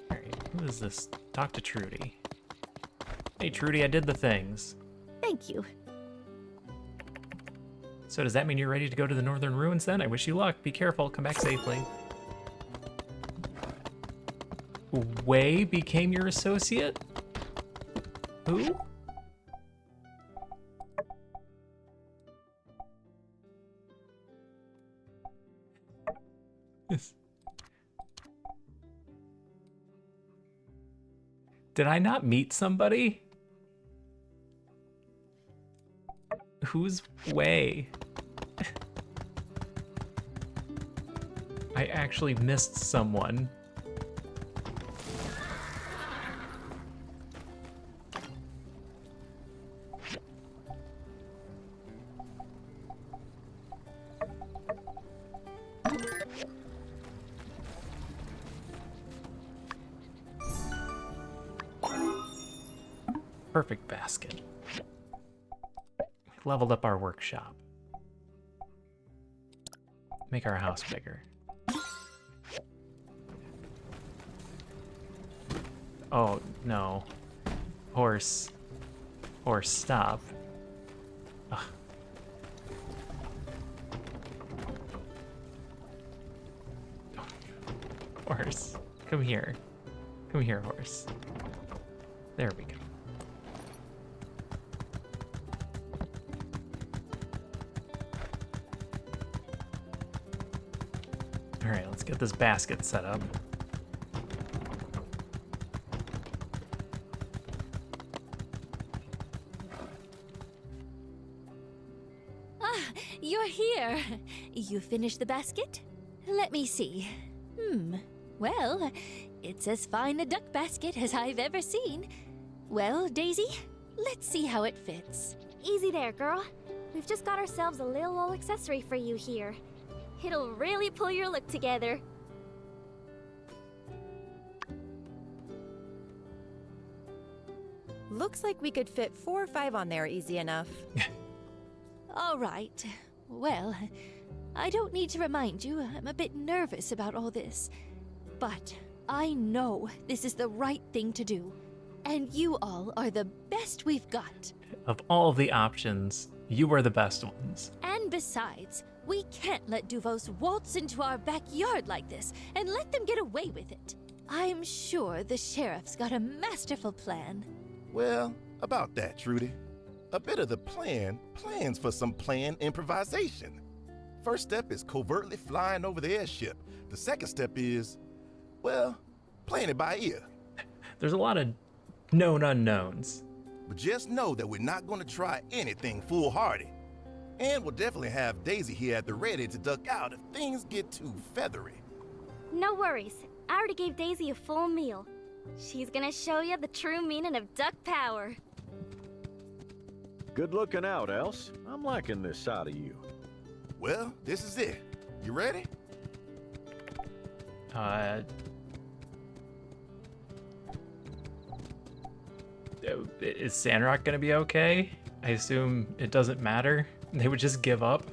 Speaker 1: Alright, who is this? Talk to Trudy. Hey Trudy, I did the things.
Speaker 18: Thank you.
Speaker 1: So does that mean you're ready to go to the northern ruins then? I wish you luck. Be careful. Come back safely. Wei became your associate? Who? Did I not meet somebody? Who's Wei? I actually missed someone. Perfect basket. We leveled up our workshop. Make our house bigger. Oh, no. Horse. Horse, stop. Ugh. Horse, come here. Come here, horse. There we go. Alright, let's get this basket set up.
Speaker 18: Ah, you're here. You finished the basket? Let me see. Well, it's as fine a duck basket as I've ever seen. Well, Daisy, let's see how it fits.
Speaker 20: Easy there, girl. We've just got ourselves a little old accessory for you here. It'll really pull your look together.
Speaker 17: Looks like we could fit 4 or 5 on there easy enough.
Speaker 18: All right. Well, I don't need to remind you, I'm a bit nervous about all this. But I know this is the right thing to do. And you all are the best we've got.
Speaker 1: Of all of the options, you are the best ones.
Speaker 18: And besides, We can't let Duvos waltz into our backyard like this and let them get away with it. I'm sure the sheriff's got a masterful plan.
Speaker 3: Well, about that, Trudy. A bit of the plan plans for some planned improvisation. First step is covertly flying over the airship. The second step is, well, playing it by ear.
Speaker 1: There's a lot of known unknowns.
Speaker 3: But just know that we're not going to try anything foolhardy. And we'll definitely have Daisy here at the ready to duck out if things get too feathery.
Speaker 20: No worries. I already gave Daisy a full meal. She's gonna show you the true meaning of duck power.
Speaker 12: Good looking out, Else. I'm liking this side of you.
Speaker 3: Well, this is it. You ready?
Speaker 1: Is Sandrock gonna be okay? I assume it doesn't matter. They would just give up,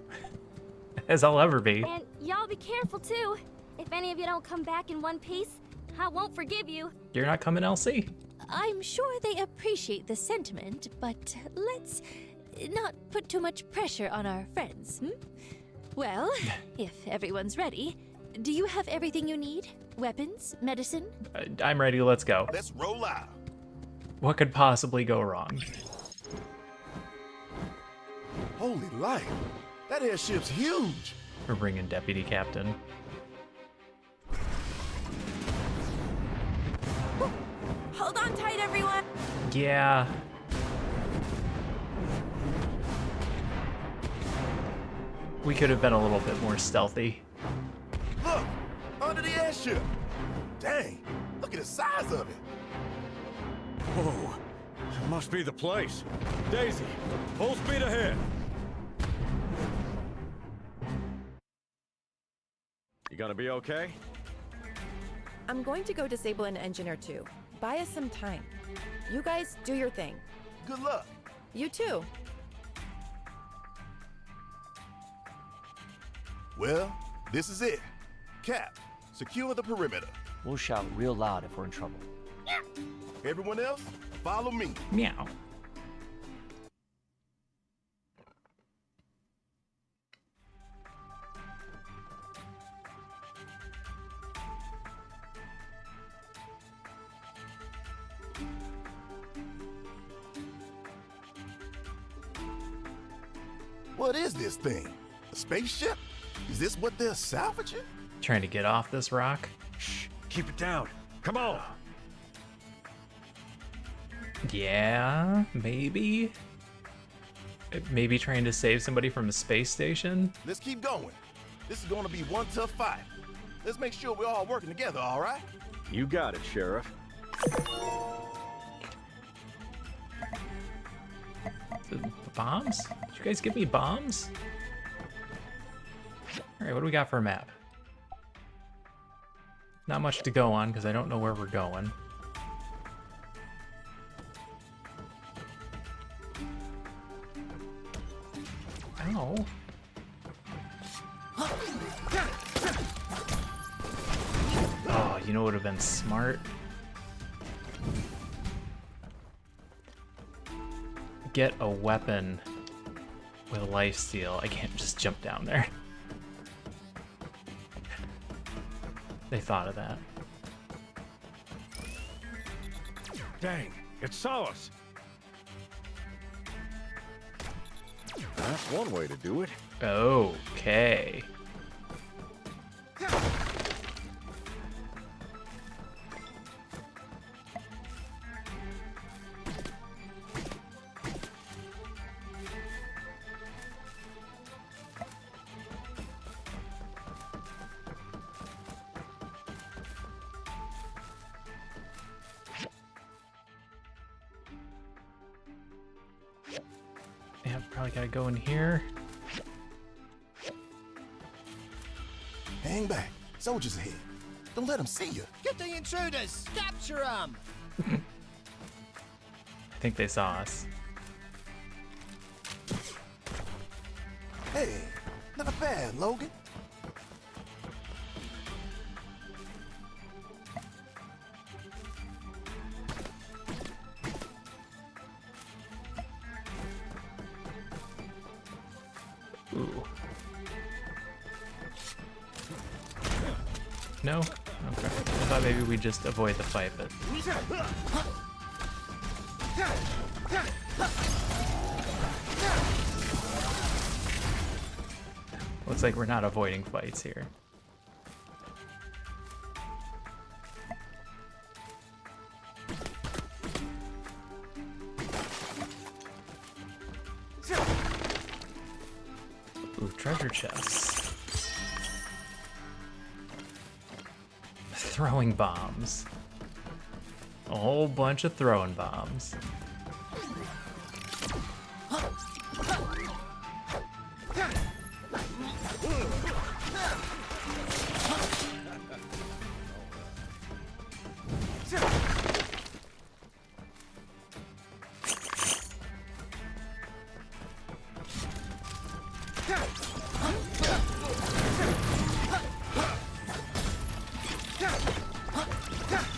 Speaker 1: as I'll ever be.
Speaker 20: And y'all be careful too. If any of you don't come back in one piece, I won't forgive you.
Speaker 1: You're not coming, LC?
Speaker 18: I'm sure they appreciate the sentiment, but let's not put too much pressure on our friends, hmm? Well, if everyone's ready, do you have everything you need? Weapons? Medicine?
Speaker 1: I'm ready, let's go.
Speaker 3: Let's roll out.
Speaker 1: What could possibly go wrong?
Speaker 3: Holy light, that airship's huge.
Speaker 1: We're bringing Deputy Captain.
Speaker 17: Hold on tight, everyone.
Speaker 1: Yeah. We could have been a little bit more stealthy.
Speaker 3: Look, under the airship. Dang, look at the size of it.
Speaker 12: Whoa, it must be the place. Daisy, full speed ahead. You gonna be okay?
Speaker 17: I'm going to go disable an engine or two. Buy us some time. You guys do your thing.
Speaker 3: Good luck.
Speaker 17: You too.
Speaker 3: Well, this is it. Cap, secure the perimeter.
Speaker 14: We'll shout real loud if we're in trouble.
Speaker 3: Everyone else, follow me.
Speaker 1: Meow.
Speaker 3: What is this thing? A spaceship? Is this what they're salvaging?
Speaker 1: Trying to get off this rock.
Speaker 12: Shh, keep it down. Come on.
Speaker 1: Yeah, maybe. Maybe trying to save somebody from a space station.
Speaker 3: Let's keep going. This is going to be one tough fight. Let's make sure we're all working together, all right?
Speaker 12: You got it, Sheriff.
Speaker 1: The bombs? Did you guys give me bombs? Alright, what do we got for a map? Not much to go on because I don't know where we're going. Ow. Oh, you know what would have been smart? Get a weapon with lifesteal. I can't just jump down there. They thought of that.
Speaker 12: Dang, it saw us. That's one way to do it.
Speaker 1: Okay. Yeah, probably gotta go in here.
Speaker 3: Hang back. Soldiers ahead. Don't let them see you.
Speaker 5: Get the intruders! Capture them!
Speaker 1: I think they saw us.
Speaker 3: Hey, not bad, Logan.
Speaker 1: Ooh. No? Okay. I thought maybe we'd just avoid the fight, but... Looks like we're not avoiding fights here. Ooh, treasure chests. Throwing bombs. A whole bunch of throwing bombs.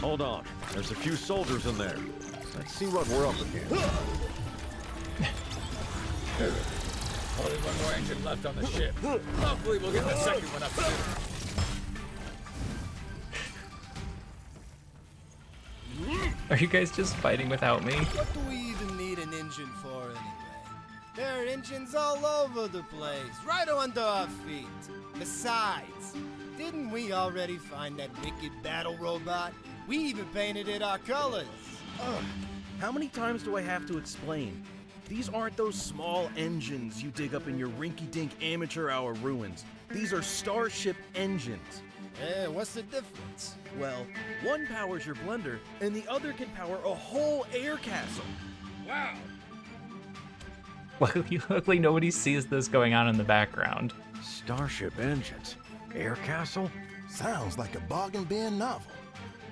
Speaker 12: Hold on. There's a few soldiers in there. Let's see what we're up against.
Speaker 21: Only one more engine left on the ship. Hopefully we'll get the second one up soon.
Speaker 1: Are you guys just fighting without me?
Speaker 5: What do we even need an engine for anyway? There are engines all over the place, right under our feet. Besides, didn't we already find that wicked battle robot? We even painted it our colors.
Speaker 22: Ugh, how many times do I have to explain? These aren't those small engines you dig up in your rinky-dink amateur hour ruins. These are starship engines.
Speaker 5: What's the difference?
Speaker 22: Well, one powers your blender, and the other can power a whole air castle.
Speaker 5: Wow.
Speaker 1: Luckily nobody sees this going on in the background.
Speaker 12: Starship engines. Air castle?
Speaker 3: Sounds like a bargain bin novel.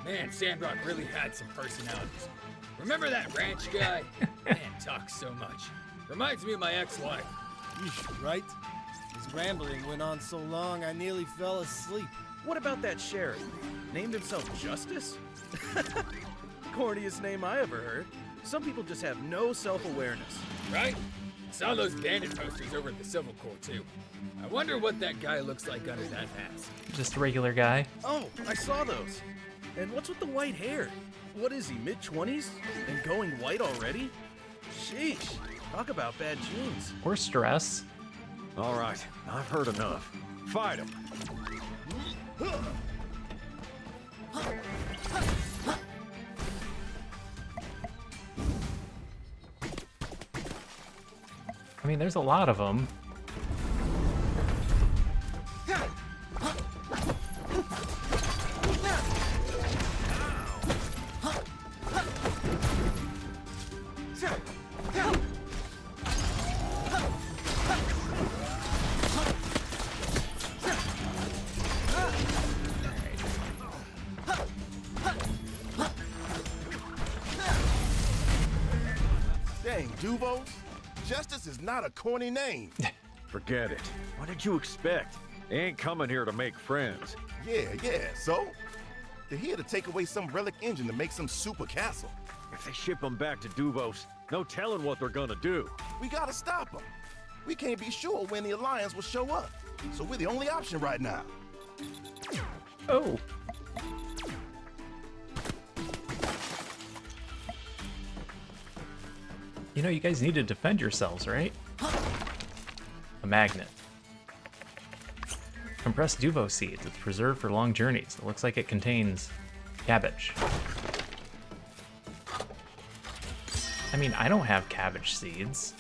Speaker 21: Man, Sandrock really had some personalities. Remember that ranch guy? Man, talks so much. Reminds me of my ex-wife.
Speaker 5: Right? His rambling went on so long I nearly fell asleep.
Speaker 22: What about that sheriff? Named himself Justice? Corniest name I ever heard. Some people just have no self-awareness.
Speaker 21: Right? Saw those bandit posters over at the Civil Corps, too. I wonder what that guy looks like under that mask.
Speaker 1: Just a regular guy.
Speaker 22: Oh, I saw those. And what's with the white hair? What is he, mid-20s? And going white already? Sheesh. Talk about bad genes.
Speaker 1: Or stress.
Speaker 12: All right, I've heard enough. Fight him.
Speaker 1: I mean, there's a lot of them.
Speaker 3: Dang, Duvos. Justice is not a corny name.
Speaker 12: Forget it. What did you expect? They ain't coming here to make friends.
Speaker 3: Yeah, so? They're here to take away some relic engine to make some super castle.
Speaker 12: If they ship them back to Duvos, no telling what they're gonna do.
Speaker 3: We gotta stop them. We can't be sure when the Alliance will show up, so we're the only option right now.
Speaker 1: Oh. You know, you guys need to defend yourselves, right? A magnet. Compressed Duvo seeds. It's preserved for long journeys. It looks like it contains cabbage. I mean, I don't have cabbage seeds.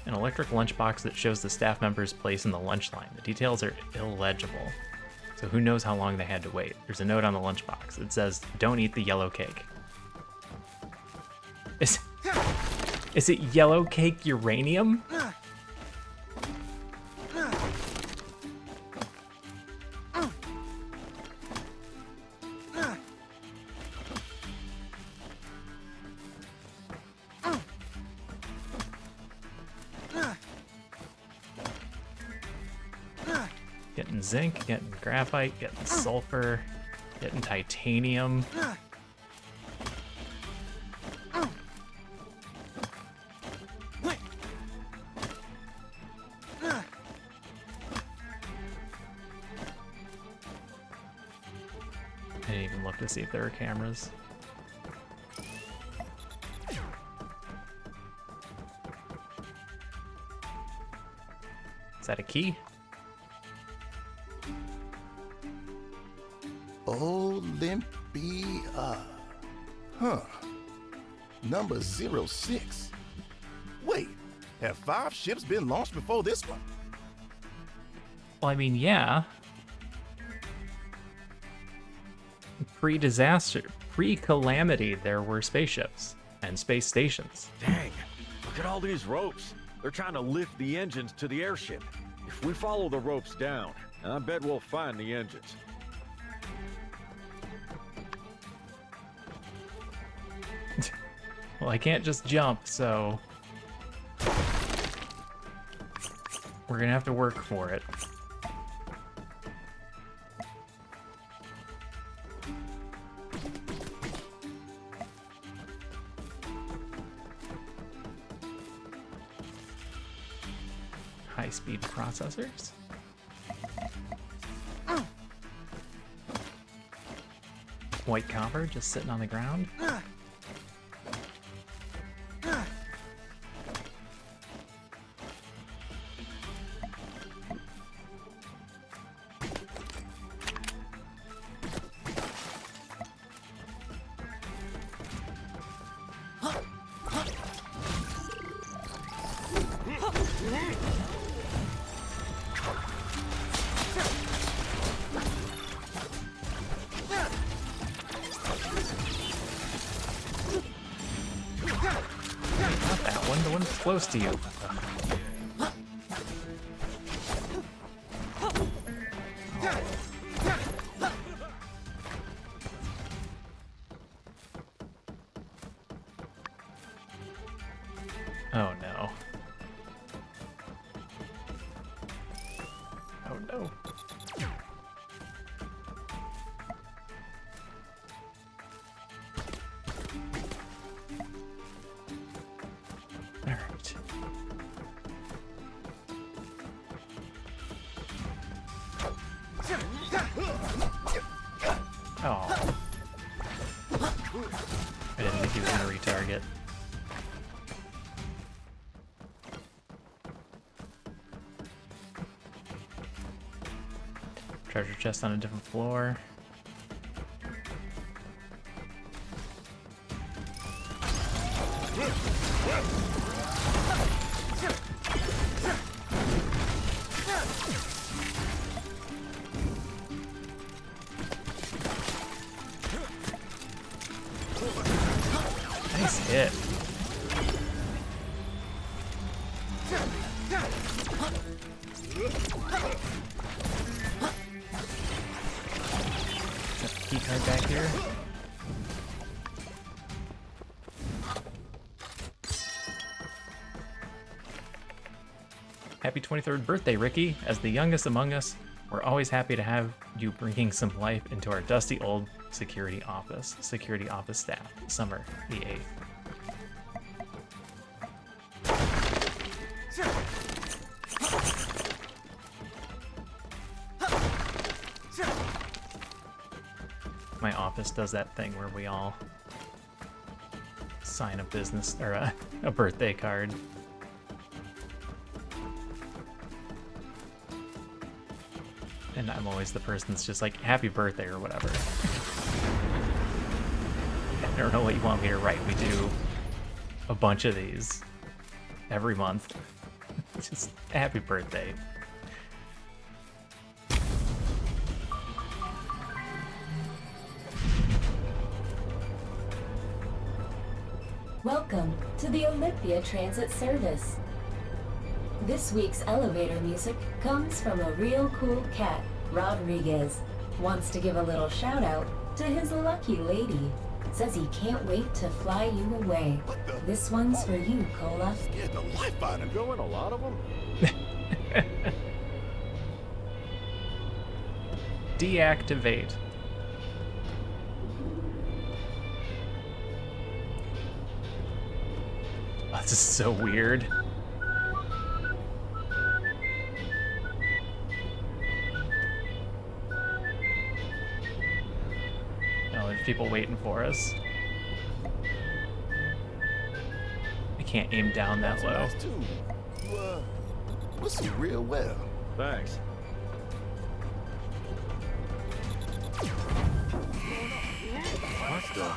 Speaker 1: An electric lunchbox that shows the staff member's place in the lunch line. The details are illegible, so who knows how long they had to wait. There's a note on the lunchbox. It says, "Don't eat the yellow cake." Is it yellow cake uranium? Getting zinc, getting graphite, getting sulfur, getting titanium. look to see if there are cameras. Is that a key?
Speaker 3: Olympia. Huh. Number 06. Wait, have 5 ships been launched before this one?
Speaker 1: Well, I mean, yeah. Pre-disaster, pre-calamity, there were spaceships and space stations.
Speaker 12: Dang, look at all these ropes. They're trying to lift the engines to the airship. If we follow the ropes down, I bet we'll find the engines.
Speaker 1: Well, I can't just jump, so we're gonna have to work for it. High-speed processors. White copper just sitting on the ground. Close to you. Oh no. Oh no. Oh. I didn't think he was gonna retarget. Treasure chest on a different floor. Nice hit. Key card back here. Happy 23rd birthday, Ricky. As the youngest among us, we're always happy to have you bringing some life into our dusty old security office staff. Summer the 8th. My office does that thing where we all sign a business or a birthday card. And I'm always the person that's just like, happy birthday or whatever. I don't know what you want me to write. We do a bunch of these every month. Just happy birthday.
Speaker 9: Welcome to the Olympia Transit Service. This week's elevator music comes from a real cool cat, Rodriguez. Wants to give a little shout out to his lucky lady. Says he can't wait to fly you away. This one's for you, Cola.
Speaker 3: Scared the life out of him.
Speaker 12: Going a lot of them?
Speaker 1: Deactivate. Oh, this is so weird. Oh, people waiting for us. I can't aim down that low.
Speaker 3: Nice too. You whistle real well.
Speaker 12: Thanks.
Speaker 3: What the?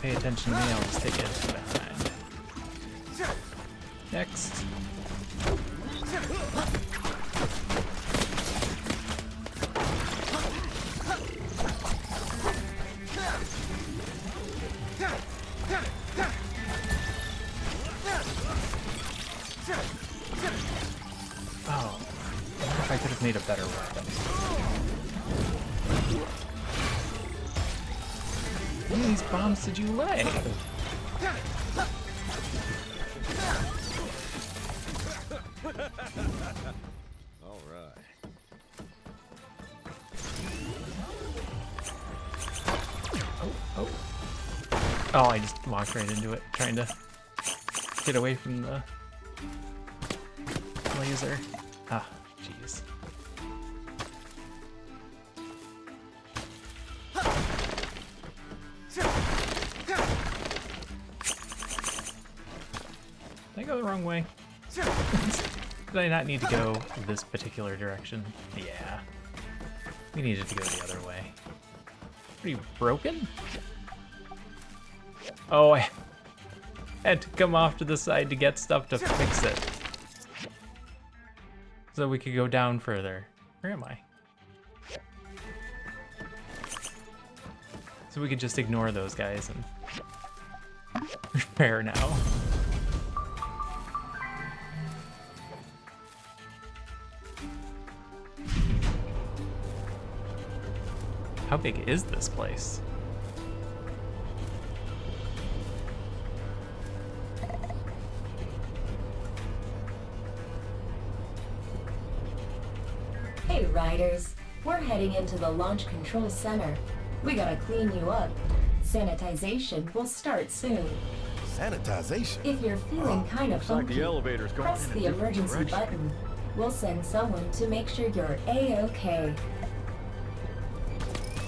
Speaker 1: Pay attention to me, I'll just take it from behind. Next. Oh, I wonder if I could have made a better weapon. How many of these bombs did you lay?
Speaker 12: All right.
Speaker 1: Oh, I just walked right into it, trying to get away from the laser. Ah, jeez. Did I go the wrong way? Did I not need to go this particular direction? Yeah. We needed to go the other way. Are you broken? Oh, I had to come off to the side to get stuff to fix it. So we could go down further. Where am I? So we could just ignore those guys and repair now. How big is this place?
Speaker 9: Hey, Riders. We're heading into the Launch Control Center. We gotta clean you up. Sanitization will start soon.
Speaker 3: Sanitization?
Speaker 9: If you're feeling kind of
Speaker 12: looks like
Speaker 9: funky,
Speaker 12: the elevator's going
Speaker 9: press
Speaker 12: in a
Speaker 9: the
Speaker 12: different
Speaker 9: emergency
Speaker 12: direction.
Speaker 9: button. We'll send someone to make sure you're A-okay.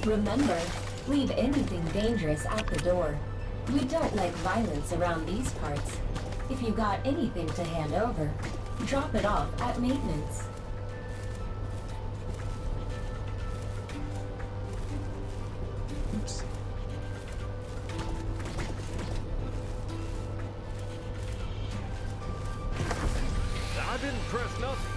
Speaker 9: Remember, leave anything dangerous at the door. We don't like violence around these parts. If you got anything to hand over, drop it off at maintenance.
Speaker 1: Oops.
Speaker 12: I didn't press nothing.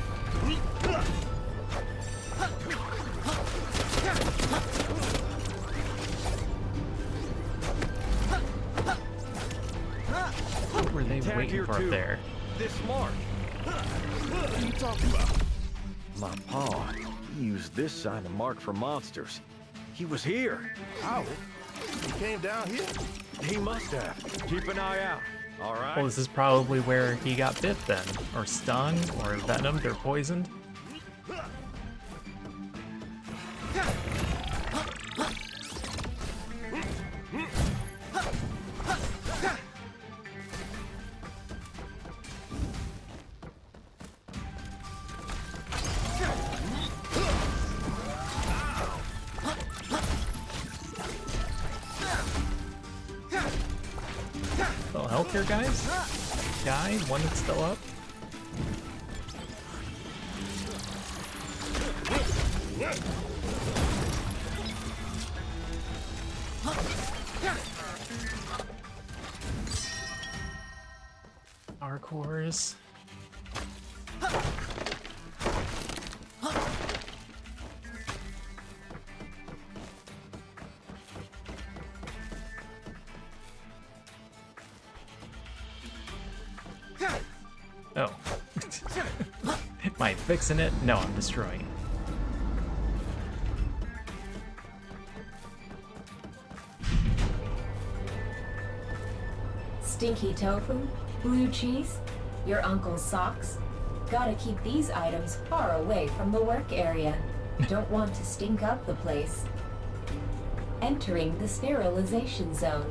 Speaker 1: What were they
Speaker 12: Tag
Speaker 1: waiting
Speaker 12: here
Speaker 1: for up
Speaker 12: too.
Speaker 1: there?
Speaker 12: This mark.
Speaker 3: What are you talking about?
Speaker 12: My paw. He used this sign to mark for monsters. He was here.
Speaker 3: How? He came down here?
Speaker 12: He must have. Keep an eye out. All right.
Speaker 1: Well, this is probably where he got bit then, or stung, or venomed, or poisoned. Little health here, guys. Guy, one that's still up. Our cores. Oh. Am I fixing it? No, I'm destroying it.
Speaker 9: Stinky tofu, blue cheese, your uncle's socks. Gotta keep these items far away from the work area. Don't want to stink up the place. Entering the sterilization zone.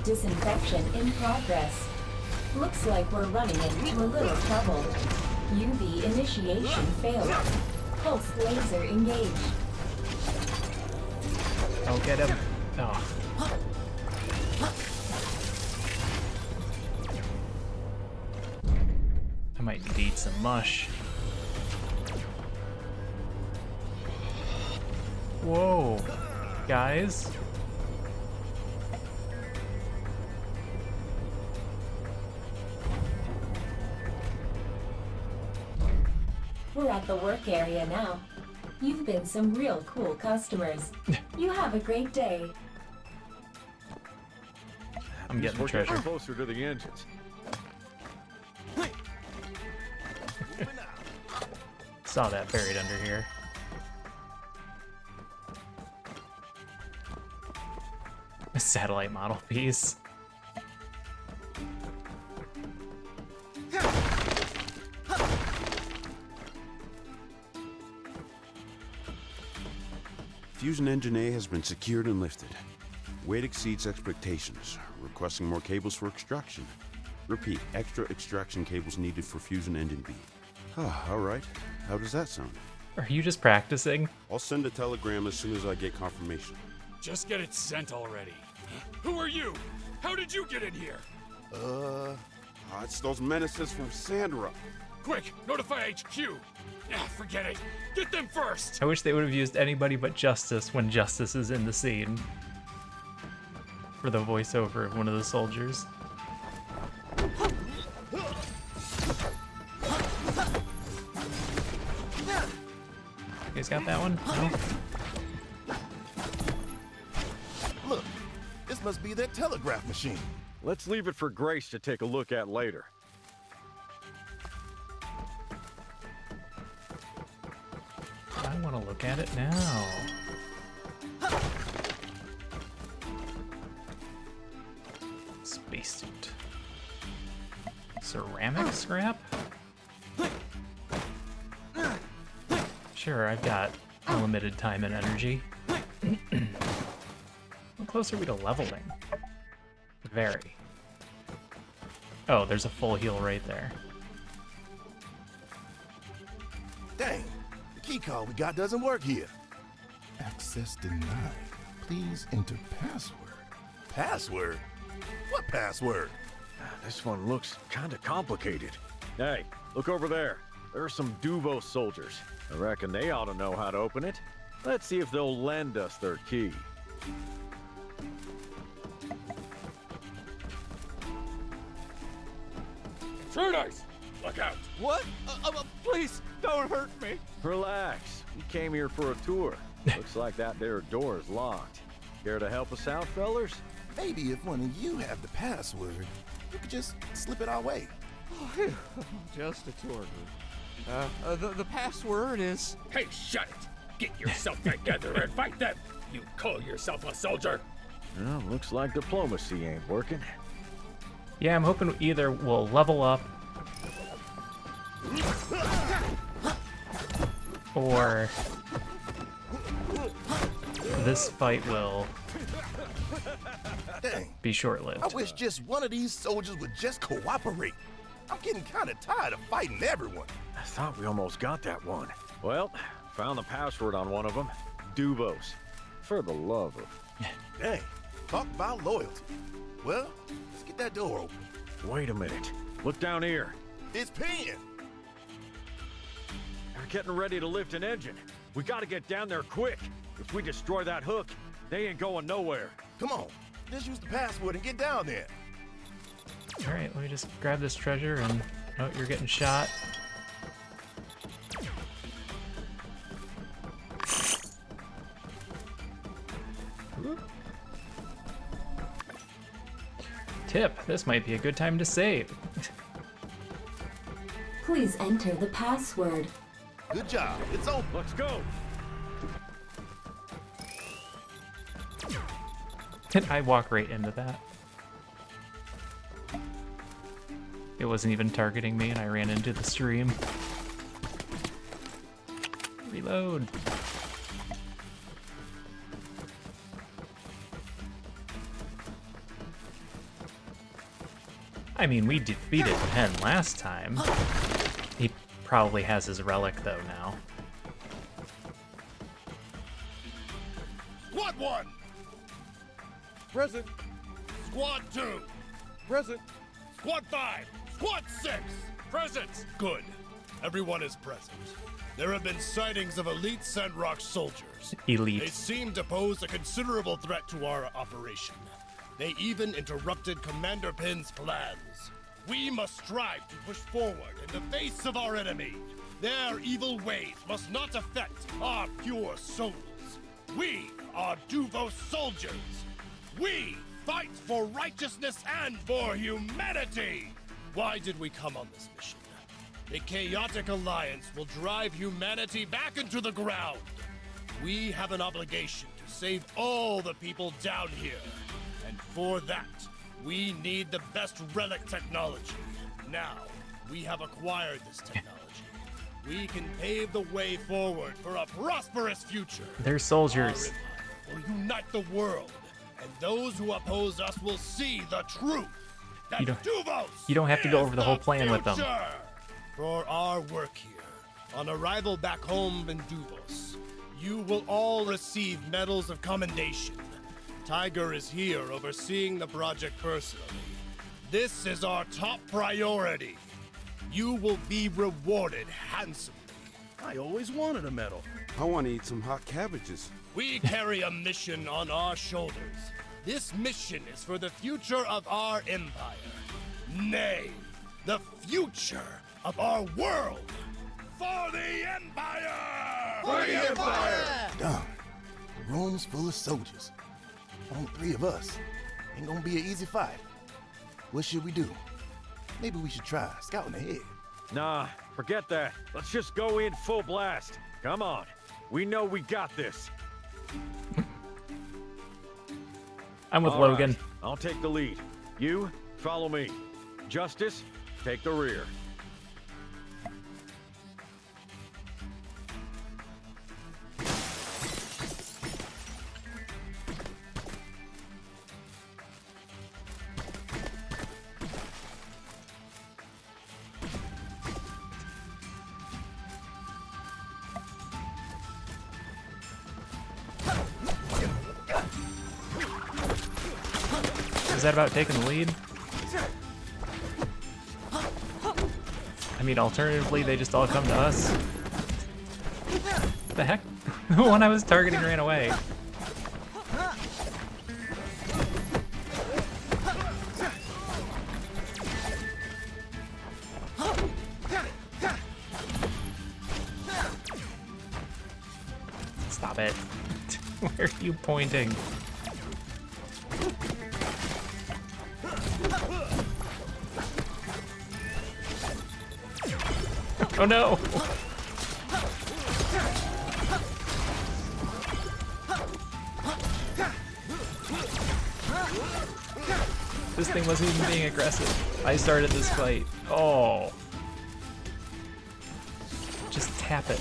Speaker 9: Disinfection in progress. Looks like we're running into a little trouble. UV initiation failed. Pulse laser engaged.
Speaker 1: Oh, get him. Oh. I might need to eat some mush. Whoa, guys.
Speaker 9: We're at the work area now. You've been some real cool customers. You have a great day.
Speaker 1: I'm getting the treasure.
Speaker 12: Closer to the engines.
Speaker 1: Saw that buried under here. A satellite model piece.
Speaker 10: Fusion Engine A has been secured and lifted. Weight exceeds expectations. Requesting more cables for extraction. Repeat, extra extraction cables needed for Fusion Engine B. Ah, all right. How does that sound?
Speaker 1: Are you just practicing?
Speaker 10: I'll send a telegram as soon as I get confirmation.
Speaker 6: Just get it sent already. Who are you? How did you get in here?
Speaker 10: It's those menaces from Sandrock.
Speaker 6: Quick, notify HQ. Forget it. Get them first.
Speaker 1: I wish they would have used anybody but Justice when Justice is in the scene. For the voiceover of one of the soldiers. You guys got that one? No?
Speaker 3: Look, this must be their telegraph machine.
Speaker 12: Let's leave it for Grace to take a look at later.
Speaker 1: I want to look at it now. Spacesuit. Ceramic scrap? Sure, I've got unlimited time and energy. How close are we to leveling? Very. Oh, there's a full heal right there.
Speaker 3: Dang, the key card we got doesn't work here. Access denied. Please enter password. Password? What password?
Speaker 12: This one looks kinda complicated. Hey, look over there. There are some Duvo soldiers. I reckon they ought to know how to open it. Let's see if they'll lend us their key.
Speaker 6: Traitors! Look out!
Speaker 19: What? Please, don't hurt me.
Speaker 12: Relax. We came here for a tour. Looks like that there door is locked. Care to help us out, fellers?
Speaker 3: Maybe if one of you have the password, you could just slip it our way.
Speaker 19: Just a tour group. The password is...
Speaker 21: Hey, shut it! Get yourself together and fight them! You call yourself a soldier?
Speaker 12: Well, looks like diplomacy ain't working.
Speaker 1: Yeah, I'm hoping either we'll level up or this fight will be short-lived.
Speaker 3: I wish just one of these soldiers would just cooperate. I'm getting kind of tired of fighting everyone.
Speaker 12: I thought we almost got that one. Well, found the password on one of them. Duvos. For the love of...
Speaker 3: Dang, talk about loyalty. Well, let's get that door open.
Speaker 12: Wait a minute. Look down here.
Speaker 3: It's pinned.
Speaker 12: They're getting ready to lift an engine. We gotta get down there quick. If we destroy that hook, they ain't going nowhere.
Speaker 3: Come on, just use the password and get down there.
Speaker 1: Alright, let me just grab this treasure and... Oh, you're getting shot. Ooh. Tip, this might be a good time to save.
Speaker 9: Please enter the password.
Speaker 3: Good job, it's open.
Speaker 12: Let's go.
Speaker 1: I walk right into that. It wasn't even targeting me and I ran into the stream. Reload. I mean, we defeated Pen last time. He Probably has his relic though now.
Speaker 3: Squad 1!
Speaker 22: Present.
Speaker 3: Squad 2!
Speaker 22: Present.
Speaker 3: Squad 5! Squad 6!
Speaker 6: Present!
Speaker 3: Good. Everyone is present. There have been sightings of elite Sandrock soldiers.
Speaker 1: Elite.
Speaker 3: They seem to pose a considerable threat to our operation. They even interrupted Commander Pin's plans. We must strive to push forward in the face of our enemy. Their evil ways must not affect our pure souls. We are Duvos soldiers. We fight for righteousness and for humanity. Why did we come on this mission? The chaotic alliance will drive humanity back into the ground. We have an obligation to save all the people down here. And for that, we need the best relic technology. Now, we have acquired this technology. We can pave the way forward for a prosperous future.
Speaker 1: They're soldiers.
Speaker 3: Our empire will unite the world, and those who oppose us will see the truth. That
Speaker 1: You don't have to go over the whole plan with them.
Speaker 3: For our work here, on arrival back home in Duvos, you will all receive medals of commendation. Tiger is here overseeing the project personally. This is our top priority. You will be rewarded handsomely.
Speaker 22: I always wanted a medal.
Speaker 10: I want to eat some hot cabbages.
Speaker 3: We carry a mission on our shoulders. This mission is for the future of our empire. Nay, the future of our world. For the Empire! For the Empire! Darn,
Speaker 8: The room's full of soldiers. Only 3 of us. Ain't gonna be an easy fight. What should we do? Maybe we should try scouting ahead.
Speaker 12: Nah, forget that. Let's just go in full blast. Come on. We know we got this.
Speaker 1: I'm with
Speaker 12: All
Speaker 1: Logan.
Speaker 12: right, I'll take the lead. You, follow me. Justice, take the rear.
Speaker 1: Is that about taking the lead? I mean, alternatively, they just all come to us. What the heck? The one I was targeting ran away. Stop it. Where are you pointing? Oh no! This thing wasn't even being aggressive. I started this fight. Oh. Just tap it.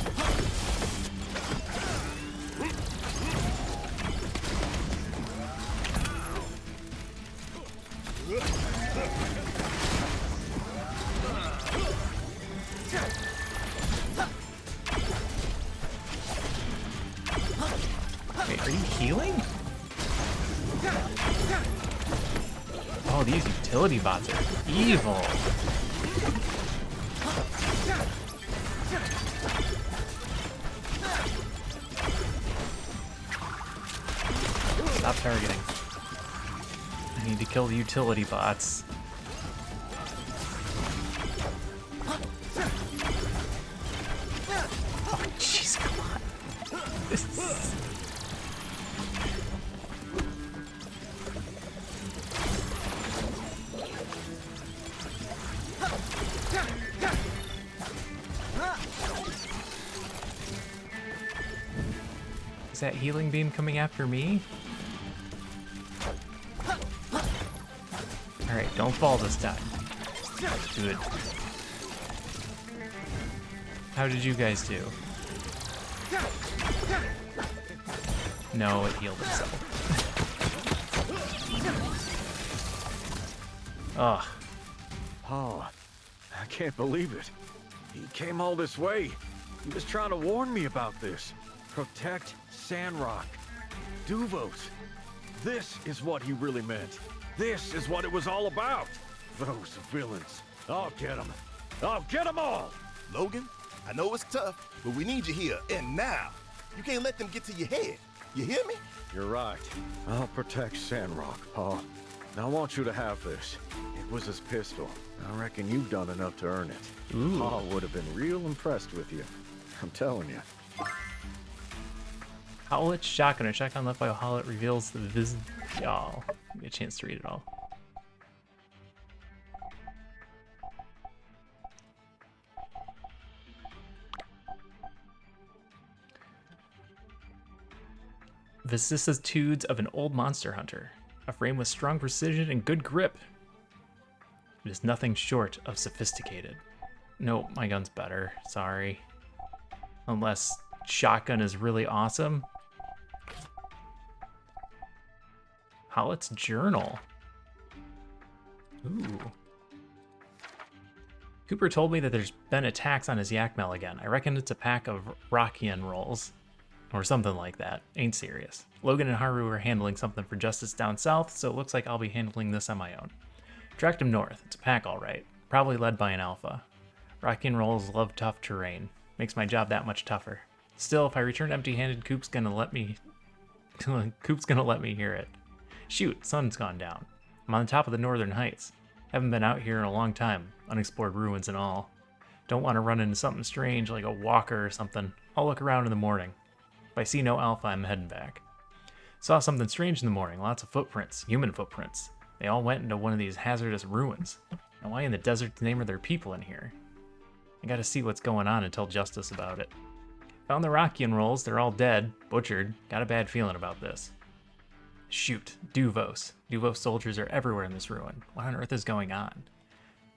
Speaker 1: Wait, are you healing? Oh, these utility bots are evil. Stop targeting. I need to kill the utility bots. Oh, jeez, come on. This is... Is that healing beam coming after me? Alright, don't fall this time. Good. How did you guys do? No, it healed itself. Ugh.
Speaker 12: Oh, I can't believe it. He came all this way. He was trying to warn me about this. Protect Sandrock. Duvos. This is what he really meant. This is what it was all about. Those villains. I'll get them. I'll get them all!
Speaker 3: Logan, I know it's tough, but we need you here, and now. You can't let them get to your head. You hear me?
Speaker 12: You're right. I'll protect Sandrock, Paul. Now I want you to have this. It was his pistol. I reckon you've done enough to earn it.
Speaker 1: Ooh.
Speaker 12: Paul would have been real impressed with you. I'm telling you.
Speaker 1: Howlett's shotgun. A shotgun left by Howlett reveals the Y'all. Get a chance to read it all. Vicissitudes of an old monster hunter. A frame with strong precision and good grip. It is nothing short of sophisticated. Nope, my gun's better. Sorry. Unless shotgun is really awesome. Howlett's journal. Ooh. Cooper told me that there's been attacks on his yak mill again. I reckon it's a pack of Rockian rolls. Or something like that. Ain't serious. Logan and Haru are handling something for Justice down south, so it looks like I'll be handling this on my own. Tracked him north. It's a pack alright. Probably led by an alpha. Rockian rolls love tough terrain. Makes my job that much tougher. Still, if I return empty-handed, Coop's gonna let me hear it. Shoot, sun's gone down. I'm on the top of the northern heights. Haven't been out here in a long time. Unexplored ruins and all. Don't want to run into something strange like a walker or something. I'll look around in the morning. If I see no alpha, I'm heading back. Saw something strange in the morning. Lots of footprints. Human footprints. They all went into one of these hazardous ruins. Now why in the desert's name are there people in here? I gotta see what's going on and tell Justice about it. Found the Rockian rolls. They're all dead. Butchered. Got a bad feeling about this. Shoot. Duvos. Duvos soldiers are everywhere in this ruin. What on earth is going on?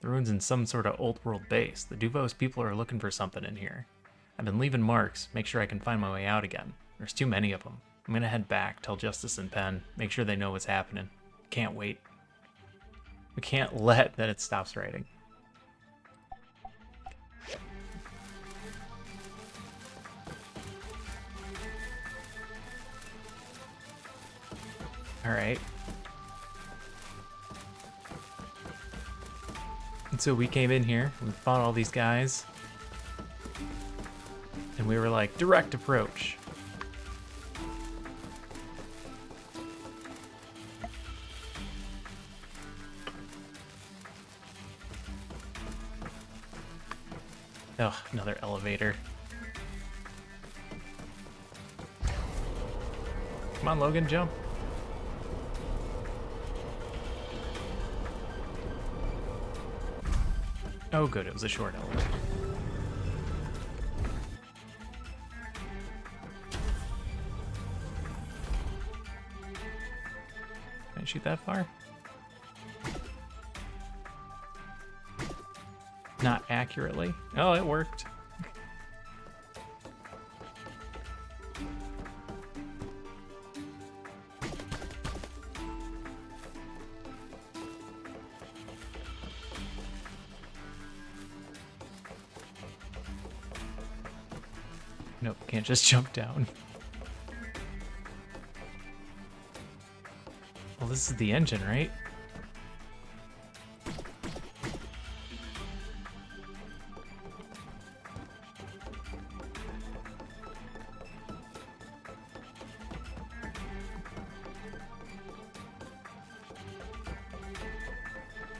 Speaker 1: The ruin's in some sort of old world base. The Duvos people are looking for something in here. I've been leaving marks, make sure I can find my way out again. There's too many of them. I'm gonna head back, tell Justice and Penn, make sure they know what's happening. Can't wait. We can't let that it stops writing. Alright. And so we came in here, we fought all these guys. And we were like, direct approach. Oh, another elevator. Come on, Logan, jump. Oh, good, it was a short elevator. Can I shoot that far? Not accurately. Oh, it worked. Nope, can't just jump down. Well, this is the engine, right?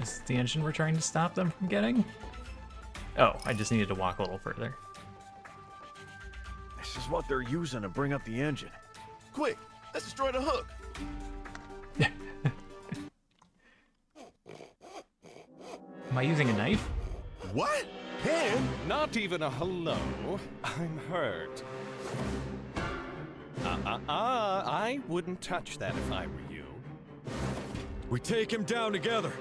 Speaker 1: Is this the engine we're trying to stop them from getting? Oh, I just needed to walk a little further.
Speaker 12: This is what they're using to bring up the engine.
Speaker 3: Quick, let's destroy the hook.
Speaker 1: Am I using a knife?
Speaker 3: What? Pen?
Speaker 2: Not even a hello. I'm hurt. I wouldn't touch that if I were you.
Speaker 12: We take him down together.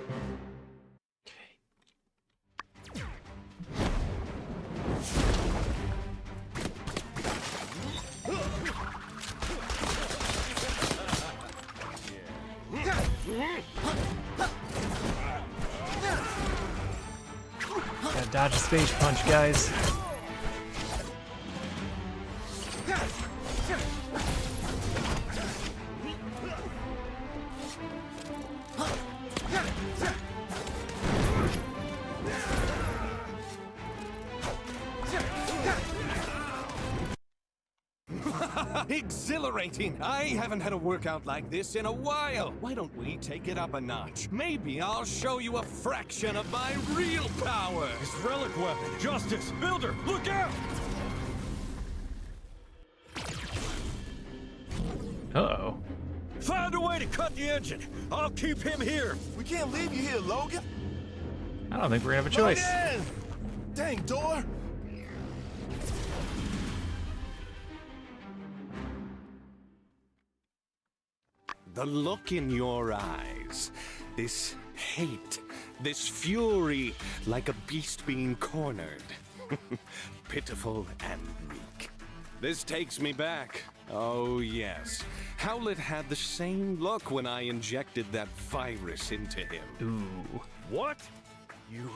Speaker 1: Gotta Dodge a space punch, guys.
Speaker 2: Exhilarating! I haven't had a workout like this in a while. Why don't we take it up a notch? Maybe I'll show you a fraction of my real power.
Speaker 12: His relic weapon. Justice! Builder, look out!
Speaker 1: Uh-oh.
Speaker 12: Find a way to cut the engine. I'll keep him here.
Speaker 3: We can't leave you here, Logan.
Speaker 1: I don't think we're gonna have a choice.
Speaker 3: Logan! Dang door.
Speaker 2: The look in your eyes, this hate, this fury, like a beast being cornered. Pitiful and weak. This takes me back. Oh, yes. Howlett had the same look when I injected that virus into him.
Speaker 1: Ooh.
Speaker 12: What? You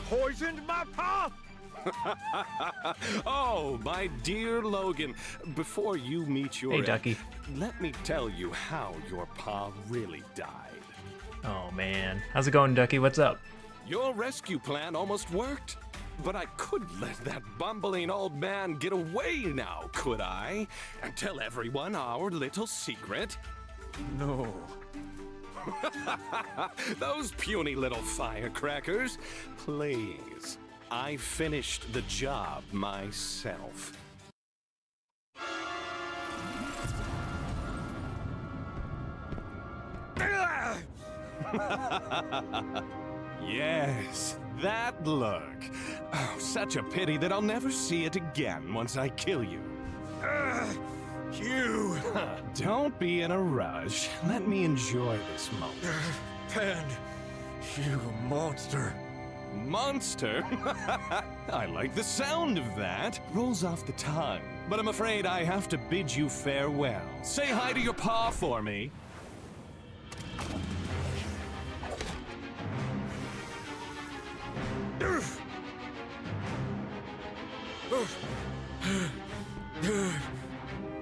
Speaker 12: poisoned my paw?
Speaker 2: Oh, my dear Logan, before you meet your
Speaker 1: Hey, Ducky.
Speaker 2: let me tell you how your pa really died.
Speaker 1: Oh, man. How's it going, Ducky? What's up?
Speaker 2: Your rescue plan almost worked, but I couldn't let that bumbling old man get away now, could I? And tell everyone our little secret?
Speaker 12: No.
Speaker 2: Those puny little firecrackers. Please. I finished the job myself. Yes, that look. Oh, such a pity that I'll never see it again once I kill you.
Speaker 12: You!
Speaker 2: Don't be in a rush. Let me enjoy this moment.
Speaker 12: Pen, you monster.
Speaker 2: Monster? I like the sound of that. Rolls off the tongue. But I'm afraid I have to bid you farewell. Say hi to your pa for me.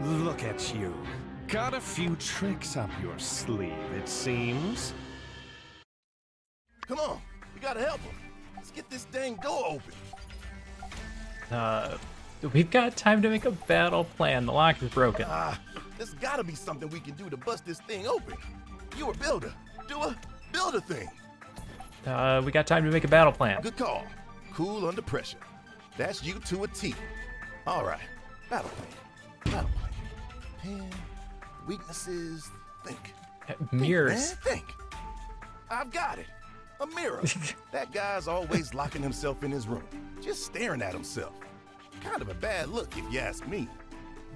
Speaker 2: Look at you. Got a few tricks up your sleeve, it seems.
Speaker 3: Come on, we gotta help him. Let's get this dang door open.
Speaker 1: We've got time to make a battle plan. The lock is broken.
Speaker 3: There's gotta be something we can do to bust this thing open. You a builder. Do a builder thing.
Speaker 1: We got time to make a battle plan.
Speaker 3: Good call. Cool under pressure. That's you to a T. All right. Battle plan. Battle plan. Pen. Weaknesses. Think.
Speaker 1: Mirrors.
Speaker 3: Think, man, think. I've got it. A mirror. That guy's always locking himself in his room, just staring at himself. Kind of a bad look if you ask me.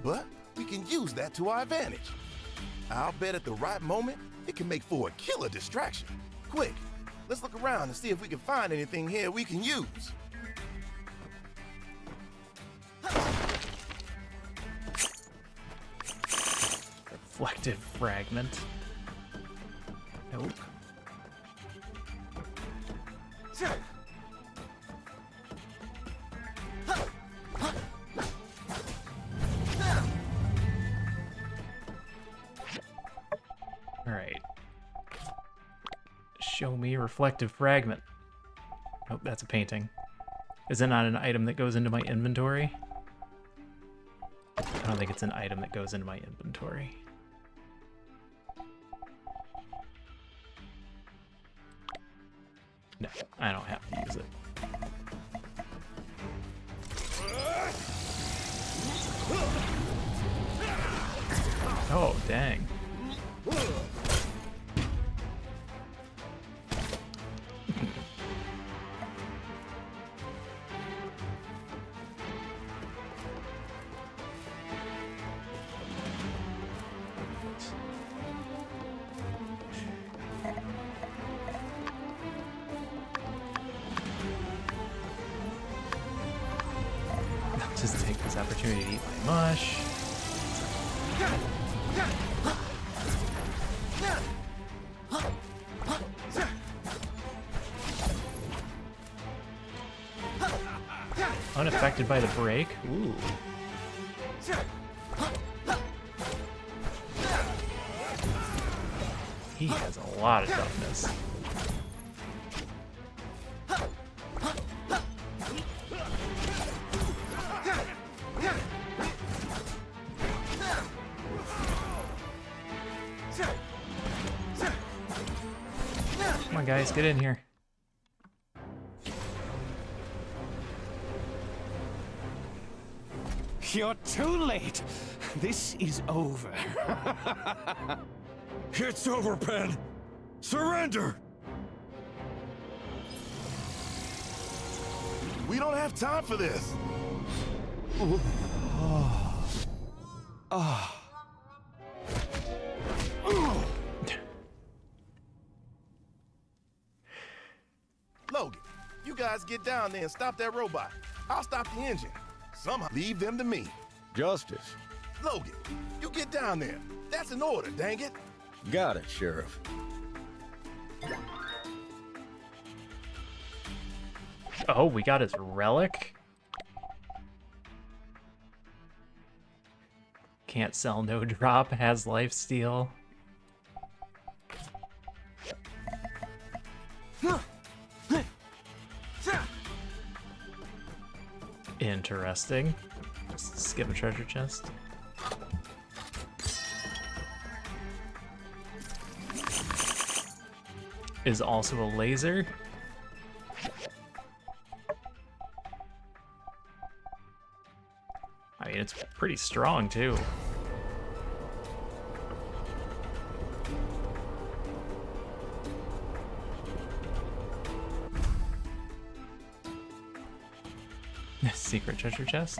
Speaker 3: But we can use that to our advantage. I'll bet at the right moment, it can make for a killer distraction. Quick, let's look around and see if we can find anything here we can use.
Speaker 1: Reflective fragment. Nope. Alright. Show me reflective fragment. Nope, that's a painting. Is it not an item that goes into my inventory? I don't think it's an item that goes into my inventory. No, I don't have to use it. Oh, dang. I'll just take this opportunity to eat my mush. affected by the break. Ooh. He has a lot of toughness. Come on, guys, get in here.
Speaker 2: You're too late. This is over.
Speaker 10: It's over, Pen. Surrender!
Speaker 3: We don't have time for this. Logan, you guys get down there and stop that robot. I'll stop the engine. Somehow leave them to me.
Speaker 12: Justice.
Speaker 3: Logan, you get down there. That's an order, dang it.
Speaker 12: Got it, Sheriff.
Speaker 1: Oh, we got his relic? Can't sell, no drop, has lifesteal. Interesting. Just skip a treasure chest. Is also a laser. I mean, it's pretty strong too. Secret treasure chest.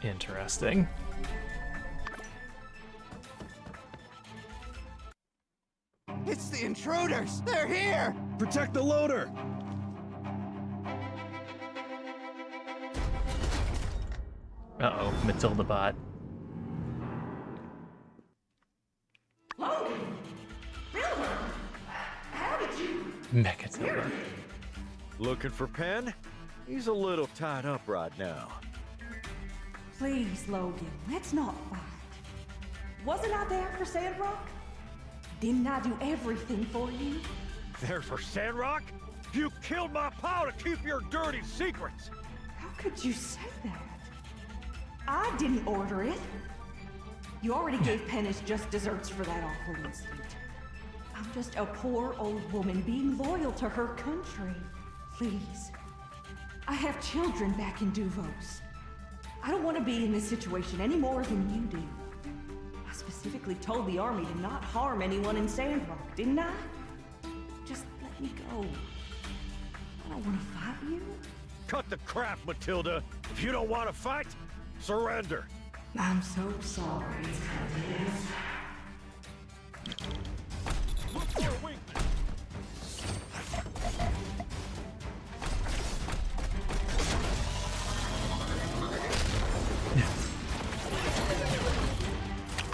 Speaker 1: Interesting.
Speaker 5: It's the intruders! They're here!
Speaker 22: Protect the loader!
Speaker 1: Uh-oh, Matilda bot.
Speaker 11: Logan! Builder! How did you...
Speaker 1: Mechatilda.
Speaker 12: Looking for Pen? He's a little tied up right now.
Speaker 11: Please, Logan, let's not fight. Wasn't I there for Sandrock? Didn't I do everything for you?
Speaker 12: There for Sandrock? You killed my pal to keep your dirty secrets!
Speaker 11: How could you say that? I didn't order it. You already gave Pen his just desserts for that awful incident. I'm just a poor old woman being loyal to her country. Please. I have children back in Duvos. I don't want to be in this situation any more than you do. I specifically told the army to not harm anyone in Sandrock, didn't I? Just let me go. I don't want to fight you.
Speaker 12: Cut the crap, Matilda! If you don't want to fight, surrender!
Speaker 11: I'm so sorry it's come to this.
Speaker 12: Look for a weakness!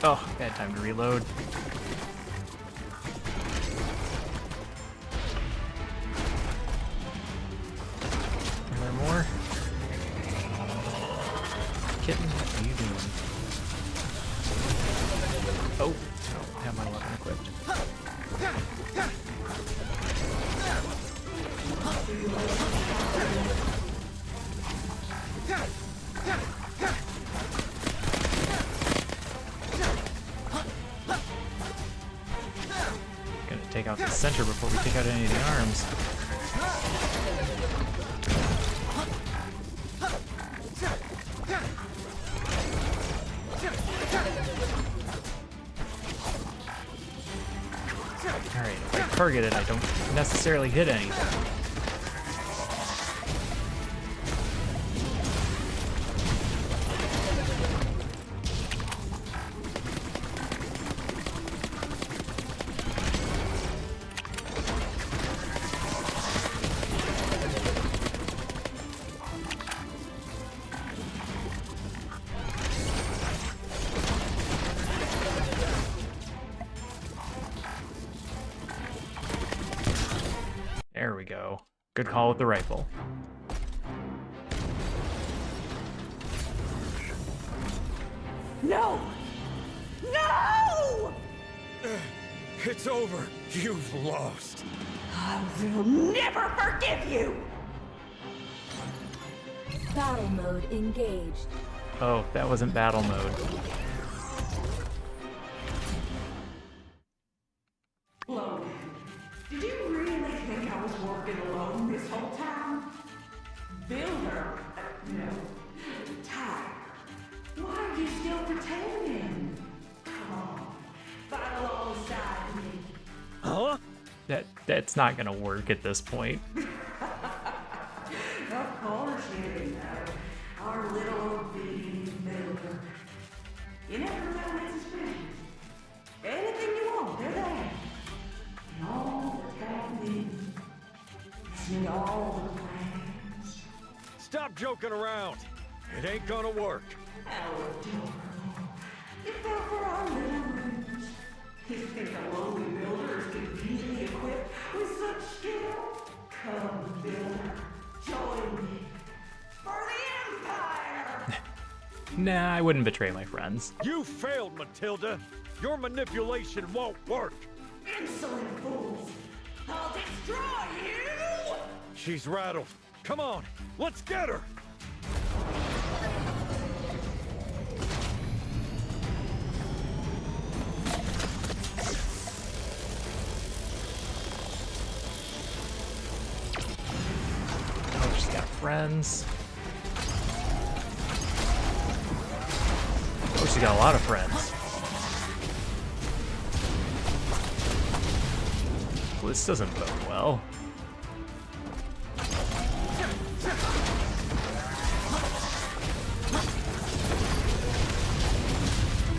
Speaker 1: Oh, bad time to reload. Are there more? Kitten, what are you doing? Oh, I don't have my weapon equipped. Gonna take out the center before we take out any of the arms. Alright, if I target it, I don't necessarily hit anything. There we go. Good call with the rifle.
Speaker 11: No! No!
Speaker 19: It's over. You've lost.
Speaker 11: I will never forgive you!
Speaker 9: Battle mode engaged.
Speaker 1: Oh, that wasn't battle mode.
Speaker 11: Logan, did you really think I was working alone this whole time? Builder? No. Tiger. Why are you still pretending? Come on, fight alongside me.
Speaker 12: Huh?
Speaker 1: That's not gonna work at this point.
Speaker 11: Of course you know. Our little obedient builder. You never know it's suspicious. Anything you want, they're there. And all the tactics. And all the plans.
Speaker 12: Stop joking around. It ain't gonna work.
Speaker 11: How adorable. You fell for our little ruse. You think a lowly builder is conveniently equipped with such skill? Come, builder. Join me. For the Empire!
Speaker 1: Nah, I wouldn't betray my friends.
Speaker 12: You failed, Matilda. Your manipulation won't work.
Speaker 11: Insolent fools! I'll destroy you!
Speaker 12: She's rattled. Come on, let's get her.
Speaker 1: Oh, she's got friends. Oh, she's got a lot of friends. Well, this doesn't bode well.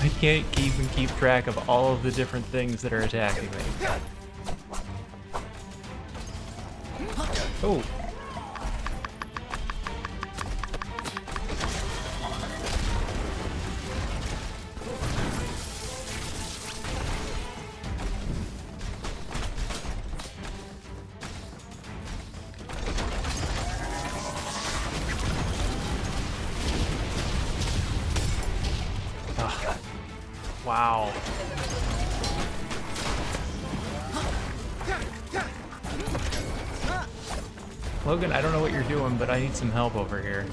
Speaker 1: I can't even keep track of all of the different things that are attacking me. Oh. Wow. Logan, I don't know what you're doing, but I need some help over here.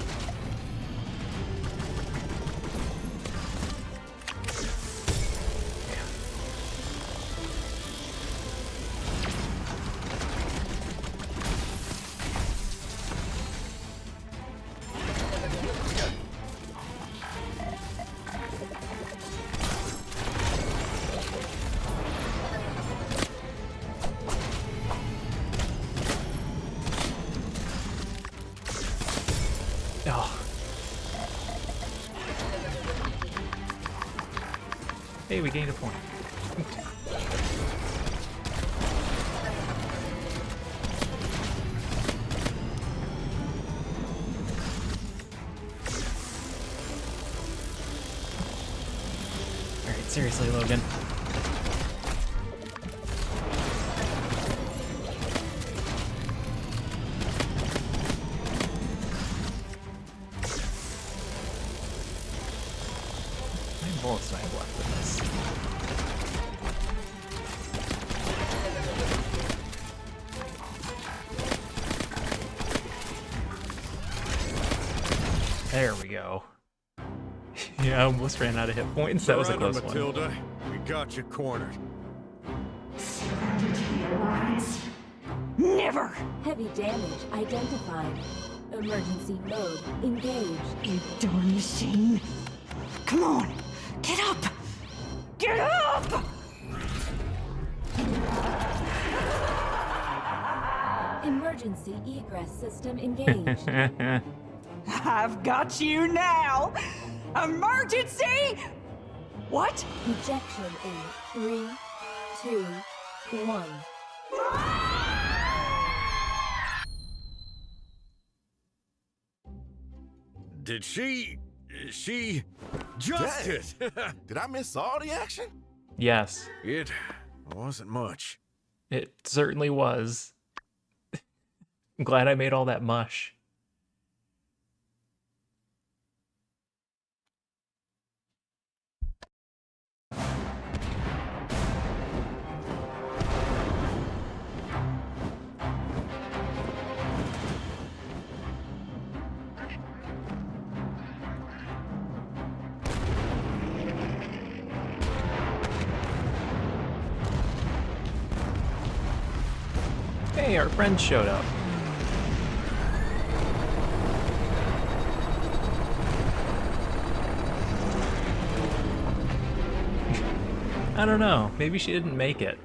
Speaker 1: Hey, we gained a point. Alright, seriously, Logan. How many bullets do I have left in this? There we go. Yeah, I almost ran out of hit points. That was a close one.
Speaker 12: Matilda. We got you cornered.
Speaker 11: Surrender to the Alliance. Never!
Speaker 9: Heavy damage identified. Emergency mode engaged.
Speaker 11: You darn machine. Come on, get up! Get up!
Speaker 9: Emergency egress system engaged.
Speaker 11: I've got you now! Emergency! What?
Speaker 9: Ejection in 3, 2, 1.
Speaker 12: Did she justice?
Speaker 3: Did I miss all the action?
Speaker 1: Yes.
Speaker 12: It wasn't much.
Speaker 1: It certainly was. I'm glad I made all that mush. Hey, our friends showed up. I don't know. Maybe she didn't make it.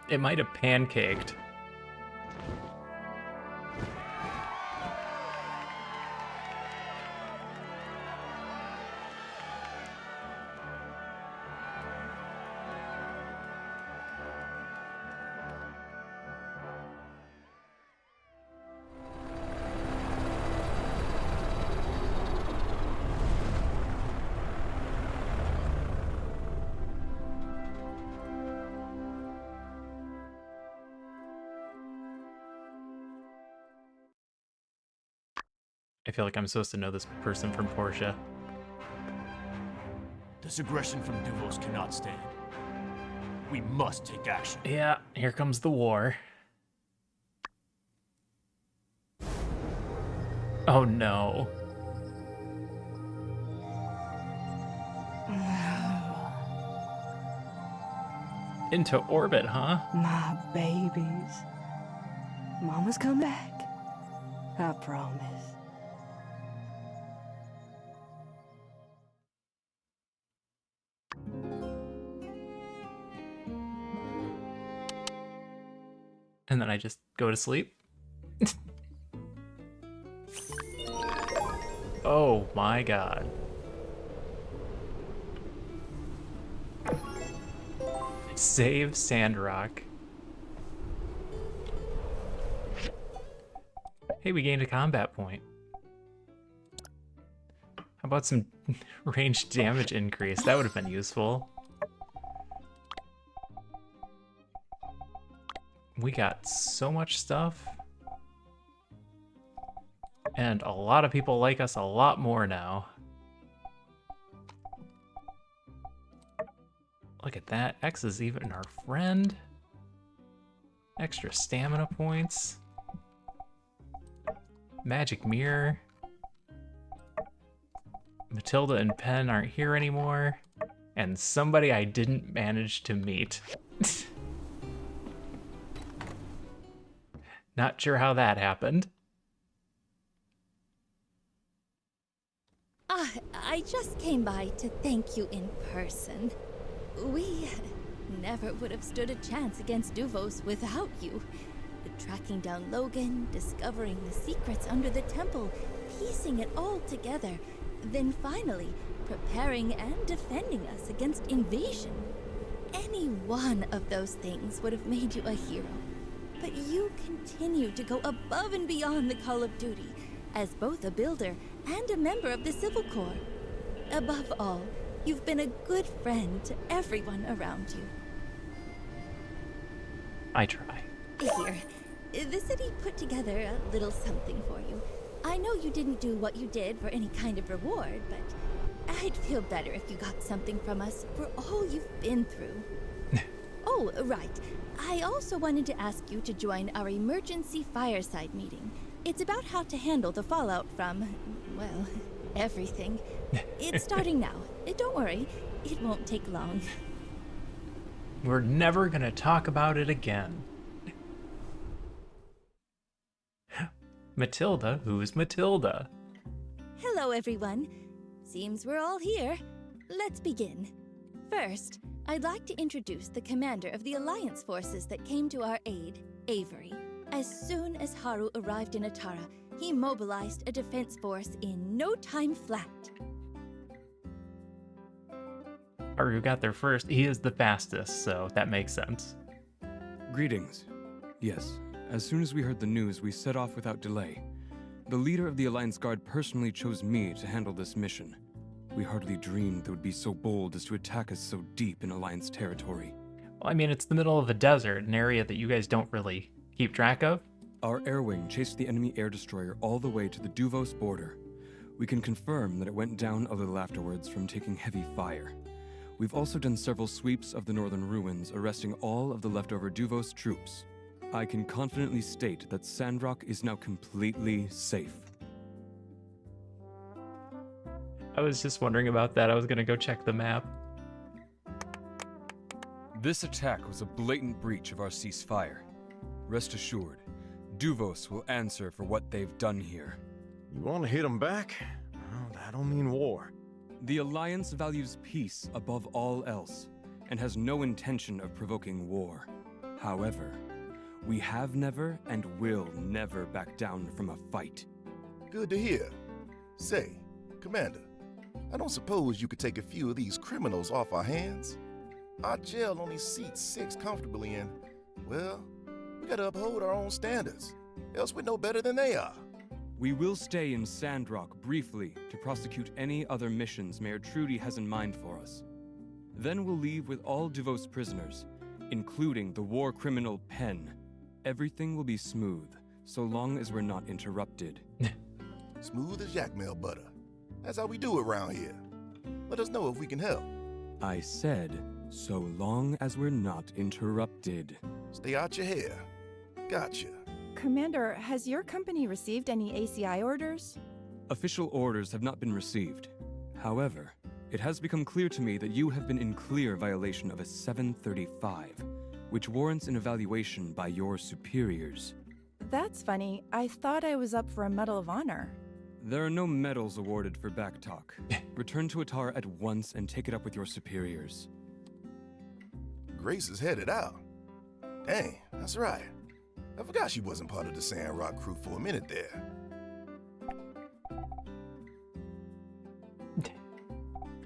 Speaker 1: It might have pancaked. I feel like I'm supposed to know this person from Portia.
Speaker 13: This aggression from Duvos cannot stand. We must take action.
Speaker 1: Yeah, here comes the war. Oh no. Into orbit, huh?
Speaker 11: My babies. Mama's come back. I promise.
Speaker 1: And then I just go to sleep. Oh my god. Save Sandrock. Hey, we gained a combat point. How about some ranged damage increase? That would have been useful. We got so much stuff. And a lot of people like us a lot more now. Look at that. X is even our friend. Extra stamina points. Magic mirror. Matilda and Penn aren't here anymore. And somebody I didn't manage to meet. Not sure how that happened.
Speaker 18: I just came by to thank you in person. We never would have stood a chance against Duvos without you. Tracking down Logan, discovering the secrets under the temple, piecing it all together, then finally preparing and defending us against invasion. Any one of those things would have made you a hero. But you continue to go above and beyond the call of duty as both a builder and a member of the Civil Corps. Above all, you've been a good friend to everyone around you.
Speaker 1: I try.
Speaker 18: Here, the city put together a little something for you. I know you didn't do what you did for any kind of reward, but I'd feel better if you got something from us for all you've been through. Oh, right. I also wanted to ask you to join our emergency fireside meeting. It's about how to handle the fallout from, well, everything. It's starting now. Don't worry, it won't take long.
Speaker 1: We're never gonna talk about it again. Matilda? Who's Matilda?
Speaker 18: Hello, everyone. Seems we're all here. Let's begin. First, I'd like to introduce the commander of the Alliance forces that came to our aid, Avery. As soon as Haru arrived in Atara, he mobilized a defense force in no time flat.
Speaker 1: Haru got there first. He is the fastest, so that makes sense.
Speaker 16: Greetings. Yes, as soon as we heard the news, we set off without delay. The leader of the Alliance Guard personally chose me to handle this mission. We hardly dreamed they would be so bold as to attack us so deep in Alliance territory.
Speaker 1: Well, I mean, it's the middle of a desert, an area that you guys don't really keep track of.
Speaker 16: Our air wing chased the enemy air destroyer all the way to the Duvos border. We can confirm that it went down a little afterwards from taking heavy fire. We've also done several sweeps of the northern ruins, arresting all of the leftover Duvos troops. I can confidently state that Sandrock is now completely safe.
Speaker 1: I was just wondering about that. I was gonna go check the map.
Speaker 16: This attack was a blatant breach of our ceasefire. Rest assured, Duvos will answer for what they've done here.
Speaker 12: You want to hit them back? Well, that'll mean war.
Speaker 16: The Alliance values peace above all else, and has no intention of provoking war. However, we have never and will never back down from a fight.
Speaker 3: Good to hear. Say, Commander, I don't suppose you could take a few of these criminals off our hands? Our jail only seats 6 comfortably and, well, we gotta uphold our own standards, else we're no better than they are.
Speaker 16: We will stay in Sandrock briefly to prosecute any other missions Mayor Trudy has in mind for us. Then we'll leave with all Duvos prisoners, including the war criminal Penn. Everything will be smooth, so long as we're not interrupted.
Speaker 3: Smooth as yak-mail butter. That's how we do it around here. Let us know if we can help.
Speaker 16: I said, so long as we're not interrupted.
Speaker 3: Stay out your hair. Gotcha.
Speaker 17: Commander, has your company received any ACI orders?
Speaker 16: Official orders have not been received. However, it has become clear to me that you have been in clear violation of a 735, which warrants an evaluation by your superiors.
Speaker 17: That's funny. I thought I was up for a Medal of Honor.
Speaker 16: There are no medals awarded for backtalk. Return to Atar at once and take it up with your superiors.
Speaker 3: Grace is headed out. Dang, that's right. I forgot she wasn't part of the Sandrock crew for a minute there.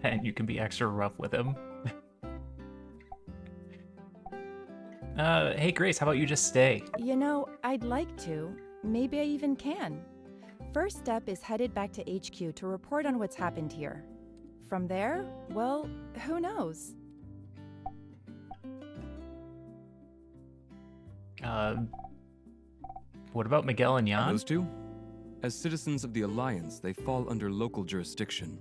Speaker 1: And you can be extra rough with him. Hey Grace, how about you just stay?
Speaker 17: You know, I'd like to. Maybe I even can. First step is headed back to HQ to report on what's happened here. From there, well, who knows?
Speaker 1: What about Miguel and Jan?
Speaker 16: Those two? As citizens of the Alliance, they fall under local jurisdiction.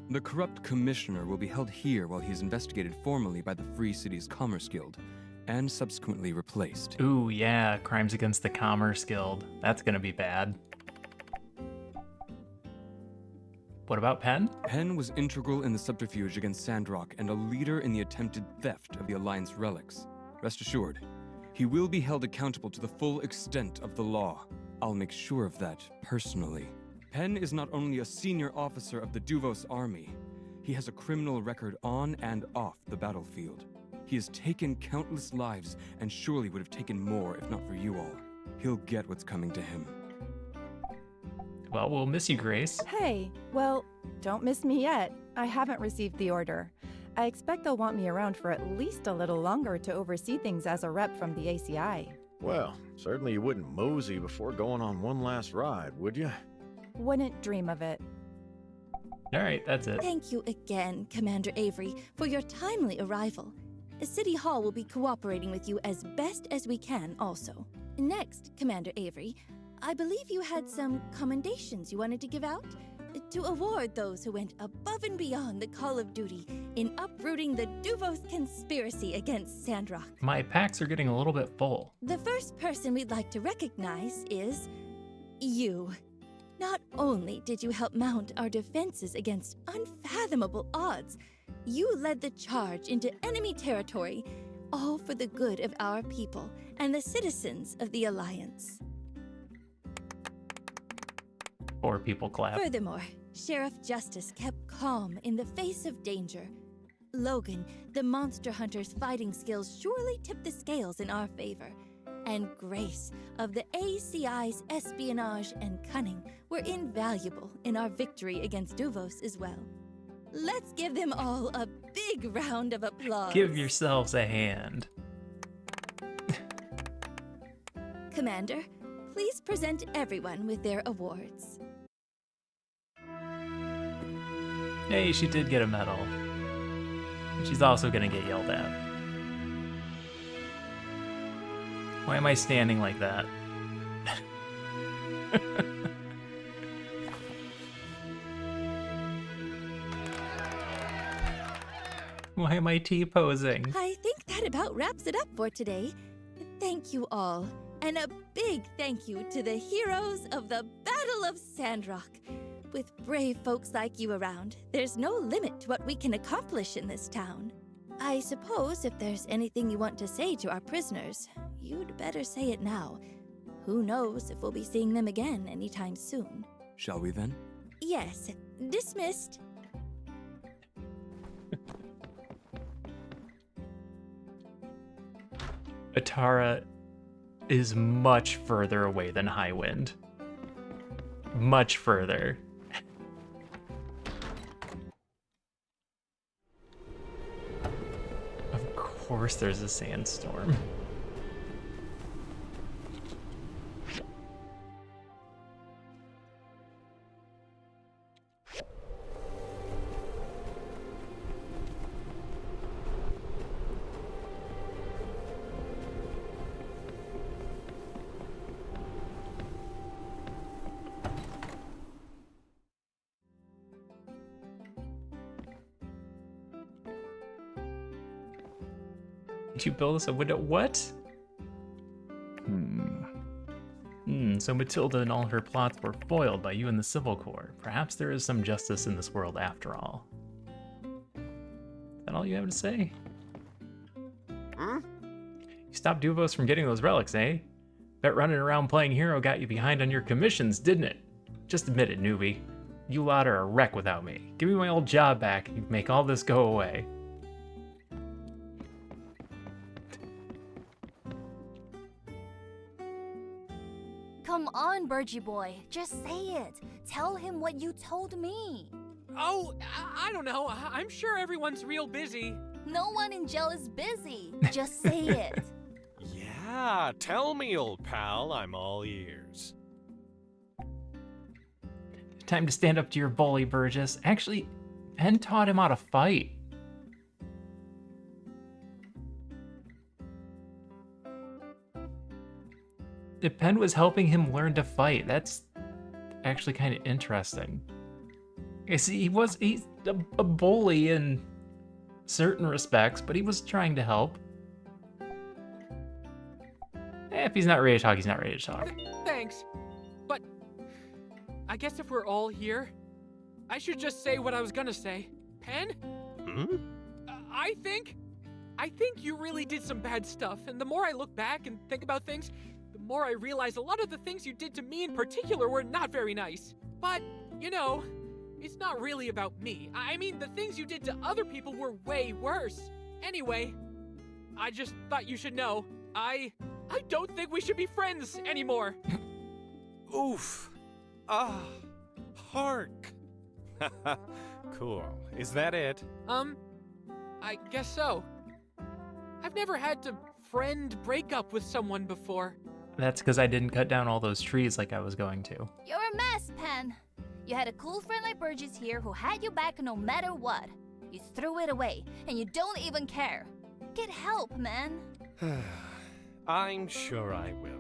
Speaker 16: The corrupt commissioner will be held here while he is investigated formally by the Free Cities Commerce Guild, and subsequently replaced.
Speaker 1: Ooh, yeah, crimes against the Commerce Guild. That's gonna be bad. What about Penn?
Speaker 16: Penn was integral in the subterfuge against Sandrock and a leader in the attempted theft of the Alliance relics. Rest assured, he will be held accountable to the full extent of the law. I'll make sure of that personally. Penn is not only a senior officer of the Duvos army, he has a criminal record on and off the battlefield. He has taken countless lives and surely would have taken more if not for you all. He'll get what's coming to him.
Speaker 1: Well, we'll miss you, Grace.
Speaker 17: Hey, well, don't miss me yet. I haven't received the order. I expect they'll want me around for at least a little longer to oversee things as a rep from the ACI.
Speaker 12: Well, certainly you wouldn't mosey before going on one last ride, would you?
Speaker 17: Wouldn't dream of it.
Speaker 1: All right, that's it.
Speaker 18: Thank you again, Commander Avery, for your timely arrival. City Hall will be cooperating with you as best as we can also. Next, Commander Avery, I believe you had some commendations you wanted to give out? To award those who went above and beyond the call of duty in uprooting the Duvos conspiracy against Sandrock.
Speaker 1: My packs are getting a little bit full.
Speaker 18: The first person we'd like to recognize is you. Not only did you help mount our defenses against unfathomable odds, you led the charge into enemy territory, all for the good of our people and the citizens of the Alliance.
Speaker 1: Or people clap.
Speaker 18: Furthermore, Sheriff Justice kept calm in the face of danger. Logan, the monster hunter's fighting skills surely tipped the scales in our favor. And Grace of the ACI's espionage and cunning were invaluable in our victory against Duvos as well. Let's give them all a big round of applause.
Speaker 1: Give yourselves a hand.
Speaker 18: Commander, please present everyone with their awards.
Speaker 1: Hey, she did get a medal. She's also gonna get yelled at. Why am I standing like that? Why am I T-posing?
Speaker 18: I think that about wraps it up for today. Thank you all. And a big thank you to the heroes of the Battle of Sandrock. With brave folks like you around, there's no limit to what we can accomplish in this town. I suppose if there's anything you want to say to our prisoners, you'd better say it now. Who knows if we'll be seeing them again anytime soon.
Speaker 16: Shall we then?
Speaker 18: Yes, dismissed.
Speaker 1: Atara is much further away than Highwind. Much further. Of course there's a sandstorm. Did you build us a window? What? So Matilda and all her plots were foiled by you and the Civil Corps. Perhaps there is some justice in this world after all. Is that all you have to say? You stopped Duvos from getting those relics, eh? Bet running around playing hero got you behind on your commissions, didn't it? Just admit it, newbie. You lot are a wreck without me. Give me my old job back and you can make all this go away.
Speaker 4: Come on, Burgie boy. Just say it. Tell him what you told me.
Speaker 7: Oh, I don't know. I'm sure everyone's real busy.
Speaker 4: No one in jail is busy. Just say it.
Speaker 2: Yeah, tell me, old pal. I'm all ears.
Speaker 1: Time to stand up to your bully, Burgess. Actually, Penn taught him how to fight. Penn was helping him learn to fight. That's actually kind of interesting. You see, he's a bully in certain respects, but he was trying to help. If he's not ready to talk, he's not ready to talk.
Speaker 7: Thanks. But I guess if we're all here, I should just say what I was gonna say. Penn? I think you really did some bad stuff, and the more I look back and think about things, the more I realize a lot of the things you did to me in particular were not very nice. But, you know, it's not really about me. I mean, the things you did to other people were way worse. Anyway, I just thought you should know, I don't think we should be friends anymore.
Speaker 2: Oof. Hark. Cool. Is that it?
Speaker 7: I guess so. I've never had to friend break up with someone before.
Speaker 1: That's because I didn't cut down all those trees like I was going to.
Speaker 4: You're a mess, Penn. You had a cool friend like Burgess here who had you back no matter what. You threw it away, and you don't even care. Get help, man.
Speaker 2: I'm sure I will.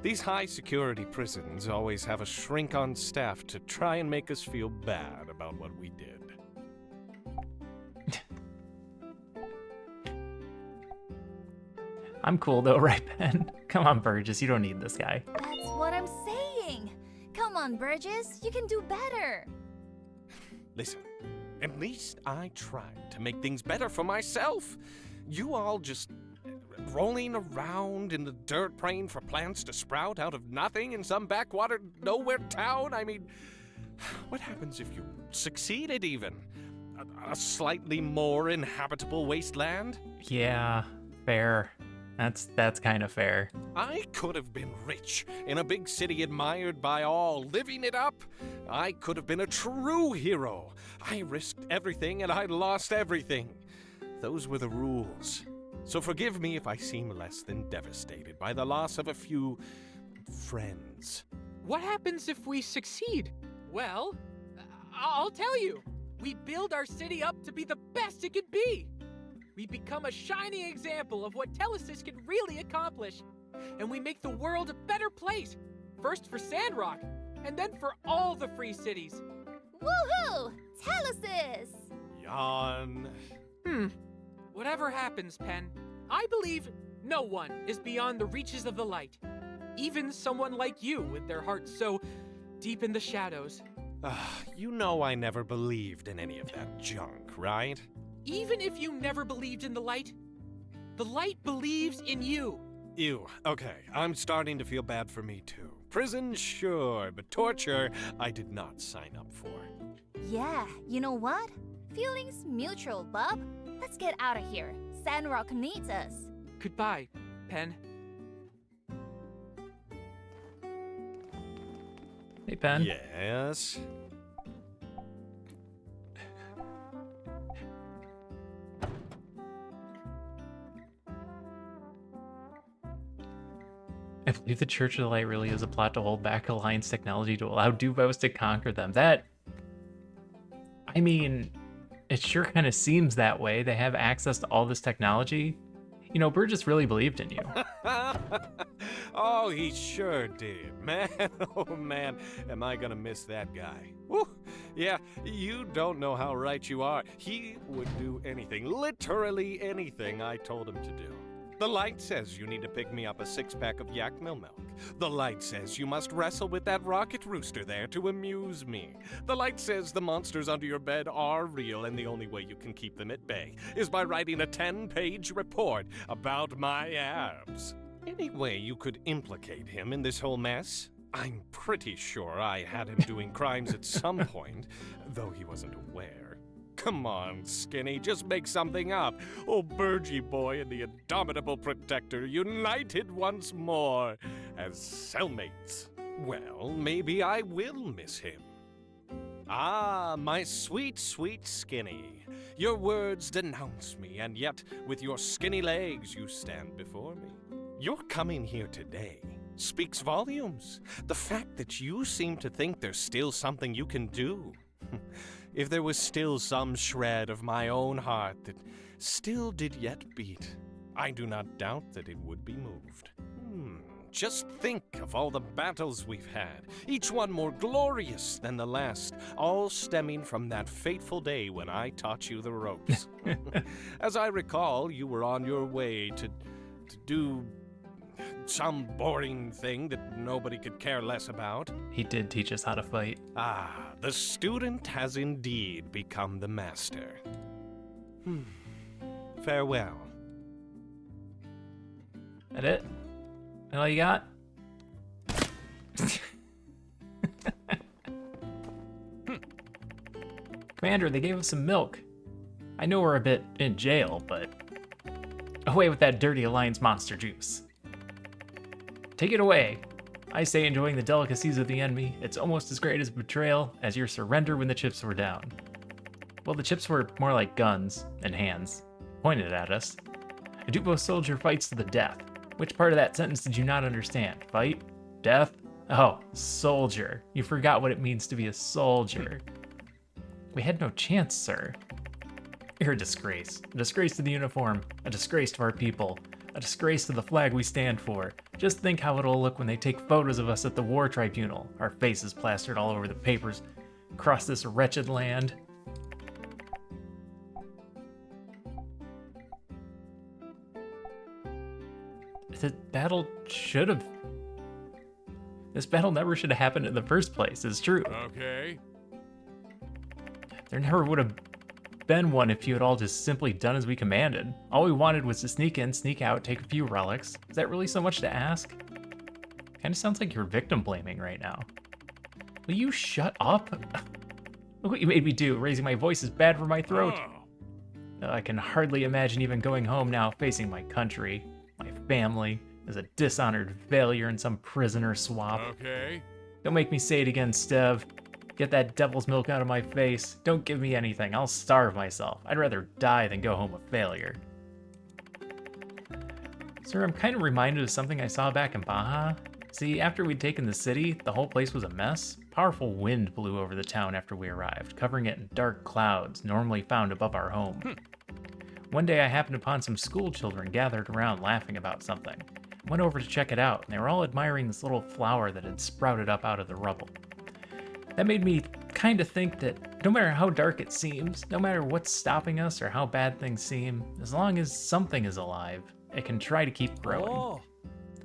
Speaker 2: These high-security prisons always have a shrink on staff to try and make us feel bad about what we did.
Speaker 1: I'm cool though, right, Ben? Come on, Burgess, you don't need this guy.
Speaker 4: That's what I'm saying. Come on, Burgess, you can do better.
Speaker 2: Listen, at least I tried to make things better for myself. You all just rolling around in the dirt praying for plants to sprout out of nothing in some backwater nowhere town. I mean, what happens if you succeeded even? A slightly more inhabitable wasteland?
Speaker 1: Yeah, fair. That's kind of fair.
Speaker 2: I could have been rich, in a big city admired by all, living it up. I could have been a true hero. I risked everything and I lost everything. Those were the rules. So forgive me if I seem less than devastated by the loss of a few friends.
Speaker 7: What happens if we succeed? Well, I'll tell you. We build our city up to be the best it could be. We become a shining example of what Telesis can really accomplish. and we make the world a better place. First for Sandrock, and then for all the free cities.
Speaker 4: Woohoo! Tell us this!
Speaker 2: Yawn.
Speaker 7: Whatever happens, Pen, I believe no one is beyond the reaches of the light. Even someone like you with their hearts so deep in the shadows.
Speaker 2: You know I never believed in any of that junk, right?
Speaker 7: Even if you never believed in the light believes in you.
Speaker 2: Ew, okay, I'm starting to feel bad for me too. Prison, sure, but torture, I did not sign up for.
Speaker 4: Yeah, you know what? Feelings mutual, bub. Let's get out of here. Sandrock needs us.
Speaker 7: Goodbye, Pen.
Speaker 1: Hey, Pen.
Speaker 2: Yes?
Speaker 1: I believe the Church of the Light really is a plot to hold back Alliance technology to allow Duvos to conquer them. I mean, it sure kind of seems that way. They have access to all this technology. You know, Burgess really believed in you.
Speaker 2: Oh, he sure did. Man, oh man, am I gonna miss that guy. Woo. Yeah, you don't know how right you are. He would do anything, literally anything I told him to do. The light says you need to pick me up a 6-pack of yak milk. The light says you must wrestle with that rocket rooster there to amuse me. The light says the monsters under your bed are real, and the only way you can keep them at bay is by writing a 10-page report about my abs. Any way you could implicate him in this whole mess? I'm pretty sure I had him doing crimes at some point, though he wasn't aware. Come on, Skinny, just make something up. Oh, Burgie Boy and the Indomitable Protector united once more as cellmates. Well, maybe I will miss him. Ah, my sweet, sweet Skinny. Your words denounce me, and yet with your skinny legs you stand before me. Your coming here today speaks volumes. The fact that you seem to think there's still something you can do. If there was still some shred of my own heart that still did yet beat, I do not doubt that it would be moved. Just think of all the battles we've had, each one more glorious than the last, all stemming from that fateful day when I taught you the ropes. As I recall, you were on your way to do some boring thing that nobody could care less about.
Speaker 1: He did teach us how to fight.
Speaker 2: Ah, the student has indeed become the master. Farewell.
Speaker 1: That it? That all you got? Commander, they gave us some milk. I know we're a bit in jail, but away with that dirty Alliance monster juice. Take it away. I say enjoying the delicacies of the enemy, it's almost as great as betrayal as your surrender when the chips were down. Well, the chips were more like guns and hands, pointed at us. A Duvos soldier fights to the death. Which part of that sentence did you not understand? Fight? Death? Oh, soldier. You forgot what it means to be a soldier. We had no chance, sir. You're a disgrace. A disgrace to the uniform. A disgrace to our people. A disgrace to the flag we stand for. Just think how it'll look when they take photos of us at the war tribunal. Our faces plastered all over the papers across this wretched land. The battle should have... This battle never should have happened in the first place, it's true.
Speaker 6: Okay.
Speaker 1: There never would have been one if you had all just simply done as we commanded. All we wanted was to sneak in, sneak out, take a few relics. Is that really so much to ask? Kinda sounds like you're victim blaming right now. Will you shut up? Look what you made me do. Raising my voice is bad for my throat. I can hardly imagine even going home now, facing my country, my family, as a dishonored failure in some prisoner swap.
Speaker 6: Okay.
Speaker 1: Don't make me say it again, Stev. Get that devil's milk out of my face. Don't give me anything. I'll starve myself. I'd rather die than go home a failure. Sir, I'm kind of reminded of something I saw back in Baja. See, after we'd taken the city, the whole place was a mess. Powerful wind blew over the town after we arrived, covering it in dark clouds normally found above our home. One day I happened upon some school children gathered around laughing about something. Went over to check it out, and they were all admiring this little flower that had sprouted up out of the rubble. That made me kind of think that no matter how dark it seems, no matter what's stopping us or how bad things seem, as long as something is alive, it can try to keep growing.
Speaker 13: Oh.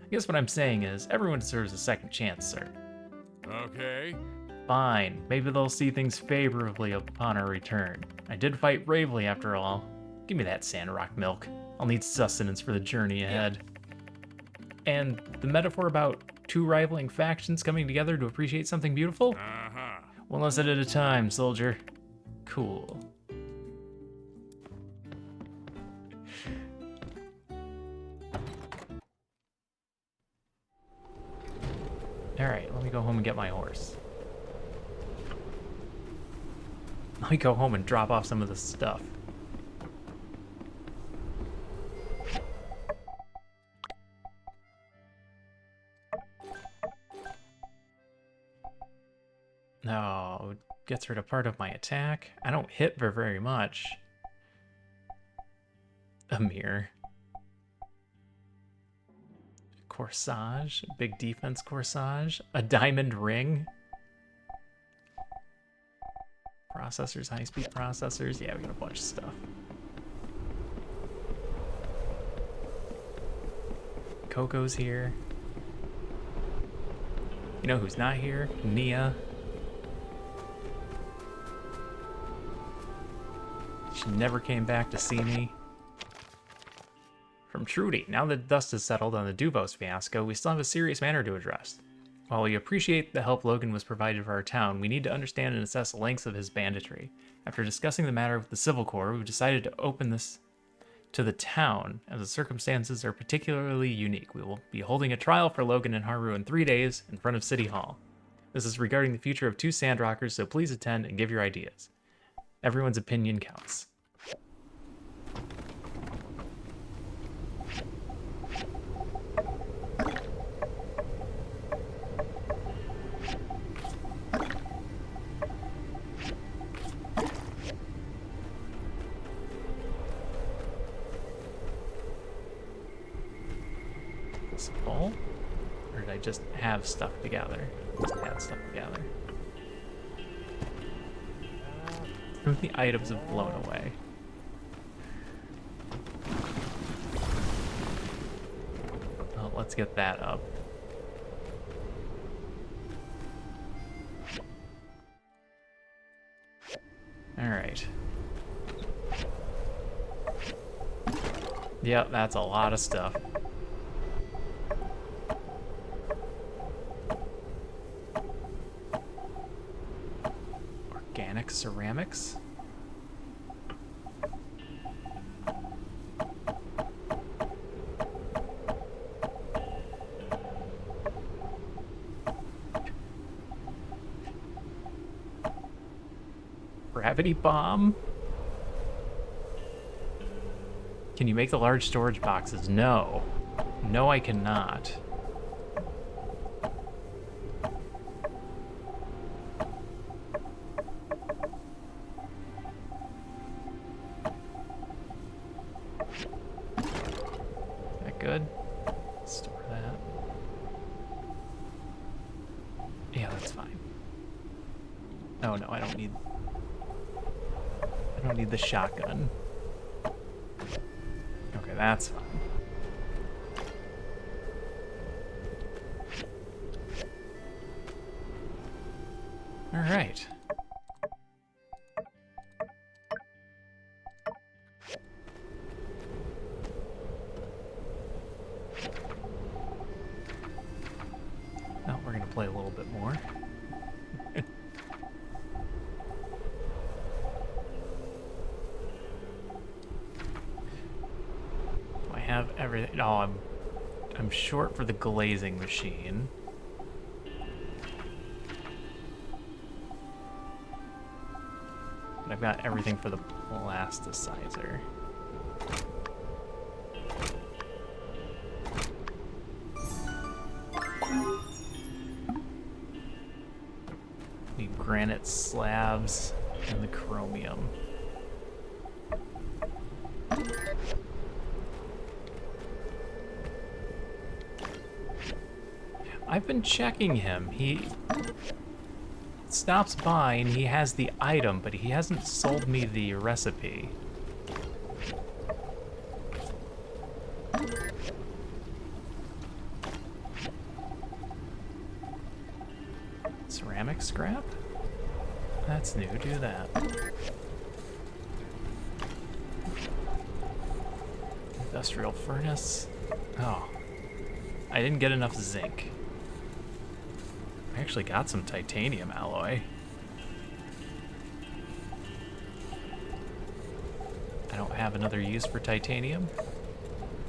Speaker 1: I guess what I'm saying is, everyone deserves a second chance, sir.
Speaker 6: Okay.
Speaker 1: Fine, maybe they'll see things favorably upon our return. I did fight bravely after all. Give me that Sandrock milk. I'll need sustenance for the journey ahead. And the metaphor about two rivaling factions coming together to appreciate something beautiful?
Speaker 6: Uh-huh.
Speaker 1: One lesson at a time, soldier. Cool. Alright, let me go home and get my horse. Let me go home and drop off some of this stuff. No, gets rid of part of my attack. I don't hit for very much. A mirror. Corsage, big defense corsage. A diamond ring. Processors, high-speed processors. Yeah, we got a bunch of stuff. Coco's here. You know who's not here? Nia. She never came back to see me. From Trudy, now that dust has settled on the Duvos fiasco, we still have a serious matter to address. While we appreciate the help Logan was provided for our town, we need to understand and assess the lengths of his banditry. After discussing the matter with the Civil Corps, we've decided to open this to the town, as the circumstances are particularly unique. We will be holding a trial for Logan and Haru in 3 days in front of City Hall. This is regarding the future of 2 Sandrockers, so please attend and give your ideas. Everyone's opinion counts. Full? Or did I just have stuff together? Just had stuff together. The items have blown away. Well, let's get that up. Alright. Yep, that's a lot of stuff. Organic ceramics. Gravity bomb. Can you make the large storage boxes? No. No, I cannot. That good? Store that. Yeah, that's fine. Oh no, I don't need the shotgun. Okay, that's fine. All right. Now we're gonna play a little bit more. Have everything. Oh, I'm short for the glazing machine. But I've got everything for the plasticizer. Need granite slabs and the chromium. I've been checking him. He stops by and he has the item, but he hasn't sold me the recipe. Ceramic scrap? That's new, do that. Industrial furnace. Oh, I didn't get enough zinc. I actually got some titanium alloy. I don't have another use for titanium.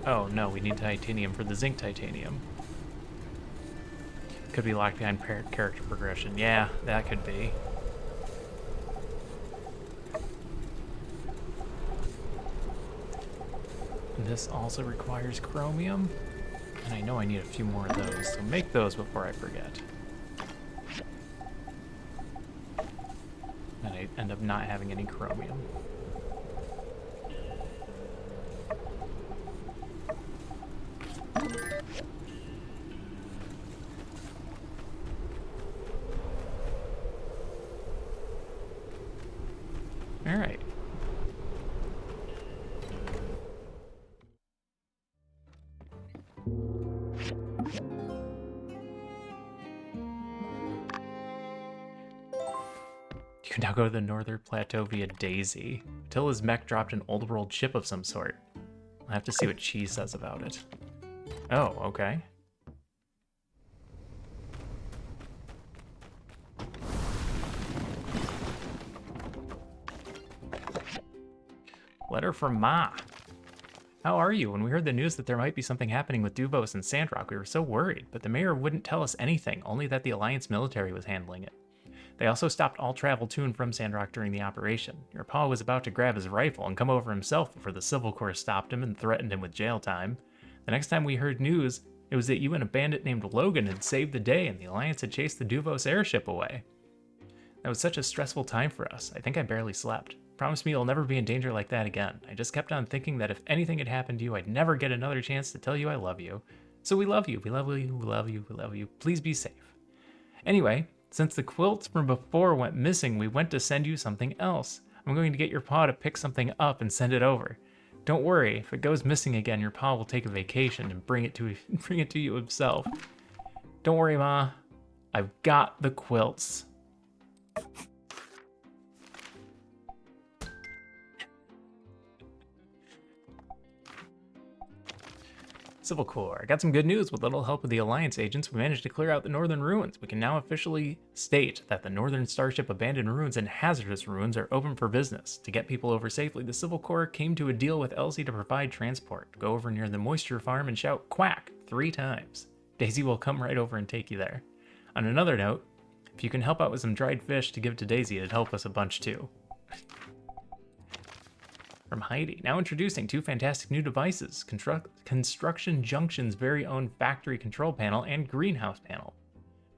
Speaker 1: Oh no, we need titanium for the zinc titanium. Could be locked behind character progression. Yeah, that could be. And this also requires chromium. And I know I need a few more of those, so make those before I forget. And I end up not having any chromium. All right. You can now go to the Northern Plateau via Daisy. Attila's mech dropped an old world chip of some sort. I'll have to see what Chi says about it. Oh, okay. Letter from Ma. How are you? When we heard the news that there might be something happening with Duvos and Sandrock, we were so worried, but the mayor wouldn't tell us anything, only that the Alliance military was handling it. They also stopped all travel to and from Sandrock during the operation. Your pa was about to grab his rifle and come over himself before the Civil Corps stopped him and threatened him with jail time. The next time we heard news, it was that you and a bandit named Logan had saved the day and the Alliance had chased the Duvos airship away. That was such a stressful time for us. I think I barely slept. Promise me you'll never be in danger like that again. I just kept on thinking that if anything had happened to you, I'd never get another chance to tell you I love you. So we love you, we love you, we love you, we love you. Please be safe. Anyway, since the quilts from before went missing, we went to send you something else. I'm going to get your pa to pick something up and send it over. Don't worry, if it goes missing again, your pa will take a vacation and bring it to you himself. Don't worry, Ma. I've got the quilts. Civil Corps. I got some good news. With little help of the Alliance agents, we managed to clear out the northern ruins. We can now officially state that the Northern Starship Abandoned Ruins and Hazardous Ruins are open for business. To get people over safely, the Civil Corps came to a deal with Elsie to provide transport. Go over near the moisture farm and shout "quack" 3 times. Daisy will come right over and take you there. On another note, if you can help out with some dried fish to give to Daisy, it'd help us a bunch too. From Heidi. Now introducing 2 fantastic new devices, Construction Junction's very own factory control panel and greenhouse panel.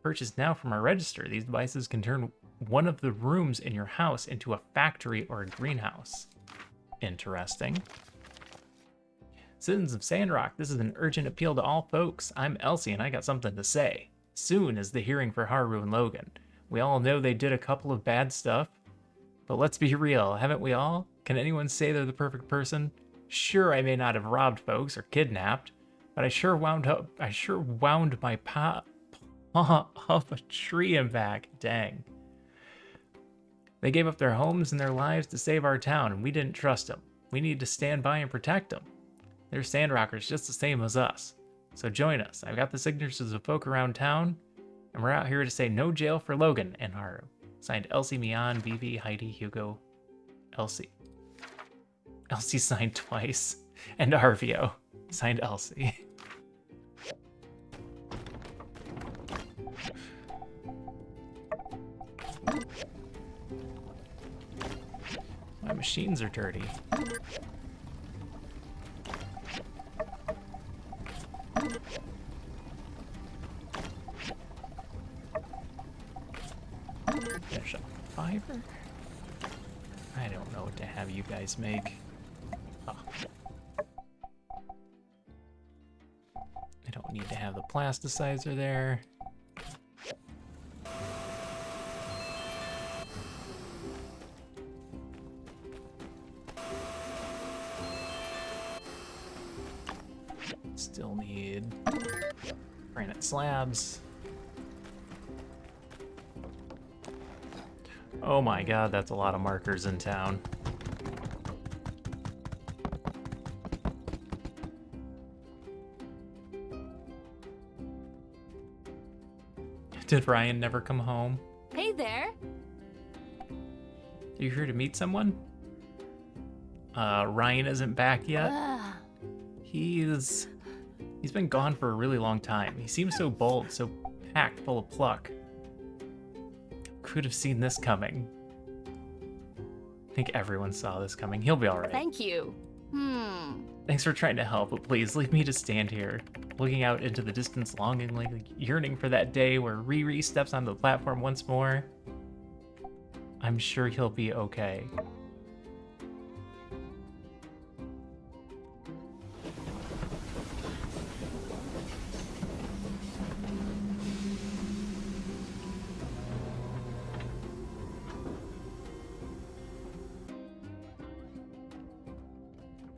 Speaker 1: Purchased now from our register, these devices can turn one of the rooms in your house into a factory or a greenhouse. Interesting. Citizens of Sandrock, this is an urgent appeal to all folks. I'm Elsie and I got something to say. Soon is the hearing for Haru and Logan. We all know they did a couple of bad stuff, but let's be real, haven't we all? Can anyone say they're the perfect person? Sure, I may not have robbed folks or kidnapped, but I sure wound my paw up a tree and back. Dang. They gave up their homes and their lives to save our town, and we didn't trust them. We need to stand by and protect them. They're Sandrockers just the same as us. So join us. I've got the signatures of folk around town, and we're out here to say no jail for Logan and Haru. Signed Elsie, Mian, Vivi, Heidi, Hugo, Elsie. Elsie signed twice. And Arvio signed Elsie. My machines are dirty. Finish up fiber? I don't know what to have you guys make. Oh. I don't need to have the plasticizer there. Still need granite slabs. Oh my god, that's a lot of markers in town. Did Ryan never come home?
Speaker 4: Hey there.
Speaker 1: Are you here to meet someone? Ryan isn't back yet. He's been gone for a really long time. He seems so bold, so packed full of pluck. Could have seen this coming. I think everyone saw this coming. He'll be alright.
Speaker 4: Thank you.
Speaker 1: Thanks for trying to help, but please leave me to stand here, looking out into the distance longingly, like yearning for that day where Riri steps onto the platform once more. I'm sure he'll be okay.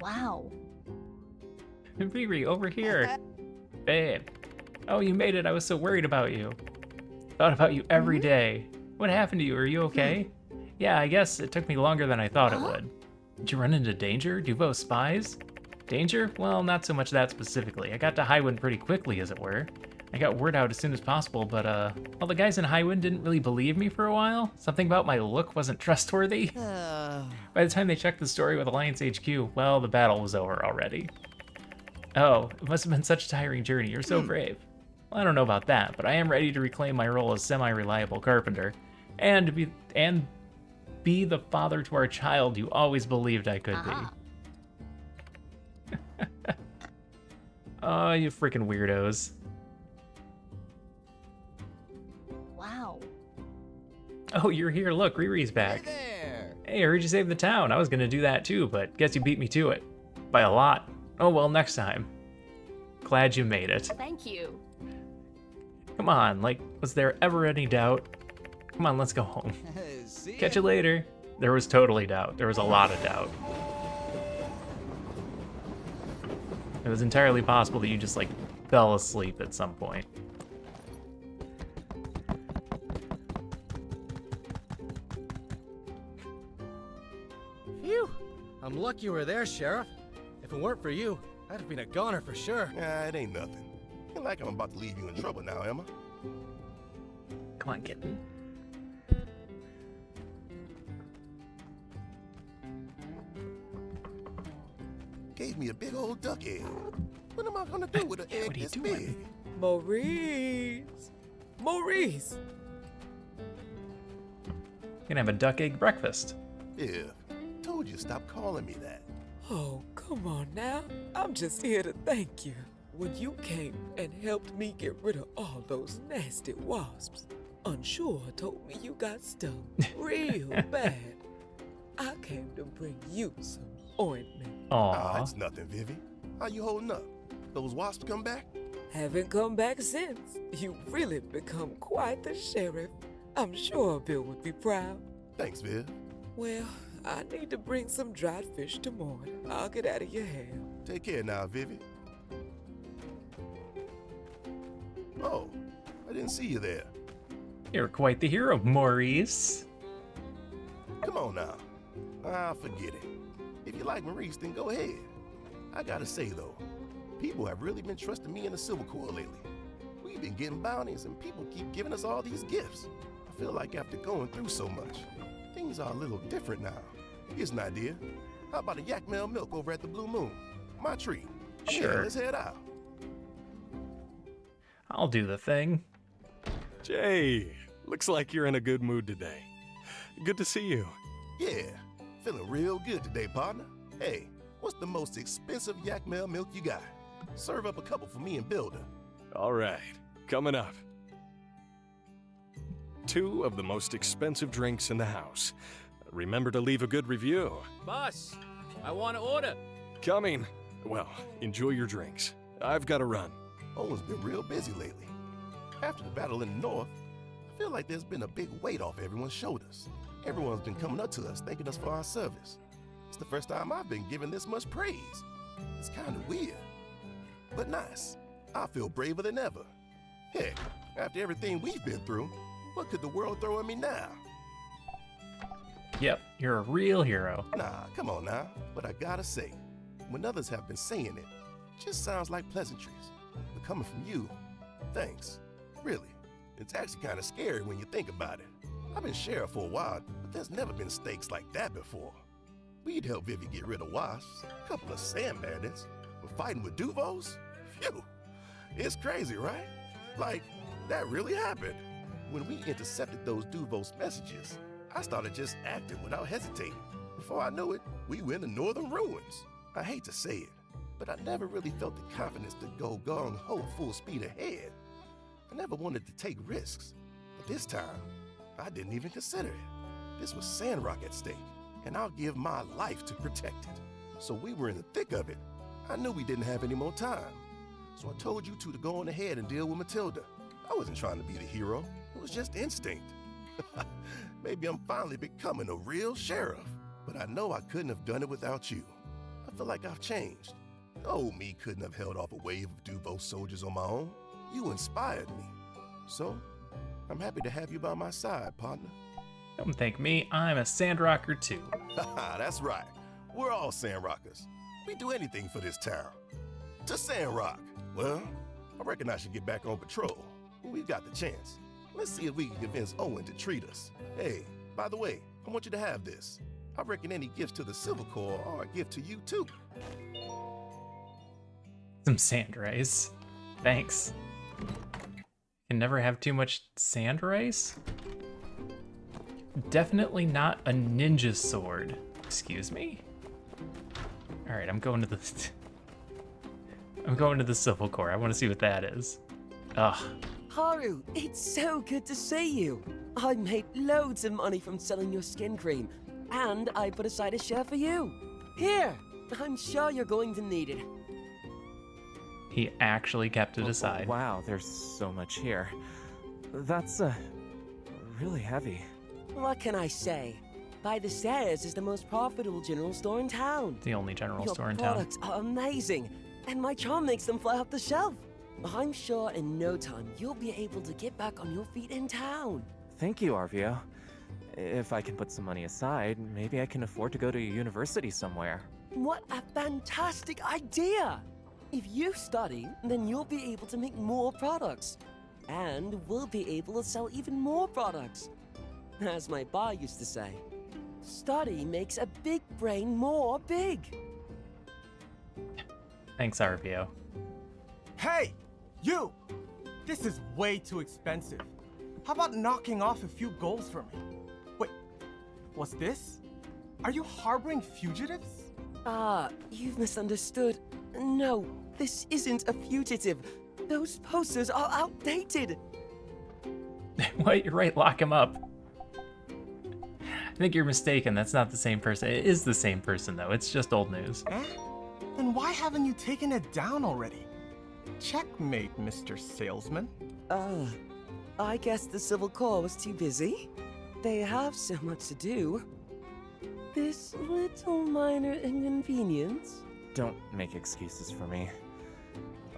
Speaker 4: Wow.
Speaker 1: Riri, over here. Babe. Oh, you made it. I was so worried about you. Thought about you every day. What happened to you? Are you okay? Yeah, I guess it took me longer than I thought it would. Did you run into danger? Duvo spies? Danger? Well, not so much that specifically. I got to Highwind pretty quickly, as it were. I got word out as soon as possible, but, well, the guys in Highwind didn't really believe me for a while. Something about my look wasn't trustworthy. By the time they checked the story with Alliance HQ, well, the battle was over already. Oh, it must have been such a tiring journey. You're so brave. Well, I don't know about that, but I am ready to reclaim my role as semi-reliable carpenter, and be the father to our child you always believed I could be. Oh, you freaking weirdos.
Speaker 4: Wow.
Speaker 1: Oh, you're here. Look, Riri's back.
Speaker 19: Hey there.
Speaker 1: Hey, I heard you saved the town. I was gonna do that too, but guess you beat me to it. By a lot. Oh well, next time. Glad you made it.
Speaker 4: Thank you.
Speaker 1: Come on, like, was there ever any doubt? Come on, let's go home. Catch you later. There was totally doubt. There was a lot of doubt. It was entirely possible that you just, like, fell asleep at some point.
Speaker 22: Phew! I'm lucky you were there, Sheriff. If it weren't for you, I'd have been a goner for sure.
Speaker 3: Nah, it ain't nothing. Ain't like I'm about to leave you in trouble now, Emma.
Speaker 1: Come on, kitten.
Speaker 3: Gave me a big old duck egg. What am I gonna do with an egg this big?
Speaker 15: Maurice! Maurice!
Speaker 1: Gonna have a duck egg breakfast.
Speaker 3: Yeah, told you stop calling me that.
Speaker 15: Oh, come on now. I'm just here to thank you. When you came and helped me get rid of all those nasty wasps, Unsure told me you got stung real bad. I came to bring you some ointment.
Speaker 3: Aw, it's nothing, Vivi. How you holding up? Those wasps come back?
Speaker 15: Haven't come back since. You really become quite the sheriff. I'm sure Bill would be proud.
Speaker 3: Thanks, Viv.
Speaker 15: Well, I need to bring some dried fish tomorrow. I'll get out of your hair.
Speaker 3: Take care now, Vivi. Oh, I didn't see you there.
Speaker 1: You're quite the hero, Maurice.
Speaker 3: Come on now. Ah, forget it. If you like Maurice, then go ahead. I gotta say, though, people have really been trusting me in the Civil Corps lately. We've been getting bounties, and people keep giving us all these gifts. I feel like after going through so much, things are a little different now. Here's an idea. How about a yak male milk over at the Blue Moon? My treat.
Speaker 1: Sure.
Speaker 3: Yeah, let's head out.
Speaker 1: I'll do the thing.
Speaker 2: Jay, looks like you're in a good mood today. Good to see you.
Speaker 3: Yeah, feeling real good today, partner. Hey, what's the most expensive yak male milk you got? Serve up a couple for me and Builder.
Speaker 2: All right, coming up. 2 of the most expensive drinks in the house. Remember to leave a good review.
Speaker 7: Boss, I want to order.
Speaker 2: Coming. Well, enjoy your drinks. I've got to run.
Speaker 3: Owen's been real busy lately. After the battle in the north, I feel like there's been a big weight off everyone's shoulders. Everyone's been coming up to us, thanking us for our service. It's the first time I've been given this much praise. It's kind of weird. But but nice. I feel braver than ever. Heck, after everything we've been through, what could the world throw at me now?
Speaker 1: Yep, you're a real hero.
Speaker 3: Nah, come on now. But I gotta say, when others have been saying it, just sounds like pleasantries. But coming from you, thanks. Really, it's actually kind of scary when you think about it. I've been sheriff for a while, but there's never been stakes like that before. We'd help Vivi get rid of wasps, a couple of sand bandits, but fighting with Duvos? Phew! It's crazy, right? Like, that really happened. When we intercepted those Duvos messages, I started just acting without hesitating. Before I knew it, we were in the northern ruins. I hate to say it, but I never really felt the confidence to go gung-ho full speed ahead. I never wanted to take risks, but this time, I didn't even consider it. This was Sandrock at stake, and I'll give my life to protect it. So we were in the thick of it. I knew we didn't have any more time. So I told you two to go on ahead and deal with Matilda. I wasn't trying to be the hero. It was just instinct. Maybe I'm finally becoming a real sheriff, but I know I couldn't have done it without you. I feel like I've changed. Old me couldn't have held off a wave of Duvos soldiers on my own. You inspired me. So, I'm happy to have you by my side, partner.
Speaker 1: Don't thank me, I'm a Sandrocker too.
Speaker 3: That's right. We're all Sandrockers. We do anything for this town. To Sandrock. Well, I reckon I should get back on patrol. We've got the chance. Let's see if we can convince Owen to treat us. Hey, by the way, I want you to have this. I reckon any gifts to the Silver Corps are a gift to you too.
Speaker 1: Some sand rice. Thanks. Can never have too much sand rice? Definitely not a ninja sword. Excuse me? Alright, I'm going to the... I'm going to the Civil Corps. I want to see what that is. Ugh.
Speaker 14: Haru, it's so good to see you. I made loads of money from selling your skin cream, and I put aside a share for you. Here, I'm sure you're going to need it.
Speaker 1: He actually kept it aside.
Speaker 20: Wow, there's so much here. That's, really heavy.
Speaker 14: What can I say? By the Stairs is the most profitable general store in town.
Speaker 1: The only general
Speaker 14: Your
Speaker 1: store in town.
Speaker 14: products are amazing, and my charm makes them fly off the shelf. I'm sure in no time you'll be able to get back on your feet in town.
Speaker 20: Thank you, Arvio. If I can put some money aside, maybe I can afford to go to a university somewhere.
Speaker 14: What a fantastic idea! If you study, then you'll be able to make more products. And we'll be able to sell even more products. As my pa used to say, study makes a big brain more big.
Speaker 1: Thanks, Arvio.
Speaker 23: Hey, you! This is way too expensive. How about knocking off a few goals for me? Wait, what's this? Are you harboring fugitives?
Speaker 14: You've misunderstood. No, this isn't a fugitive. Those posters are outdated.
Speaker 1: What? You're right, lock him up. I think you're mistaken. That's not the same person. It is the same person, though. It's just old news.
Speaker 23: Eh? Then why haven't you taken it down already? Checkmate, Mr. Salesman.
Speaker 14: I guess the Civil Corps was too busy. They have so much to do. This little minor inconvenience.
Speaker 20: Don't make excuses for me.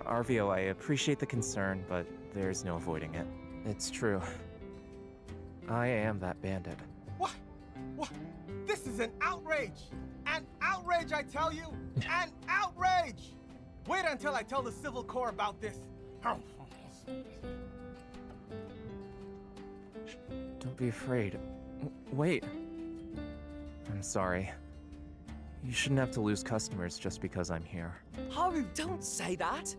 Speaker 20: Arvio, I appreciate the concern, but there's no avoiding it. It's true. I am that bandit.
Speaker 23: What? What? This is an outrage! An outrage, I tell you! An outrage! Wait until I tell the Civil Corps about this.
Speaker 20: Don't be afraid. Wait. I'm sorry. You shouldn't have to lose customers just because I'm here.
Speaker 14: Haru, don't say that.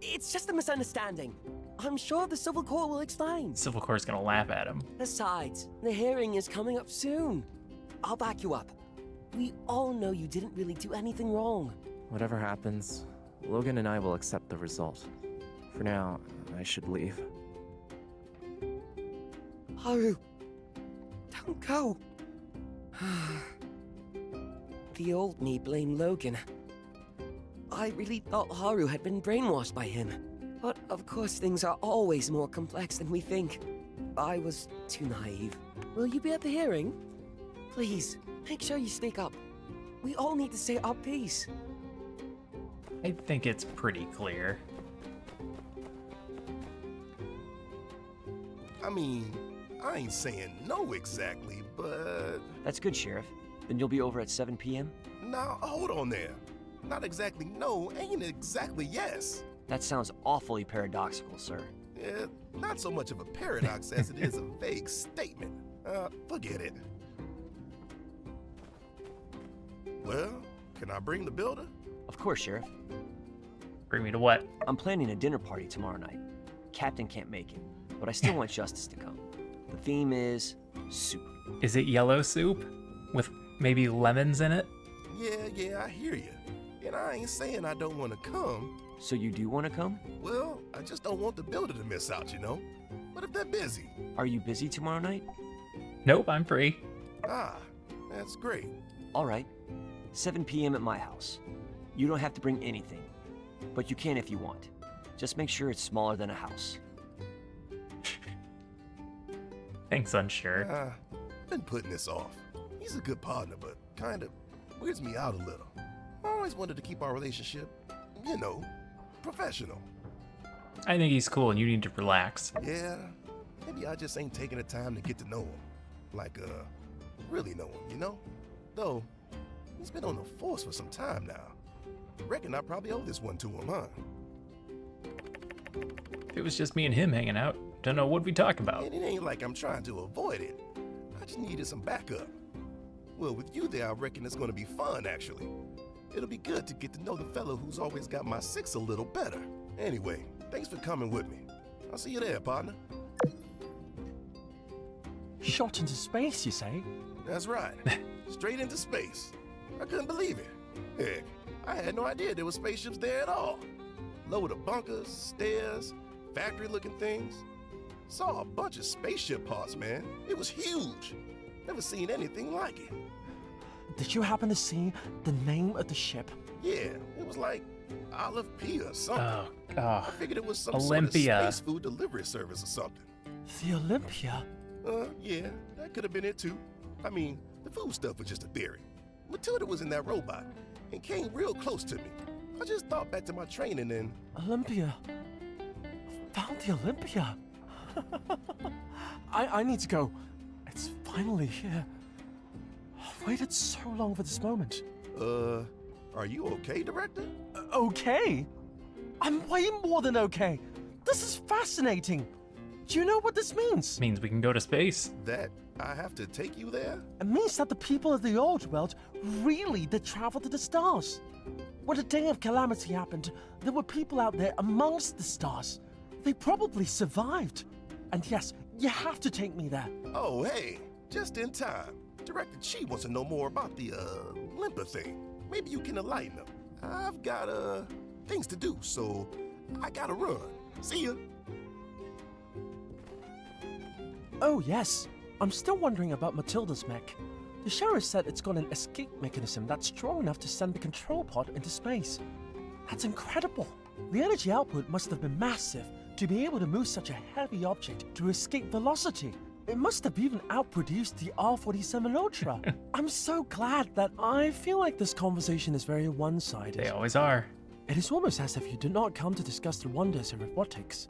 Speaker 14: It's just a misunderstanding. I'm sure the Civil Corps will explain.
Speaker 1: Civil Corps is gonna laugh at him.
Speaker 14: Besides, the hearing is coming up soon. I'll back you up. We all know you didn't really do anything wrong.
Speaker 20: Whatever happens, Logan and I will accept the result. For now, I should leave.
Speaker 14: Haru, don't go. The old me blamed Logan. I really thought Haru had been brainwashed by him. But of course things are always more complex than we think. I was too naive. Will you be at the hearing? Please, make sure you speak up. We all need to say our piece.
Speaker 1: I think it's pretty clear.
Speaker 3: I mean, I ain't saying no exactly, but...
Speaker 8: That's good, Sheriff. Then you'll be over at 7 p.m.?
Speaker 3: Now, hold on there. Not exactly no, ain't exactly yes.
Speaker 8: That sounds awfully paradoxical, sir.
Speaker 3: Yeah, not so much of a paradox as it is a vague statement. Forget it. Well, can I bring the builder?
Speaker 8: Of course, Sheriff.
Speaker 1: Bring me to what?
Speaker 8: I'm planning a dinner party tomorrow night. Captain can't make it, but I still want Justice to come. The theme is soup.
Speaker 1: Is it yellow soup? With maybe lemons in it?
Speaker 3: Yeah, I hear you. And I ain't saying I don't want to come.
Speaker 8: So you do want to come?
Speaker 3: Well, I just don't want the builder to miss out, you know? What if they're busy?
Speaker 8: Are you busy tomorrow night?
Speaker 1: Nope, I'm free.
Speaker 3: Ah, that's great.
Speaker 8: All right. 7 p.m. at my house. You don't have to bring anything, but you can if you want. Just make sure it's smaller than a house.
Speaker 1: Thanks, unsure.
Speaker 3: Been putting this off. He's a good partner, but kind of weirds me out a little. I always wanted to keep our relationship, you know, professional.
Speaker 1: I think he's cool and you need to relax.
Speaker 3: Yeah, maybe I just ain't taking the time to get to know him. Like, really know him, you know? Though, he's been on the force for some time now. Reckon I probably owe this one to him, huh?
Speaker 1: If it was just me and him hanging out, don't know what we talk about.
Speaker 3: And it ain't like I'm trying to avoid it. I just needed some backup. Well, with you there, I reckon it's gonna be fun, actually. It'll be good to get to know the fellow who's always got my six a little better. Anyway, thanks for coming with me. I'll see you there, partner.
Speaker 10: Shot into space, you say?
Speaker 3: That's right. Straight into space. I couldn't believe it. Heck, I had no idea there were spaceships there at all. Load of bunkers, stairs, factory-looking things. Saw a bunch of spaceship parts, man. It was huge. Never seen anything like it.
Speaker 10: Did you happen to see the name of the ship?
Speaker 3: Yeah, it was like Olive P or something.
Speaker 1: Oh,
Speaker 3: I figured it was some
Speaker 1: Olympia.
Speaker 3: sort of space food delivery service or something.
Speaker 10: The Olympia?
Speaker 3: Yeah, that could have been it too. I mean, the food stuff was just a theory. Matilda was in that robot and came real close to me. I just thought back to my training and...
Speaker 10: Olympia. Found the Olympia. I need to go. It's finally here. I've waited so long for this moment.
Speaker 3: Are you okay, Director?
Speaker 10: Okay? I'm way more than okay. This is fascinating. Do you know what this means?
Speaker 1: It means we can go to space.
Speaker 3: That I have to take you there?
Speaker 10: It means that the people of the old world really did travel to the stars. When the day of calamity happened, there were people out there amongst the stars. They probably survived. And yes, you have to take me there.
Speaker 3: Oh, hey, just in time. Director Chi wants to know more about the, limper thing. Maybe you can enlighten him. I've got, things to do, so I gotta run. See ya.
Speaker 10: Oh, yes. I'm still wondering about Matilda's mech. The sheriff said it's got an escape mechanism that's strong enough to send the control pod into space. That's incredible. The energy output must have been massive to be able to move such a heavy object to escape velocity. It must have even outproduced the R-47 Ultra. I'm so glad that I feel like this conversation is very one-sided.
Speaker 1: They always are.
Speaker 10: It is almost as if you did not come to discuss the wonders of robotics.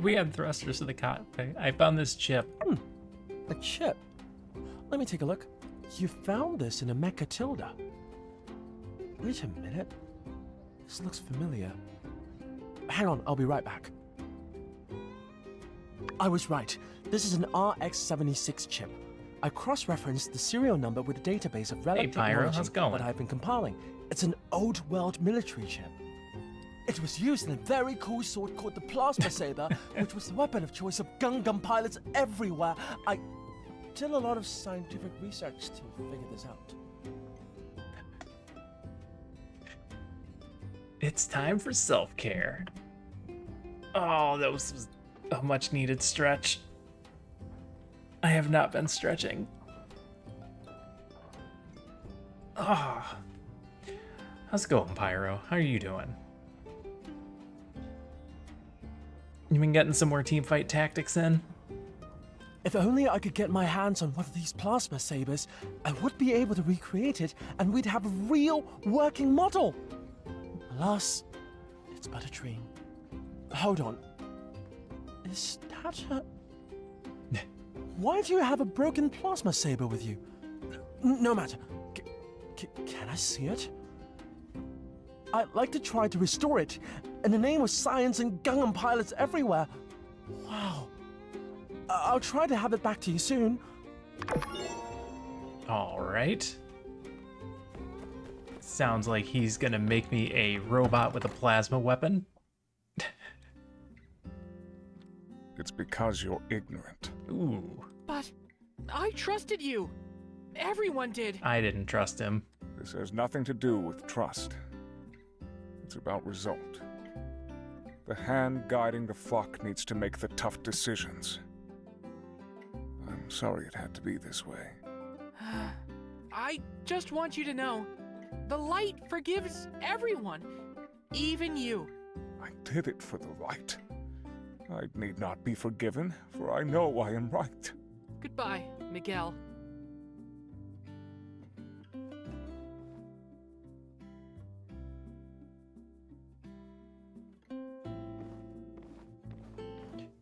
Speaker 1: We had thrusters to the cockpit. I found this chip.
Speaker 10: A chip? Let me take a look. You found this in a Mecha Tilda. Wait a minute. This looks familiar. Hang on, I'll be right back. I was right. This is an RX-76 chip. I cross-referenced the serial number with a database of relic
Speaker 1: Pyro, how's
Speaker 10: technology
Speaker 1: it going?
Speaker 10: that I've been compiling. It's an old-world military chip. It was used in a very cool sword called the Plasma Saber, which was the weapon of choice of Gundam pilots everywhere. I did a lot of scientific research to figure this out.
Speaker 1: It's time for self-care. Oh, that was a much-needed stretch. I have not been stretching. Ah. How's it going, Pyro? How are you doing? You been getting some more teamfight tactics in?
Speaker 10: If only I could get my hands on one of these plasma sabers, I would be able to recreate it and we'd have a real working model. Alas, it's but a dream. Hold on. Is that a Why do you have a broken plasma saber with you? No matter. Can I see it? I'd like to try to restore it, in the name of science and Gungam pilots everywhere. Wow. I'll try to have it back to you soon.
Speaker 1: All right. Sounds like he's gonna make me a robot with a plasma weapon.
Speaker 5: It's because you're ignorant.
Speaker 1: Ooh.
Speaker 7: But I trusted you. Everyone did.
Speaker 1: I didn't trust him.
Speaker 5: This has nothing to do with trust. It's about result. The hand guiding the flock needs to make the tough decisions. I'm sorry it had to be this way.
Speaker 7: I just want you to know, the light forgives everyone, even you.
Speaker 5: I did it for the light. I need not be forgiven, for I know I am right.
Speaker 7: Goodbye, Miguel.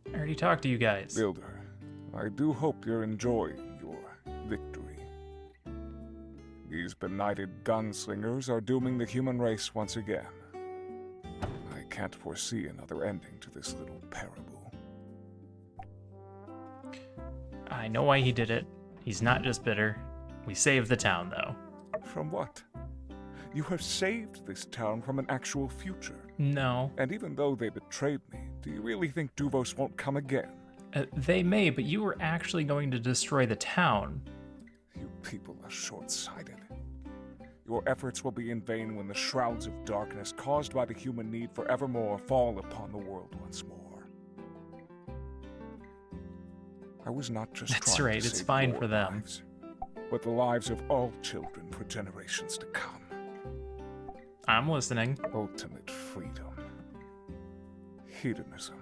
Speaker 1: I already talked to you guys.
Speaker 5: Builder, I do hope you're enjoying your victory. These benighted gunslingers are dooming the human race once again. I can't foresee another ending to this little parable.
Speaker 1: I know why he did it. He's not just bitter. We saved the town, though.
Speaker 5: From what? You have saved this town from an actual future.
Speaker 1: No.
Speaker 5: And even though they betrayed me, do you really think Duvos won't come again?
Speaker 1: They may, but you were actually going to destroy the town.
Speaker 5: You people are short-sighted. Your efforts will be in vain when the shrouds of darkness caused by the human need for evermore fall upon the world once more. I was not just
Speaker 1: That's
Speaker 5: trying
Speaker 1: right,
Speaker 5: to
Speaker 1: it's
Speaker 5: save
Speaker 1: fine
Speaker 5: your
Speaker 1: for them.
Speaker 5: lives, but the lives of all children for generations to come.
Speaker 1: I'm listening.
Speaker 5: Ultimate freedom. Hedonism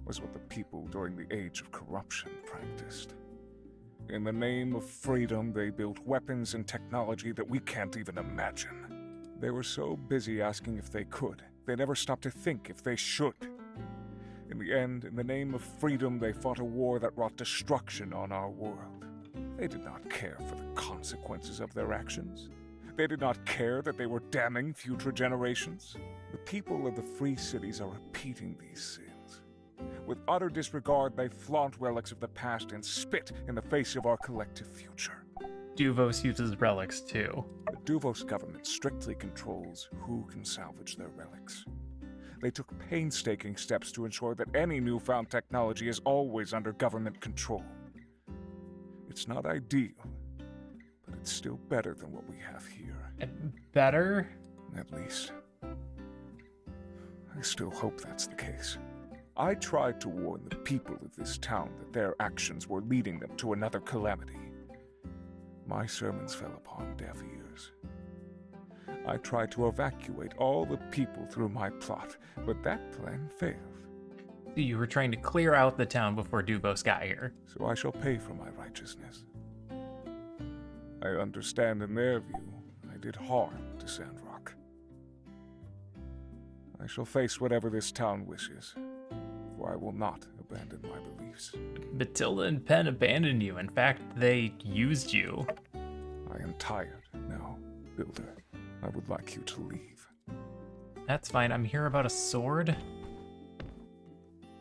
Speaker 5: was what the people during the age of corruption practiced. In the name of freedom, they built weapons and technology that we can't even imagine. They were so busy asking if they could, they never stopped to think if they should. In the end, in the name of freedom, they fought a war that wrought destruction on our world. They did not care for the consequences of their actions. They did not care that they were damning future generations. The people of the free cities are repeating these sins. With utter disregard, they flaunt relics of the past and spit in the face of our collective future.
Speaker 1: Duvos uses relics too.
Speaker 5: The Duvos government strictly controls who can salvage their relics. They took painstaking steps to ensure that any newfound technology is always under government control. It's not ideal, but it's still better than what we have here.
Speaker 1: Better?
Speaker 5: At least. I still hope that's the case. I tried to warn the people of this town that their actions were leading them to another calamity. My sermons fell upon deaf ears. I tried to evacuate all the people through my plot, but that plan failed.
Speaker 1: You were trying to clear out the town before Duvos got here.
Speaker 5: So I shall pay for my righteousness. I understand in their view, I did harm to Sandrock. I shall face whatever this town wishes, for I will not abandon my beliefs.
Speaker 1: Matilda and Penn abandoned you. In fact, they used you.
Speaker 5: I am tired now, Builder. I would like you to leave.
Speaker 1: That's fine. I'm here about a sword.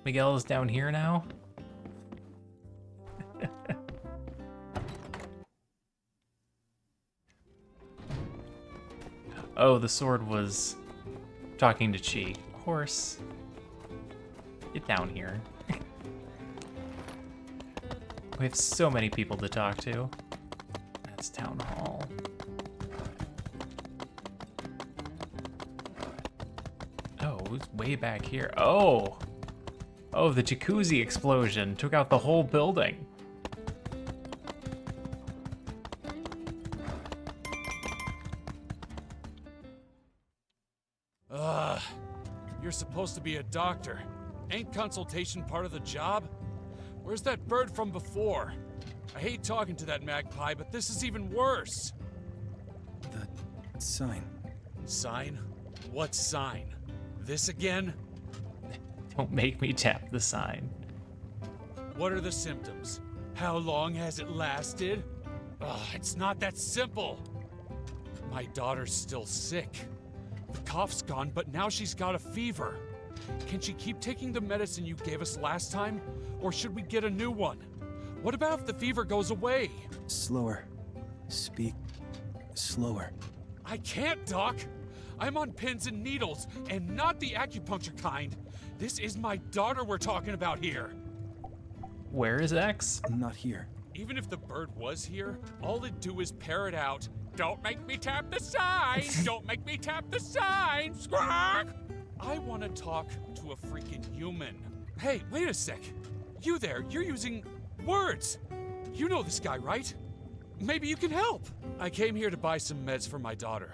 Speaker 1: Miguel is down here now. Oh, the sword was talking to Chi. Horse. Get down here. We have so many people to talk to. That's Town Hall. Oh, who's way back here? Oh! Oh, the jacuzzi explosion took out the whole building.
Speaker 6: You're supposed to be a doctor. Ain't consultation part of the job? Where's that bird from before? I hate talking to that magpie, but this is even worse.
Speaker 9: The sign.
Speaker 6: Sign? What sign? This again?
Speaker 1: Don't make me tap the sign.
Speaker 6: What are the symptoms? How long has it lasted? Ugh, it's not that simple. My daughter's still sick. The cough's gone, but now she's got a fever. Can she keep taking the medicine you gave us last time, or should we get a new one? What about if the fever goes away?
Speaker 9: Slower. Speak slower.
Speaker 6: I can't, Doc. I'm on pins and needles, and not the acupuncture kind. This is my daughter we're talking about here.
Speaker 1: Where is X?
Speaker 9: Not here.
Speaker 6: Even if the bird was here, all it'd do is parrot out, "Don't make me tap the sign! Don't make me tap the sign! Squawk!" I want to talk to a freaking human. Hey, wait a sec. You there, you're using words. You know this guy, right? Maybe you can help. I came here to buy some meds for my daughter.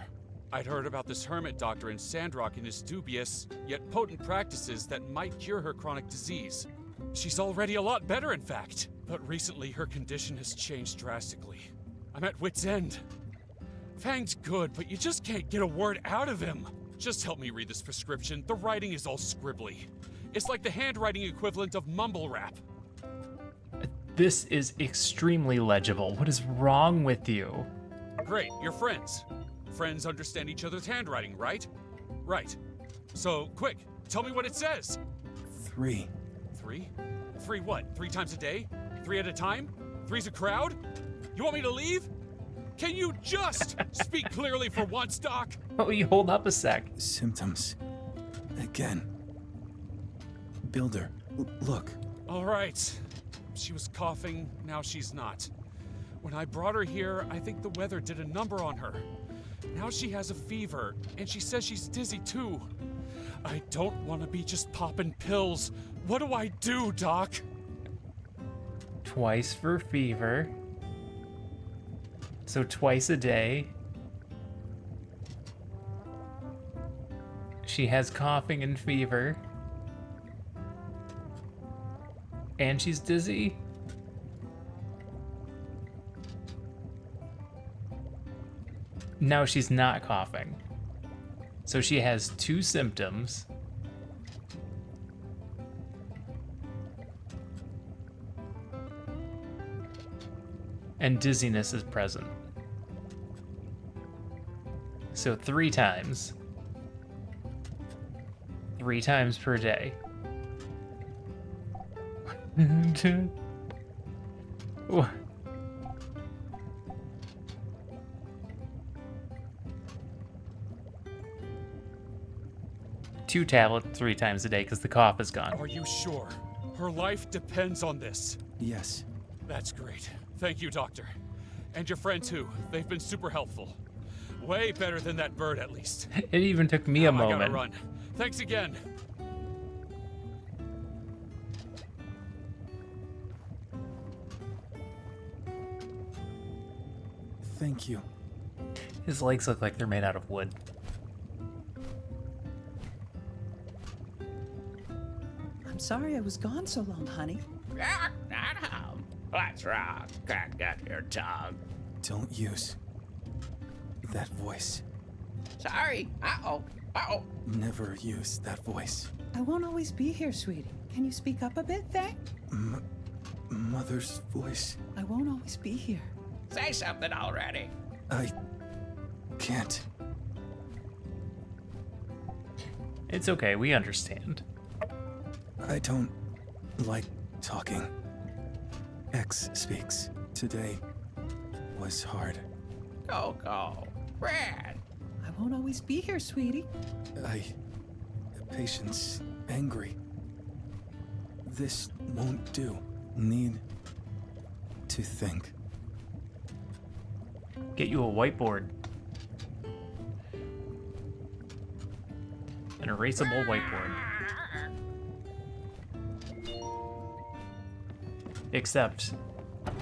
Speaker 6: I'd heard about this hermit doctor in Sandrock and his dubious, yet potent practices that might cure her chronic disease. She's already a lot better, in fact. But recently, her condition has changed drastically. I'm at wit's end. Fang's good, but you just can't get a word out of him. Just help me read this prescription. The writing is all scribbly. It's like the handwriting equivalent of mumble rap.
Speaker 1: This is extremely legible. What is wrong with you?
Speaker 6: Great, you're friends. Friends understand each other's handwriting, right? Right. So, quick, tell me what it says.
Speaker 9: 3.
Speaker 6: 3? 3 what? 3 times a day? 3 at a time? 3's a crowd? You want me to leave? Can you just speak clearly for once, Doc?
Speaker 1: Oh, you hold up a sec.
Speaker 9: Symptoms. Again. Builder, look.
Speaker 6: All right. She was coughing, now she's not. When I brought her here, I think the weather did a number on her. Now she has a fever, and she says she's dizzy too. I don't want to be just popping pills. What do I do, Doc?
Speaker 1: Twice for fever. So twice a day. She has coughing and fever. And she's dizzy. No, she's not coughing. So she has 2 symptoms. And dizziness is present. So 3 times. 3 times per day. What? Two tablets 3 times a day because the cough is gone.
Speaker 6: Are you sure? Her life depends on this.
Speaker 9: Yes.
Speaker 6: That's great. Thank you, Doctor. And your friend too. They've been super helpful. Way better than that bird, at least.
Speaker 1: It even took me a moment.
Speaker 6: I gotta run. Thanks again.
Speaker 9: Thank you.
Speaker 1: His legs look like they're made out of wood.
Speaker 11: I'm sorry I was gone so long, honey.
Speaker 12: What's wrong? Can't get your tongue.
Speaker 9: Don't use that voice.
Speaker 12: Sorry. Uh-oh. Uh-oh.
Speaker 9: Never use that voice.
Speaker 11: I won't always be here, sweetie. Can you speak up a bit, Thang?
Speaker 9: Mother's voice.
Speaker 11: I won't always be here.
Speaker 12: Say something already.
Speaker 9: I can't.
Speaker 1: It's okay, we understand.
Speaker 9: I don't like talking. X speaks. Today was hard.
Speaker 12: Go. Brad.
Speaker 11: I won't always be here, sweetie.
Speaker 9: Patience, angry. This won't do. Need to think.
Speaker 1: Get you a whiteboard. An erasable whiteboard. Except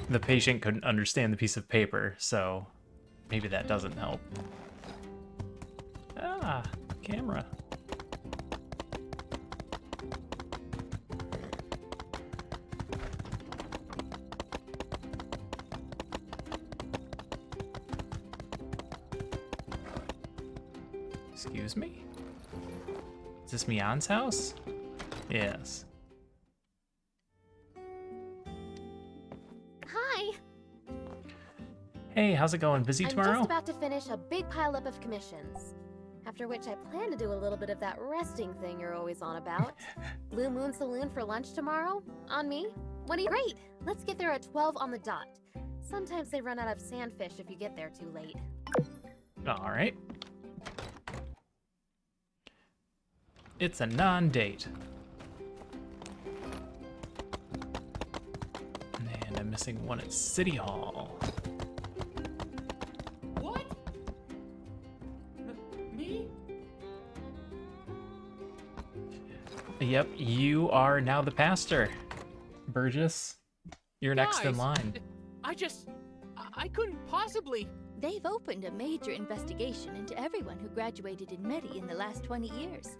Speaker 1: the patient couldn't understand the piece of paper, so maybe that doesn't help. Ah, camera. Excuse me? Is this Mian's house? Yes. Hey, how's it going? Busy
Speaker 16: I'm
Speaker 1: tomorrow?
Speaker 16: just about to finish a big pileup of commissions. After which I plan to do a little bit of that resting thing you're always on about. Blue Moon Saloon for lunch tomorrow? On me? What do you— Great! Let's get there at 12 on the dot. Sometimes they run out of sandfish if you get there too late.
Speaker 1: All right. It's a non-date. And I'm missing one at City Hall.
Speaker 7: What? Me?
Speaker 1: Yep, you are now the pastor. Burgess, you're next in
Speaker 7: Guys,
Speaker 1: line.
Speaker 7: I couldn't possibly.
Speaker 18: They've opened a major investigation into everyone who graduated in Medi in the last 20 years.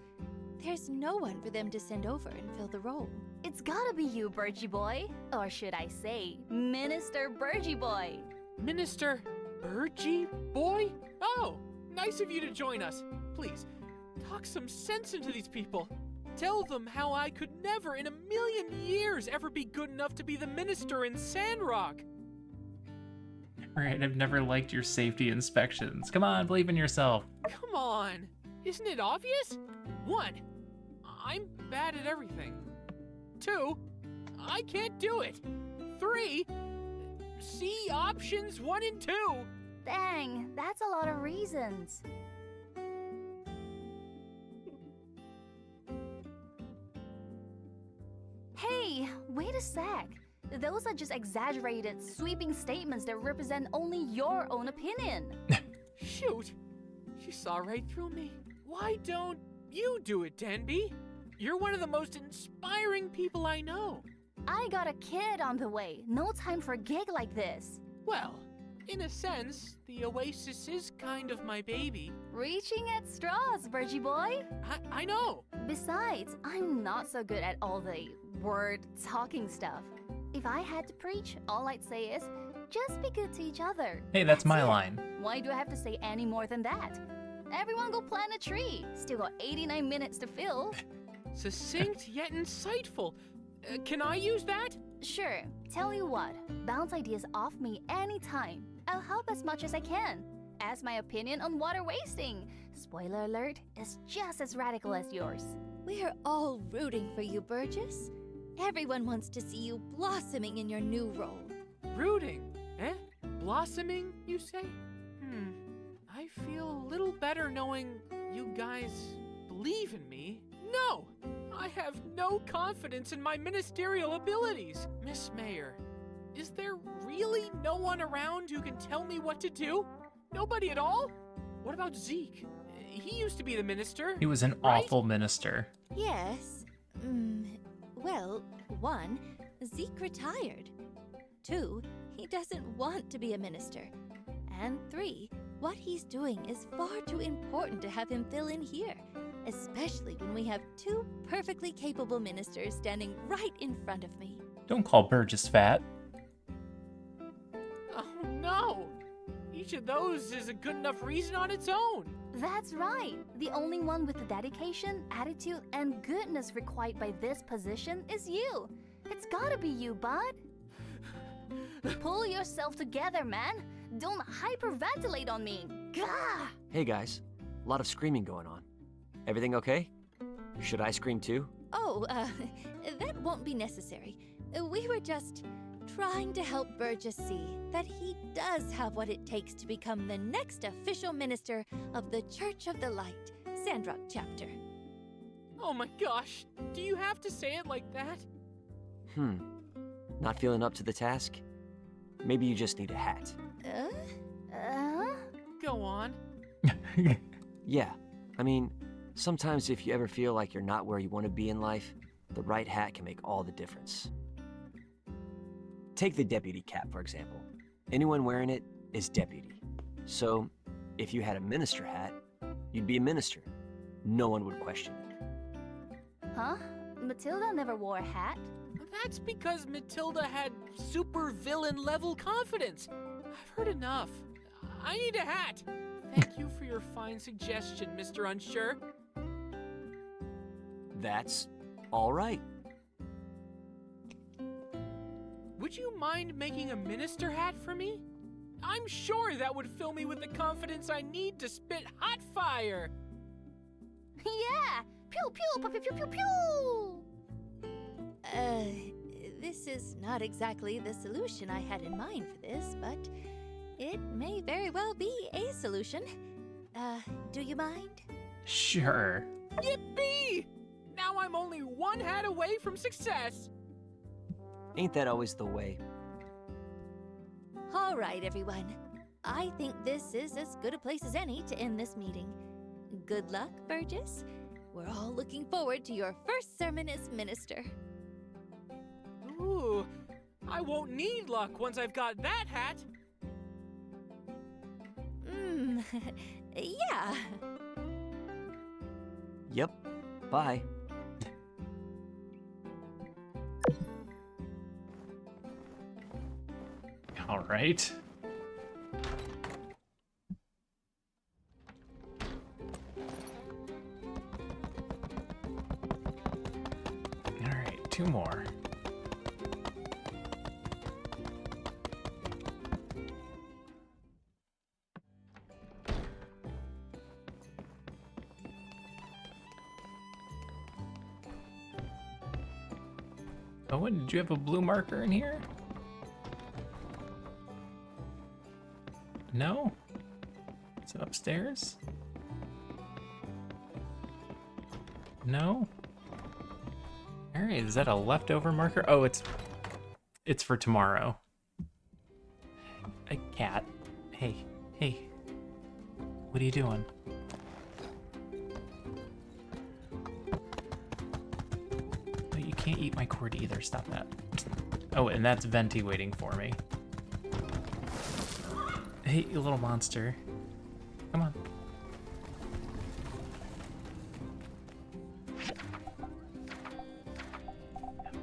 Speaker 18: There's no one for them to send over and fill the role.
Speaker 4: It's gotta be you, Burgie Boy. Or should I say, Minister Burgie Boy.
Speaker 7: Minister Burgie Boy? Oh, nice of you to join us. Please, talk some sense into these people. Tell them how I could never in a million years ever be good enough to be the minister in Sandrock.
Speaker 1: Right, I've never liked your safety inspections. Come on, believe in yourself.
Speaker 7: Come on, isn't it obvious? 1, I'm bad at everything. 2, I can't do it. 3, see options 1 and 2.
Speaker 4: Dang, that's a lot of reasons. Hey, wait a sec. Those are just exaggerated, sweeping statements that represent only your own opinion.
Speaker 7: Shoot, she saw right through me. Why don't you do it, Danby? You're one of the most inspiring people I know.
Speaker 4: I got a kid on the way. No time for a gig like this.
Speaker 7: Well, in a sense, the Oasis is kind of my baby.
Speaker 4: Reaching at straws, Burgie Boy.
Speaker 7: I know.
Speaker 4: Besides, I'm not so good at all the word-talking stuff. If I had to preach, all I'd say is, just be good to each other.
Speaker 1: Hey, that's my
Speaker 4: it.
Speaker 1: line.
Speaker 4: Why do I have to say any more than that? Everyone go plant a tree. Still got 89 minutes to fill.
Speaker 7: Succinct yet insightful. Can I use that?
Speaker 4: Sure. Tell you what, bounce ideas off me anytime. I'll help as much as I can. Ask my opinion on water wasting. Spoiler alert, is just as radical as yours.
Speaker 18: We're all rooting for you, Burgess. Everyone wants to see you blossoming in your new role.
Speaker 7: Rooting? Eh? Blossoming, you say? I feel a little better knowing you guys believe in me. No! I have no confidence in my ministerial abilities. Miss Mayor, is there really no one around who can tell me what to do? Nobody at all? What about Zeke? He used to be the minister.
Speaker 1: He was an awful minister.
Speaker 18: Yes. Well, 1, Zeke retired. 2, he doesn't want to be a minister. And 3, what he's doing is far too important to have him fill in here, especially when we have 2 perfectly capable ministers standing right in front of me.
Speaker 1: Don't call Burgess fat.
Speaker 7: Oh no! Each of those is a good enough reason on its own.
Speaker 4: That's right. The only one with the dedication, attitude, and goodness required by this position is you. It's gotta be you, bud. Pull yourself together, man. Don't hyperventilate on me. Gah!
Speaker 8: Hey guys, a lot of screaming going on. Everything okay? Should I scream too?
Speaker 18: Oh, that won't be necessary. We were just trying to help Burgess see that he does have what it takes to become the next official minister of the Church of the Light, Sandrock chapter.
Speaker 7: Oh my gosh, do you have to say it like that?
Speaker 8: Not feeling up to the task? Maybe you just need a hat.
Speaker 7: Go on.
Speaker 8: Yeah, I mean, sometimes if you ever feel like you're not where you want to be in life, the right hat can make all the difference. Take the deputy cap, for example. Anyone wearing it is deputy. So, if you had a minister hat, you'd be a minister. No one would question it.
Speaker 4: Huh? Matilda never wore a hat.
Speaker 7: That's because Matilda had super villain level confidence. I've heard enough. I need a hat. Thank you for your fine suggestion, Mr. Unsure.
Speaker 8: That's all right.
Speaker 7: Would you mind making a minister hat for me? I'm sure that would fill me with the confidence I need to spit hot fire.
Speaker 4: Yeah! Pew pew pew pew pew pew!
Speaker 18: This is not exactly the solution I had in mind for this, but it may very well be a solution. Do you mind?
Speaker 1: Sure.
Speaker 7: Yippee! Now I'm only one hat away from success.
Speaker 8: Ain't that always the way?
Speaker 18: All right, everyone. I think this is as good a place as any to end this meeting. Good luck, Burgess. We're all looking forward to your first sermon as minister.
Speaker 7: Ooh, I won't need luck once I've got that hat.
Speaker 18: Yeah.
Speaker 8: Yep. Bye.
Speaker 1: All right. All right, 2 more. Owen, did you have a blue marker in here? No? Is it upstairs? No? Alright, is that a leftover marker? Oh, it's for tomorrow. A cat. Hey, hey. What are you doing? No, you can't eat my cord either. Stop that. Oh, and that's Venti waiting for me. Hey, you little monster. Come on.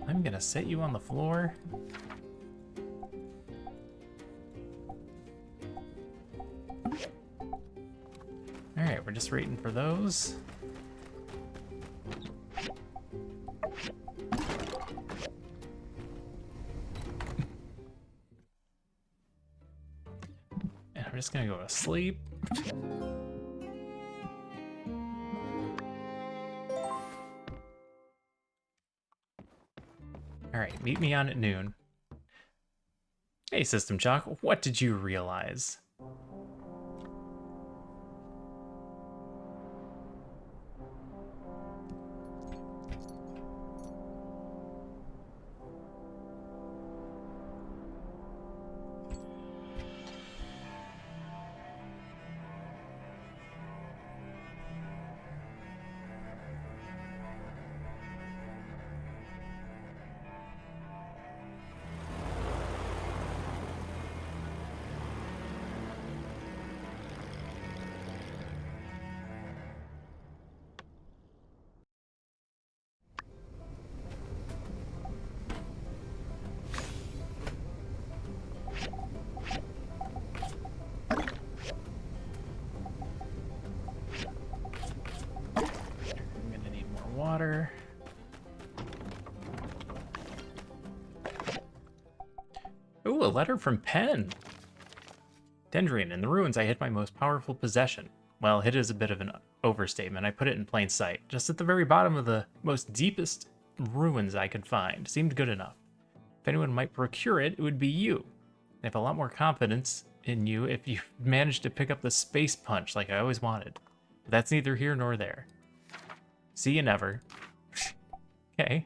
Speaker 1: I'm gonna set you on the floor. Alright, we're just waiting for those. And I'm just gonna go to sleep. Alright, meet me on at noon. Hey, System Chalk, what did you realize? Water. Ooh, a letter from Pen. Dendrian, in the ruins I hid my most powerful possession. Well, hid is a bit of an overstatement. I put it in plain sight, just at the very bottom of the most deepest ruins I could find. Seemed good enough. If anyone might procure it, it would be you. I have a lot more confidence in you if you managed to pick up the space punch like I always wanted. But that's neither here nor there. See you never. Okay.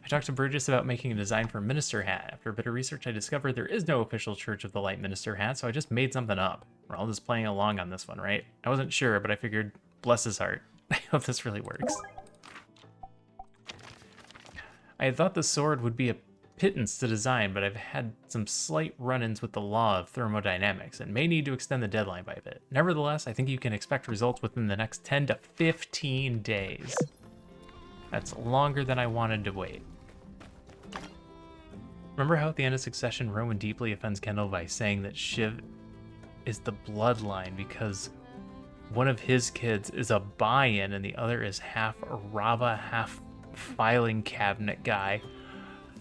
Speaker 1: I talked to Burgess about making a design for a minister hat. After a bit of research, I discovered there is no official Church of the Light minister hat, so I just made something up. We're all just playing along on this one, right? I wasn't sure, but I figured, bless his heart. I hope this really works. I had thought the sword would be a pittance to design, but I've had some slight run-ins with the law of thermodynamics and may need to extend the deadline by a bit. Nevertheless, I think you can expect results within the next 10 to 15 days. That's longer than I wanted to wait. Remember how at the end of Succession, Rowan deeply offends Kendall by saying that Shiv is the bloodline because one of his kids is a buy-in and the other is half a Rava, half filing cabinet guy.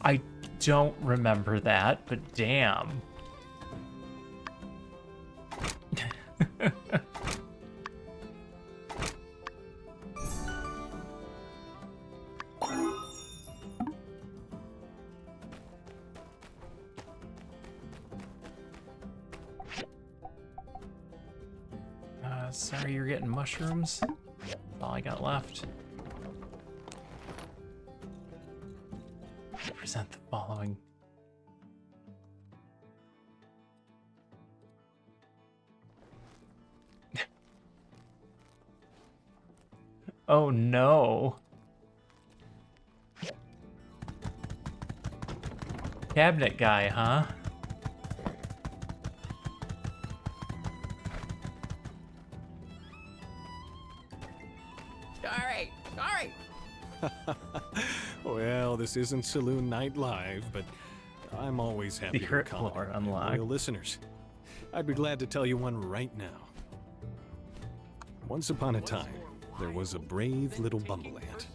Speaker 1: I don't remember that, but damn. Sorry you're getting mushrooms. That's all I got left. Present the following. Oh no. Cabinet guy, huh?
Speaker 12: Sorry!
Speaker 2: Well, this isn't Saloon Night Live, but I'm always happy to
Speaker 1: Secret
Speaker 2: accommodate
Speaker 1: lore
Speaker 2: my
Speaker 1: unlocked.
Speaker 2: loyal listeners. I'd be glad to tell you one right now. Once upon a time, there was a brave little bumble ant.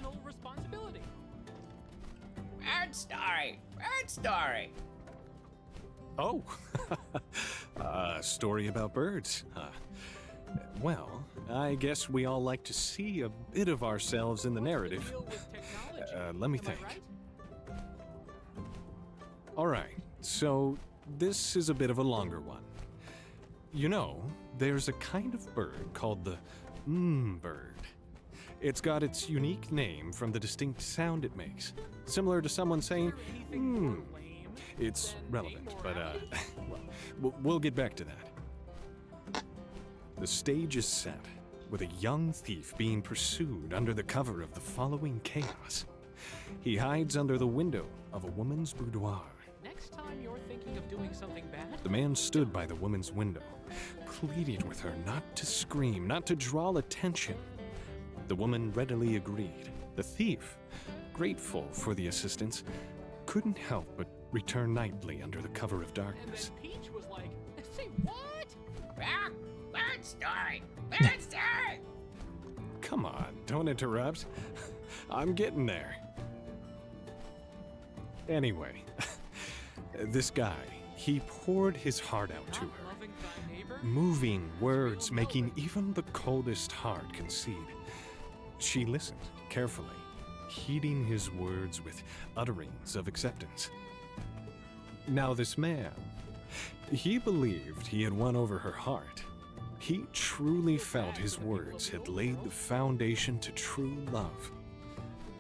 Speaker 12: Bird story! Bird story!
Speaker 2: Oh, a story about birds. Well, I guess we all like to see a bit of ourselves in the narrative. Let me think. All right, so this is a bit of a longer one. You know, there's a kind of bird called the bird. It's got its unique name from the distinct sound it makes, similar to someone saying, It's relevant, but well, we'll get back to that. The stage is set, with a young thief being pursued under the cover of the following chaos. He hides under the window of a woman's boudoir.
Speaker 7: Next time you're thinking of doing something bad,
Speaker 2: The man stood by the woman's window, pleading with her not to scream, not to draw attention. The woman readily agreed. The thief, grateful for the assistance, couldn't help but return nightly under the cover of darkness.
Speaker 7: Peach was like, say what?
Speaker 12: Bird story! Bird story!
Speaker 2: Come on, don't interrupt. I'm getting there. Anyway, this guy, he poured his heart out to her. Moving words making even the coldest heart concede. She listened carefully, heeding his words with utterings of acceptance. Now this man, he believed he had won over her heart. He truly felt his words had laid the foundation to true love.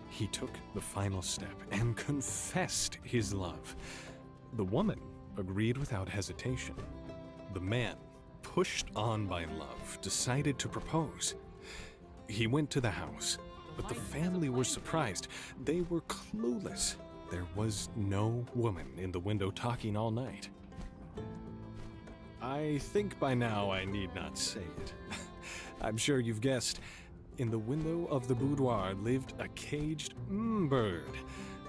Speaker 2: He took the final step and confessed his love. The woman agreed without hesitation. The man, pushed on by love, decided to propose. He went to the house, but the family were surprised. They were clueless. There was no woman in the window talking all night. I think by now I need not say it. I'm sure you've guessed. In the window of the boudoir lived a caged bird.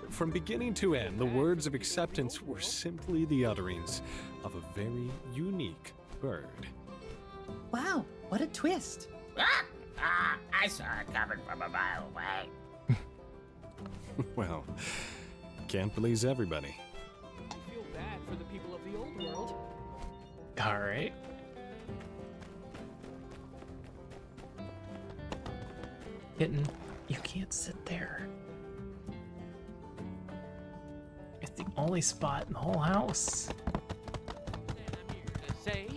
Speaker 2: From beginning to end, the words of acceptance were simply the utterings of a very unique bird.
Speaker 11: Wow, what a twist.
Speaker 12: I saw it coming from a mile away.
Speaker 2: Well, can't please everybody.
Speaker 7: I feel bad for the people of the old world.
Speaker 1: All right. Kitten, you can't sit there. It's the only spot in the whole house.
Speaker 7: Say,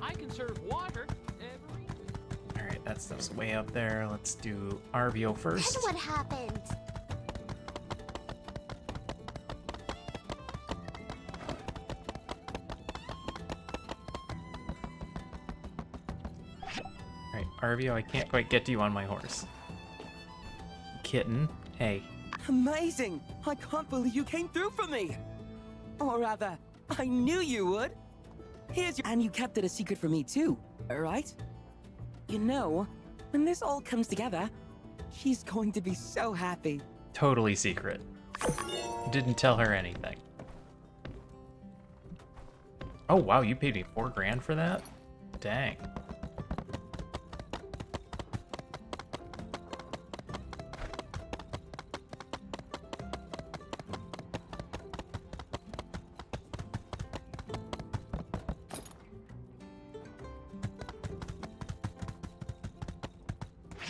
Speaker 7: I conserve water every...
Speaker 1: All right, that stuff's way up there. Let's do Arvio first.
Speaker 13: Then what happened?
Speaker 1: All right, Arvio, I can't quite get to you on my horse. Kitten, hey.
Speaker 14: Amazing! I can't believe you came through for me! Or rather, I knew you would! Here's your— And you kept it a secret from me too, right? You know, when this all comes together, she's going to be so happy.
Speaker 1: Totally secret. Didn't tell her anything. Oh wow, you paid me $4 grand for that? Dang.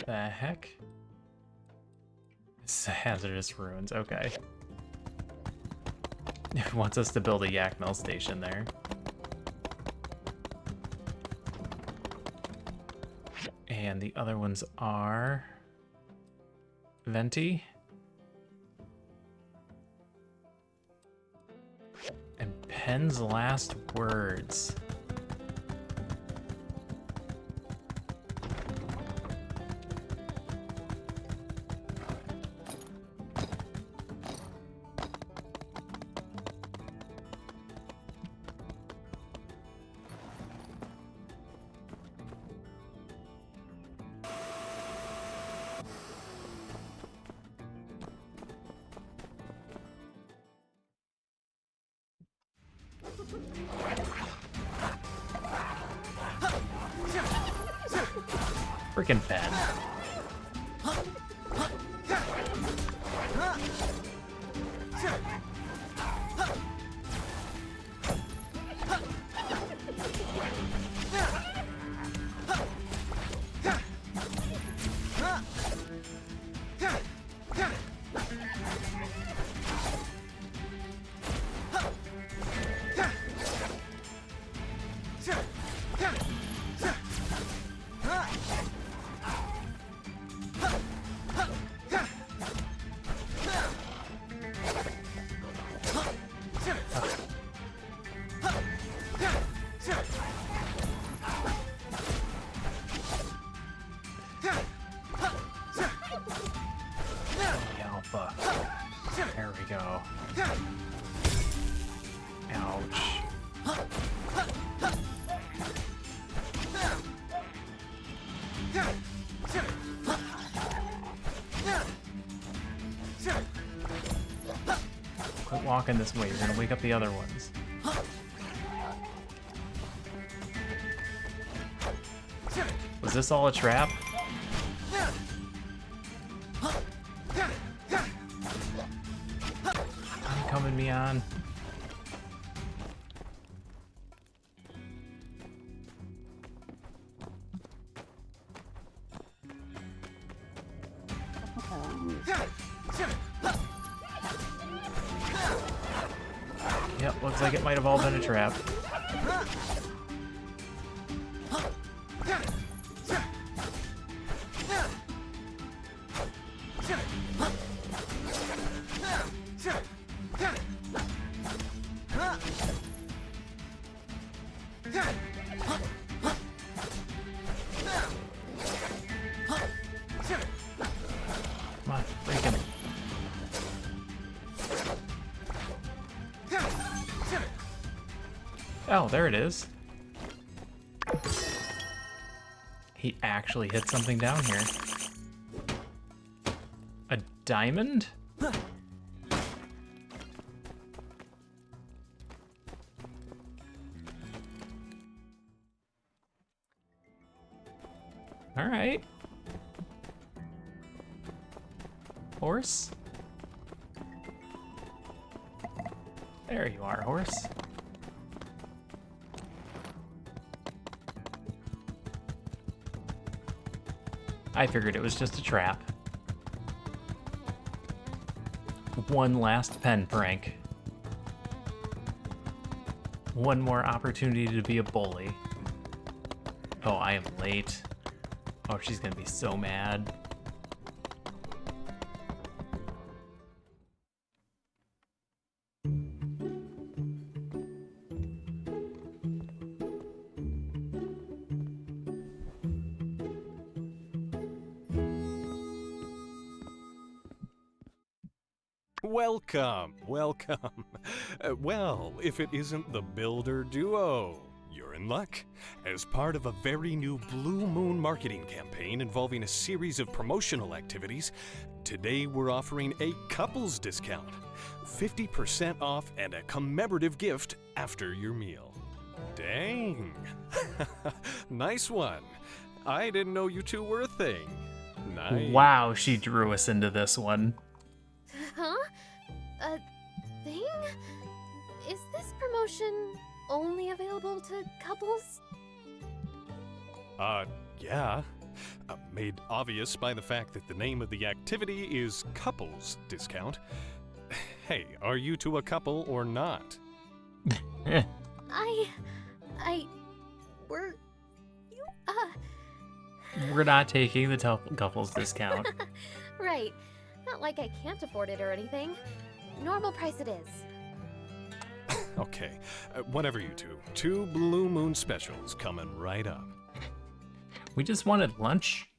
Speaker 1: the heck? It's hazardous ruins, okay. It wants us to build a yak mill station there. And the other ones are Venti and Penn's last words. Freaking Penn. There we go. Ouch. Quit walking this way, you're gonna wake up the other ones. Was this all a trap? Coming me on. Yep, looks like it might have all been a trap. Come on, break him. Oh, there it is. He actually hit something down here. A diamond? All right. Horse? There you are, horse. I figured it was just a trap. One last pen prank. One more opportunity to be a bully. Oh, I am late. Oh, she's gonna be so mad.
Speaker 2: Welcome, welcome. Well, if it isn't the Builder Duo, you're in luck. As part of a very new Blue Moon marketing campaign involving a series of promotional activities, today we're offering a couples discount. 50% off and a commemorative gift after your meal. Dang. Nice one. I didn't know you two were a thing. Nice.
Speaker 1: Wow, she drew us into this one.
Speaker 16: Huh? A thing? Is this promotion only available to couples?
Speaker 2: Yeah. made obvious by the fact that the name of the activity is Couples Discount. Hey, are you two a couple or not?
Speaker 1: We're not taking the couples discount.
Speaker 16: Right. Not like I can't afford it or anything. Normal price it is.
Speaker 2: Okay, whatever you two. 2 Blue Moon specials coming right up.
Speaker 1: We just wanted lunch.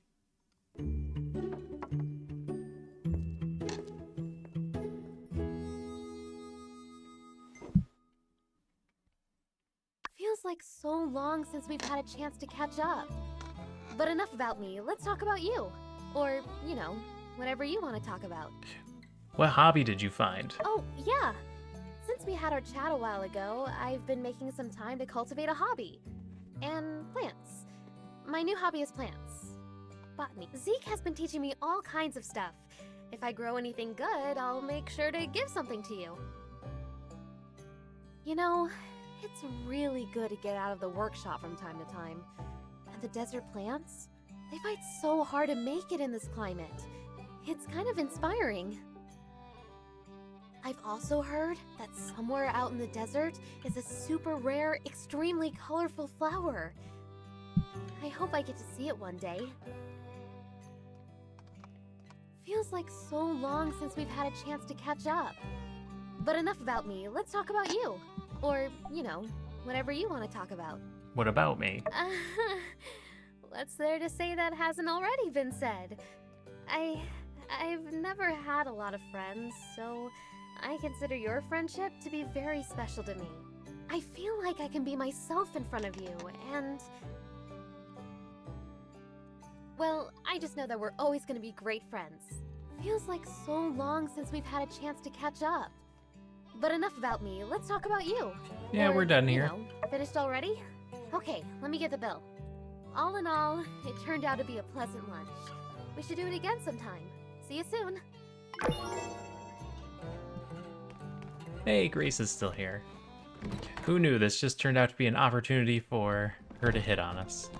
Speaker 16: Feels like so long since we've had a chance to catch up. But enough about me, let's talk about you. Or, you know, whatever you want to talk about.
Speaker 1: What hobby did you find?
Speaker 16: Oh, yeah. Since we had our chat a while ago, I've been making some time to cultivate a hobby. And plants. My new hobby is plants. Botany. Zeke has been teaching me all kinds of stuff. If I grow anything good, I'll make sure to give something to you. You know, it's really good to get out of the workshop from time to time. And the desert plants? They fight so hard to make it in this climate. It's kind of inspiring. I've also heard that somewhere out in the desert is a super rare, extremely colorful flower. I hope I get to see it one day. Feels like so long since we've had a chance to catch up. But enough about me, let's talk about you. Or, you know, whatever you want to talk about.
Speaker 1: What about me?
Speaker 16: What's there to say that hasn't already been said? I've never had a lot of friends, so I consider your friendship to be very special to me. I feel like I can be myself in front of you, and... well, I just know that we're always going to be great friends. Feels like so long since we've had a chance to catch up. But enough about me, let's talk about you.
Speaker 1: Yeah, we're done here.
Speaker 16: You know, finished already? Okay, let me get the bill. All in all, it turned out to be a pleasant lunch. We should do it again sometime. See you soon.
Speaker 1: Hey, Grace is still here. Who knew this just turned out to be an opportunity for her to hit on us.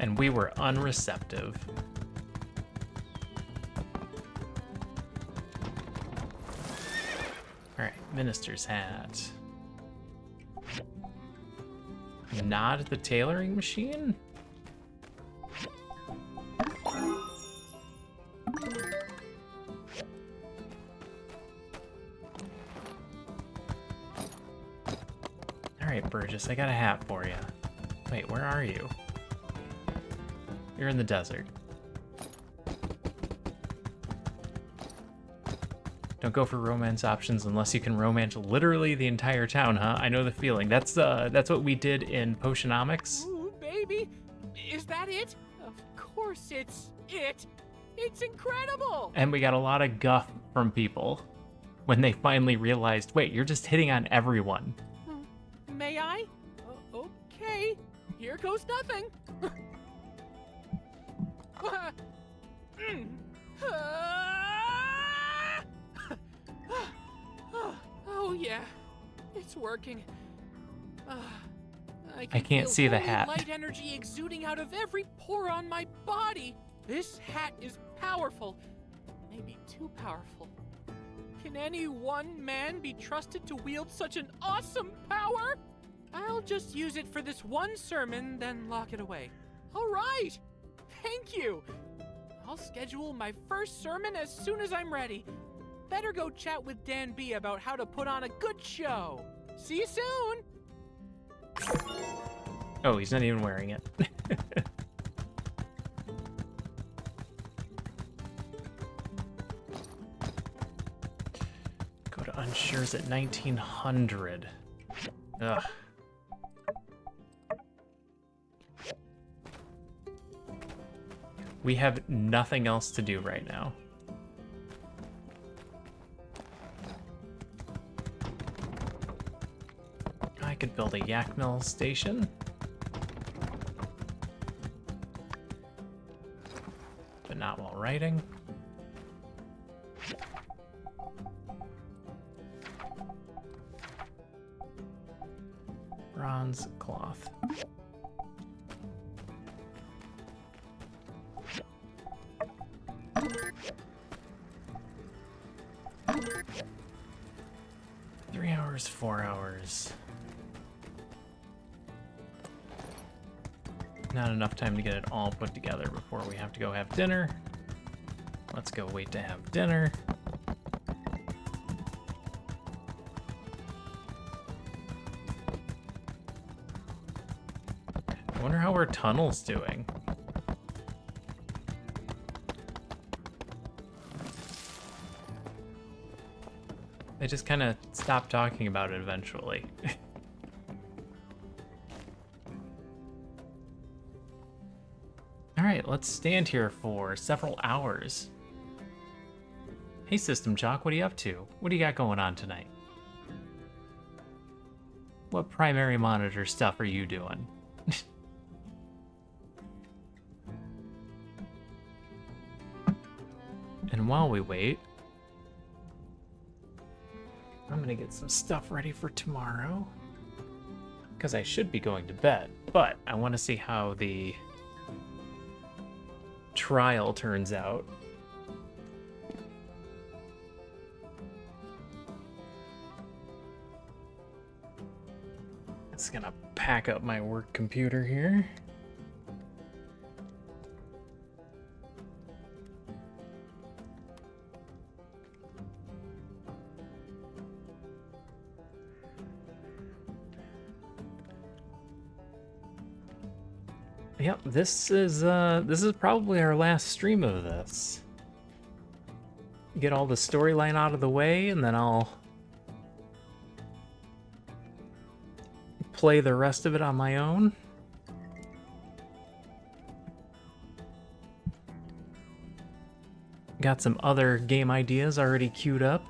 Speaker 1: And we were unreceptive. Alright, Minister's hat. Not the tailoring machine? Alright, Burgess, I got a hat for you. Wait, where are you? You're in the desert. Don't go for romance options unless you can romance literally the entire town, huh? I know the feeling. That's what we did in Potionomics.
Speaker 7: Ooh, baby! Is that it? Of course it's it! It's incredible!
Speaker 1: And we got a lot of guff from people when they finally realized, wait, you're just hitting on everyone.
Speaker 7: May I? Okay. Here goes nothing. Oh yeah, it's working. I
Speaker 1: can't
Speaker 7: feel
Speaker 1: see the
Speaker 7: holy
Speaker 1: hat.
Speaker 7: Light energy exuding out of every pore on my body. This hat is powerful, maybe too powerful. Can any one man be trusted to wield such an awesome power? I'll just use it for this one sermon, then lock it away. All right, thank you. I'll schedule my first sermon as soon as I'm ready. Better go chat with Dan B about how to put on a good show. See you soon.
Speaker 1: Oh, he's not even wearing it. Go to Unsures at 1900. Ugh. We have nothing else to do right now. I could build a yak mill station. But not while writing. bronze cloth. Three hours, 4 hours. Not enough time to get it all put together before we have to go have dinner. Let's go wait to have dinner. I wonder how our tunnel's doing. They just kind of stopped talking about it eventually. Alright, let's stand here for several hours. Hey System Chalk, what are you up to? What do you got going on tonight? What primary monitor stuff are you doing? And while we wait, I'm gonna get some stuff ready for tomorrow. Because I should be going to bed, but I want to see how the trial turns out. Just gonna pack up my work computer here. Yep, this is probably our last stream of this. Get all the storyline out of the way, and then I'll play the rest of it on my own. Got some other game ideas already queued up.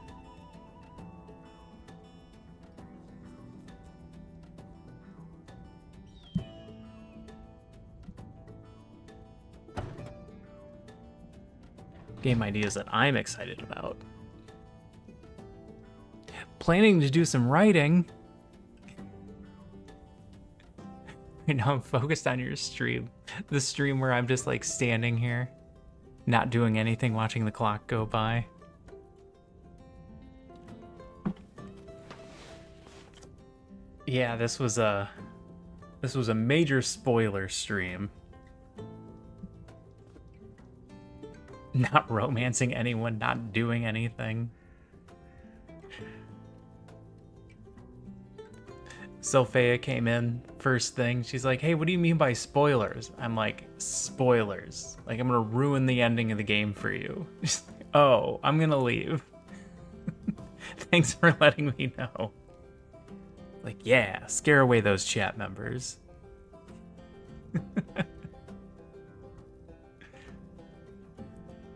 Speaker 1: Game ideas that I'm excited about. Planning to do some writing. You know, I'm focused on your stream. The stream where I'm just like standing here, not doing anything, watching the clock go by. Yeah, this was a major spoiler stream. Not romancing anyone, not doing anything. Sophia came in first thing. She's like, hey, what do you mean by spoilers? I'm like, spoilers. Like, I'm gonna ruin the ending of the game for you. She's like, oh, I'm gonna leave. Thanks for letting me know. Like, yeah, scare away those chat members.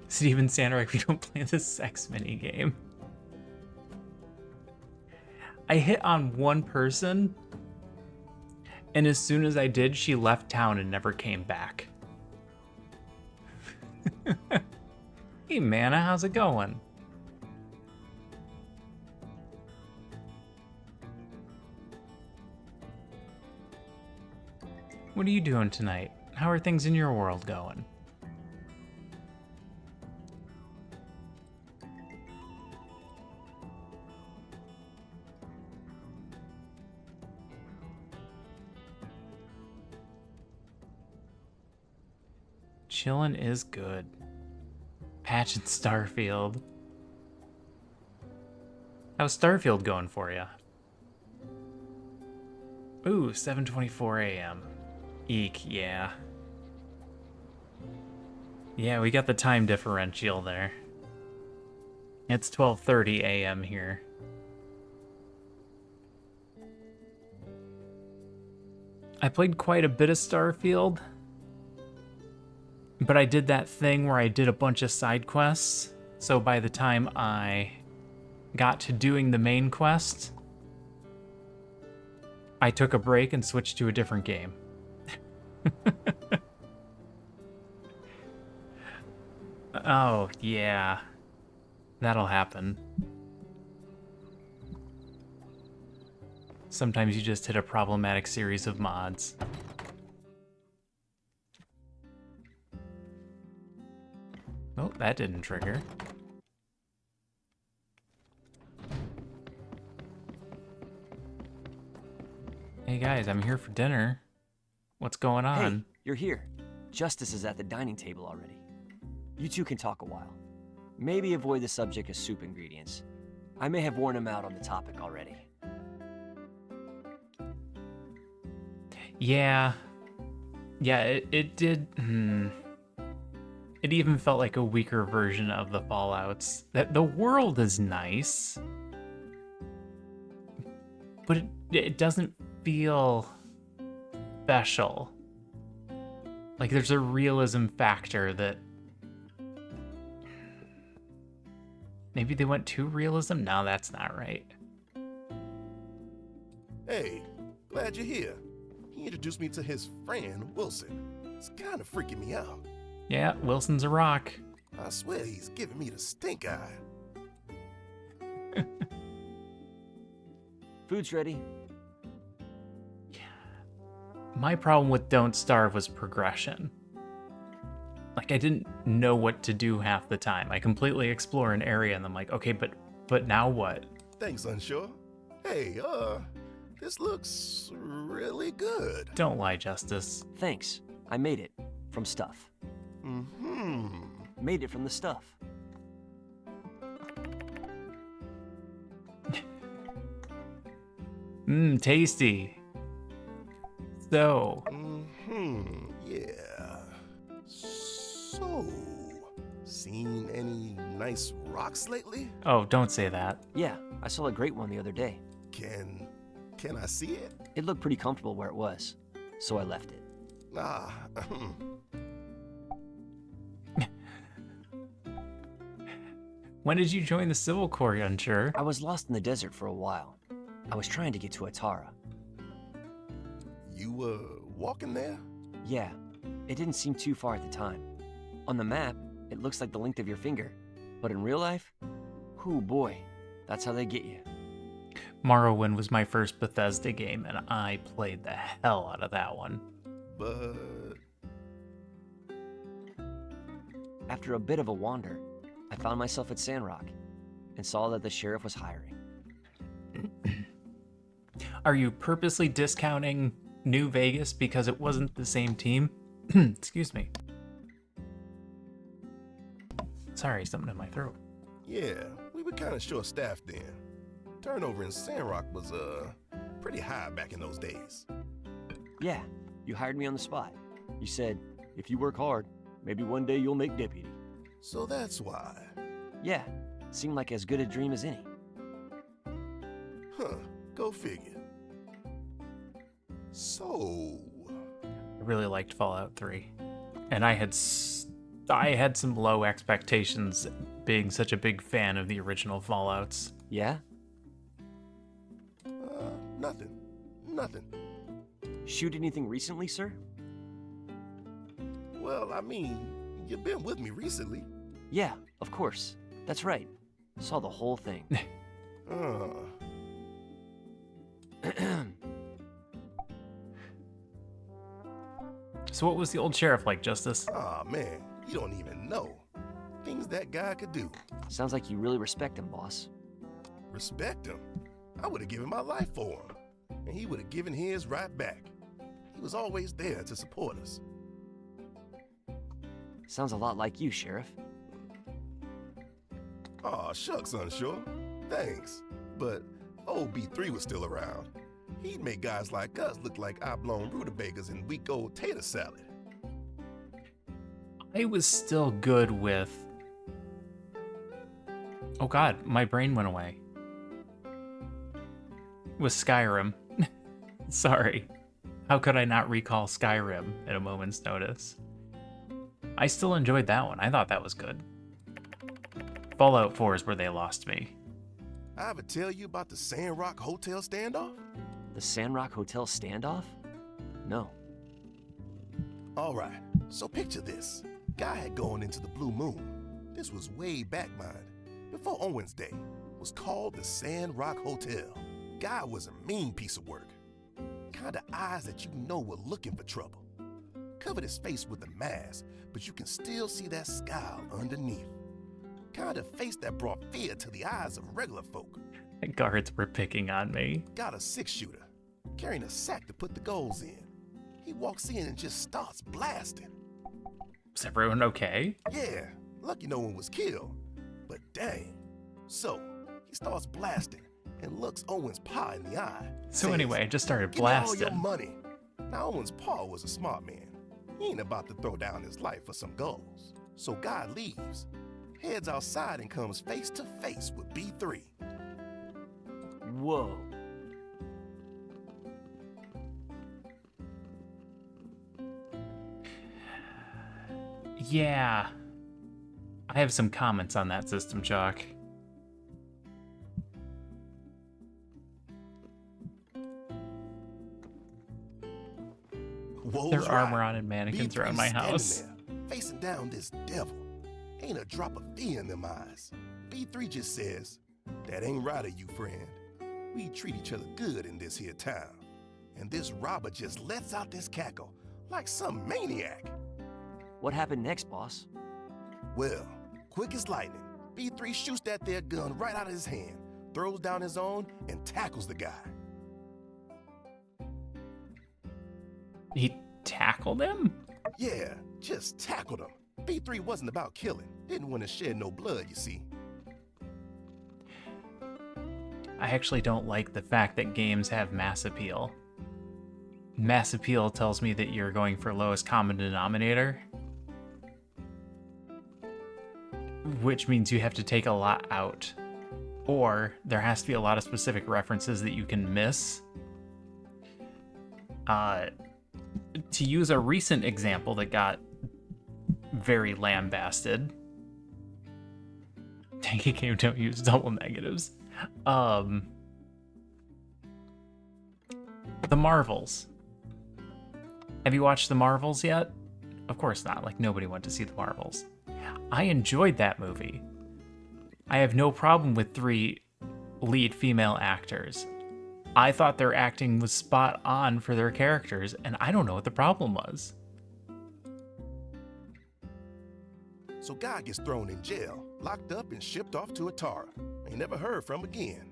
Speaker 1: Steven Sandrock, we don't play the sex minigame. I hit on one person, and as soon as I did, she left town and never came back. Hey, Mana, how's it going? What are you doing tonight? How are things in your world going? Chillin' is good. Patch in Starfield. How's Starfield going for you? Ooh, 7:24 a.m. Eek, yeah. Yeah, we got the time differential there. It's 12:30 a.m. here. I played quite a bit of Starfield. But I did that thing where I did a bunch of side quests, so by the time I got to doing the main quest, I took a break and switched to a different game. Oh, yeah. That'll happen. Sometimes you just hit a problematic series of mods. Oh, that didn't trigger. Hey guys, I'm here for dinner. What's going on?
Speaker 8: Hey, you're here. Justice is at the dining table already. You two can talk a while. Maybe avoid the subject of soup ingredients. I may have worn him out on the topic already.
Speaker 1: Yeah. Yeah, it did. It even felt like a weaker version of the Fallouts. That the world is nice, but it doesn't feel special. Like there's a realism factor that maybe they went too realism. No, that's not right.
Speaker 3: Hey, glad you're here. He introduced me to his friend, Wilson. It's kind of freaking me out.
Speaker 1: Yeah, Wilson's a rock.
Speaker 3: I swear he's giving me the stink eye.
Speaker 8: Food's ready.
Speaker 1: My problem with Don't Starve was progression. Like, I didn't know what to do half the time. I completely explore an area and I'm like, okay, but now what?
Speaker 3: Thanks, Unsure. Hey, this looks really good.
Speaker 1: Don't lie, Justice.
Speaker 8: Thanks. I made it. From stuff. Made it from the stuff.
Speaker 1: Tasty. So.
Speaker 3: Yeah. So, seen any nice rocks lately?
Speaker 1: Oh, don't say that.
Speaker 8: Yeah, I saw a great one the other day.
Speaker 3: Can I see it?
Speaker 8: It looked pretty comfortable where it was, so I left it.
Speaker 1: When did you join the Civil Corps, Unsure?
Speaker 8: I was lost in the desert for a while. I was trying to get to Atara.
Speaker 3: You were walking there?
Speaker 8: Yeah, it didn't seem too far at the time. On the map, it looks like the length of your finger. But in real life, whoo boy, that's how they get you.
Speaker 1: Morrowind was my first Bethesda game, and I played the hell out of that one.
Speaker 3: But
Speaker 8: after a bit of a wander, I found myself at Sandrock and saw that the sheriff was hiring.
Speaker 1: Are you purposely discounting New Vegas because it wasn't the same team? Excuse me. Sorry, something in my throat.
Speaker 3: Yeah, we were kind of short-staffed then. Turnover in Sandrock was pretty high back in those days.
Speaker 8: Yeah, you hired me on the spot. You said, if you work hard, maybe one day you'll make deputy.
Speaker 3: So that's why.
Speaker 8: Yeah, seemed like as good a dream as any.
Speaker 3: Huh, go figure. So...
Speaker 1: I really liked Fallout 3. And I had some low expectations being such a big fan of the original Fallouts.
Speaker 8: Yeah?
Speaker 3: Nothing.
Speaker 8: Shoot anything recently, sir?
Speaker 3: Well, I mean, you've been with me recently.
Speaker 8: Yeah, of course. That's right. Saw the whole thing.
Speaker 1: So what was the old sheriff like, Justice?
Speaker 3: Aw, man, you don't even know. Things that guy could do.
Speaker 8: Sounds like you really respect him, boss.
Speaker 3: Respect him? I would have given my life for him. And he would have given his right back. He was always there to support us.
Speaker 8: Sounds a lot like you, Sheriff.
Speaker 3: Aw, shucks, Unsure. Thanks. But old B3 was still around. He'd make guys like us look like oblong rutabagas and weak old tater salad.
Speaker 1: I was still good with... Oh god, my brain went away. With Skyrim. Sorry. How could I not recall Skyrim at a moment's notice? I still enjoyed that one. I thought that was good. Fallout 4 is where they lost me.
Speaker 3: I ever tell you about the Sandrock Hotel standoff?
Speaker 8: The Sandrock Hotel standoff? No.
Speaker 3: Alright, so picture this. Guy had gone into the Blue Moon. This was way back, mind. Before Owen's day. Was called the Sandrock Hotel. Guy was a mean piece of work. Kinda eyes that you know were looking for trouble. Covered his face with a mask, but you can still see that scowl underneath. Kinda face that brought fear to the eyes of regular folk.
Speaker 1: The guards were picking on me.
Speaker 3: Got a 6-shooter, carrying a sack to put the goals in. He walks in and just starts blasting.
Speaker 1: Is everyone okay?
Speaker 3: Yeah, lucky no one was killed, but dang. So, he starts blasting and looks Owen's pa in the eye.
Speaker 1: So
Speaker 3: says,
Speaker 1: anyway, I just started
Speaker 3: "Give me all your
Speaker 1: blasting.
Speaker 3: money." Now Owen's pa was a smart man. He ain't about to throw down his life for some goals. So Guy leaves, heads outside and comes face to face with B3.
Speaker 8: Whoa.
Speaker 1: Yeah. I have some comments on that System Shock.
Speaker 3: Woes
Speaker 1: There are
Speaker 3: right.
Speaker 1: armor-on mannequins
Speaker 3: B3
Speaker 1: around my
Speaker 3: standing
Speaker 1: house.
Speaker 3: there, facing down this devil. Ain't a drop of fear in them eyes. B3 just says, "That ain't right of you, friend. We treat each other good in this here town." And this robber just lets out this cackle like some maniac.
Speaker 8: What happened next, boss?
Speaker 3: Well, quick as lightning, B3 shoots that there gun right out of his hand, throws down his own, and tackles the guy.
Speaker 1: He tackled him?
Speaker 3: Yeah, just tackled him. B3 wasn't about killing. Didn't want to shed no blood, you see.
Speaker 1: I actually don't like the fact that games have mass appeal. Mass appeal tells me that you're going for lowest common denominator, which means you have to take a lot out, or there has to be a lot of specific references that you can miss. To use a recent example that got very lambasted, Tank a game, don't use double negatives. The Marvels. Have you watched The Marvels yet? Of course not, like nobody went to see The Marvels. I enjoyed that movie. I have no problem with 3 lead female actors. I thought their acting was spot on for their characters, and I don't know what the problem was.
Speaker 3: So Guy gets thrown in jail, locked up and shipped off to Atara. Ain't never heard from again.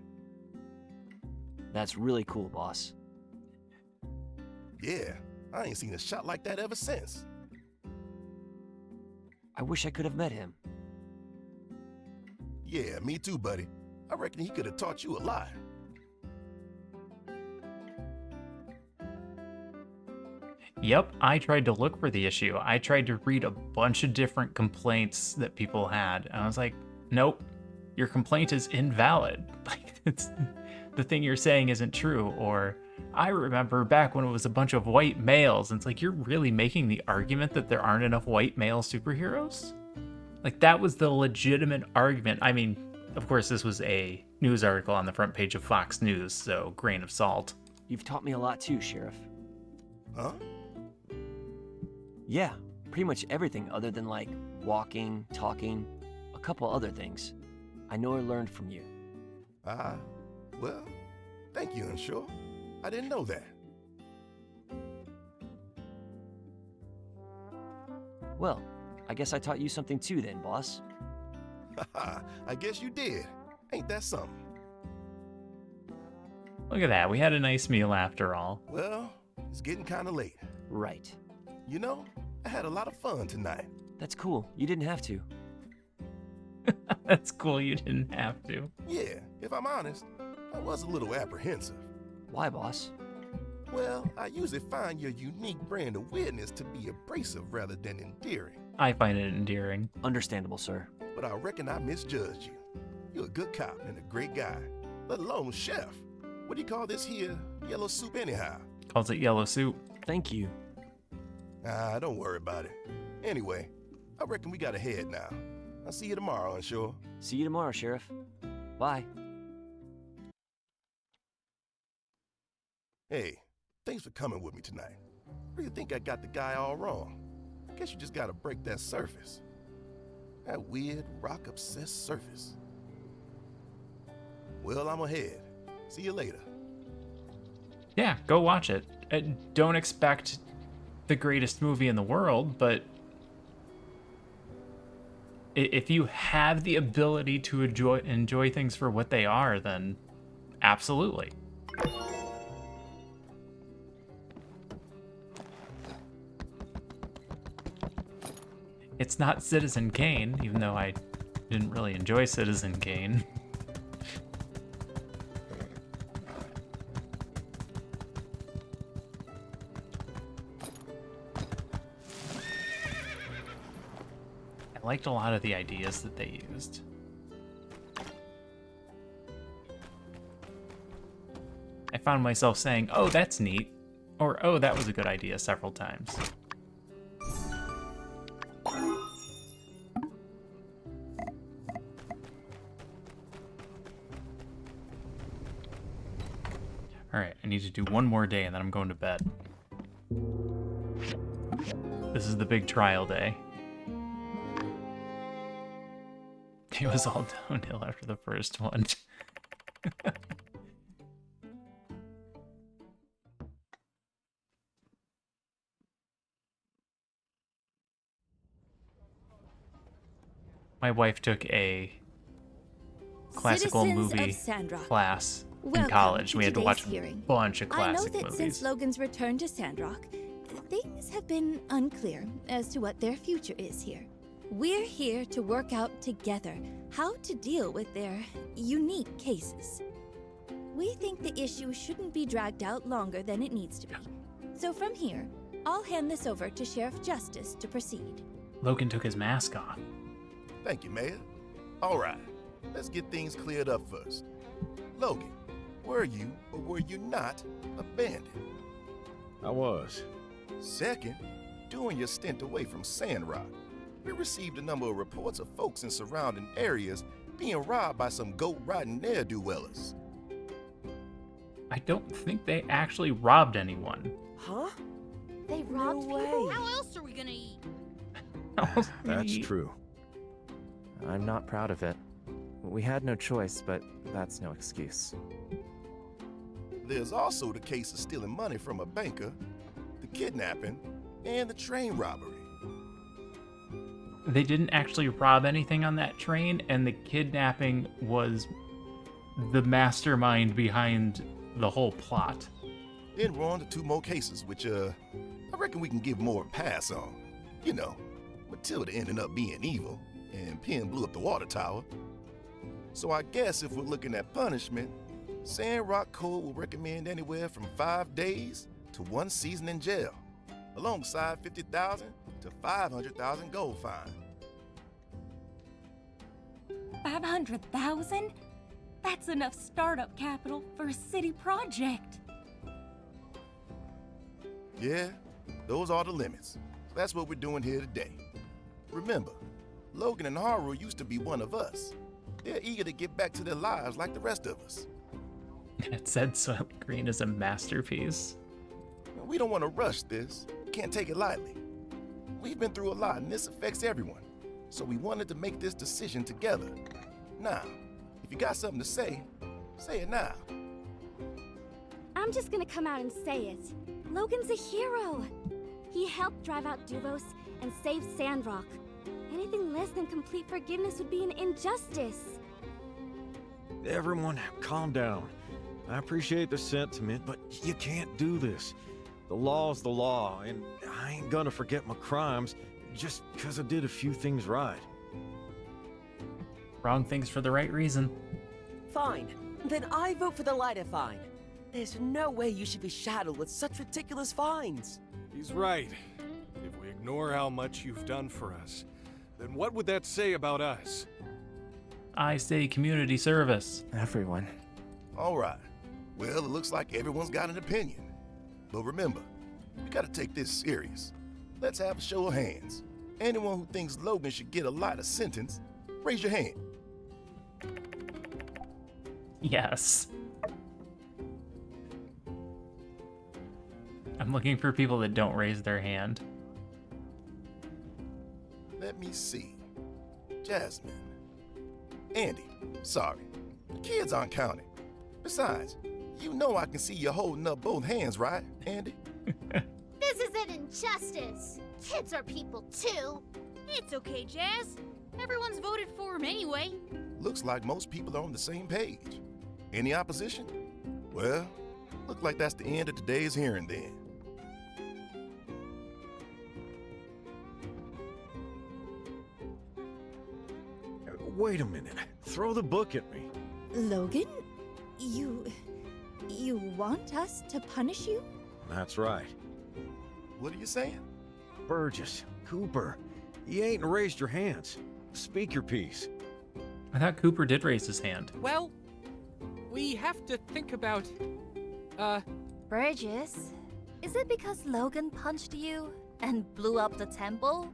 Speaker 8: That's really cool, boss.
Speaker 3: Yeah, I ain't seen a shot like that ever since.
Speaker 8: I wish I could have met him.
Speaker 3: Yeah, me too, buddy. I reckon he could have taught you a lot.
Speaker 1: Yep, I tried to look for the issue. I tried to read a bunch of different complaints that people had, and I was like, nope, your complaint is invalid. Like, it's, the thing you're saying isn't true. Or, I remember back when it was a bunch of white males, and it's like, you're really making the argument that there aren't enough white male superheroes? Like, that was the legitimate argument. I mean, of course, this was a news article on the front page of Fox News, so grain of salt.
Speaker 8: You've taught me a lot too, Sheriff.
Speaker 3: Huh?
Speaker 8: Yeah, pretty much everything other than like walking, talking, a couple other things. I know I learned from you.
Speaker 3: Well, thank you, Unsure. I didn't know that.
Speaker 8: Well, I guess I taught you something too then, boss.
Speaker 3: Haha, I guess you did. Ain't that something?
Speaker 1: Look at that, we had a nice meal after all.
Speaker 3: Well, it's getting kind of late.
Speaker 8: Right.
Speaker 3: You know, I had a lot of fun tonight.
Speaker 8: That's cool. You didn't have to.
Speaker 1: That's cool, you didn't have to.
Speaker 3: Yeah, if I'm honest, I was a little apprehensive.
Speaker 8: Why, boss?
Speaker 3: Well, I usually find your unique brand of weirdness to be abrasive rather than endearing.
Speaker 1: I find it endearing.
Speaker 8: Understandable, sir.
Speaker 3: But I reckon I misjudged you. You're a good cop and a great guy, let alone chef. What do you call this here yellow soup anyhow?
Speaker 1: Calls it yellow soup.
Speaker 8: Thank you.
Speaker 3: Don't worry about it. Anyway, I reckon we gotta head now. I'll see you tomorrow, Unsure.
Speaker 8: See you tomorrow, Sheriff. Bye.
Speaker 3: Hey, thanks for coming with me tonight. Really think I got the guy all wrong. Guess you just gotta break that surface. That weird, rock-obsessed surface. Well, I'm ahead. See you later.
Speaker 1: Yeah, go watch it. Don't expect the greatest movie in the world, but if you have the ability to enjoy things for what they are, then absolutely. It's not Citizen Kane, even though I didn't really enjoy Citizen Kane. I liked a lot of the ideas that they used. I found myself saying, oh, that's neat, or oh, that was a good idea several times. Alright, I need to do one more day and then I'm going to bed. This is the big trial day. It was all downhill after the first one. My wife took a classical
Speaker 18: Citizens
Speaker 1: movie
Speaker 18: of Sandrock,
Speaker 1: class in
Speaker 18: welcome
Speaker 1: college.
Speaker 18: to
Speaker 1: We had to watch
Speaker 18: today's hearing.
Speaker 1: a bunch of
Speaker 18: I know
Speaker 1: classic
Speaker 18: that
Speaker 1: movies.
Speaker 18: since Logan's return to Sandrock, things have been unclear as to what their future is here. We're here to work out together how to deal with their unique cases. We think the issue shouldn't be dragged out longer than it needs to be. So from here, I'll hand this over to Sheriff Justice to proceed.
Speaker 1: Logan took his mask off.
Speaker 3: Thank you, Mayor. All right, let's get things cleared up first. Logan, were you or were you not abandoned?
Speaker 22: I was.
Speaker 3: Second, during your stint away from Sandrock, we received a number of reports of folks in surrounding areas being robbed by some goat-riding ne'er-do-wellers.
Speaker 1: I don't think they actually robbed anyone.
Speaker 14: Huh?
Speaker 16: They robbed
Speaker 14: No
Speaker 16: people?
Speaker 14: way.
Speaker 16: How else are we gonna eat?
Speaker 22: That's true.
Speaker 20: I'm not proud of it. We had no choice, but that's no excuse.
Speaker 3: There's also the case of stealing money from a banker, the kidnapping, and the train robbery.
Speaker 1: They didn't actually rob anything on that train, and the kidnapping was the mastermind behind the whole plot.
Speaker 3: Then we're on to two more cases, which, I reckon we can give more a pass on. You know, Matilda ended up being evil, and Penn blew up the water tower. So I guess if we're looking at punishment, Sandrock Code will recommend anywhere from 5 days to 1 season in jail, alongside 50,000 to 500,000 gold fine.
Speaker 13: 500,000? That's enough startup capital for a city project.
Speaker 3: Yeah, those are the limits. That's what we're doing here today. Remember, Logan and Haru used to be one of us. They're eager to get back to their lives like the rest of us.
Speaker 1: It said Soylent Green is a masterpiece.
Speaker 3: We don't want to rush this. Can't take it lightly. We've been through a lot, and this affects everyone. So we wanted to make this decision together. Now, if you got something to say it now.
Speaker 17: I'm just gonna come out and say it. Logan's a hero. He helped drive out Duvos and save Sandrock. Anything less than complete forgiveness would be an injustice.
Speaker 22: Everyone, calm down. I appreciate the sentiment, but you can't do this. The law's the law, and I ain't gonna forget my crimes just because I did a few things right.
Speaker 1: Wrong things for the right reason.
Speaker 14: Fine. Then I vote for the lighter fine. There's no way you should be shadowed with such ridiculous fines.
Speaker 21: He's right. If we ignore how much you've done for us, then what would that say about us?
Speaker 1: I say community service.
Speaker 20: Everyone.
Speaker 3: All right. Well, it looks like everyone's got an opinion. But remember, we gotta take this serious. Let's have a show of hands. Anyone who thinks Logan should get a lighter sentence, raise your hand.
Speaker 1: Yes. I'm looking for people that don't raise their hand.
Speaker 3: Let me see. Jasmine. Andy, sorry. The kids aren't counted. Besides, You know I can see you holding up both hands, right, Andy?
Speaker 15: This is an injustice. Kids are people too.
Speaker 19: It's okay, Jazz. Everyone's voted for him anyway.
Speaker 3: Looks like most people are on the same page. Any opposition? Well, look like that's the end of today's hearing then.
Speaker 22: Wait a minute. Throw the book at me.
Speaker 23: Logan? You want us to punish you?
Speaker 22: That's right.
Speaker 3: What are you saying?
Speaker 22: Burgess, Cooper, you ain't raised your hands. Speak your piece.
Speaker 1: I thought Cooper did raise his hand.
Speaker 7: Well, we have to think about,
Speaker 4: Burgess, is it because Logan punched you and blew up the temple?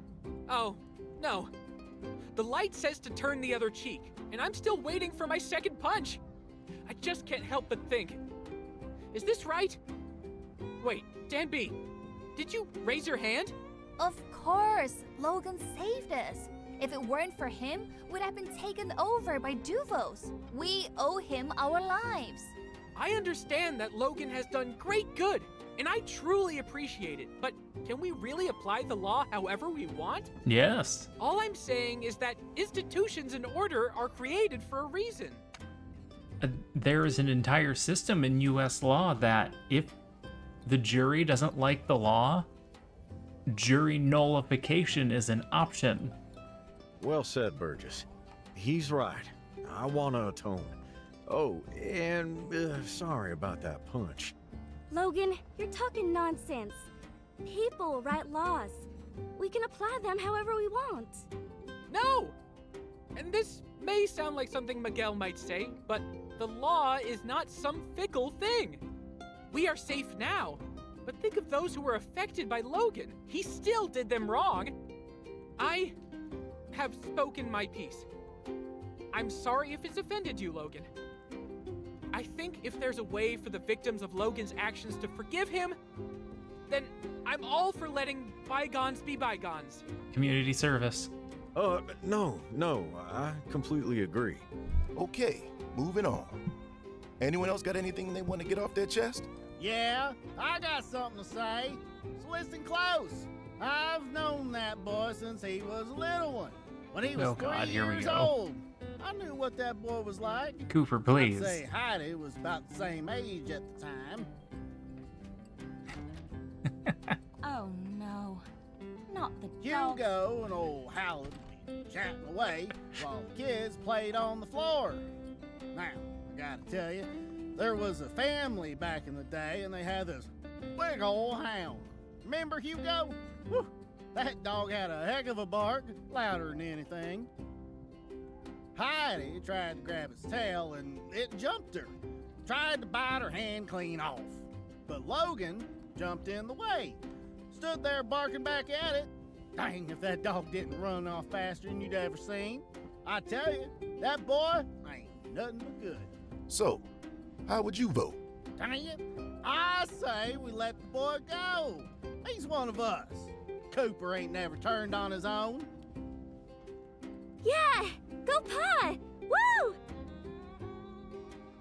Speaker 7: Oh, no. The light says to turn the other cheek, and I'm still waiting for my second punch. I just can't help but think. Is this right? Wait, Dan B, did you raise your hand?
Speaker 4: Of course, Logan saved us. If it weren't for him, we'd have been taken over by Duvos. We owe him our lives.
Speaker 7: I understand that Logan has done great good, and I truly appreciate it, but can we really apply the law however we want?
Speaker 1: Yes.
Speaker 7: All I'm saying is that institutions and order are created for a reason.
Speaker 1: There is an entire system in U.S. law that if the jury doesn't like the law, jury nullification is an option.
Speaker 22: Well said, Burgess. He's right. I want to atone. Oh, and sorry about that punch.
Speaker 17: Logan, you're talking nonsense. People write laws. We can apply them however we want.
Speaker 7: No! And this may sound like something Miguel might say, but the law is not some fickle thing. We are safe now, but think of those who were affected by Logan. He still did them wrong. I have spoken my piece. I'm sorry if it's offended you, Logan. I think if there's a way for the victims of Logan's actions to forgive him, then I'm all for letting bygones be bygones.
Speaker 1: Community service.
Speaker 22: No, I completely agree.
Speaker 3: Okay, moving on. Anyone else got anything they want to get off their chest?
Speaker 24: Yeah, I got something to say. So listen close. I've known that boy since he was a little one. When he was 3 years old. I knew what that boy was like.
Speaker 1: Cooper, please.
Speaker 24: I'd say Heidi was about the same age at the time.
Speaker 13: Oh no, not the dog.
Speaker 24: Hugo and old Howard would be chatting away while the kids played on the floor. Now, I gotta tell you, there was a family back in the day and they had this big old hound. Remember Hugo? Whew, that dog had a heck of a bark, louder than anything. Heidi tried to grab its tail and it jumped her. Tried to bite her hand clean off. But Logan jumped in the way. Stood there barking back at it. Dang, if that dog didn't run off faster than you'd ever seen. I tell you, that boy ain't nothing but good.
Speaker 3: So, how would you vote?
Speaker 24: Dang it, I say we let the boy go. He's one of us. Cooper ain't never turned on his own.
Speaker 17: Yeah! Go Pie! Woo!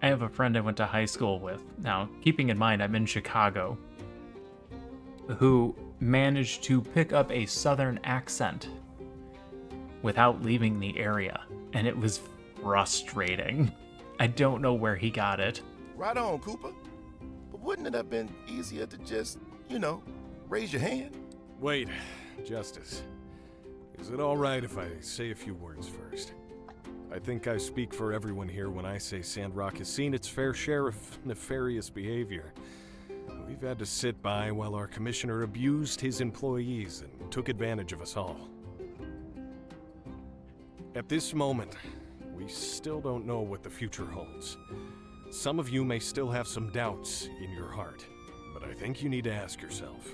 Speaker 1: I have a friend I went to high school with. Now, keeping in mind I'm in Chicago, who managed to pick up a southern accent without leaving the area, and it was frustrating. I don't know where he got it.
Speaker 3: Right on, Cooper. But wouldn't it have been easier to just, raise your hand?
Speaker 21: Wait, Justice. Is it all right if I say a few words first? I think I speak for everyone here when I say Sandrock has seen its fair share of nefarious behavior. We've had to sit by while our commissioner abused his employees and took advantage of us all. At this moment, we still don't know what the future holds. Some of you may still have some doubts in your heart, but I think you need to ask yourself,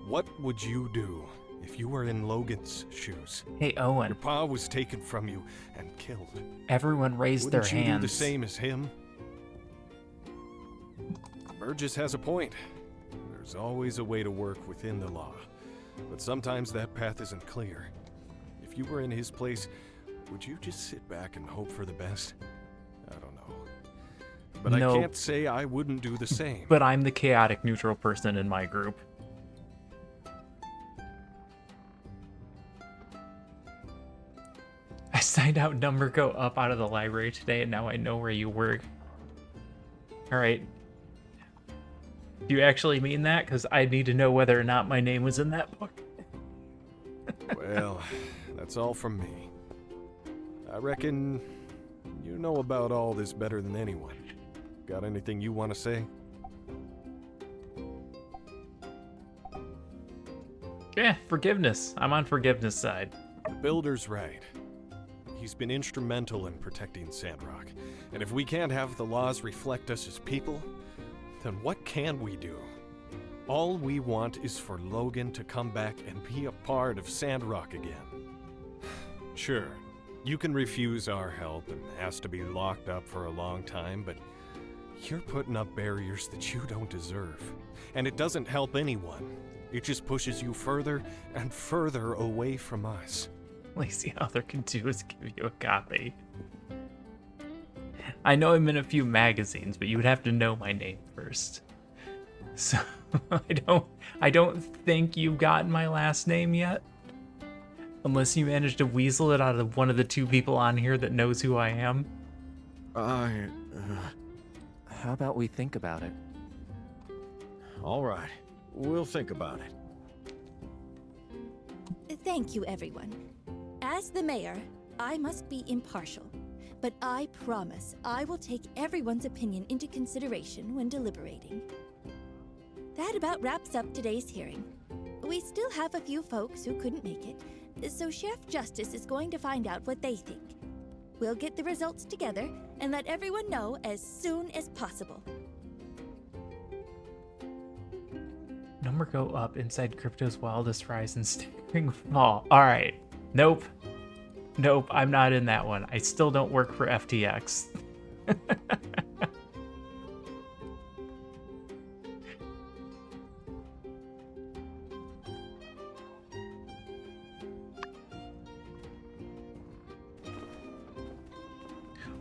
Speaker 21: what would you do if you were in Logan's shoes?
Speaker 1: Hey, Owen.
Speaker 21: Your pa was taken from you and killed.
Speaker 1: Everyone raised their hands.
Speaker 21: Wouldn't you do the same as him? Burgess has a point. There's always a way to work within the law, but sometimes that path isn't clear. If you were in his place, would you just sit back and hope for the best? I don't know. but
Speaker 1: No.
Speaker 21: I can't say I wouldn't do the same.
Speaker 1: But I'm the chaotic neutral person in my group. I signed out Number Go Up out of the library today, and now I know where you work. Alright. Do you actually mean that? Because I need to know whether or not my name was in that book.
Speaker 21: Well, that's all from me. I reckon you know about all this better than anyone. Got anything you want to say?
Speaker 1: Yeah, forgiveness. I'm on forgiveness side.
Speaker 21: The Builder's right. He's been instrumental in protecting Sandrock. And if we can't have the laws reflect us as people, then what can we do? All we want is for Logan to come back and be a part of Sandrock again. Sure, you can refuse our help and ask to be locked up for a long time, but you're putting up barriers that you don't deserve. And it doesn't help anyone. It just pushes you further and further away from us.
Speaker 1: Least all they can do is give you a copy. I know I'm in a few magazines, but you would have to know my name first. So I don't think you've gotten my last name yet. Unless you managed to weasel it out of one of the two people on here that knows who I am.
Speaker 20: How about we think about it?
Speaker 5: All right, we'll think about it.
Speaker 23: Thank you, everyone. As the mayor, I must be impartial, but I promise I will take everyone's opinion into consideration when deliberating. That about wraps up today's hearing. We still have a few folks who couldn't make it, so Sheriff Justice is going to find out what they think. We'll get the results together and let everyone know as soon as possible.
Speaker 1: Number go up inside crypto's wildest rise and staggering fall. All right. Nope. Nope, I'm not in that one. I still don't work for FTX.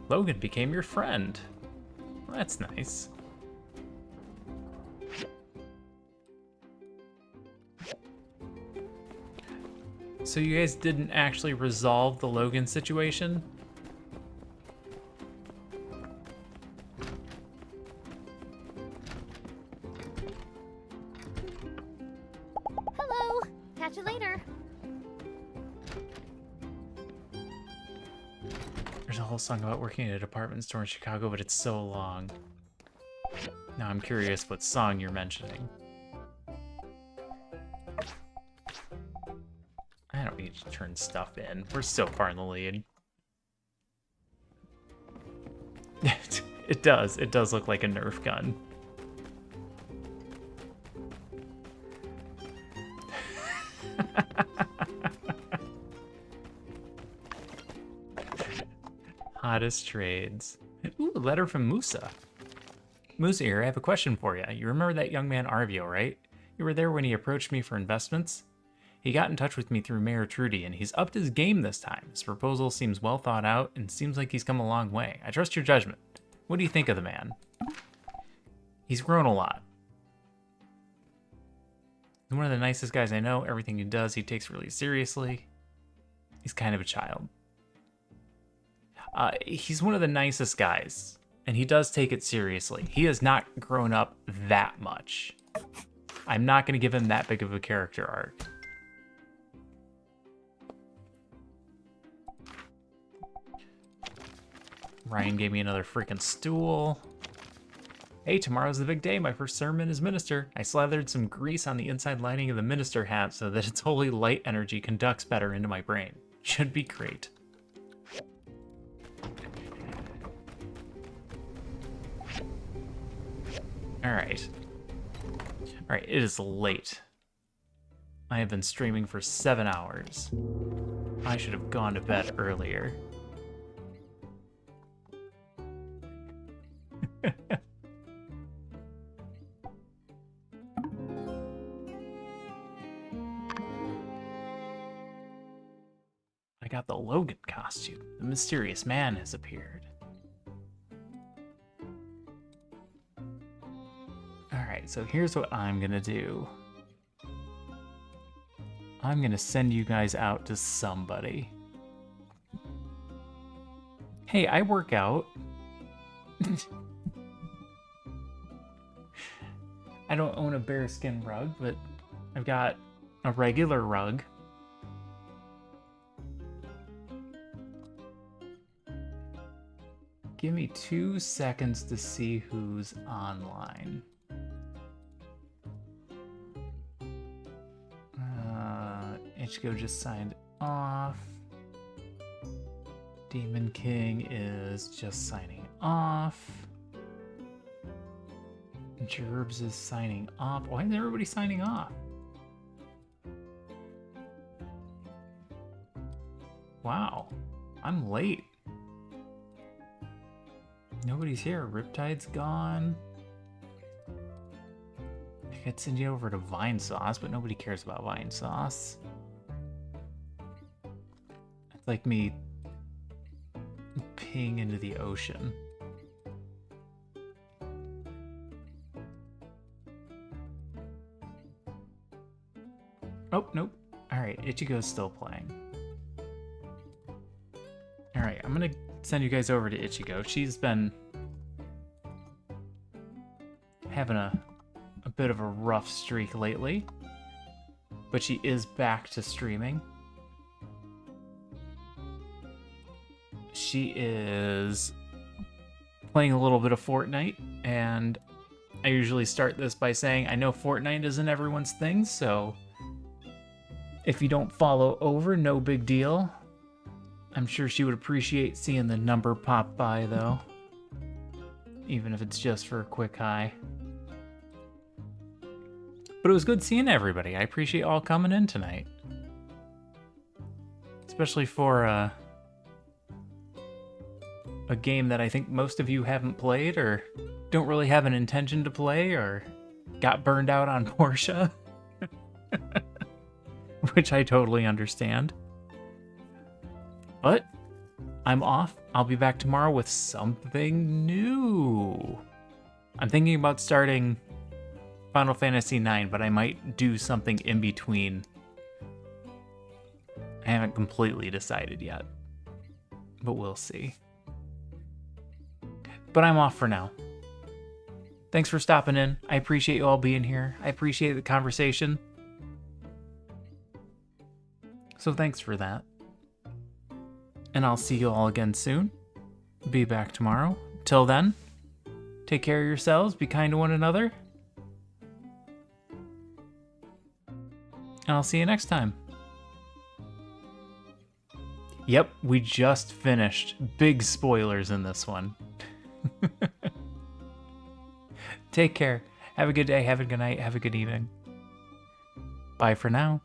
Speaker 1: Logan became your friend. Well, that's nice. So you guys didn't actually resolve the Logan situation?
Speaker 16: Hello! Catch you later.
Speaker 1: There's a whole song about working at a department store in Chicago, but it's so long. Now I'm curious what song you're mentioning. I don't need to turn stuff in. We're so far in the lead. It does. It does look like a Nerf gun. Hottest trades. Ooh, a letter from Musa. Musa here, I have a question for you. You remember that young man Arvio, right? You were there when he approached me for investments? He got in touch with me through Mayor Trudy, and he's upped his game this time. His proposal seems well thought out, and seems like he's come a long way. I trust your judgment. What do you think of the man? He's grown a lot. He's one of the nicest guys I know. Everything he does, he takes really seriously. He's kind of a child. He's one of the nicest guys, and he does take it seriously. He has not grown up that much. I'm not going to give him that big of a character arc. Ryan gave me another freaking stool. Hey, tomorrow's the big day. My first sermon as minister. I slathered some grease on the inside lining of the minister hat so that its holy light energy conducts better into my brain. Should be great. Alright. Alright, it is late. I have been streaming for 7 hours. I should have gone to bed earlier. I got the Logan costume. The mysterious man has appeared. Alright, so here's what I'm gonna do. I'm gonna send you guys out to somebody. Hey, I work out. I don't own a bearskin rug, but I've got a regular rug. Give me 2 seconds to see who's online. Ichigo just signed off. Demon King is just signing off. Gerbs is signing off. Why is everybody signing off? Wow, I'm late. Nobody's here. Riptide's gone. I could send you over to Vine Sauce, but nobody cares about Vine Sauce. It's like me peeing into the ocean. Oh, nope. Alright, Ichigo's still playing. Alright, I'm gonna send you guys over to Ichigo. She's been having a bit of a rough streak lately, but she is back to streaming. She is playing a little bit of Fortnite, and I usually start this by saying I know Fortnite isn't everyone's thing, so if you don't follow over, no big deal. I'm sure she would appreciate seeing the number pop by, though. Even if it's just for a quick hi. But it was good seeing everybody. I appreciate all coming in tonight. Especially for a game that I think most of you haven't played, or don't really have an intention to play, or got burned out on Portia. Which I totally understand. But I'm off. I'll be back tomorrow with something new. I'm thinking about starting Final Fantasy IX, but I might do something in between. I haven't completely decided yet, but we'll see. But I'm off for now. Thanks for stopping in. I appreciate you all being here. I appreciate the conversation. So thanks for that. And I'll see you all again soon. Be back tomorrow. Till then, take care of yourselves, be kind to one another. And I'll see you next time. Yep, we just finished. Big spoilers in this one. Take care. Have a good day, have a good night, have a good evening. Bye for now.